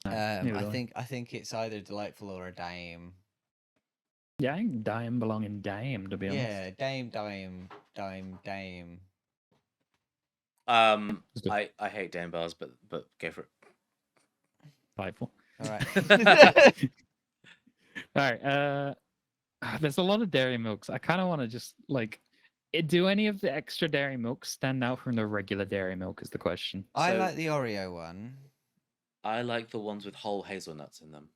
Speaker 9: No, neither
Speaker 1: I
Speaker 9: do
Speaker 1: think it's either delightful or a dame.
Speaker 9: Yeah, I think Dime belong in Dame, to be honest.
Speaker 1: Yeah, dame.
Speaker 9: It's good.
Speaker 2: I hate damn bars, but go for it.
Speaker 9: Delightful.
Speaker 1: All right.
Speaker 9: All right. There's a lot of dairy milks. I kind of want to just like, do any of the extra dairy milk stand out from the regular dairy milk? Is the question.
Speaker 1: I
Speaker 2: So-
Speaker 1: like the Oreo one.
Speaker 2: I like the ones with whole hazelnuts in them.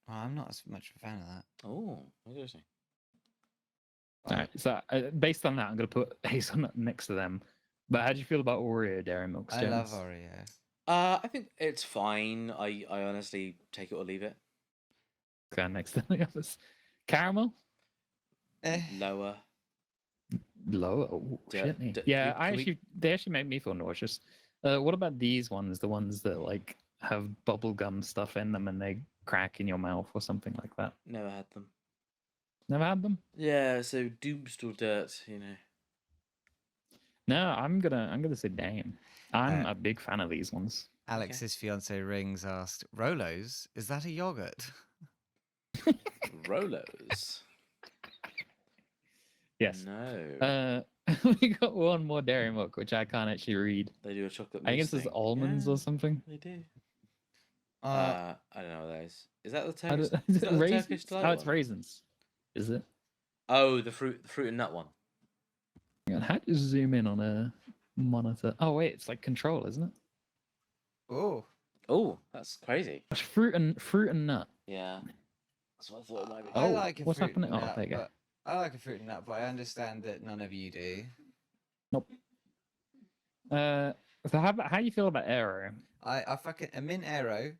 Speaker 1: Oh, I'm not as much of a fan of that.
Speaker 2: Oh, interesting.
Speaker 9: All right. So based on that, I'm gonna put hazelnut next to them. But how do you feel about Oreo dairy milks?
Speaker 1: I love
Speaker 9: Jonas?
Speaker 1: Oreo.
Speaker 2: I think it's fine. I honestly take it or leave it.
Speaker 9: Okay, next to the others. Caramel.
Speaker 2: Lower.
Speaker 9: Low. Oh,
Speaker 2: Yeah,
Speaker 9: shit. me.
Speaker 2: d-
Speaker 9: Yeah,
Speaker 2: can we-
Speaker 9: they actually make me feel nauseous. What about these ones? The ones that like have bubble gum stuff in them and they crack in your mouth or something like that.
Speaker 2: Never had them.
Speaker 9: Never had them.
Speaker 2: Yeah, so Doomstal dirt, you know.
Speaker 9: No, I'm gonna say damn. I'm
Speaker 1: Uh,
Speaker 9: a big fan of these ones.
Speaker 1: Alex's fiance Rings asked, "Rolos? Is that a yogurt?"
Speaker 2: Rolos.
Speaker 9: Yes.
Speaker 2: No.
Speaker 9: We got one more dairy milk, which I can't actually read.
Speaker 2: They do a chocolate
Speaker 9: I think
Speaker 2: mousse
Speaker 9: it says
Speaker 2: thing.
Speaker 9: almonds
Speaker 2: Yeah,
Speaker 9: or something.
Speaker 2: They do.
Speaker 1: Uh,
Speaker 2: I don't know what that is. Is that the
Speaker 9: I
Speaker 2: Turkish?
Speaker 9: don't-
Speaker 2: Is
Speaker 9: is
Speaker 2: that
Speaker 9: it
Speaker 2: the
Speaker 9: raisins?
Speaker 2: Turkish delight
Speaker 9: Oh, it's
Speaker 2: one?
Speaker 9: raisins. Is it?
Speaker 2: Oh, the fruit and nut one.
Speaker 9: Hang on, how do you zoom in on a monitor? Oh wait, it's like control, isn't it?
Speaker 1: oh,
Speaker 2: Oh, that's crazy.
Speaker 9: It's fruit and nut.
Speaker 2: Yeah. That's what I thought it might be.
Speaker 1: I
Speaker 9: Oh,
Speaker 1: like a
Speaker 9: what's
Speaker 1: fruit
Speaker 9: happening?
Speaker 1: and
Speaker 9: Oh,
Speaker 1: nut,
Speaker 9: there you go.
Speaker 1: but I like a fruit and nut, but I understand that none of you do.
Speaker 9: So how do you feel about Aero?
Speaker 1: I fucking a mint arrow,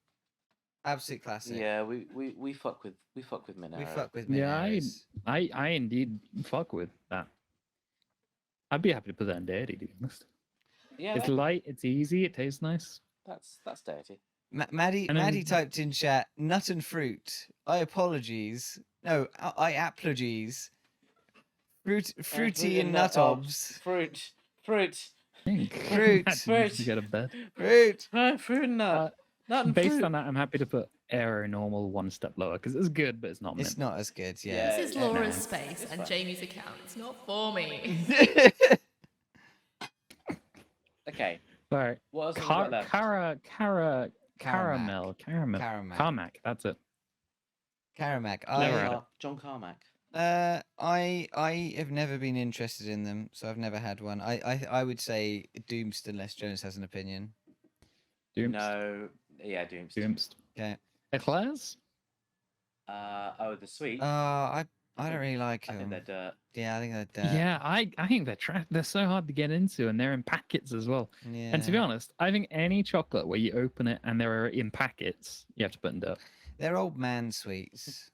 Speaker 1: absolute classic.
Speaker 2: Yeah, we fuck with Minaro.
Speaker 1: we fuck with mint
Speaker 9: Yeah,
Speaker 1: arrows.
Speaker 9: I indeed fuck with that. I'd be happy to put that in Daddy, to be honest.
Speaker 2: Yeah,
Speaker 9: It's light, it's easy, it tastes nice.
Speaker 2: that's deity.
Speaker 1: Maddie
Speaker 9: And then-
Speaker 1: Maddie typed in chat nut and fruit. I apologies. No, I apologies. Fruity and nut obs.
Speaker 2: Fruit.
Speaker 9: I think
Speaker 1: Fruit.
Speaker 9: that
Speaker 2: Fruit.
Speaker 9: needs to go to bed.
Speaker 1: Fruit.
Speaker 2: Fruit and nut. Nut and
Speaker 9: Based
Speaker 2: fruit.
Speaker 9: on that, I'm happy to put aero normal one step lower because it's good, but it's not.
Speaker 1: It's
Speaker 9: mint.
Speaker 1: not as good,
Speaker 2: Yeah,
Speaker 1: yeah.
Speaker 3: This is
Speaker 2: yeah,
Speaker 3: Laura's
Speaker 2: no,
Speaker 3: space
Speaker 2: it's
Speaker 3: and
Speaker 2: fine.
Speaker 3: Jamie's account. It's not for me.
Speaker 2: Okay.
Speaker 9: All right.
Speaker 2: What else have we got left?
Speaker 9: Caramel.
Speaker 1: Caramac.
Speaker 9: Carmack, that's it.
Speaker 1: Caramac.
Speaker 9: Never had it.
Speaker 2: John Carmack.
Speaker 1: I have never been interested in them, so I've never had one. I would say Doomst unless Jonas has an opinion.
Speaker 9: Doomst.
Speaker 2: No. Yeah, Doomst.
Speaker 9: Doomst.
Speaker 1: Okay.
Speaker 9: Eclairs?
Speaker 2: Oh, the sweet.
Speaker 1: I don't really like
Speaker 2: I think
Speaker 1: them.
Speaker 2: they're dirt.
Speaker 1: Yeah, I think they're dirt.
Speaker 9: Yeah, I think they're so hard to get into, and they're in packets as well.
Speaker 1: Yeah.
Speaker 9: And to be honest, I think any chocolate where you open it and they're in packets, you have to put in dirt.
Speaker 1: They're old man sweets.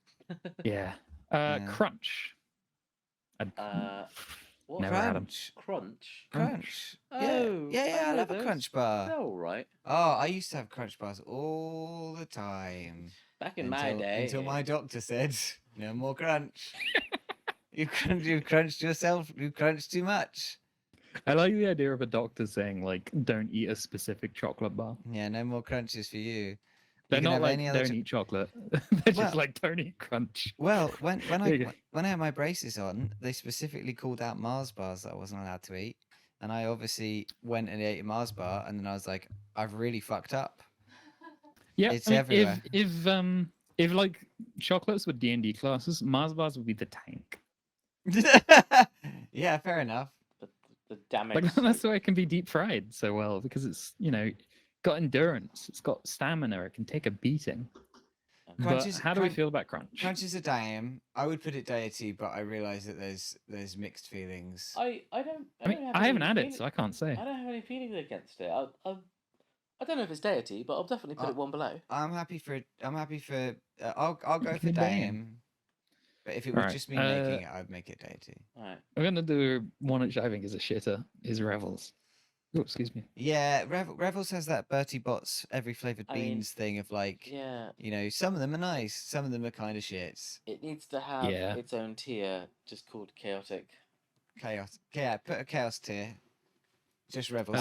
Speaker 9: Yeah.
Speaker 1: Yeah.
Speaker 9: Crunch.
Speaker 2: What?
Speaker 9: Never had 'em.
Speaker 1: Crunch.
Speaker 2: Crunch.
Speaker 1: Crunch.
Speaker 2: Oh,
Speaker 1: Yeah, I
Speaker 2: know
Speaker 1: love a
Speaker 2: those.
Speaker 1: crunch bar.
Speaker 2: They're all right.
Speaker 1: Oh, I used to have crunch bars all the time.
Speaker 2: Back in my day.
Speaker 1: Until my doctor said, no more crunch. you crunched yourself, you crunched too much.
Speaker 9: I like the idea of a doctor saying, like, don't eat a specific chocolate bar.
Speaker 1: Yeah, no more crunches for you.
Speaker 9: They're
Speaker 1: can
Speaker 9: not
Speaker 1: have
Speaker 9: like,
Speaker 1: any other
Speaker 9: don't
Speaker 1: cho-
Speaker 9: eat chocolate. They're just
Speaker 1: Well-
Speaker 9: like, don't eat crunch.
Speaker 1: Well, when
Speaker 9: There you go.
Speaker 1: I had my braces on, they specifically called out Mars bars that I wasn't allowed to eat. And I obviously went and ate a Mars bar, and then I was like, I've really fucked up.
Speaker 9: Yeah,
Speaker 1: It's
Speaker 9: I mean,
Speaker 1: everywhere.
Speaker 9: if like chocolates were D&D classes, Mars bars would be the tank.
Speaker 1: Yeah, fair enough.
Speaker 2: The damage.
Speaker 9: Like that's why it can be deep fried so well because it's got endurance, it's got stamina, it can take a beating.
Speaker 1: Crunch
Speaker 9: But
Speaker 1: is-
Speaker 9: how do we
Speaker 1: crunch-
Speaker 9: feel about crunch?
Speaker 1: Crunch is a dime. I would put it deity, but I realise that there's mixed feelings.
Speaker 2: I don't.
Speaker 9: I mean, I haven't had it, so I can't say.
Speaker 2: I don't have any feelings against it. I don't know if it's deity, but I'll definitely put it one below.
Speaker 1: I'm happy for. I'll go for
Speaker 9: Give it a name.
Speaker 1: dime. But if it was
Speaker 9: Alright,
Speaker 1: just me making it, I'd make it deity.
Speaker 2: All right.
Speaker 9: I'm gonna do one which I think is a shitter. Is Revels. Oh, excuse me.
Speaker 1: Yeah, Revels has that Bertie Bott's every flavoured
Speaker 2: I mean,
Speaker 1: beans thing of like,
Speaker 2: Yeah.
Speaker 1: some of them are nice, some of them are kind of shit.
Speaker 2: It needs to have
Speaker 9: Yeah.
Speaker 2: its own tier, just called chaotic.
Speaker 1: Chaos. Yeah, put a chaos tier. Just Revels.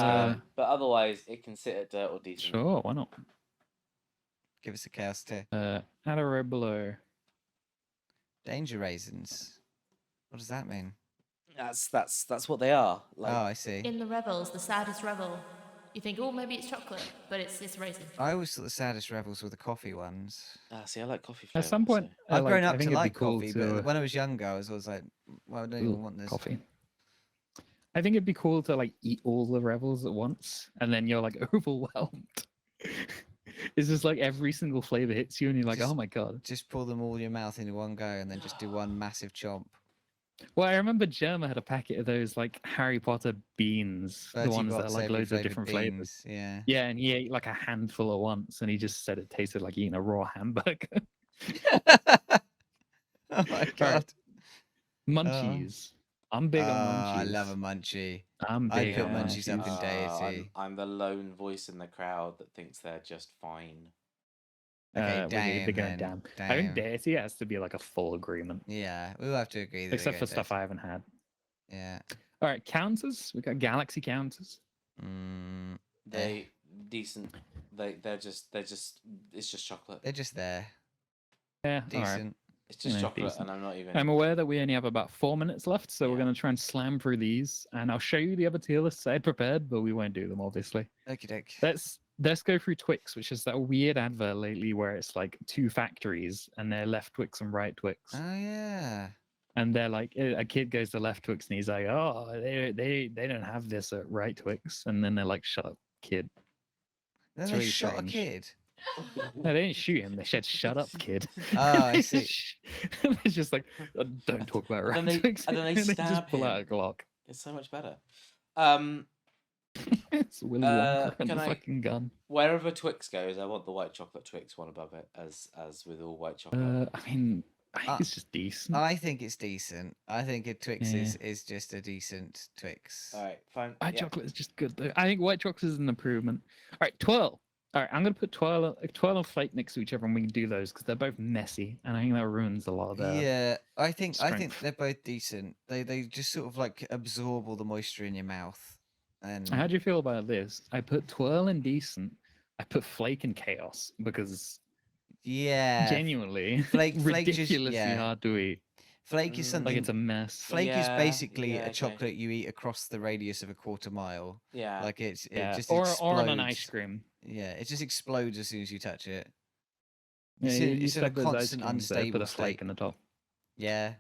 Speaker 2: But otherwise, it can sit at dirt or decent.
Speaker 9: Sure, why not?
Speaker 1: Give us a chaos tier.
Speaker 9: Add a row below.
Speaker 1: Danger raisins. What does that mean?
Speaker 2: That's what they are. Like,
Speaker 1: Oh, I see.
Speaker 3: In the revels, the saddest revel, you think, oh, maybe it's chocolate, but it's raisin.
Speaker 1: I always thought the saddest Revels were the coffee ones.
Speaker 2: see, I like coffee
Speaker 9: At
Speaker 2: flavor.
Speaker 9: some point,
Speaker 1: I've grown up
Speaker 9: I
Speaker 1: to
Speaker 9: think it'd be
Speaker 1: like
Speaker 9: cool
Speaker 1: coffee,
Speaker 9: to,
Speaker 1: but when I was younger, I was always like, well, I don't even want this.
Speaker 9: coffee. I think it'd be cool to like eat all the revels at once, and then you're like overwhelmed. It's just like every single flavor hits you, and you're like,
Speaker 1: Just-
Speaker 9: oh my god.
Speaker 1: Just pour them all in your mouth in one go, and then just do one massive chomp.
Speaker 9: Well, I remember Germa had a packet of those like Harry Potter beans, the
Speaker 1: Bertie
Speaker 9: ones that are
Speaker 1: Bott's
Speaker 9: like
Speaker 1: every
Speaker 9: loads of
Speaker 1: flavoured
Speaker 9: different flavors.
Speaker 1: beans, Yeah.
Speaker 9: Yeah, and he ate like a handful at once, and he just said it tasted like eating a raw hamburger.
Speaker 1: Oh my god.
Speaker 9: Munchies. I'm big on munchies.
Speaker 1: I love a munchie.
Speaker 9: I'm
Speaker 1: I
Speaker 9: big
Speaker 1: put
Speaker 9: on
Speaker 1: munchies up in
Speaker 9: munchies.
Speaker 1: deity.
Speaker 2: I'm the lone voice in the crowd that thinks they're just fine.
Speaker 1: Okay,
Speaker 9: We're
Speaker 1: damn,
Speaker 9: going
Speaker 1: then.
Speaker 9: damn. I
Speaker 1: Damn.
Speaker 9: think deity has to be like a full agreement,
Speaker 1: Yeah, we'll have to agree. That
Speaker 9: except
Speaker 1: they
Speaker 9: for
Speaker 1: go
Speaker 9: stuff I haven't had.
Speaker 1: deity. Yeah.
Speaker 9: All right, counters. We got galaxy counters.
Speaker 1: Mm,
Speaker 2: They decent. They're just it's just chocolate.
Speaker 1: they're just there.
Speaker 9: Yeah, all right.
Speaker 1: Decent.
Speaker 2: It's just
Speaker 9: Yeah,
Speaker 2: chocolate,
Speaker 9: decent.
Speaker 2: and I'm not even.
Speaker 9: I'm aware that we only have about 4 minutes left, so we're
Speaker 2: Yeah.
Speaker 9: going to try and slam through these, and I'll show you the other tier lists I had prepared, but we won't do them, obviously.
Speaker 1: Okie doke.
Speaker 9: Let's go through Twix, which is that weird advert lately where it's like two factories, and they're left Twix and right Twix.
Speaker 1: Oh yeah.
Speaker 9: And they're like, a kid goes to left Twix, and he's like, oh, they don't have this at right Twix. And then they're like, shut up, kid.
Speaker 1: Then
Speaker 9: It's
Speaker 1: they
Speaker 9: really
Speaker 1: shot
Speaker 9: strange.
Speaker 1: a kid.
Speaker 9: No, they didn't shoot him. They said, shut up, kid.
Speaker 1: Oh, I see.
Speaker 9: It's just like, don't talk about right
Speaker 2: And then they-
Speaker 9: Twix.
Speaker 2: and then they
Speaker 9: just
Speaker 2: stab
Speaker 9: pull out a
Speaker 2: him.
Speaker 9: Glock.
Speaker 2: It's so much better.
Speaker 9: It's Willy Wonka and
Speaker 2: can
Speaker 9: the
Speaker 2: I-
Speaker 9: fucking gun.
Speaker 2: Wherever Twix goes, I want the white chocolate Twix one above it, as with all white chocolate.
Speaker 9: I mean, I think it's just decent.
Speaker 1: I think it's decent. I think a Twix
Speaker 9: Yeah.
Speaker 1: is just a decent Twix.
Speaker 2: All right, fine.
Speaker 9: White
Speaker 2: yeah.
Speaker 9: chocolate is just good though. I think white chocolate is an improvement. All right, twirl. All right, I'm gonna put twirl and flake next to each other, and we can do those because they're both messy, and I think that ruins a lot of their.
Speaker 1: Yeah, I think
Speaker 9: strength.
Speaker 1: they're both decent. They just sort of like absorb all the moisture in your mouth. And
Speaker 9: How do you feel about this? I put twirl and decent. I put flake and chaos because
Speaker 1: yeah,
Speaker 9: genuinely,
Speaker 1: Flake just-
Speaker 9: ridiculously
Speaker 1: yeah.
Speaker 9: hard to eat.
Speaker 1: flake is
Speaker 2: Mm.
Speaker 1: something.
Speaker 9: Like it's a mess.
Speaker 1: Flake is
Speaker 2: Yeah,
Speaker 1: basically
Speaker 2: yeah,
Speaker 1: a
Speaker 2: okay.
Speaker 1: chocolate you eat across the radius of a quarter mile.
Speaker 2: Yeah.
Speaker 1: Like it
Speaker 9: Yeah,
Speaker 1: just
Speaker 9: or
Speaker 1: explodes.
Speaker 9: on an ice cream.
Speaker 1: Yeah, it just explodes as soon as you touch it.
Speaker 9: Yeah,
Speaker 1: It's
Speaker 9: you,
Speaker 1: in-
Speaker 9: you
Speaker 1: it's in a
Speaker 9: stuff those ice
Speaker 1: constant
Speaker 9: creams there, put
Speaker 1: unstable
Speaker 9: a flake
Speaker 1: state.
Speaker 9: in the top.
Speaker 1: Yeah,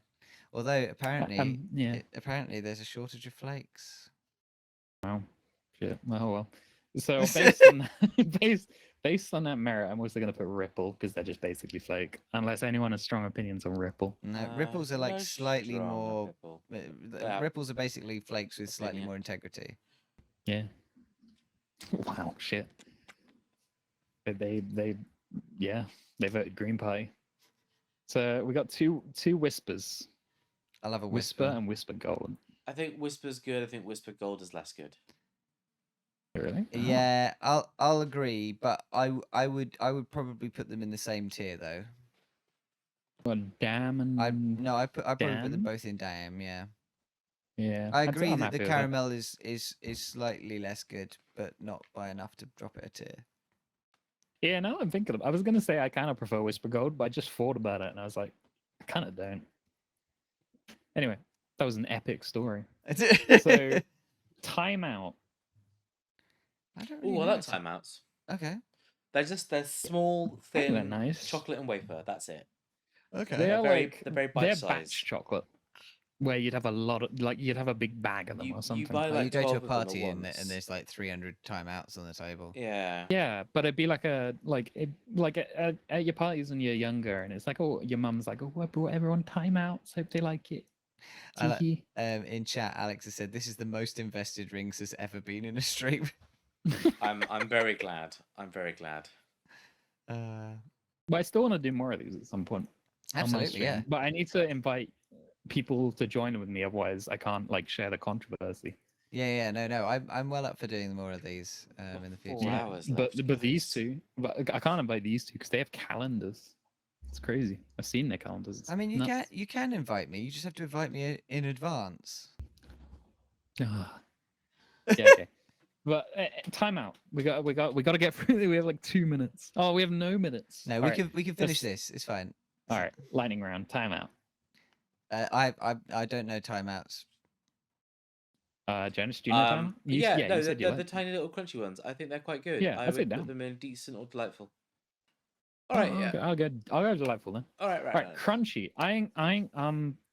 Speaker 1: although apparently,
Speaker 9: Yeah.
Speaker 1: apparently there's a shortage of flakes.
Speaker 9: Wow. Shit. Oh well. So based on based on that merit, I'm also going to put Ripple because they're just basically flake. Unless anyone has strong opinions on Ripple.
Speaker 1: No, ripples are like
Speaker 2: no
Speaker 1: slightly
Speaker 2: strong
Speaker 1: more.
Speaker 2: Ripple.
Speaker 1: The ripples are basically flakes with slightly
Speaker 2: Opinion.
Speaker 1: more integrity.
Speaker 9: Yeah. Wow. Shit. But they voted Green Party. So we got two whispers,
Speaker 1: I love a
Speaker 9: Whisper
Speaker 1: whisper.
Speaker 9: and Whisper Gold.
Speaker 2: I think Whisper's good. I think Whisper Gold is less good.
Speaker 9: Really? Oh.
Speaker 1: Yeah, I'll agree, but I would probably put them in the same tier though.
Speaker 9: What, Damn and
Speaker 1: I probably put them
Speaker 9: Damn?
Speaker 1: both in Damn. Yeah,
Speaker 9: yeah.
Speaker 1: I
Speaker 9: I'd say
Speaker 1: agree
Speaker 9: I'm
Speaker 1: that the
Speaker 9: happy with that.
Speaker 1: caramel is slightly less good, but not by enough to drop it a tier.
Speaker 9: Yeah, now I'm thinking I was gonna say I kind of prefer Whisper Gold, but I just thought about it and I was like, I kind of don't. Anyway, that was an epic story. So, timeout.
Speaker 1: I don't
Speaker 2: Oh,
Speaker 1: really
Speaker 2: I
Speaker 1: know
Speaker 2: like
Speaker 1: it.
Speaker 2: timeouts.
Speaker 1: Okay.
Speaker 2: They're small,
Speaker 9: I think they're
Speaker 2: thin,
Speaker 9: nice.
Speaker 2: chocolate and wafer. That's it.
Speaker 1: Okay.
Speaker 9: They
Speaker 2: They're
Speaker 9: are
Speaker 2: very-
Speaker 9: like
Speaker 2: they're very
Speaker 9: they're
Speaker 2: bite-sized.
Speaker 9: batch chocolate, where you'd have a lot of you'd have a big bag of them or something.
Speaker 2: buy
Speaker 1: Oh,
Speaker 2: like
Speaker 1: you go to
Speaker 2: 12
Speaker 1: a
Speaker 2: of them
Speaker 1: party
Speaker 2: at
Speaker 1: and
Speaker 2: once.
Speaker 1: there's like 300 timeouts on the table.
Speaker 2: Yeah.
Speaker 9: Yeah, but it'd be like at your parties when you're younger, and it's like, oh, your mum's like, oh, I brought everyone timeouts. Hope they like it.
Speaker 1: I like-
Speaker 9: Tee-hee.
Speaker 1: In chat, Alex has said this is the most invested Rings has ever been in a stream.
Speaker 2: I'm very glad. I'm very glad.
Speaker 9: But I still want to do more of these at some point. on my
Speaker 1: Absolutely, yeah.
Speaker 9: stream. But I need to invite people to join with me, otherwise I can't share the controversy.
Speaker 1: Yeah, no. I'm well up for doing more of these in the future.
Speaker 2: 4 hours
Speaker 9: but
Speaker 2: left,
Speaker 9: these
Speaker 2: guys.
Speaker 9: two, but I can't invite these two because they have calendars. It's crazy. I've seen their calendars. It's
Speaker 1: I mean,
Speaker 9: nuts.
Speaker 1: you can invite me. You just have to invite me in advance.
Speaker 9: Ah. Yeah, okay. But time out. We got to get through. We have like 2 minutes. Oh, we have no minutes.
Speaker 1: No,
Speaker 9: All
Speaker 1: we
Speaker 9: right.
Speaker 1: can finish
Speaker 9: let's-
Speaker 1: this. It's fine.
Speaker 9: All right, lightning round. Time out.
Speaker 1: I don't know timeouts.
Speaker 9: Janice, do you know time? You,
Speaker 2: yeah,
Speaker 9: you
Speaker 2: no,
Speaker 9: said you
Speaker 2: they're the
Speaker 9: liked them.
Speaker 2: tiny little crunchy ones. I think they're quite good.
Speaker 9: Yeah,
Speaker 2: I
Speaker 9: I'd say
Speaker 2: would
Speaker 9: down.
Speaker 2: put them in decent or delightful. All right,
Speaker 9: Oh,
Speaker 2: yeah.
Speaker 9: okay, I'll go delightful then.
Speaker 2: All right, right.
Speaker 9: All right, crunchy. I'm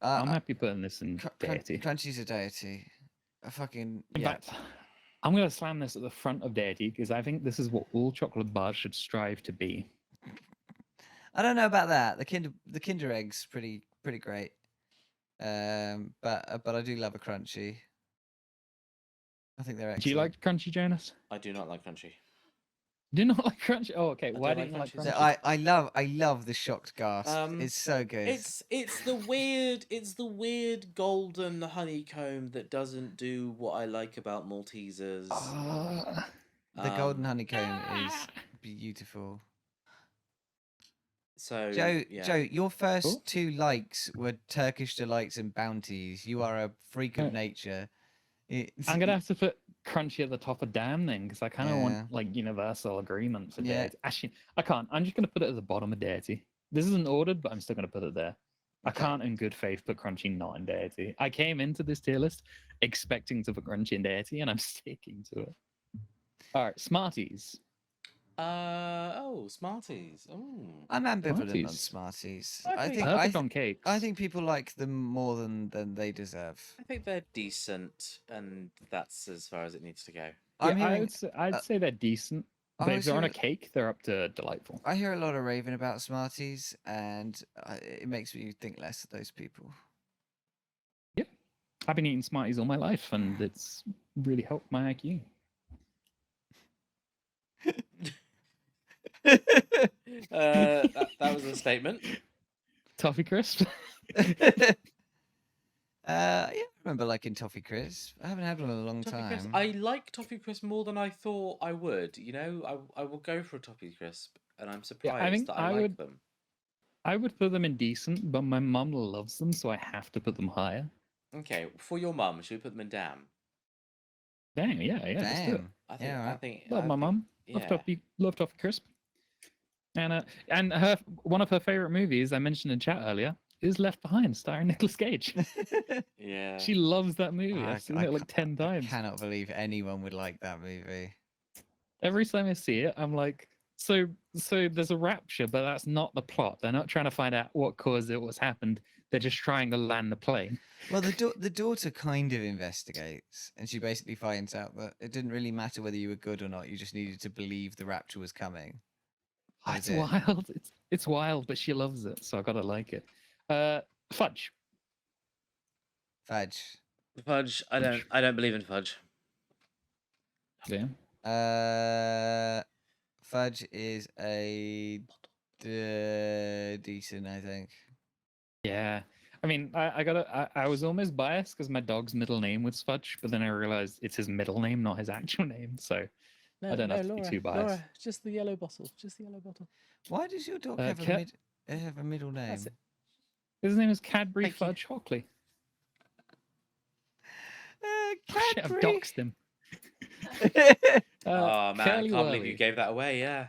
Speaker 1: Uh,
Speaker 9: happy putting this in deity.
Speaker 1: Crunchy's a deity. A fucking
Speaker 9: In
Speaker 1: yeah.
Speaker 9: fact, I'm going to slam this at the front of deity because I think this is what all chocolate bars should strive to be.
Speaker 1: I don't know about that. The Kinder Egg's pretty great. But I do love a crunchy. I think they're excellent.
Speaker 9: Do you like crunchy, Jonas?
Speaker 2: I do not like crunchy.
Speaker 9: Do you not like crunchy? Oh, okay.
Speaker 2: I
Speaker 9: Why
Speaker 2: don't
Speaker 9: don't you like
Speaker 2: like
Speaker 1: No,
Speaker 9: crunchy?
Speaker 1: I love the shocked gasp. It's so good.
Speaker 2: It's the weird golden honeycomb that doesn't do what I like about Maltesers.
Speaker 1: The golden
Speaker 2: Um,
Speaker 1: honeycomb is beautiful.
Speaker 2: So
Speaker 1: Joe,
Speaker 2: yeah.
Speaker 1: Joe, your first
Speaker 9: Cool.
Speaker 1: 2 likes were Turkish delights and bounties. You are a freak of
Speaker 9: Yeah.
Speaker 1: nature.
Speaker 9: I'm gonna have to put crunchy at the top of damn then because I kind of
Speaker 1: Yeah.
Speaker 9: want like universal agreement for
Speaker 1: Yeah.
Speaker 9: deity. Actually, I can't. I'm just gonna put it at the bottom of deity. This isn't ordered, but I'm still gonna put it there. I
Speaker 1: Okay.
Speaker 9: can't, in good faith, put crunchy not in deity. I came into this tier list expecting to put crunchy in deity, and I'm sticking to it. All right, Smarties.
Speaker 2: Smarties. Ooh.
Speaker 1: I'm ambivalent on
Speaker 9: Smarties.
Speaker 1: Smarties.
Speaker 2: I
Speaker 1: I
Speaker 2: think-
Speaker 1: think
Speaker 9: Perfect on cakes.
Speaker 1: I think people like them more than they deserve.
Speaker 2: I think they're decent, and that's as far as it needs to go.
Speaker 1: I'm
Speaker 9: Yeah,
Speaker 1: hearing,
Speaker 9: I'd say they're decent,
Speaker 1: I
Speaker 9: but if
Speaker 1: was
Speaker 9: they're on a
Speaker 1: hearing-
Speaker 9: cake, they're up to delightful.
Speaker 1: I hear a lot of raving about Smarties, and it makes me think less of those people.
Speaker 9: I've been eating Smarties all my life, and it's really helped my IQ.
Speaker 2: That was a statement.
Speaker 9: Toffee crisp.
Speaker 1: Yeah, I remember liking toffee crisp. I haven't had one in a long
Speaker 2: Toffee
Speaker 1: time.
Speaker 2: crisp. I like toffee crisp more than I thought I would. You know, I will go for a toffee crisp, and I'm surprised
Speaker 9: think
Speaker 2: that I
Speaker 9: I
Speaker 2: like
Speaker 9: would-
Speaker 2: them.
Speaker 9: I would put them in decent, but my mum loves them, so I have to put them higher.
Speaker 2: Okay, for your mum, should we put them in damn?
Speaker 9: Dang, yeah, let's do it.
Speaker 1: Damn.
Speaker 2: I think.
Speaker 1: Yeah,
Speaker 2: I
Speaker 1: right.
Speaker 2: think.
Speaker 9: Love
Speaker 2: I
Speaker 9: my
Speaker 2: think-
Speaker 9: mum.
Speaker 2: Yeah.
Speaker 9: Love toffee crisp. And her one of her favorite movies I mentioned in chat earlier is Left Behind, starring Nicolas Cage.
Speaker 2: Yeah.
Speaker 9: She loves that movie. I've seen it like 10
Speaker 1: I
Speaker 9: times.
Speaker 1: cannot believe anyone would like that movie.
Speaker 9: Every time I see it, I'm like, so there's a rapture, but that's not the plot. They're not trying to find out what caused it, what's happened. They're just trying to land the plane.
Speaker 1: Well, the daughter kind of investigates, and she basically finds out that it didn't really matter whether you were good or not. You just needed to believe the rapture was coming. That
Speaker 9: It's
Speaker 1: was it.
Speaker 9: wild. It's wild, but she loves it, so I gotta like it. Fudge.
Speaker 1: Fudge.
Speaker 2: Fudge. I don't believe in fudge.
Speaker 9: Yeah.
Speaker 1: Fudge is a decent, I think.
Speaker 9: Yeah. I mean, I was almost biased because my dog's middle name was Fudge, but then I realized it's his middle name, not his actual name. So I don't have to be too biased.
Speaker 2: Laura, just the yellow bottle. Just the yellow bottle.
Speaker 1: Why does your dog have a middle name?
Speaker 2: That's it.
Speaker 9: His name is Cadbury
Speaker 2: Thank you.
Speaker 9: Fudge Hockley. Shit, I've
Speaker 1: Cadbury.
Speaker 9: doxed him.
Speaker 2: Oh man, I
Speaker 9: Curly
Speaker 2: can't believe you
Speaker 9: Whirly.
Speaker 2: gave that away. Yeah.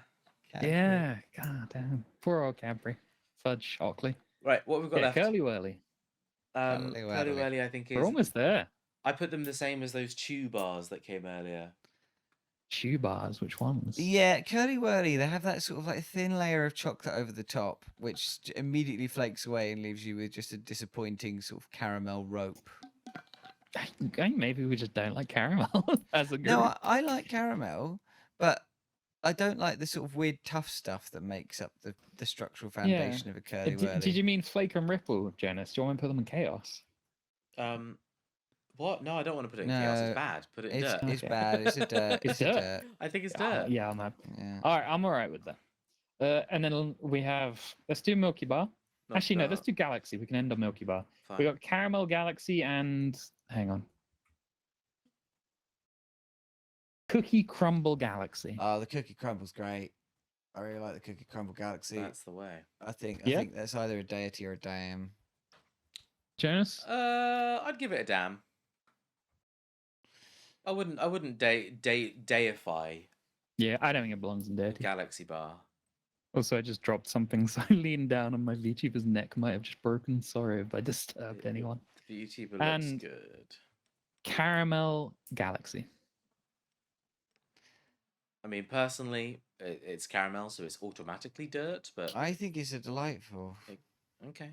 Speaker 1: Cadbury.
Speaker 9: Yeah, god damn. Poor old Cadbury. Fudge Hockley.
Speaker 2: Right. What have we got
Speaker 9: Yeah,
Speaker 2: left?
Speaker 9: Curly Whirly.
Speaker 2: Curly
Speaker 1: Whirly.
Speaker 2: Whirly, I think is.
Speaker 9: We're almost there.
Speaker 2: I put them the same as those chew bars that came earlier.
Speaker 9: Chew bars, which ones?
Speaker 1: Yeah, Curly Whirly, they have that sort of like thin layer of chocolate over the top, which immediately flakes away and leaves you with just a disappointing sort of caramel rope.
Speaker 9: I think maybe we just don't like caramel as a group.
Speaker 1: No, I like caramel, but I don't like the sort of weird tough stuff that makes up the structural foundation of a Curly Whirly.
Speaker 9: Did you mean Flake and Ripple, Jonas? Do you want me to put them in Chaos?
Speaker 2: What? No, I don't want to put it in chaos.
Speaker 1: No,
Speaker 2: It's bad. Put it in dirt.
Speaker 1: It's
Speaker 9: Okay.
Speaker 1: bad. It's a dirt.
Speaker 9: It's
Speaker 1: It's a
Speaker 9: dirt.
Speaker 1: dirt.
Speaker 2: I think it's dirt.
Speaker 9: Yeah, I'm happy.
Speaker 1: Yeah.
Speaker 9: All right, I'm all right with that. And then we have, let's do Milky Bar.
Speaker 2: Not
Speaker 9: Actually, no, let's
Speaker 2: dirt.
Speaker 9: do Galaxy. We can end on Milky Bar.
Speaker 2: Fine.
Speaker 9: We got Caramel Galaxy and, hang on. Cookie Crumble Galaxy.
Speaker 1: Oh, the Cookie Crumble's great. I really like the Cookie Crumble Galaxy.
Speaker 2: That's the way.
Speaker 1: I think
Speaker 9: Yeah?
Speaker 1: that's either a deity or a damn.
Speaker 9: Jonas?
Speaker 2: I'd give it a damn. I wouldn't deify
Speaker 9: Yeah, I don't think it belongs in Dirty.
Speaker 2: Galaxy Bar.
Speaker 9: Also, I just dropped something, so I leaned down and my VTuber's neck might have just broken. Sorry if I disturbed anyone.
Speaker 2: The YouTuber looks
Speaker 9: And-
Speaker 2: good.
Speaker 9: Caramel Galaxy.
Speaker 2: I mean, personally, it's caramel, so it's automatically dirt. But
Speaker 1: I think it's a delightful.
Speaker 2: okay.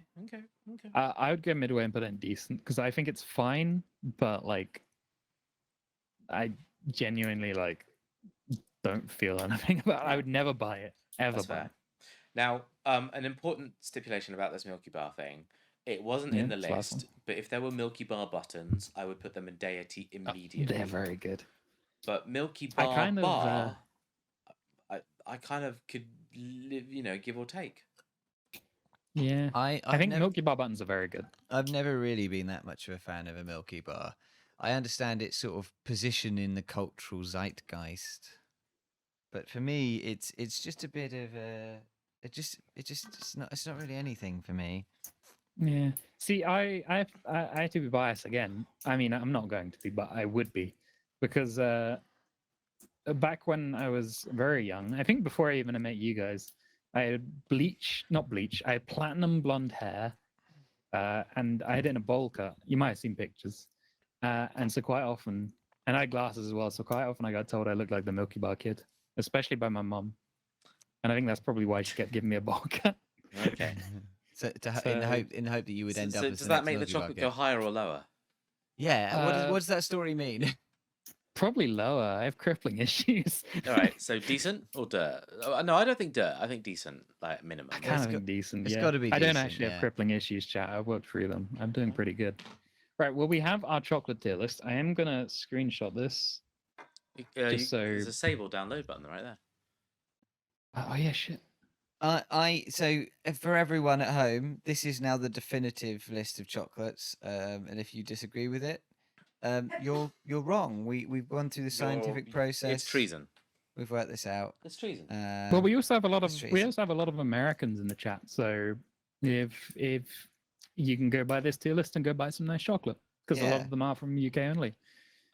Speaker 9: I would go midway and put it in decent because I think it's fine, but like, I genuinely like don't feel anything about it. I would never buy it ever.
Speaker 2: That's
Speaker 9: Buy
Speaker 2: fair.
Speaker 9: it.
Speaker 2: Now, an important stipulation about this Milky Bar thing. It wasn't in
Speaker 9: Yeah,
Speaker 2: the
Speaker 9: it's last
Speaker 2: list, but if there were Milky Bar buttons, I would put them in deity immediately.
Speaker 9: They're very good.
Speaker 2: But Milky
Speaker 9: I
Speaker 2: Bar
Speaker 9: kind of,
Speaker 2: bar, I kind of could live, give or take.
Speaker 9: Yeah. I think
Speaker 1: never,
Speaker 9: Milky Bar buttons are very good.
Speaker 1: I've never really been that much of a fan of a Milky Bar. I understand its sort of position in the cultural zeitgeist, but for me, it's just a bit of a. It's not really anything for me.
Speaker 9: Yeah. See, I have to be biased again. I mean, I'm not going to be, but I would be, because back when I was very young, I think before I even met you guys, I had I had platinum blonde hair, and I had it in a bowl cut. You might have seen pictures. And so quite often, and I had glasses as well, so quite often I got told I looked like the Milky Bar kid, especially by my mum. And I think that's probably why she kept giving me a bowl cut.
Speaker 2: Okay.
Speaker 1: So, in the hope that you would end up.
Speaker 2: So
Speaker 1: as
Speaker 2: does
Speaker 1: the
Speaker 2: that
Speaker 1: next
Speaker 2: make the
Speaker 1: Milky Bar
Speaker 2: chocolate
Speaker 1: kid.
Speaker 2: go higher or lower?
Speaker 1: Yeah. What does that story mean?
Speaker 9: Probably lower. I have crippling issues.
Speaker 2: All right. So decent or dirt? No, I don't think dirt. I think decent, like minimum.
Speaker 9: I kind of
Speaker 1: got-
Speaker 9: think decent.
Speaker 1: it's
Speaker 9: Yeah.
Speaker 1: gotta be
Speaker 9: I don't
Speaker 1: decent,
Speaker 9: actually
Speaker 1: yeah.
Speaker 9: have crippling issues, chat. I've worked through them. I'm doing pretty good. Right. Well, we have our chocolate tier list. I am gonna screenshot this. Just so-
Speaker 2: There's a save or download button right there.
Speaker 9: Oh yeah, shit.
Speaker 1: So for everyone at home, this is now the definitive list of chocolates. And if you disagree with it, you're wrong. We've gone through the scientific process.
Speaker 8: It's treason.
Speaker 1: We've worked this out.
Speaker 8: It's treason.
Speaker 9: Well, we also have a lot
Speaker 1: it's
Speaker 9: of
Speaker 1: treason.
Speaker 9: Americans in the chat. So if you can go buy this tier list and go buy some nice chocolate because a lot
Speaker 1: Yeah.
Speaker 9: of them are from UK only.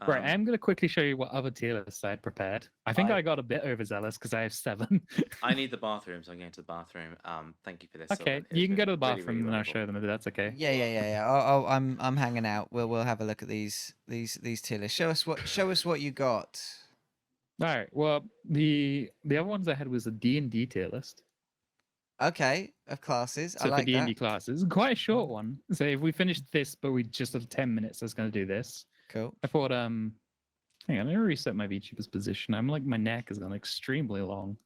Speaker 9: Right, I'm going to quickly show you what other tier lists I had prepared. I think I got a bit overzealous because I have 7.
Speaker 8: I need the bathroom, so I'm going to the bathroom. Thank you for this.
Speaker 9: Okay,
Speaker 8: Sylvan. It's
Speaker 9: you can go to
Speaker 8: been
Speaker 9: the
Speaker 8: really,
Speaker 9: bathroom
Speaker 8: really
Speaker 9: and I'll
Speaker 8: wonderful.
Speaker 9: show them if that's okay.
Speaker 1: Yeah. I'm hanging out. We'll have a look at these tier lists. Show us what you got.
Speaker 9: All right. Well, the other ones I had was a D&D tier list.
Speaker 1: Okay, of classes.
Speaker 9: So
Speaker 1: I like
Speaker 9: for D&D
Speaker 1: that.
Speaker 9: classes, quite a short one. So if we finished this, but we just have 10 minutes, I was going to do this.
Speaker 1: Cool.
Speaker 9: I thought, hang on, let me reset my VTuber's position. I'm like, my neck has gone extremely long.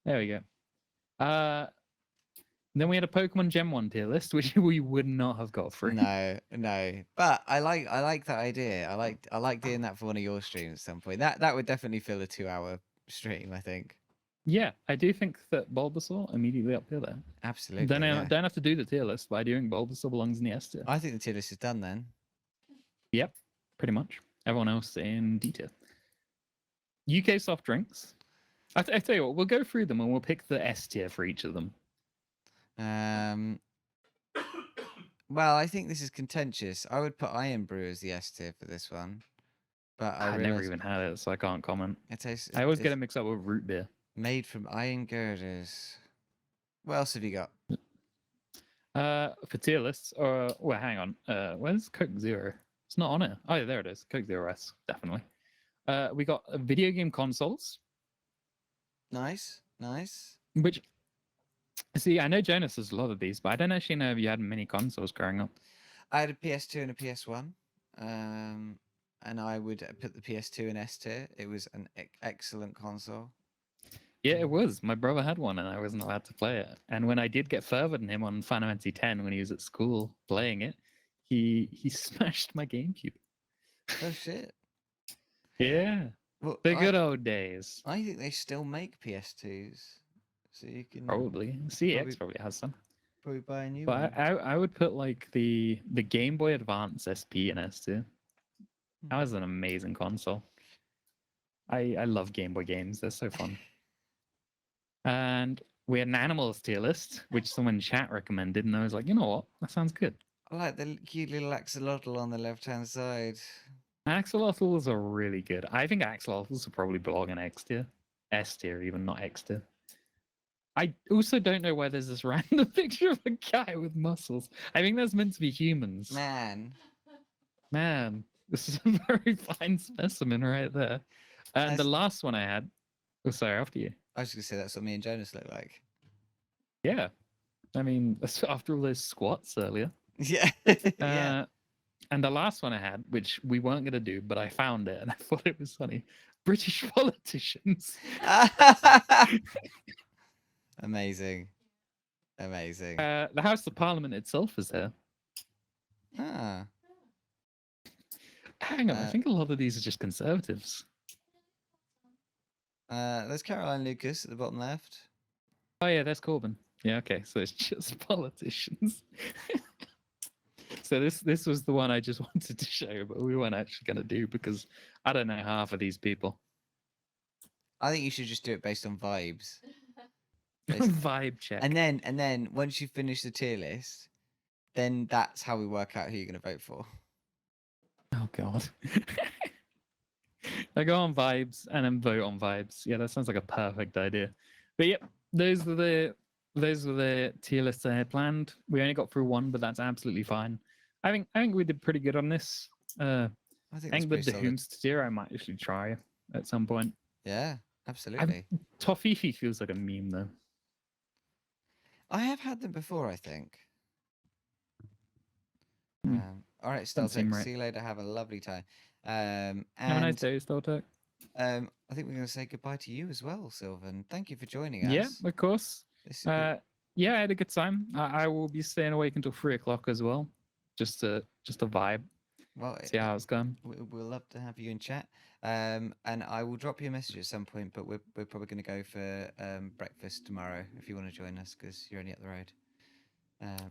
Speaker 9: There we go. Then we had a Pokemon Gen 1 tier list, which we would not have got through.
Speaker 1: No. But I like that idea. I like doing that for one of your streams at some point. That would definitely fill a 2-hour stream, I think.
Speaker 9: Yeah, I do think that Bulbasaur immediately up there.
Speaker 1: Absolutely.
Speaker 9: Don't
Speaker 1: yeah.
Speaker 9: have to do the tier list, but I do think Bulbasaur belongs in the S tier.
Speaker 1: I think the tier list is done then.
Speaker 9: Yep, pretty much. Everyone else in D tier. UK soft drinks. I tell you what, we'll go through them and we'll pick the S tier for each of them.
Speaker 1: Well, I think this is contentious. I would put Iron Brew as the S tier for this one, but
Speaker 9: I never even had it, so I can't comment.
Speaker 1: It tastes.
Speaker 9: I always get
Speaker 1: it's
Speaker 9: it mixed up with root beer.
Speaker 1: made from iron girders. What else have you got?
Speaker 9: For tier lists, or well, hang on. Where's Coke Zero? It's not on it. Oh, yeah, there it is. Coke Zero S, definitely. We got video game consoles,
Speaker 1: Nice.
Speaker 9: which see, I know Jonas has a lot of these, but I don't actually know if you had many consoles growing up.
Speaker 1: I had a PS2 and a PS1, and I would put the PS2 in S tier. It was an excellent console.
Speaker 9: Yeah, it was. My brother had one, and I wasn't allowed to play it. And when I did get further than him on Final Fantasy X when he was at school playing it, he smashed my GameCube.
Speaker 1: Oh shit!
Speaker 9: Yeah,
Speaker 1: Well,
Speaker 9: the good old days.
Speaker 1: I think they still make PS2s, so you can
Speaker 9: Probably CX probably has some.
Speaker 1: probably buy a new
Speaker 9: But
Speaker 1: one.
Speaker 9: I would put like the Game Boy Advance SP in S tier. That
Speaker 1: Hmm.
Speaker 9: was an amazing console. I love Game Boy games. They're so fun. And we had an animals tier list, which someone in chat recommended, and I was like, you know what? That sounds good.
Speaker 1: I like the cute little axolotl on the left-hand side.
Speaker 9: Axolotls are really good. I think axolotls would probably belong in X tier. S tier, even, not X tier. I also don't know why there's this random picture of a guy with muscles. I think that's meant to be humans. Man, this is a very fine specimen right there. And the
Speaker 1: That's-
Speaker 9: last one I had. Oh, sorry, after you.
Speaker 1: I was gonna say that's what me and Jonas look like.
Speaker 9: Yeah. I mean, after all those squats earlier.
Speaker 1: Yeah. Yeah.
Speaker 9: And the last one I had, which we weren't going to do, but I found it and I thought it was funny. British politicians.
Speaker 1: Amazing. Amazing.
Speaker 9: The House of Parliament itself is there.
Speaker 1: Ah.
Speaker 9: Hang on, I think a lot of these are just conservatives.
Speaker 1: There's Caroline Lucas at the bottom left.
Speaker 9: Oh yeah, there's Corbyn. Yeah, okay, so it's just politicians. So this was the one I just wanted to show, but we weren't actually going to do because I don't know half of these people.
Speaker 1: I think you should just do it based on vibes.
Speaker 9: Vibe check.
Speaker 1: And then once you finish the tier list, then that's how we work out who you're going to vote for.
Speaker 9: Oh god. I go on vibes and then vote on vibes. Yeah, that sounds like a perfect idea. But yep, those were the tier lists I had planned. We only got through one, but that's absolutely fine. I think we did pretty good on this. I
Speaker 1: I think
Speaker 9: think with the Hoomst tier, I might actually try at some point.
Speaker 1: Yeah, absolutely.
Speaker 9: Toffee feels like a meme though.
Speaker 1: I have had them before, I think.
Speaker 9: Hmm.
Speaker 1: All right,
Speaker 9: Doesn't seem
Speaker 1: Steltec.
Speaker 9: right.
Speaker 1: See you later. Have a lovely time.
Speaker 9: Have a nice
Speaker 1: And
Speaker 9: day, Steltec.
Speaker 1: I think we're going to say goodbye to you as well, Sylvan. Thank you for joining us.
Speaker 9: Yeah, of course.
Speaker 1: This has been-
Speaker 9: Yeah, I had a good time. I will be staying awake until 3 o'clock as well, just to vibe.
Speaker 1: Well,
Speaker 9: See how it's going.
Speaker 1: we'll love to have you in chat. And I will drop you a message at some point, but we're probably going to go for breakfast tomorrow if you want to join us because you're only up the road.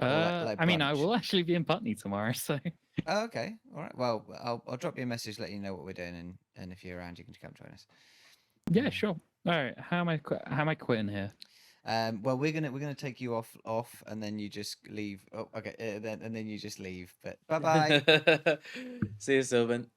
Speaker 1: Or like
Speaker 9: I mean, I
Speaker 1: brunch.
Speaker 9: will actually be in Putney tomorrow, so
Speaker 1: Oh, okay. All right. Well, I'll drop you a message, let you know what we're doing, and if you're around, you can come join us.
Speaker 9: yeah, sure. All right, how am I quitting here?
Speaker 1: Well, we're gonna take you off, and then you just leave. Oh, okay. And then you just leave. But bye bye.
Speaker 2: See you, Sylvan.